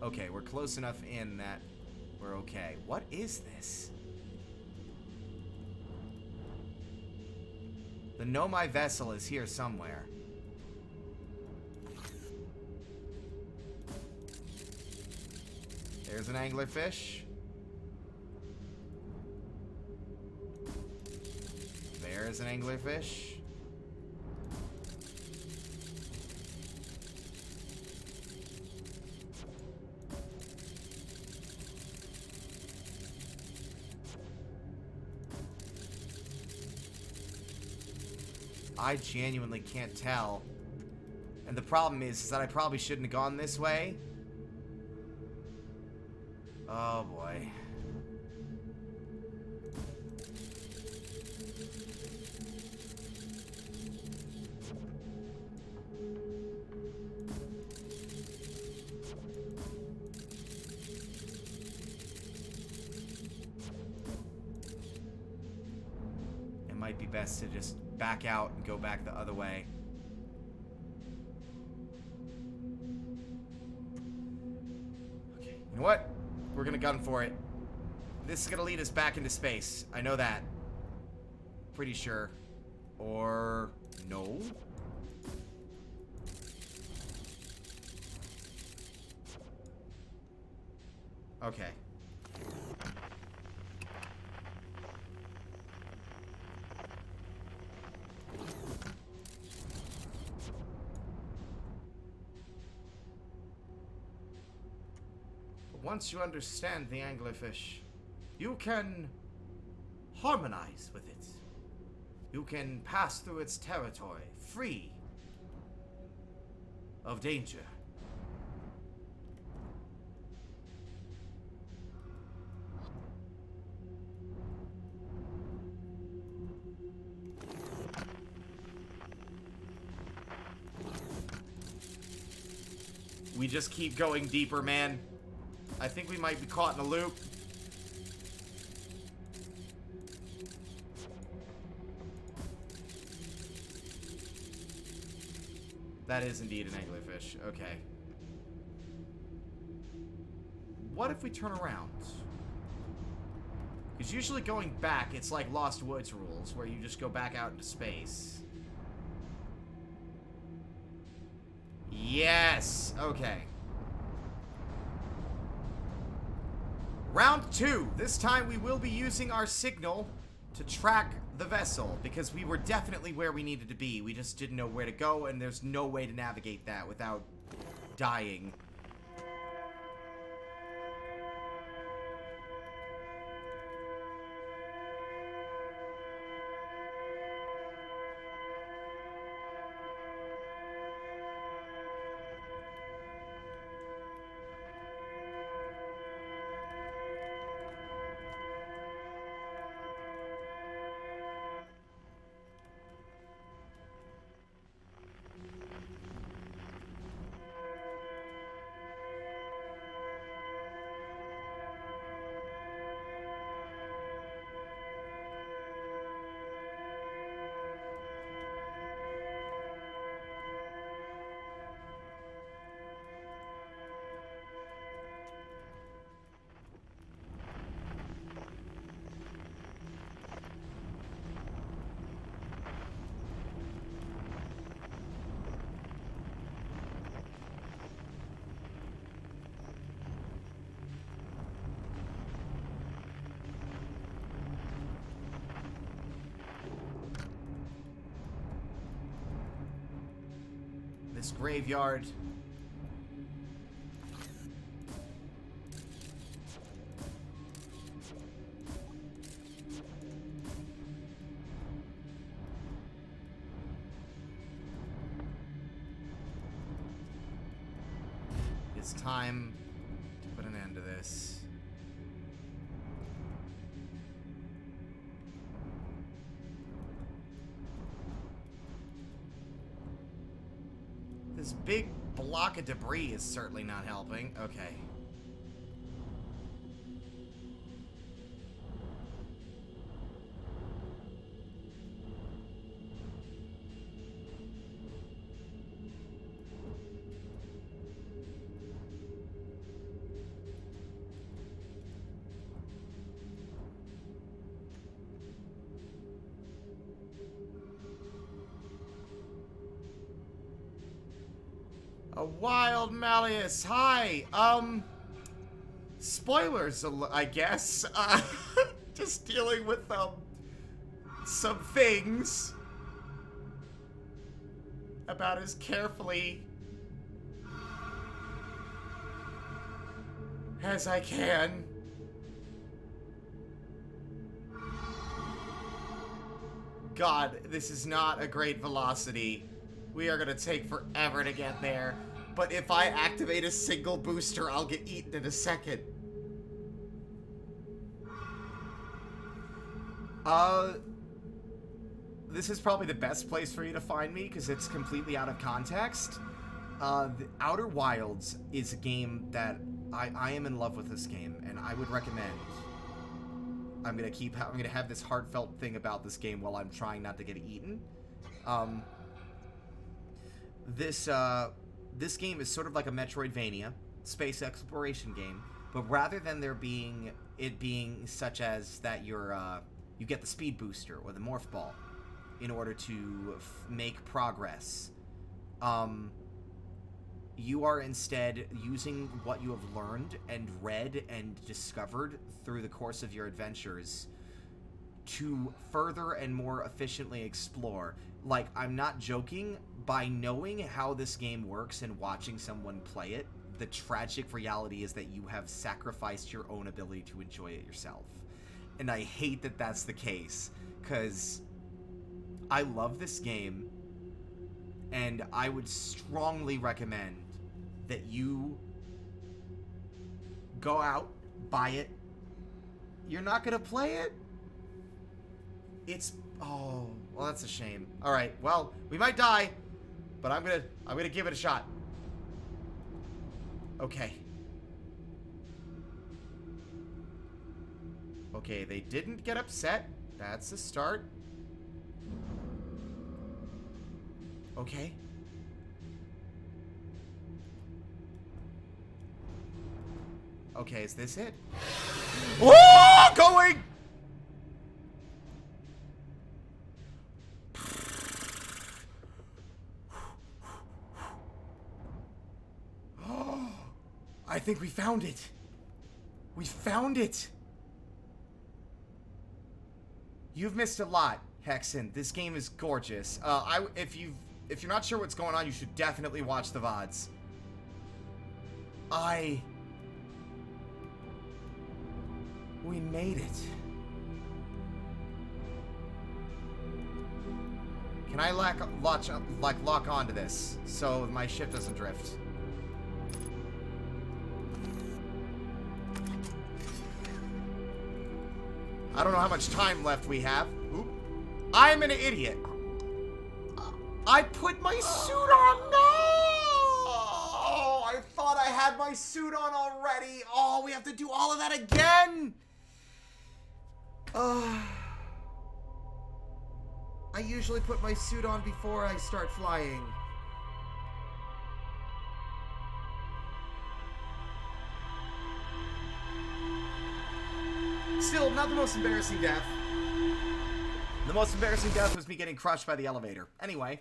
Okay, we're close enough in that we're okay. What is this? The Nomai vessel is here somewhere. There's an anglerfish. There's an anglerfish. I genuinely can't tell. And the problem is that I probably shouldn't have gone this way. Oh boy. It might be best to just back out and go back the other way. Okay. You know what? We're gonna gun for it. This is gonna lead us back into space. I know that. Pretty sure. Or... no? Okay. Once you understand the anglerfish, you can harmonize with it. You can pass through its territory free of danger. We just keep going deeper, man. I think we might be caught in a loop. That is indeed an anglerfish. Okay. What if we turn around? Because usually going back, it's like Lost Woods rules, where you just go back out into space. Yes! Okay. Round 2. This time we will be using our signal to track the vessel, because we were definitely where we needed to be. We just didn't know where to go, and there's no way to navigate that without dying. This graveyard. It's time to put an end to this. This big block of debris is certainly not helping. Okay. A wild Malleus. Hi. Spoilers, I guess. Just dealing with, some things about as carefully as I can. God, this is not a great velocity. We are gonna take forever to get there. But if I activate a single booster, I'll get eaten in a second. This is probably the best place for you to find me because it's completely out of context. The Outer Wilds is a game that I am in love with this game, and I would recommend. I'm gonna have this heartfelt thing about this game while I'm trying not to get eaten. This game is sort of like a Metroidvania space exploration game, but rather than it being such as that you get the speed booster or the morph ball in order to make progress. You are instead using what you have learned and read and discovered through the course of your adventures to further and more efficiently explore. Like, I'm not joking, by knowing how this game works and watching someone play it, the tragic reality is that you have sacrificed your own ability to enjoy it yourself. And I hate that that's the case, because I love this game, and I would strongly recommend that you go out, buy it. You're not gonna play it? Oh, well, that's a shame. All right, well, we might die, but I'm gonna give it a shot. Okay. Okay, they didn't get upset. That's a start. Okay. Okay, is this it? Oh, going! Oh, I think we found it. We found it. You've missed a lot, Hexen. This game is gorgeous. If you're not sure what's going on, you should definitely watch the VODs. We made it. Can I lock onto this so my ship doesn't drift? I don't know how much time left we have. Oop. I'm an idiot. I put my suit on. No! I thought I had my suit on already. Oh, we have to do all of that again. I usually put my suit on before I start flying. Still, not the most embarrassing death. The most embarrassing death was me getting crushed by the elevator. Anyway.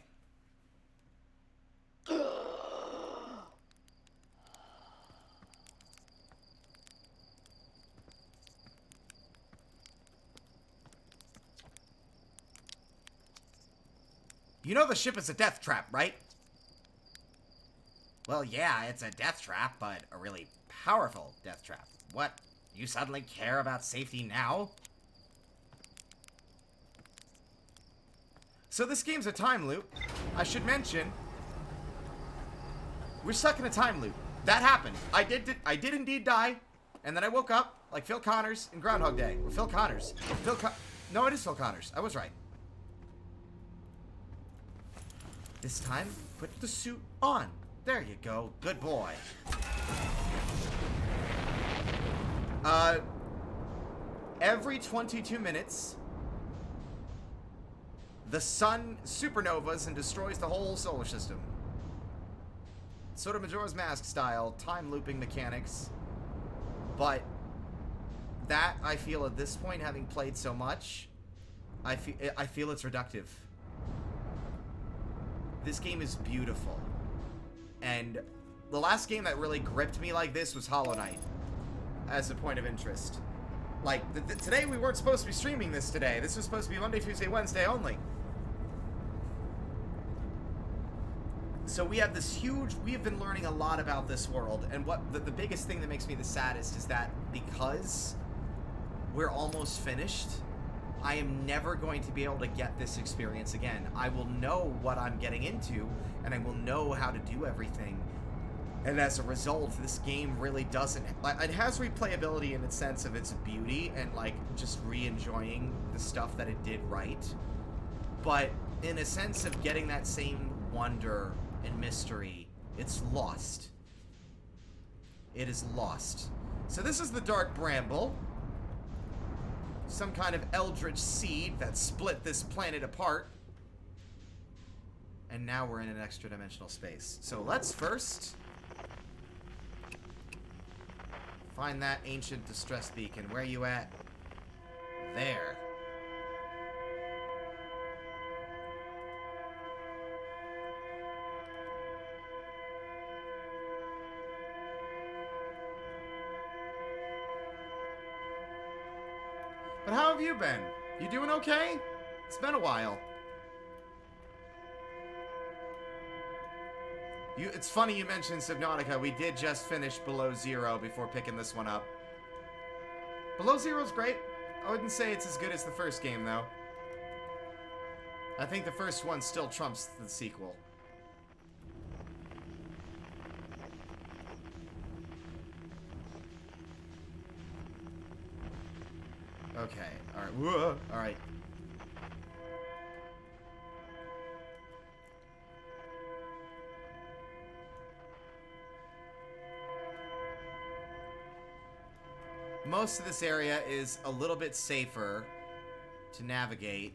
You know the ship is a death trap, right? Well, yeah, it's a death trap, but a really powerful death trap. What? You suddenly care about safety now? So this game's a time loop. I should mention, we're stuck in a time loop. That happened. I did indeed die, and then I woke up like Phil Connors in Groundhog Day. Or Phil Connors. No, it is Phil Connors. I was right. This time, put the suit on. There you go. Good boy. Every 22 minutes, the sun supernovas and destroys the whole solar system. Sort of Majora's Mask style, time looping mechanics. But that, I feel at this point, having played so much, I feel it's reductive. This game is beautiful. And the last game that really gripped me like this was Hollow Knight, as a point of interest. Like, today we weren't supposed to be streaming this today. This was supposed to be Monday, Tuesday, Wednesday only. So we have this huge, we have been learning a lot about this world, and what the biggest thing that makes me the saddest is that because we're almost finished, I am never going to be able to get this experience again. I will know what I'm getting into, and I will know how to do everything, and as a result, this game really doesn't, like, it has replayability in its sense of its beauty, and, like, just re-enjoying the stuff that it did right, but in a sense of getting that same wonder and mystery, it's lost. It is lost. So this is the Dark Bramble. Some kind of eldritch seed that split this planet apart. And now we're in an extra dimensional space. So let's first find that ancient distress beacon. Where are you at? There. But how have you been? You doing okay? It's been a while. It's funny you mentioned Subnautica. We did just finish Below Zero before picking this one up. Below Zero's great. I wouldn't say it's as good as the first game, though. I think the first one still trumps the sequel. Okay, alright. Whoa, alright. Most of this area is a little bit safer to navigate.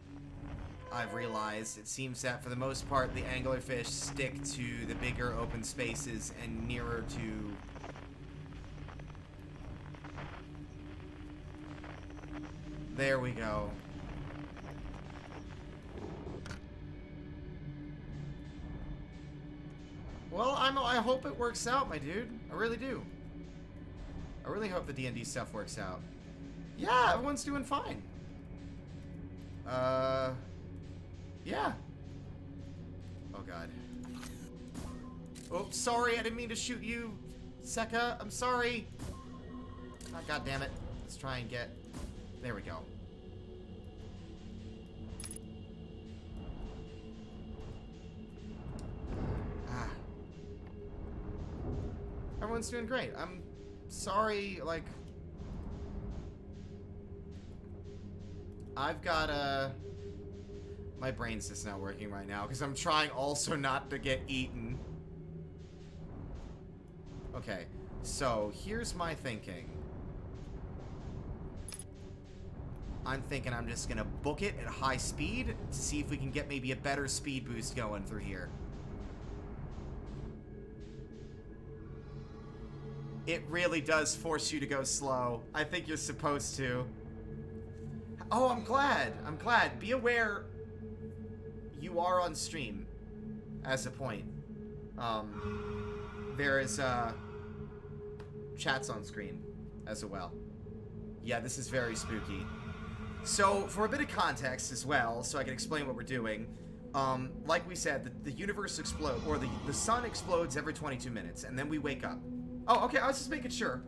I've realized it seems that for the most part the anglerfish stick to the bigger open spaces and nearer to there we go. Well, I hope it works out, my dude. I really do. I really hope the D&D stuff works out. Yeah, everyone's doing fine. Yeah. Oh, God. Oh, sorry, I didn't mean to shoot you, Seka. I'm sorry. Oh, God damn it. Let's try and get... There we go. Ah. Everyone's doing great. I'm sorry, like... I've got, my brain's just not working right now, because I'm trying also not to get eaten. Okay, so here's my thinking. I'm thinking I'm just gonna book it at high speed to see if we can get maybe a better speed boost going through here. It really does force you to go slow. I think you're supposed to. Oh, I'm glad. I'm glad. Be aware you are on stream as a point. There is chats on screen as well. Yeah, this is very spooky. So, for a bit of context as well, so I can explain what we're doing, like we said, the universe explodes, or the sun explodes every 22 minutes, and then we wake up. Oh, okay, I was just making sure.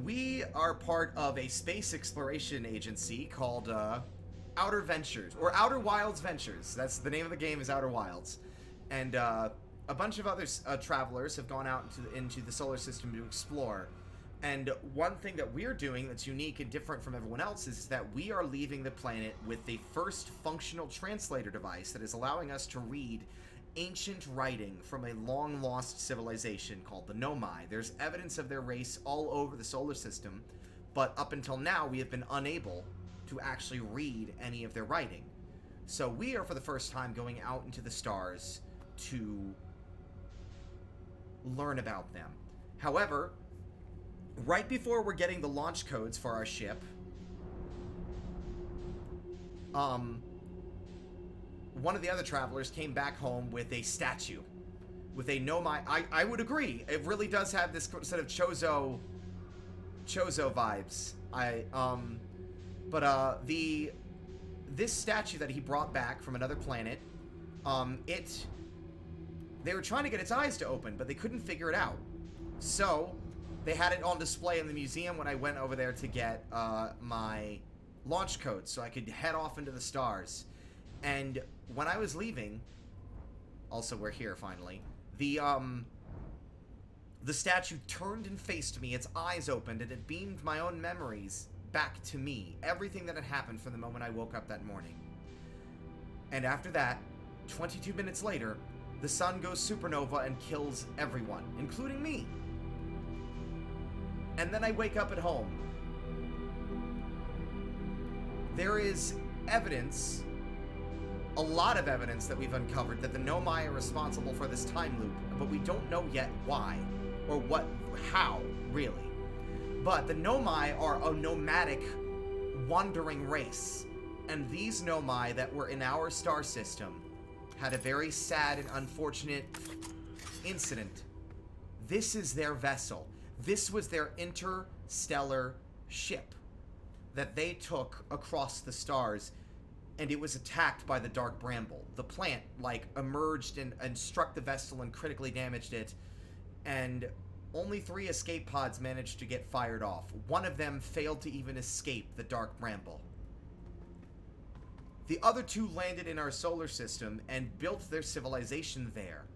We are part of a space exploration agency called, Outer Ventures, or Outer Wilds Ventures. That's the name of the game, is Outer Wilds. And, a bunch of other travelers have gone out into the solar system to explore. And one thing that we're doing that's unique and different from everyone else is that we are leaving the planet with the first functional translator device that is allowing us to read ancient writing from a long-lost civilization called the Nomai. There's evidence of their race all over the solar system, but up until now we have been unable to actually read any of their writing. So we are, for the first time, going out into the stars to learn about them. However, right before we're getting the launch codes for our ship, one of the other travelers came back home with a statue. With a Nomai. I would agree. It really does have this sort of Chozo vibes. This statue that he brought back from another planet, they were trying to get its eyes to open, but they couldn't figure it out. So, they had it on display in the museum when I went over there to get my launch code so I could head off into the stars. And when I was leaving, also we're here finally, the statue turned and faced me, its eyes opened, and it beamed my own memories back to me. Everything that had happened from the moment I woke up that morning. And after that, 22 minutes later, the sun goes supernova and kills everyone, including me. And then I wake up at home. There is evidence, a lot of evidence that we've uncovered that the Nomai are responsible for this time loop, but we don't know yet why, or how, really. But the Nomai are a nomadic, wandering race, and these Nomai that were in our star system had a very sad and unfortunate incident. This is their vessel. This was their interstellar ship that they took across the stars, and it was attacked by the Dark Bramble. The plant, emerged and struck the vessel and critically damaged it, and only 3 escape pods managed to get fired off. One of them failed to even escape the Dark Bramble. The other 2 landed in our solar system and built their civilization there.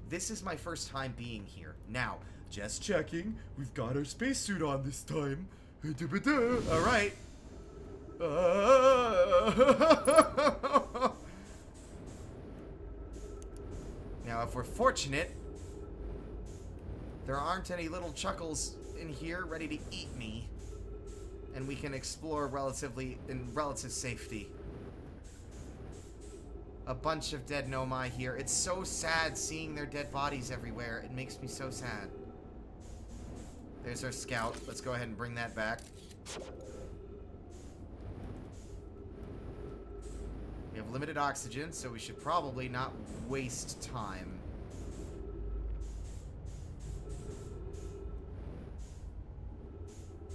This is my first time being here. Now, just checking, we've got our spacesuit on this time. Alright. Now, if we're fortunate, there aren't any little chuckles in here ready to eat me, and we can explore in relative safety. A bunch of dead Nomai here. It's so sad seeing their dead bodies everywhere. It makes me so sad. There's our scout. Let's go ahead and bring that back. We have limited oxygen, so we should probably not waste time.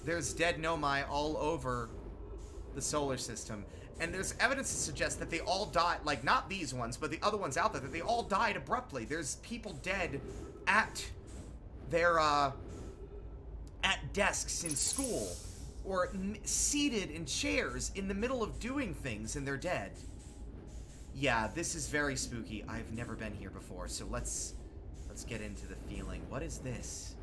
There's dead Nomai all over the solar system. And there's evidence to suggest that they all died, not these ones, but the other ones out there, that they all died abruptly. There's people dead at their, at desks in school, or seated in chairs in the middle of doing things, and they're dead. Yeah, this is very spooky. I've never been here before, so let's get into the feeling. What is this?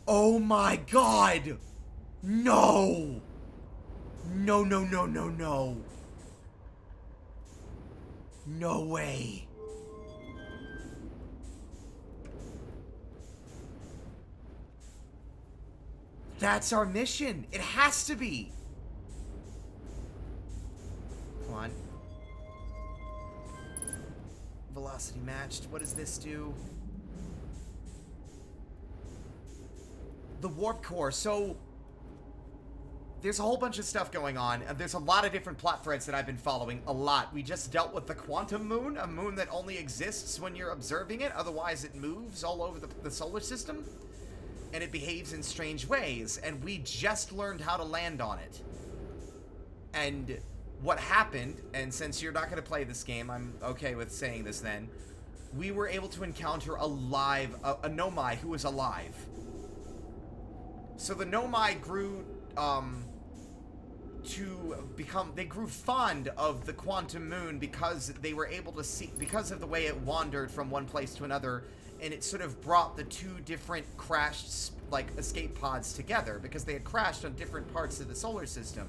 Oh my god! No! No, no, no, no, no. No way. That's our mission. It has to be. Come on. Velocity matched. What does this do? The warp core. So there's a whole bunch of stuff going on. There's a lot of different plot threads that I've been following. A lot. We just dealt with the quantum moon, a moon that only exists when you're observing it. Otherwise, it moves all over the solar system, and it behaves in strange ways. And we just learned how to land on it. And what happened, and since you're not going to play this game, I'm okay with saying this then, we were able to encounter a Nomai who was alive. So the Nomai grew, they grew fond of the quantum moon because they were able to see, because of the way it wandered from one place to another, and it sort of brought the 2 different crashed, escape pods together, because they had crashed on different parts of the solar system.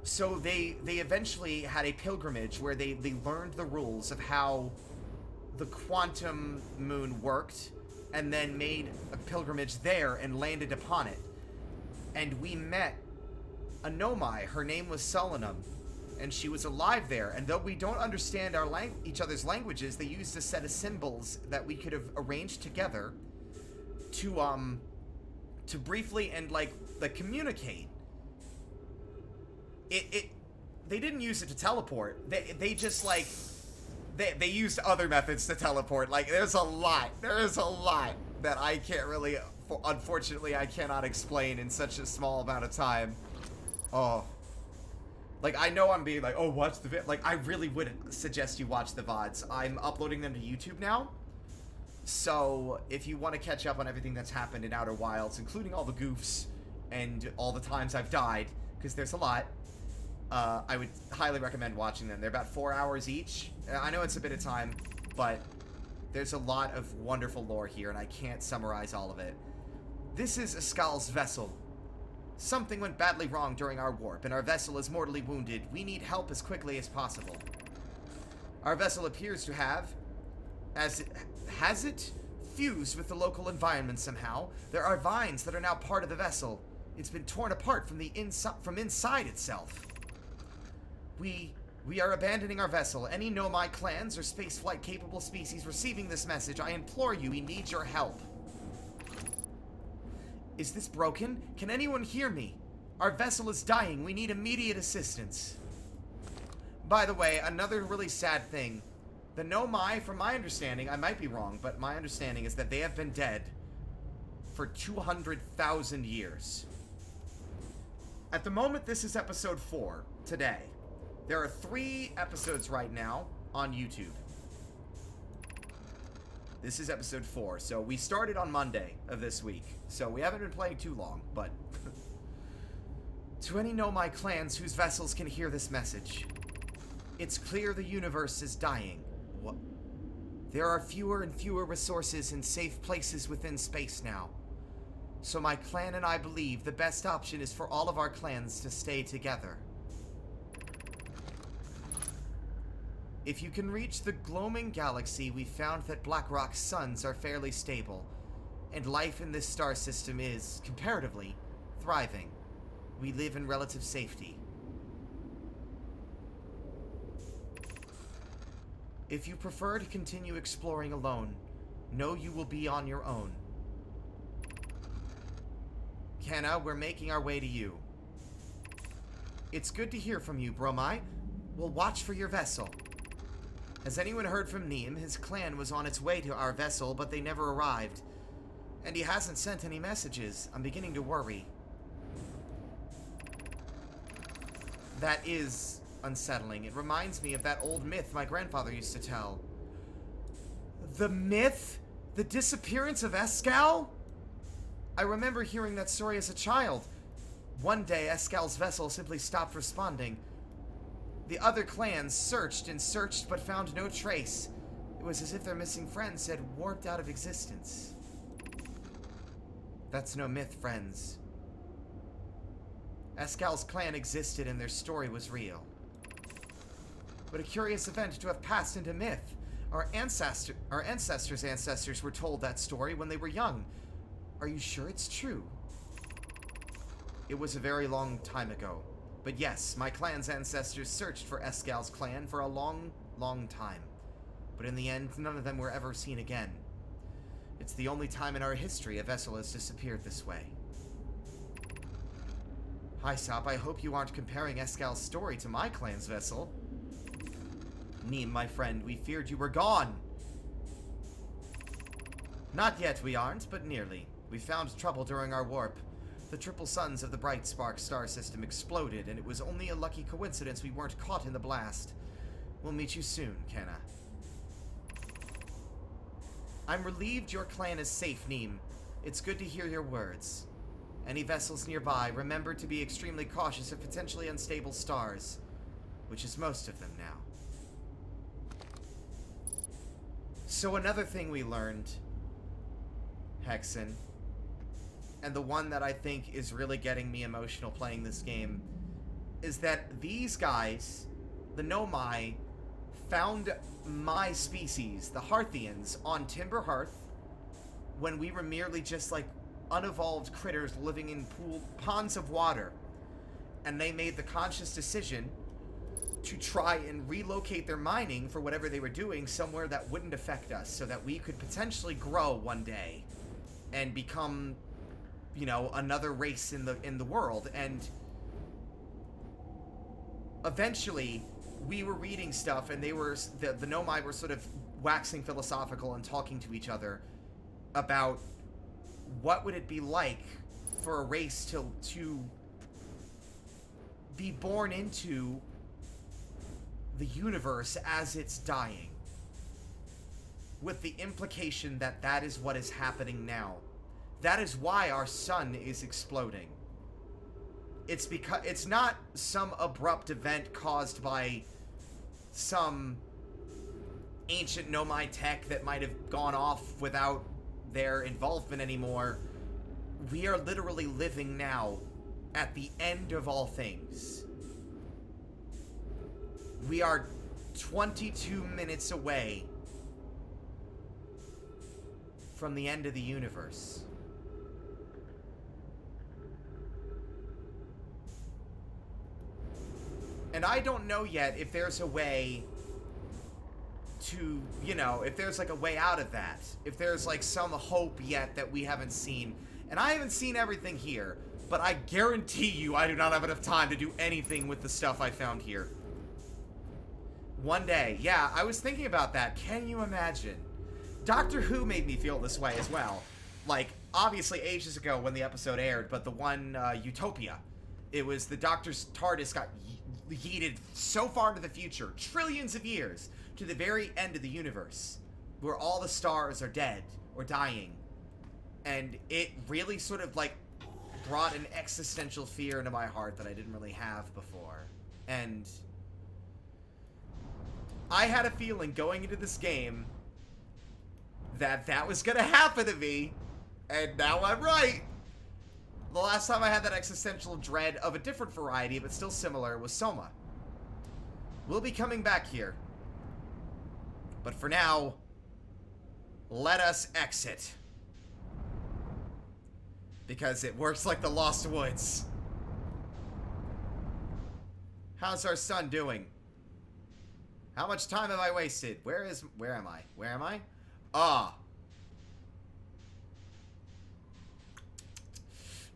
So they eventually had a pilgrimage where they learned the rules of how the quantum moon worked, and then made a pilgrimage there and landed upon it. And we met a Nomai. Her name was Solanum, and she was alive there. And though we don't understand each other's languages, they used a set of symbols that we could have arranged together to briefly and like communicate. They didn't use it to teleport. They just like they used other methods to teleport. Like there is a lot that I can't really, unfortunately I cannot explain in such a small amount of time. Oh, like I know I'm being like, oh, watch the vid. Like I really would suggest you watch the VODs. I'm uploading them to YouTube now. So, if you want to catch up on everything that's happened in Outer Wilds, including all the goofs and all the times I've died, because there's a lot, I would highly recommend watching them. They're about 4 hours each. I know it's a bit of time, but there's a lot of wonderful lore here, and I can't summarize all of it. This is Escal's vessel. Something went badly wrong during our warp, and our vessel is mortally wounded. We need help as quickly as possible. Our vessel appears to have... Has it fused with the local environment somehow? There are vines that are now part of the vessel. It's been torn apart from inside itself. We are abandoning our vessel. Any Nomai clans or spaceflight capable species receiving this message, I implore you, we need your help. Is this broken? Can anyone hear me? Our vessel is dying. We need immediate assistance. By the way, another really sad thing. The Nomai, from my understanding, I might be wrong, but my understanding is that they have been dead for 200,000 years. At the moment, this is episode 4, today. There are 3 episodes right now on YouTube. This is episode 4, so we started on Monday of this week. So we haven't been playing too long, but... To any Nomai clans whose vessels can hear this message, it's clear the universe is dying. What? There are fewer and fewer resources and safe places within space now. So my clan and I believe the best option is for all of our clans to stay together. If you can reach the gloaming galaxy, we found that Blackrock's suns are fairly stable, and life in this star system is, comparatively, thriving. We live in relative safety. If you prefer to continue exploring alone, know you will be on your own. Kenna, we're making our way to you. It's good to hear from you, Bromai. We'll watch for your vessel. Has anyone heard from Neem? His clan was on its way to our vessel, but they never arrived. And he hasn't sent any messages. I'm beginning to worry. That is unsettling. It reminds me of that old myth my grandfather used to tell. The myth? The disappearance of Escal? I remember hearing that story as a child. One day, Escal's vessel simply stopped responding. The other clans searched and searched, but found no trace. It was as if their missing friends had warped out of existence. That's no myth, friends. Escal's clan existed and their story was real. But a curious event to have passed into myth. Our ancestors' ancestors were told that story when they were young. Are you sure it's true? It was a very long time ago. But yes, my clan's ancestors searched for Escal's clan for a long, long time. But in the end, none of them were ever seen again. It's the only time in our history a vessel has disappeared this way. Hi, Sop, I hope you aren't comparing Escal's story to my clan's vessel. Neem, my friend, we feared you were gone. Not yet, we aren't, but nearly. We found trouble during our warp. The triple suns of the Bright Spark star system exploded, and it was only a lucky coincidence we weren't caught in the blast. We'll meet you soon, Kenna. I'm relieved your clan is safe, Neem. It's good to hear your words. Any vessels nearby, remember to be extremely cautious of potentially unstable stars, which is most of them now. So another thing we learned, Hexen, and the one that I think is really getting me emotional playing this game, is that these guys, the Nomai, found my species, the Hearthians, on Timber Hearth, when we were merely just like unevolved critters living in ponds of water. And they made the conscious decision to try and relocate their mining for whatever they were doing somewhere that wouldn't affect us, so that we could potentially grow one day. and become, you know, another race in the world. And eventually, we were reading stuff, and they were the Nomai were sort of waxing philosophical and talking to each other about what would it be like for a race to be born into the universe as it's dying, with the implication that that is what is happening now. That is why our sun is exploding. It's because it's not some abrupt event caused by some ancient Nomai tech that might have gone off without their involvement anymore. We are literally living now at the end of all things. We are 22 minutes away from the end of the universe. And I don't know yet if there's a way to, you know, if there's like a way out of that. If there's like some hope yet that we haven't seen. And I haven't seen everything here, but I guarantee you I do not have enough time to do anything with the stuff I found here. One day. Yeah, I was thinking about that. Can you imagine? Doctor Who made me feel this way as well. Like, obviously ages ago when the episode aired, but the one, Utopia. It was the Doctor's TARDIS got yeeted so far into the future, trillions of years, to the very end of the universe, where all the stars are dead or dying. And it really sort of, like, brought an existential fear into my heart that I didn't really have before. And I had a feeling going into this game that that was gonna happen to me, and now I'm right. The last time I had that existential dread of a different variety, but still similar, was Soma. We'll be coming back here. But for now, let us exit. Because it works like the Lost Woods. How's our son doing? How much time have I wasted? Where am I? Where am I? Ah.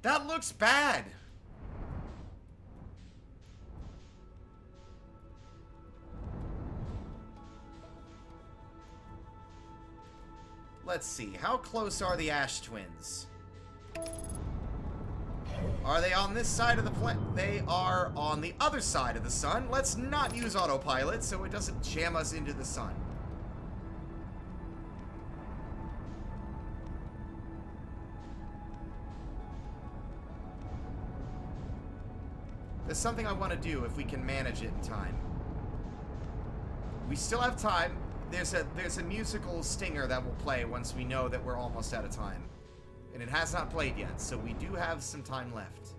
That looks bad. Let's see. How close are the Ash Twins? Are they on this side of the planet? They are on the other side of the sun. Let's not use autopilot so it doesn't jam us into the sun. There's something I want to do if we can manage it in time. We still have time. There's a musical stinger that will play once we know that we're almost out of time. And it has not played yet, so we do have some time left.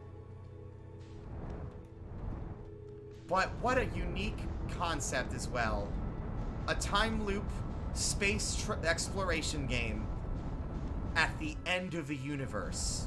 But what a unique concept as well. A time loop space exploration game at the end of the universe.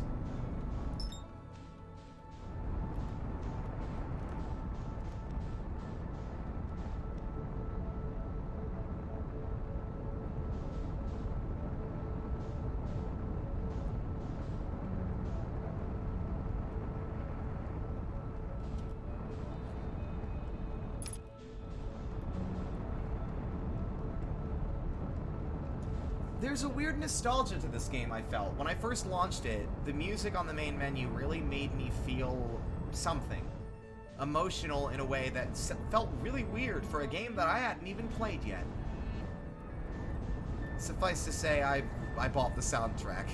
There's a weird nostalgia to this game, I felt. When I first launched it, the music on the main menu really made me feel something. Emotional in a way that felt really weird for a game that I hadn't even played yet. Suffice to say, I bought the soundtrack.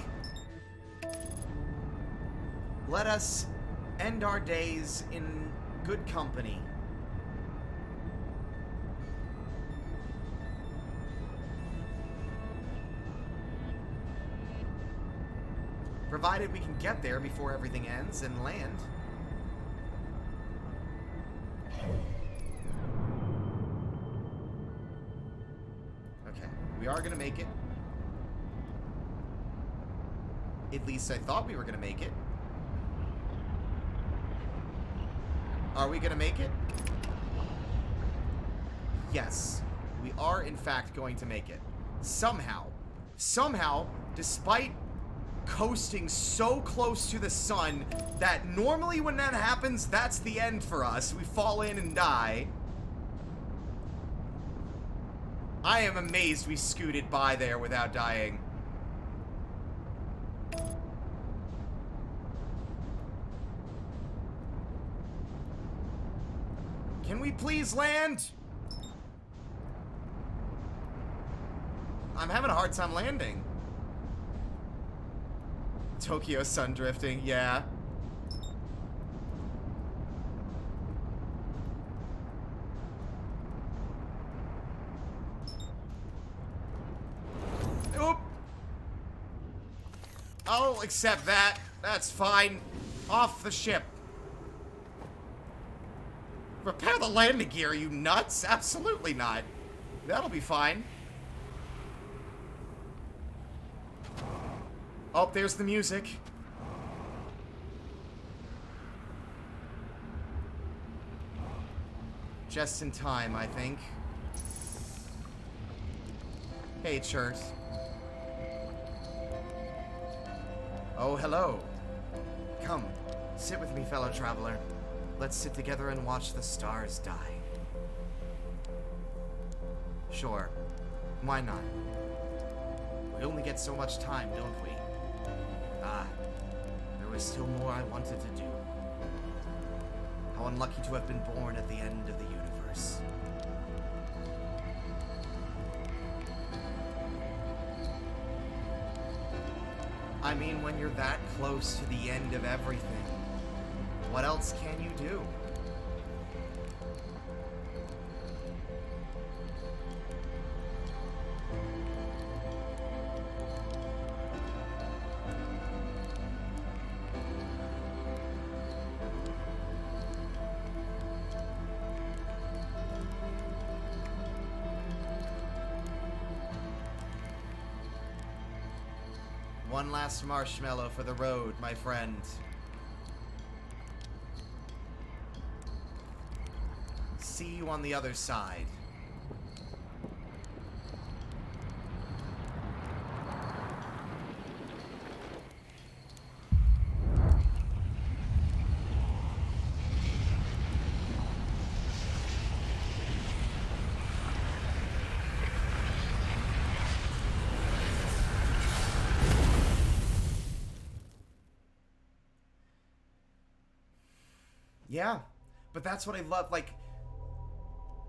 Let us end our days in good company. Provided we can get there before everything ends and land. Okay, we are gonna make it. At least I thought we were gonna make it. Are we gonna make it? Yes, we are in fact going to make it. Somehow, despite coasting so close to the sun that normally when that happens, that's the end for us. We fall in and die. I am amazed we scooted by there without dying. Can we please land? I'm having a hard time landing. Tokyo sun drifting, yeah. Oop. I'll accept that. That's fine. Off the ship. Repair the landing gear, you nuts? Absolutely not. That'll be fine. Oh, there's the music. Just in time, I think. Hey, Chert. Oh, hello. Come, sit with me, fellow traveler. Let's sit together and watch the stars die. Sure. Why not? We only get so much time, don't we? Ah, there was still more I wanted to do. How unlucky to have been born at the end of the universe. I mean, when you're that close to the end of everything, what else can you do? One last marshmallow for the road, my friend. See you on the other side. Yeah, but that's what I love. Like,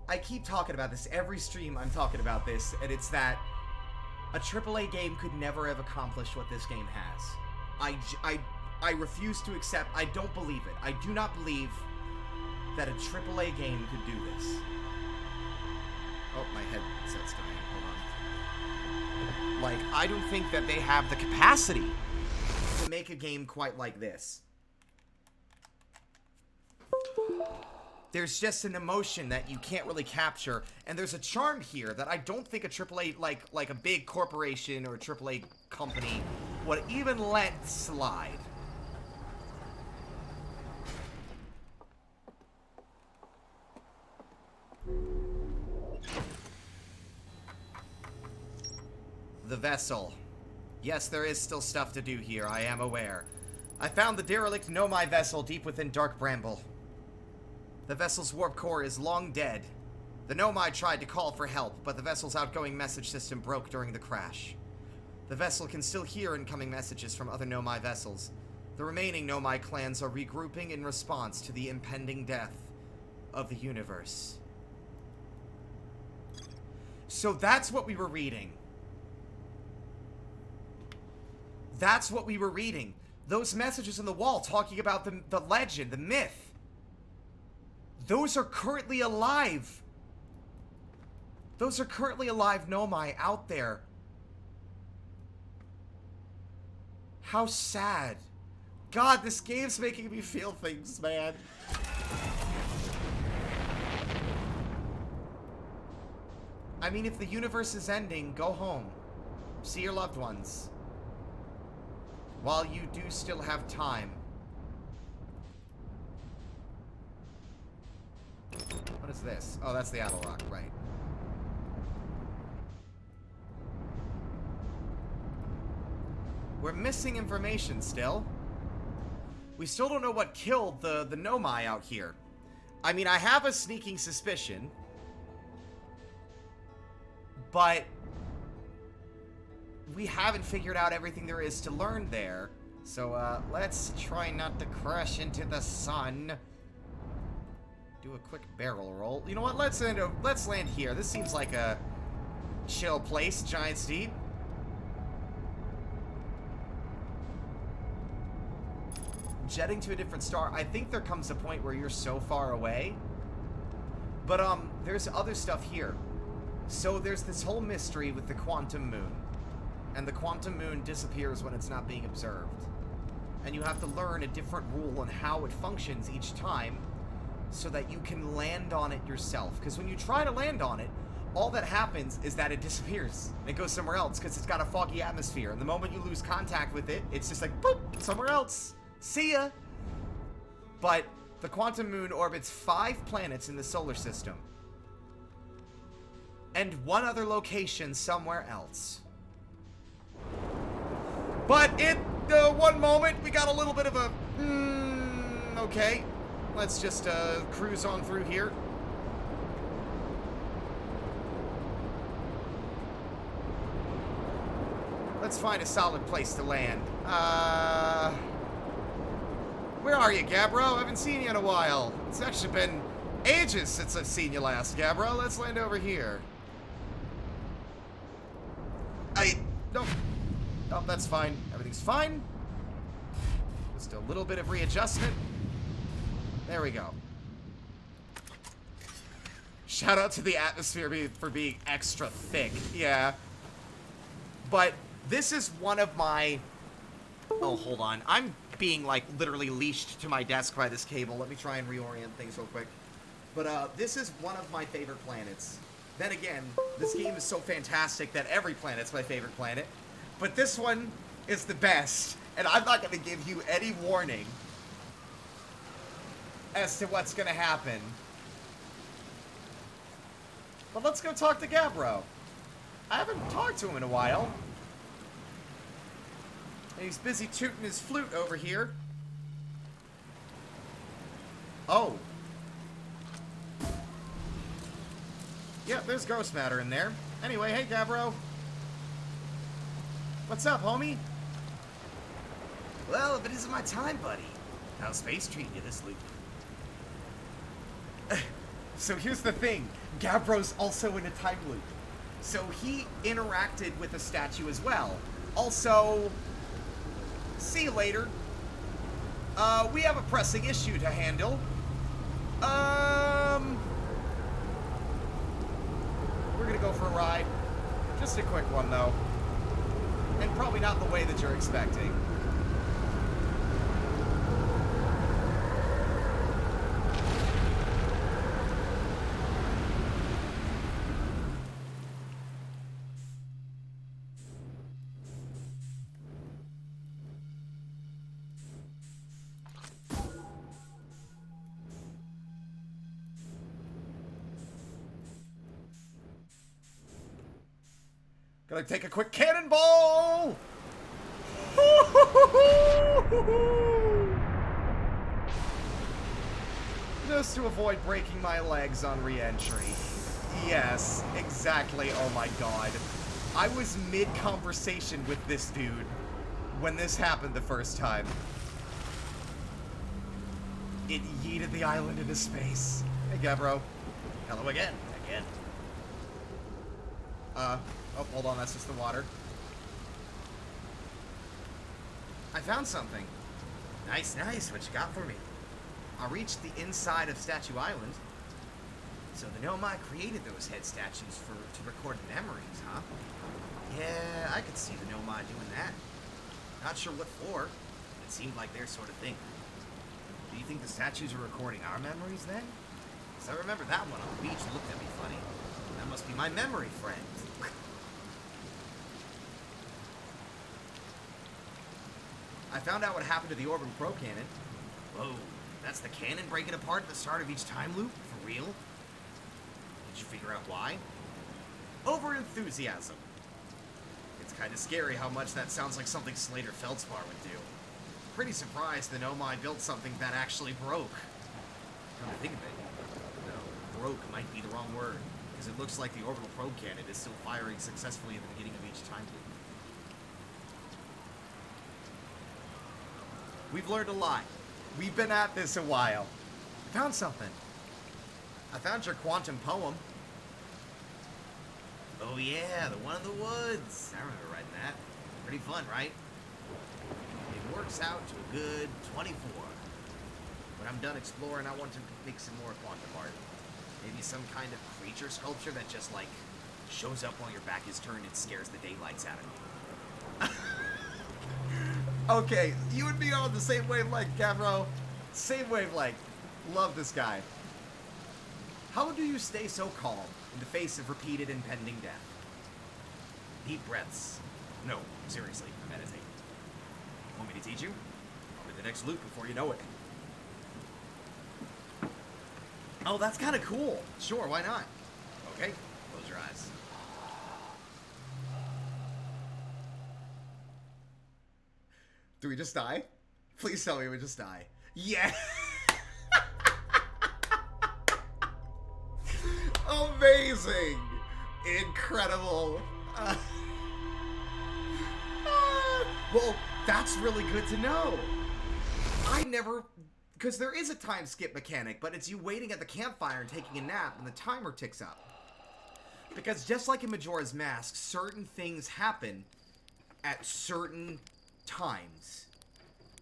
I keep talking about this. Every stream I'm talking about this, and it's that a AAA game could never have accomplished what this game has. I refuse to accept. I don't believe it. I do not believe that a AAA game could do this. Oh, my headset's dying. Hold on. Like, I don't think that they have the capacity to make a game quite like this. There's just an emotion that you can't really capture, and there's a charm here that I don't think a AAA, like a big corporation or a AAA company would even let slide. The vessel. Yes, there is still stuff to do here, I am aware. I found the derelict Nomai vessel deep within Dark Bramble. The vessel's warp core is long dead. The Nomai tried to call for help, but the vessel's outgoing message system broke during the crash. The vessel can still hear incoming messages from other Nomai vessels. The remaining Nomai clans are regrouping in response to the impending death of the universe. So that's what we were reading. That's what we were reading. Those messages on the wall talking about the legend, the myth. Those are currently alive. Those are currently alive Nomai out there. How sad. God, this game's making me feel things, man. I mean, if the universe is ending, go home. See your loved ones. While you do still have time. What is this? Oh, that's the Adelrock, right. We're missing information still. We still don't know what killed the Nomai out here. I mean, I have a sneaking suspicion. But we haven't figured out everything there is to learn there. So, let's try not to crash into the sun. Do a quick barrel roll. You know what? Let's land here. This seems like a chill place, Giant's Deep. Jetting to a different star. I think there comes a point where you're so far away. But, there's other stuff here. So there's this whole mystery with the quantum moon. And the quantum moon disappears when it's not being observed. And you have to learn a different rule on how it functions each time so that you can land on it yourself. Because when you try to land on it, all that happens is that it disappears. It goes somewhere else because it's got a foggy atmosphere. And the moment you lose contact with it, it's just like, boop, somewhere else. See ya! But the quantum moon orbits 5 planets in the solar system. And 1 other location somewhere else. But in the one moment, we got a little bit of a... okay. Let's just cruise on through here. Let's find a solid place to land. Where are you, Gabbro? I haven't seen you in a while. It's actually been ages since I've seen you last, Gabbro. Let's land over here. Nope. Oh, that's fine. Everything's fine. Just a little bit of readjustment. There we go. Shout out to the atmosphere for being extra thick. Yeah. But this is one of my... Oh, hold on. I'm being, like, literally leashed to my desk by this cable. Let me try and reorient things real quick. But, this is one of my favorite planets. Then again, this game is so fantastic that every planet's my favorite planet. But this one is the best. And I'm not going to give you any warning as to what's going to happen. But let's go talk to Gabbro. I haven't talked to him in a while. And he's busy tooting his flute over here. Oh. Yep, there's ghost matter in there. Anyway, hey, Gabbro. What's up, homie? Well, if it isn't my time, buddy. How's space treating you this loop? So here's the thing. Gabbro's also in a time loop. So he interacted with a statue as well. Also, see you later. We have a pressing issue to handle. We're gonna go for a ride. Just a quick one, though. And probably not the way that you're expecting. Gonna take a quick cannonball! Just to avoid breaking my legs on re-entry. Yes, exactly. Oh my god. I was mid-conversation with this dude when this happened the first time. It yeeted the island into space. Hey, Gabbro. Hello again. Again. Oh, hold on, that's just the water. I found something. Nice, nice. What you got for me? I reached the inside of Statue Island. So the Nomai created those head statues to record memories, huh? Yeah, I could see the Nomai doing that. Not sure what for. It seemed like their sort of thing. Do you think the statues are recording our memories then? Because I remember that one on the beach looked at me funny. That must be my memory friend. I found out what happened to the Orbital Pro Cannon. Whoa, that's the cannon breaking apart at the start of each time loop? For real? Did you figure out why? Over-enthusiasm. It's Kinda scary how much that sounds like something Slater Feldspar would do. Pretty surprised the Nomai built something that actually broke. Come to think of it, no, broke might be the wrong word, because it looks like the orbital probe cannon is still firing successfully at the beginning of each time loop. We've learned a lot. We've been at this a while. I found something. I found your quantum poem. Oh yeah, the one in the woods. I remember writing that. Pretty fun, right? It works out to a good 24. When I'm done exploring, I want to make some more quantum art. Maybe some kind of creature sculpture that just, like, shows up while your back is turned and scares the daylights out of you. Okay, you and me are on the same wavelength, Gavro. Same wavelength. Love this guy. How do you stay so calm in the face of repeated impending death? Deep breaths. No, seriously, meditate. Want me to teach you? I'll be the next loop before you know it. Oh, that's kind of cool. Sure, why not? Okay, close your eyes. Do we just die? Please tell me we just die. Yeah! Amazing! Incredible! Well, that's really good to know. I never... Because there is a time skip mechanic, but it's you waiting at the campfire and taking a nap, and the timer ticks up. Because just like in Majora's Mask, certain things happen at certain times.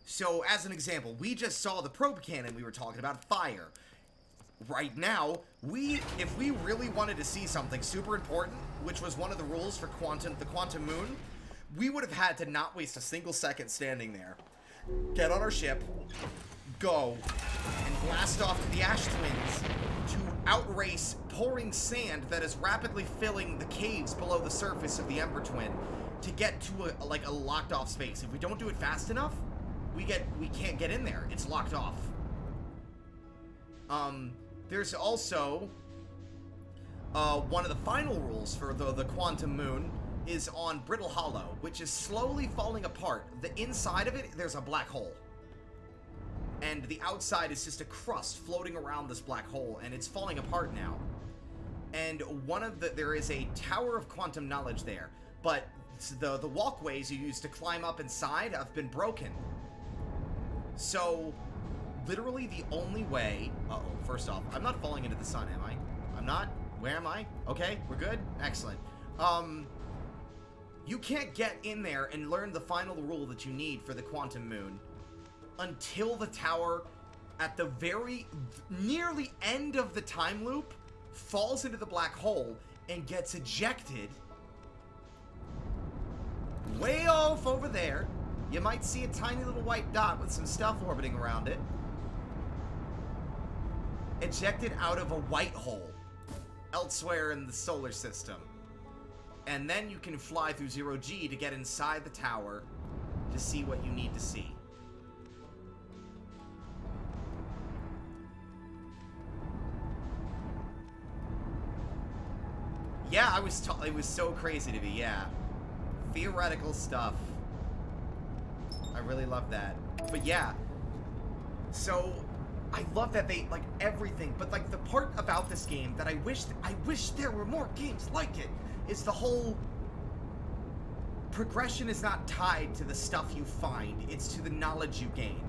So, as an example, we just saw the probe cannon we were talking about, fire. Right now, if we really wanted to see something super important, which was one of the rules for the Quantum Moon, we would have had to not waste a single second standing there. Get on our ship, go, and blast off to the Ash Twins to outrace pouring sand that is rapidly filling the caves below the surface of the Ember Twin to get to a locked off space. If we don't do it fast enough, we can't get in there. It's locked off. There's also one of the final rules for the Quantum Moon is on Brittle Hollow, which is slowly falling apart. The inside of it, there's a black hole. And the outside is just a crust floating around this black hole, and it's falling apart now. And there is a Tower of Quantum Knowledge there, but the walkways you use to climb up inside have been broken. So, literally the only way... Uh-oh, first off, I'm not falling into the sun, am I? I'm not? Where am I? Okay, we're good? Excellent. You can't get in there and learn the final rule that you need for the Quantum Moon until the tower, at the very nearly end of the time loop, falls into the black hole and gets ejected way off over there. You might see a tiny little white dot with some stuff orbiting around it. Ejected out of a white hole elsewhere in the solar system. And then you can fly through 0G to get inside the tower to see what you need to see. Yeah, it was so crazy to me, yeah. Theoretical stuff. I really love that. But yeah. So, I love that they, like, everything, but, like, the part about this game that I wish there were more games like it, is the whole progression is not tied to the stuff you find, it's to the knowledge you gain.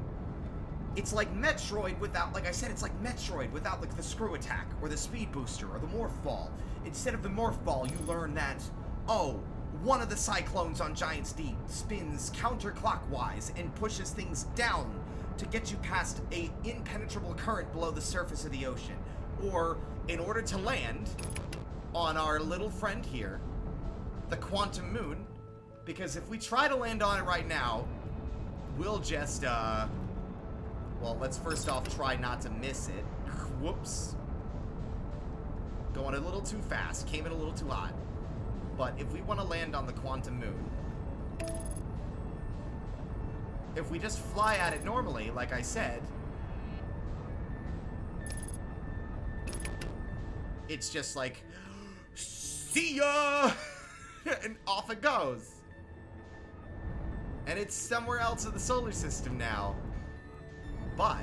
It's like Metroid without, like I said, it's like Metroid without, like, the screw attack, or the speed booster, or the morph ball. Instead of the morph ball, you learn that, oh, one of the cyclones on Giant's Deep spins counterclockwise and pushes things down to get you past a impenetrable current below the surface of the ocean. Or, in order to land on our little friend here, the Quantum Moon, because if we try to land on it right now, we'll just, well, let's first off try not to miss it. Whoops. Going a little too fast, came in a little too hot. But if we want to land on the Quantum Moon, if we just fly at it normally, like I said, it's just like, see ya! And off it goes. And it's somewhere else in the solar system now. But,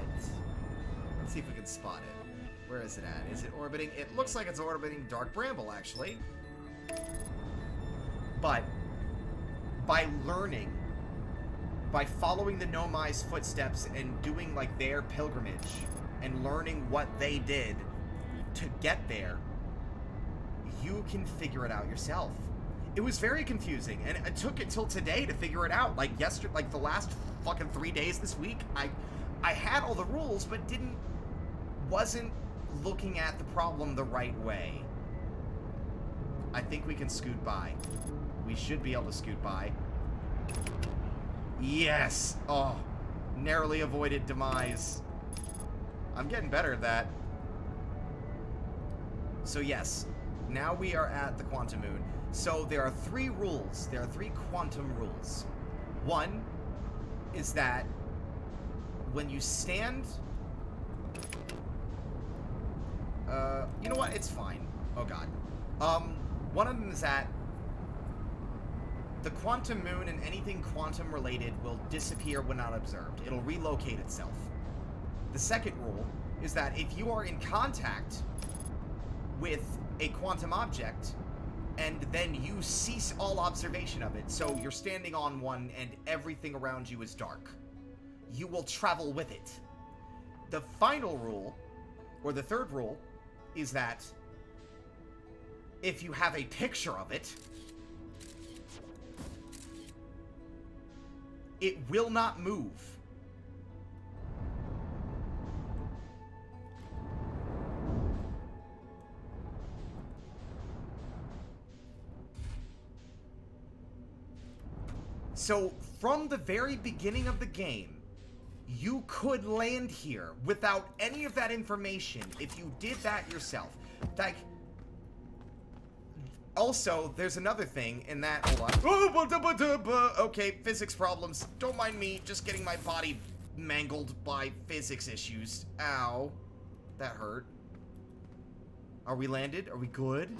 let's see if we can spot it. Where is it at? Is it orbiting? It looks like it's orbiting Dark Bramble, actually. But, by learning, by following the Nomai's footsteps and doing, like, their pilgrimage, and learning what they did to get there, you can figure it out yourself. It was very confusing, and it took it till today to figure it out. Like yesterday, like the last fucking 3 days this week, I had all the rules, but wasn't looking at the problem the right way. I think we can scoot by. We should be able to scoot by. Yes! Oh, narrowly avoided demise. I'm getting better at that. So yes, now we are at the Quantum Moon. So there are 3 rules. There are 3 quantum rules. One is that when you stand... you know what? It's fine. Oh god. One of them is that the Quantum Moon and anything quantum related will disappear when not observed. It'll relocate itself. The second rule is that if you are in contact with a quantum object, and then you cease all observation of it, so you're standing on one and everything around you is dark, you will travel with it. The final rule, or the third rule, is that if you have a picture of it, it will not move. So, from the very beginning of the game, you could land here without any of that information if you did that yourself. Like, also, there's another thing in that, hold on. Okay, physics problems. Don't mind me just getting my body mangled by physics issues. Ow. That hurt. Are we landed? Are we good?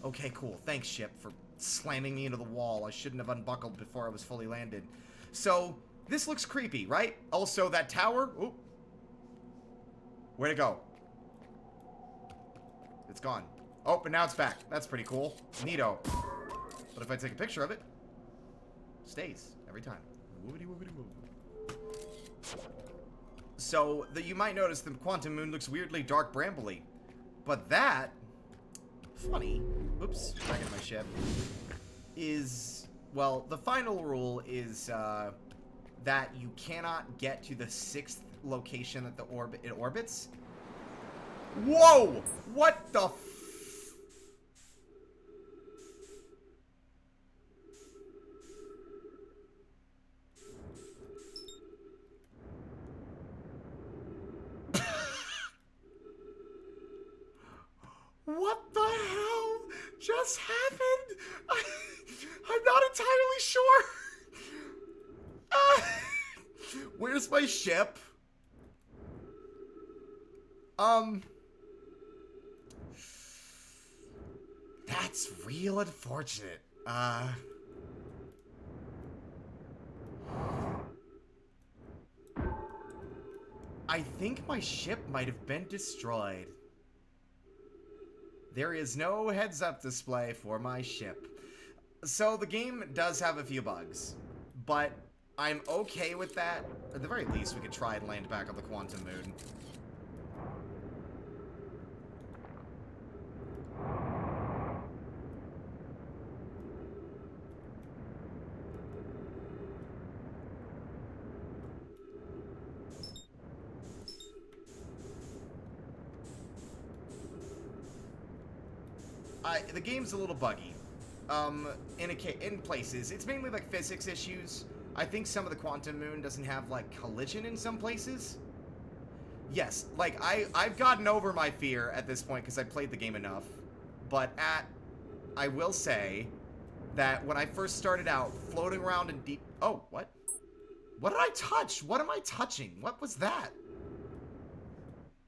Okay, cool. Thanks, ship, for slamming me into the wall. I shouldn't have unbuckled before I was fully landed. So, this looks creepy, right? Also, that tower... Ooh. Where'd it go? It's gone. Oh, but now it's back. That's pretty cool. Neato. But if I take a picture of it, it stays every time. Woobity woobity woo. So, you might notice the Quantum Moon looks weirdly dark brambly. But that... funny. Oops, back into my ship. Is, well, the final rule is that you cannot get to the 6th location that it orbits. Whoa! What the What the hell just happened? I'm not entirely sure. Where's my ship? That's real unfortunate. I think my ship might have been destroyed. There is no heads-up display for my ship. So the game does have a few bugs, but I'm okay with that. At the very least, we could try and land back on the Quantum Moon. The game's a little buggy. In places. It's mainly like physics issues. I think some of the Quantum Moon doesn't have like collision in some places. Yes, like I've gotten over my fear at this point because I played the game enough. But I will say that when I first started out floating around in deep... Oh, what? What did I touch? What am I touching? What was that?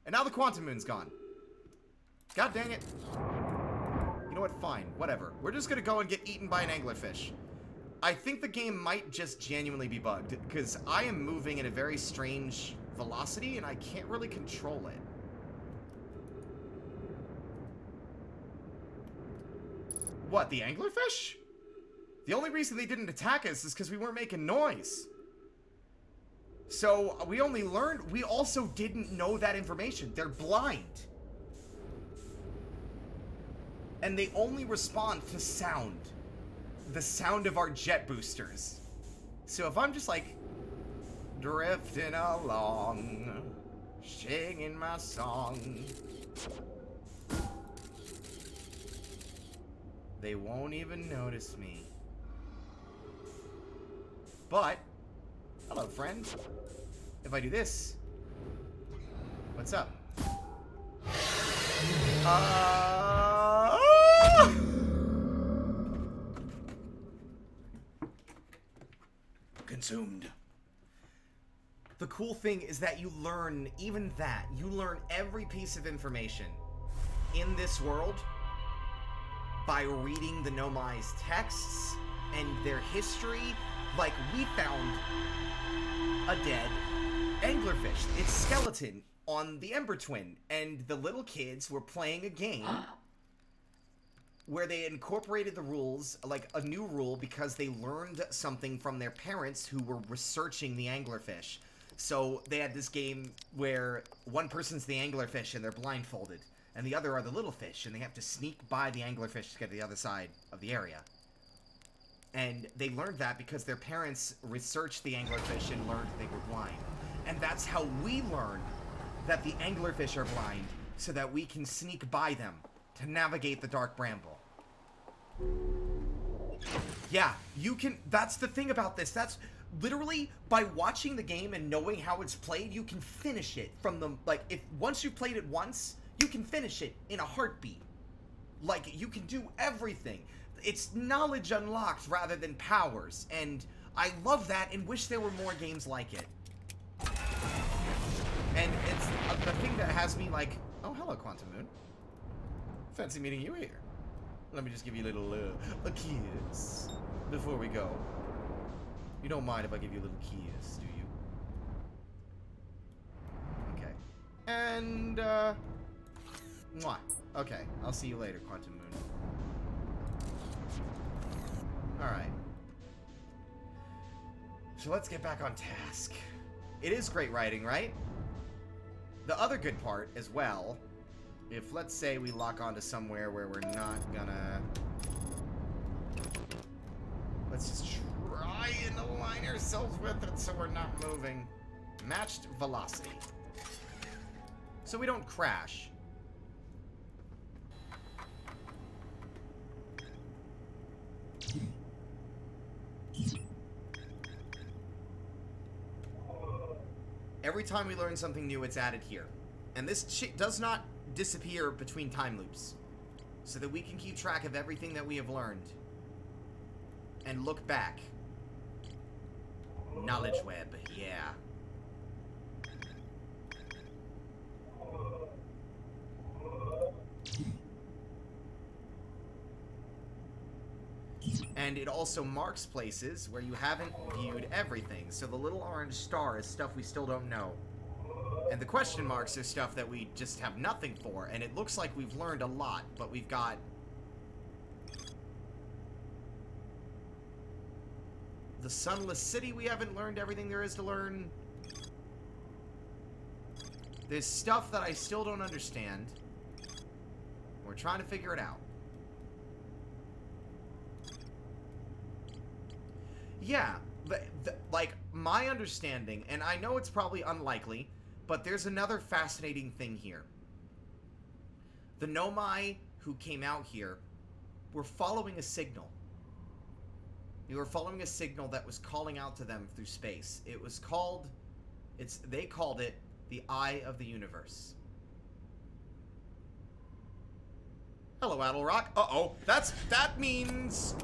And now the Quantum Moon's gone. God dang it. You know what? Fine. Whatever. We're just gonna go and get eaten by an anglerfish. I think the game might just genuinely be bugged, because I am moving at a very strange velocity, and I can't really control it. What, the anglerfish? The only reason they didn't attack us is because we weren't making noise. So, we also didn't know that information. They're blind. And they only respond to sound. The sound of our jet boosters. So if I'm just like drifting along, singing my song, they won't even notice me. But, hello friend. If I do this, what's up? Consumed. The cool thing is that you learn, even that, you learn every piece of information in this world by reading the Nomai's texts and their history. Like, we found a dead anglerfish, its skeleton, on the Ember Twin, and the little kids were playing a game where they incorporated the rules, like a new rule, because they learned something from their parents who were researching the anglerfish. So they had this game where one person's the anglerfish and they're blindfolded, and the other are the little fish, and they have to sneak by the anglerfish to get to the other side of the area. And they learned that because their parents researched the anglerfish and learned they were blind. And that's how we learned that the anglerfish are blind, so that we can sneak by them to navigate the Dark Bramble. Yeah, you can. That's the thing about this. That's literally, by watching the game and knowing how it's played, you can finish it from the, like, if once you've played it once, you can finish it in a heartbeat. Like, you can do everything. It's knowledge unlocked rather than powers, and I love that and wish there were more games like it. And it's the thing that has me like, oh, hello, Quantum Moon. Fancy meeting you here. Let me just give you a little, a kiss before we go. You don't mind if I give you a little kiss, do you? Okay. And, mwah. Okay, I'll see you later, Quantum Moon. Alright. So let's get back on task. It is great writing, right? The other good part, as well, if, let's say, we lock onto somewhere where we're not gonna... Let's just try and align ourselves with it so we're not moving. Matched velocity. So we don't crash. Every time we learn something new, it's added here. And this shit does not disappear between time loops. So that we can keep track of everything that we have learned. And look back. Knowledge web, yeah. And it also marks places where you haven't viewed everything. So the little orange star is stuff we still don't know. And the question marks are stuff that we just have nothing for. And it looks like we've learned a lot, but we've got... the Sunless City, we haven't learned everything there is to learn. There's stuff that I still don't understand. We're trying to figure it out. Yeah, like, my understanding, and I know it's probably unlikely, but there's another fascinating thing here. The Nomai who came out here were following a signal. They were following a signal that was calling out to them through space. It was called, they called it the Eye of the Universe. Hello, Adelrock. Uh-oh, that means...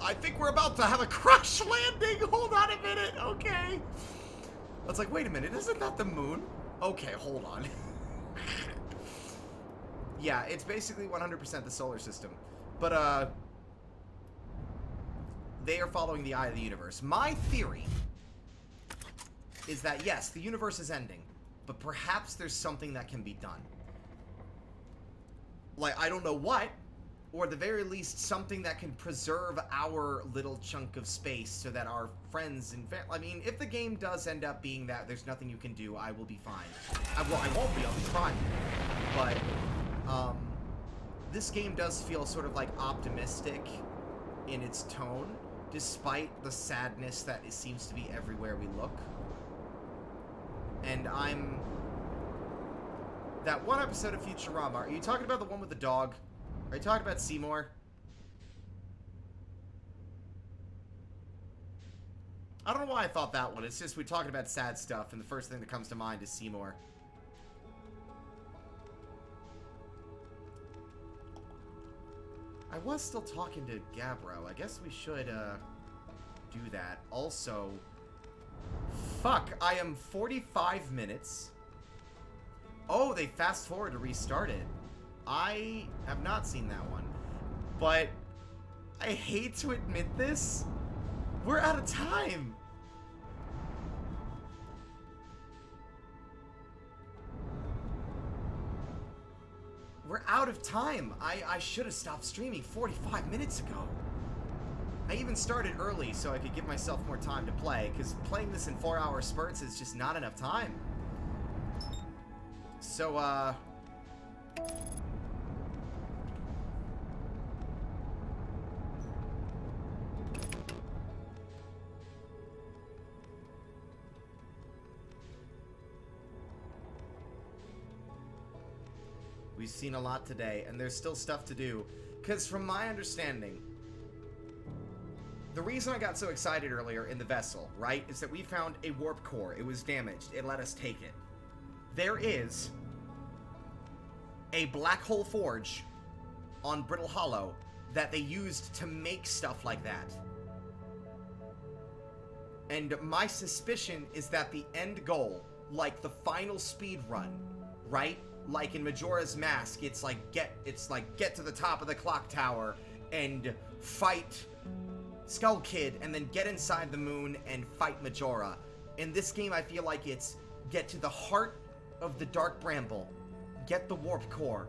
I think we're about to have a crash landing. Hold on a minute. Okay. I was like, wait a minute. Isn't that the moon? Okay, hold on. Yeah, it's basically 100% the solar system. But, they are following the eye of the universe. My theory is that, yes, the universe is ending, but perhaps there's something that can be done. Like, I don't know what, or at the very least, something that can preserve our little chunk of space so that our friends and I mean, if the game does end up being that there's nothing you can do, I will be fine. Well, I won't be, I'll be trying. But, this game does feel sort of, like, optimistic in its tone, despite the sadness that it seems to be everywhere we look. And that one episode of Futurama, are you talking about the one with the dog? Are you talking about Seymour? I don't know why I thought that one. It's just we're talking about sad stuff, and the first thing that comes to mind is Seymour. I was still talking to Gabbro. I guess we should, do that. Also, fuck, I am 45 minutes. Oh, they fast forward to restart it. I have not seen that one. But I hate to admit this. We're out of time. We're out of time. I should have stopped streaming 45 minutes ago. I even started early so I could give myself more time to play, because playing this in 4-hour spurts is just not enough time. So, we've seen a lot today, and there's still stuff to do. Because from my understanding, the reason I got so excited earlier in the vessel, right, is that we found a warp core. It was damaged. It let us take it. There is a black hole forge on Brittle Hollow that they used to make stuff like that. And my suspicion is that the end goal, like the final speed run, right? Like in Majora's Mask, it's like get to the top of the clock tower and fight Skull Kid, and then get inside the moon and fight Majora. In this game, I feel like it's get to the heart of the Dark Bramble, get the warp core,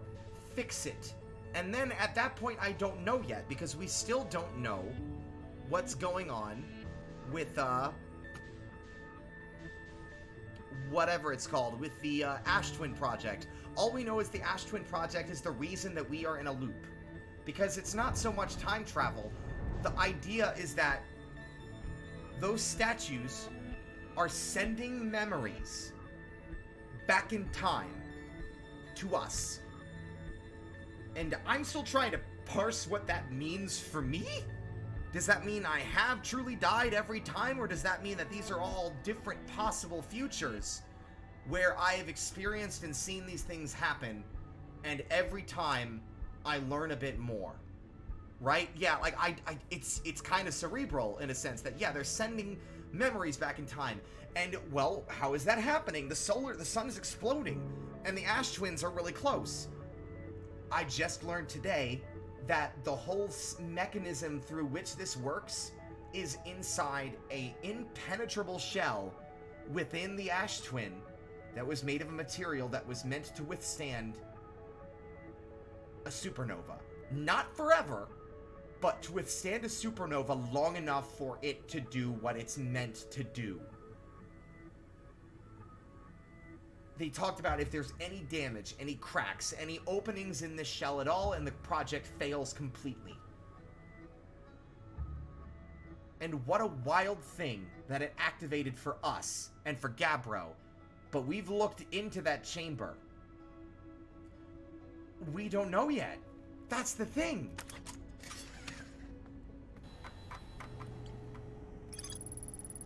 fix it, and then at that point, I don't know yet, because we still don't know what's going on with whatever it's called, with the Ash Twin Project. All we know is the Ash Twin Project is the reason that we are in a loop, because it's not so much time travel. The idea is that those statues are sending memories back in time to us. And I'm still trying to parse what that means for me? Does that mean I have truly died every time, or does that mean that these are all different possible futures where I have experienced and seen these things happen, and every time I learn a bit more? Right? Yeah, like, it's kind of cerebral in a sense that, yeah, they're sending memories back in time. And, well, how is that happening? The sun is exploding, and the Ash Twins are really close. I just learned today that the whole mechanism through which this works is inside a impenetrable shell within the Ash Twin that was made of a material that was meant to withstand a supernova. Not forever, but to withstand a supernova long enough for it to do what it's meant to do. They talked about if there's any damage, any cracks, any openings in this shell at all, and the project fails completely. And what a wild thing that it activated for us and for Gabbro. But we've looked into that chamber. We don't know yet. That's the thing.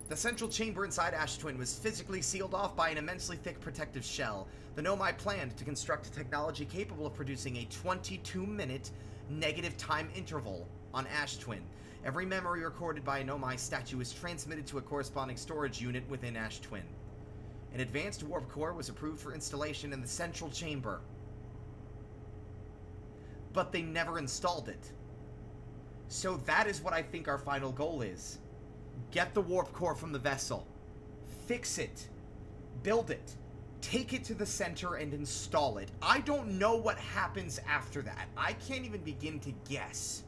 The central chamber inside Ash Twin was physically sealed off by an immensely thick protective shell. The Nomai planned to construct a technology capable of producing a 22-minute negative time interval on Ash Twin. Every memory recorded by a Nomai statue is transmitted to a corresponding storage unit within Ash Twin. An advanced warp core was approved for installation in the central chamber, but they never installed it. So that is what I think our final goal is. Get the warp core from the vessel. Fix it. Build it. Take it to the center and install it. I don't know what happens after that. I can't even begin to guess.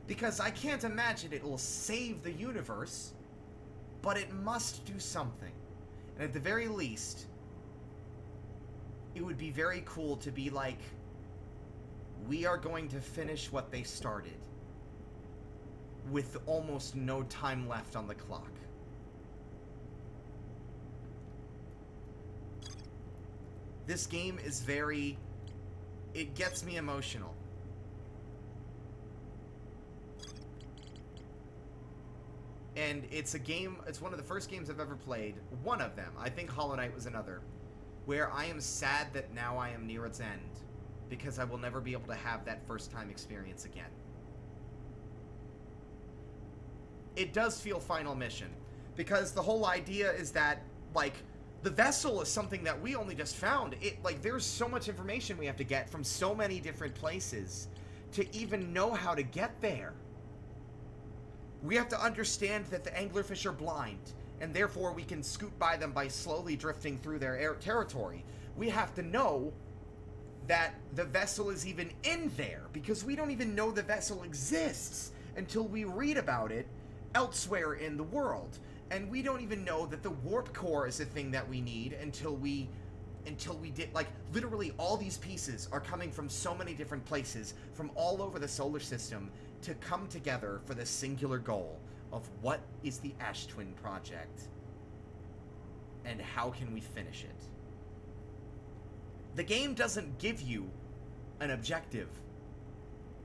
Because I can't imagine it will save the universe. But it must do something. And at the very least, it would be very cool to be like, we are going to finish what they started. With almost no time left on the clock. This game is very... It gets me emotional. And it's a game... It's one of the first games I've ever played. One of them. I think Hollow Knight was another. Where I am sad that now I am near its end. Because I will never be able to have that first time experience again. It does feel Final Mission. Because the whole idea is that, like... The vessel is something that we only just found. There's so much information we have to get from so many different places to even know how to get there. We have to understand that the anglerfish are blind, and therefore we can scoot by them by slowly drifting through their territory. We have to know that the vessel is even in there, because we don't even know the vessel exists until we read about it elsewhere in the world. And we don't even know that the warp core is a thing that we need until we did, like, literally all these pieces are coming from so many different places, from all over the solar system, to come together for the singular goal of what is the Ash Twin Project, and how can we finish it. The game doesn't give you an objective.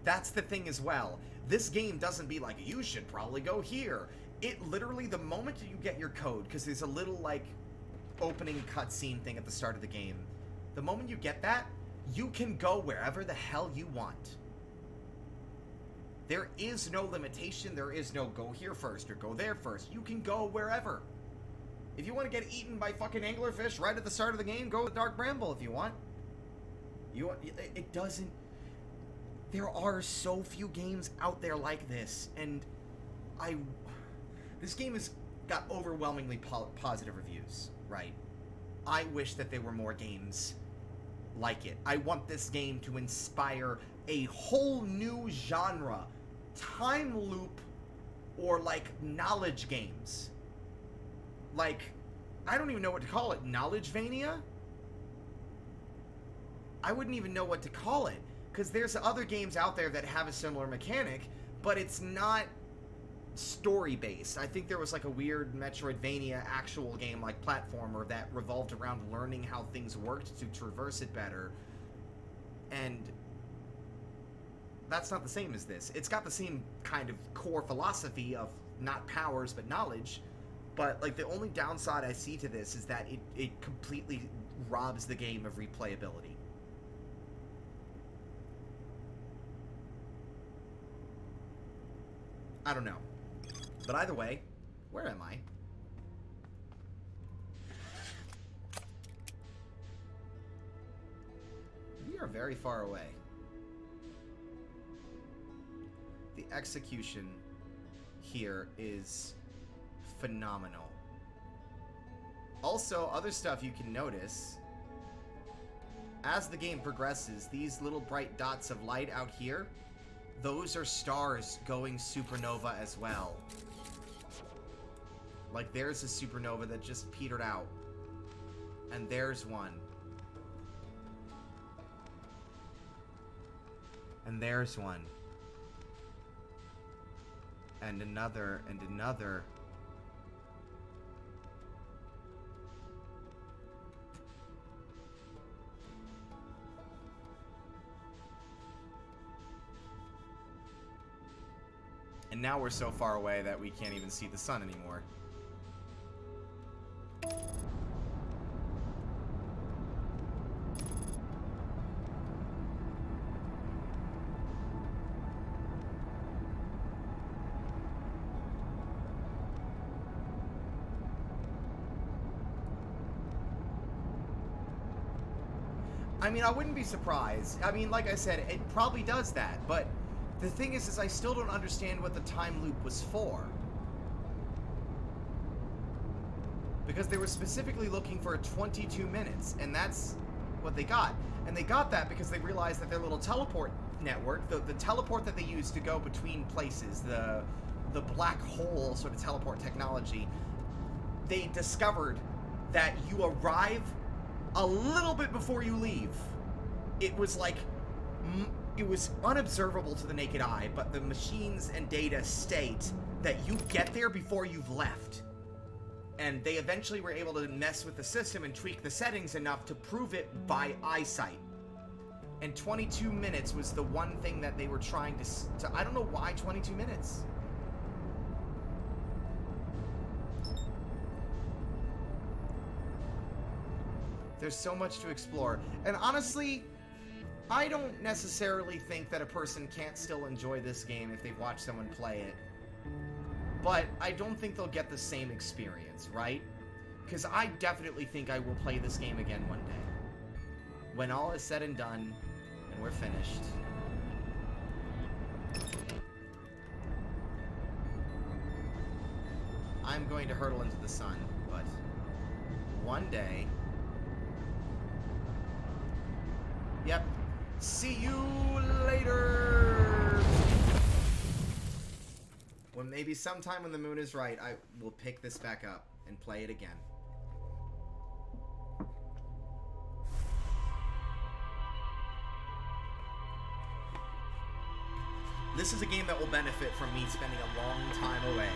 That's the thing as well. This game doesn't be like, you should probably go here. It literally, the moment you get your code, because there's a little, like, opening cutscene thing at the start of the game, the moment you get that, you can go wherever the hell you want. There is no limitation, there is no go here first or go there first. You can go wherever. If you want to get eaten by fucking anglerfish right at the start of the game, go to Dark Bramble if you want. It doesn't... There are so few games out there like this, and this game has got overwhelmingly positive reviews, right? I wish that there were more games like it. I want this game to inspire a whole new genre. Time loop or, like, knowledge games. Like, I don't even know what to call it. Knowledgevania? I wouldn't even know what to call it. Because there's other games out there that have a similar mechanic, but it's not story-based. I think there was like a weird Metroidvania actual game, like platformer, that revolved around learning how things worked to traverse it better. And that's not the same as this. It's got the same kind of core philosophy of not powers but knowledge, but like the only downside I see to this is that it completely robs the game of replayability. I don't know. But either way, where am I? We are very far away. The execution here is phenomenal. Also, other stuff you can notice. As the game progresses, these little bright dots of light out here, those are stars going supernova as well. Like, there's a supernova that just petered out. And there's one. And there's one. And another, and another. And now we're so far away that we can't even see the sun anymore. I mean, I wouldn't be surprised. I mean, like I said, it probably does that, but The thing is I still don't understand what the time loop was for. Because they were specifically looking for 22 minutes, and that's what they got. And they got that because they realized that their little teleport network, the teleport that they use to go between places, the black hole sort of teleport technology, they discovered that you arrive a little bit before you leave. It was like, it was unobservable to the naked eye, but the machines and data state that you get there before you've left. And they eventually were able to mess with the system and tweak the settings enough to prove it by eyesight. And 22 minutes was the one thing that they were trying to I don't know why 22 minutes. There's so much to explore. And honestly, I don't necessarily think that a person can't still enjoy this game if they've watched someone play it. But I don't think they'll get the same experience, right? Because I definitely think I will play this game again one day. When all is said and done, and we're finished. I'm going to hurtle into the sun, but one day... Yep. See you later! Well, maybe sometime when the moon is right, I will pick this back up and play it again. This is a game that will benefit from me spending a long time away.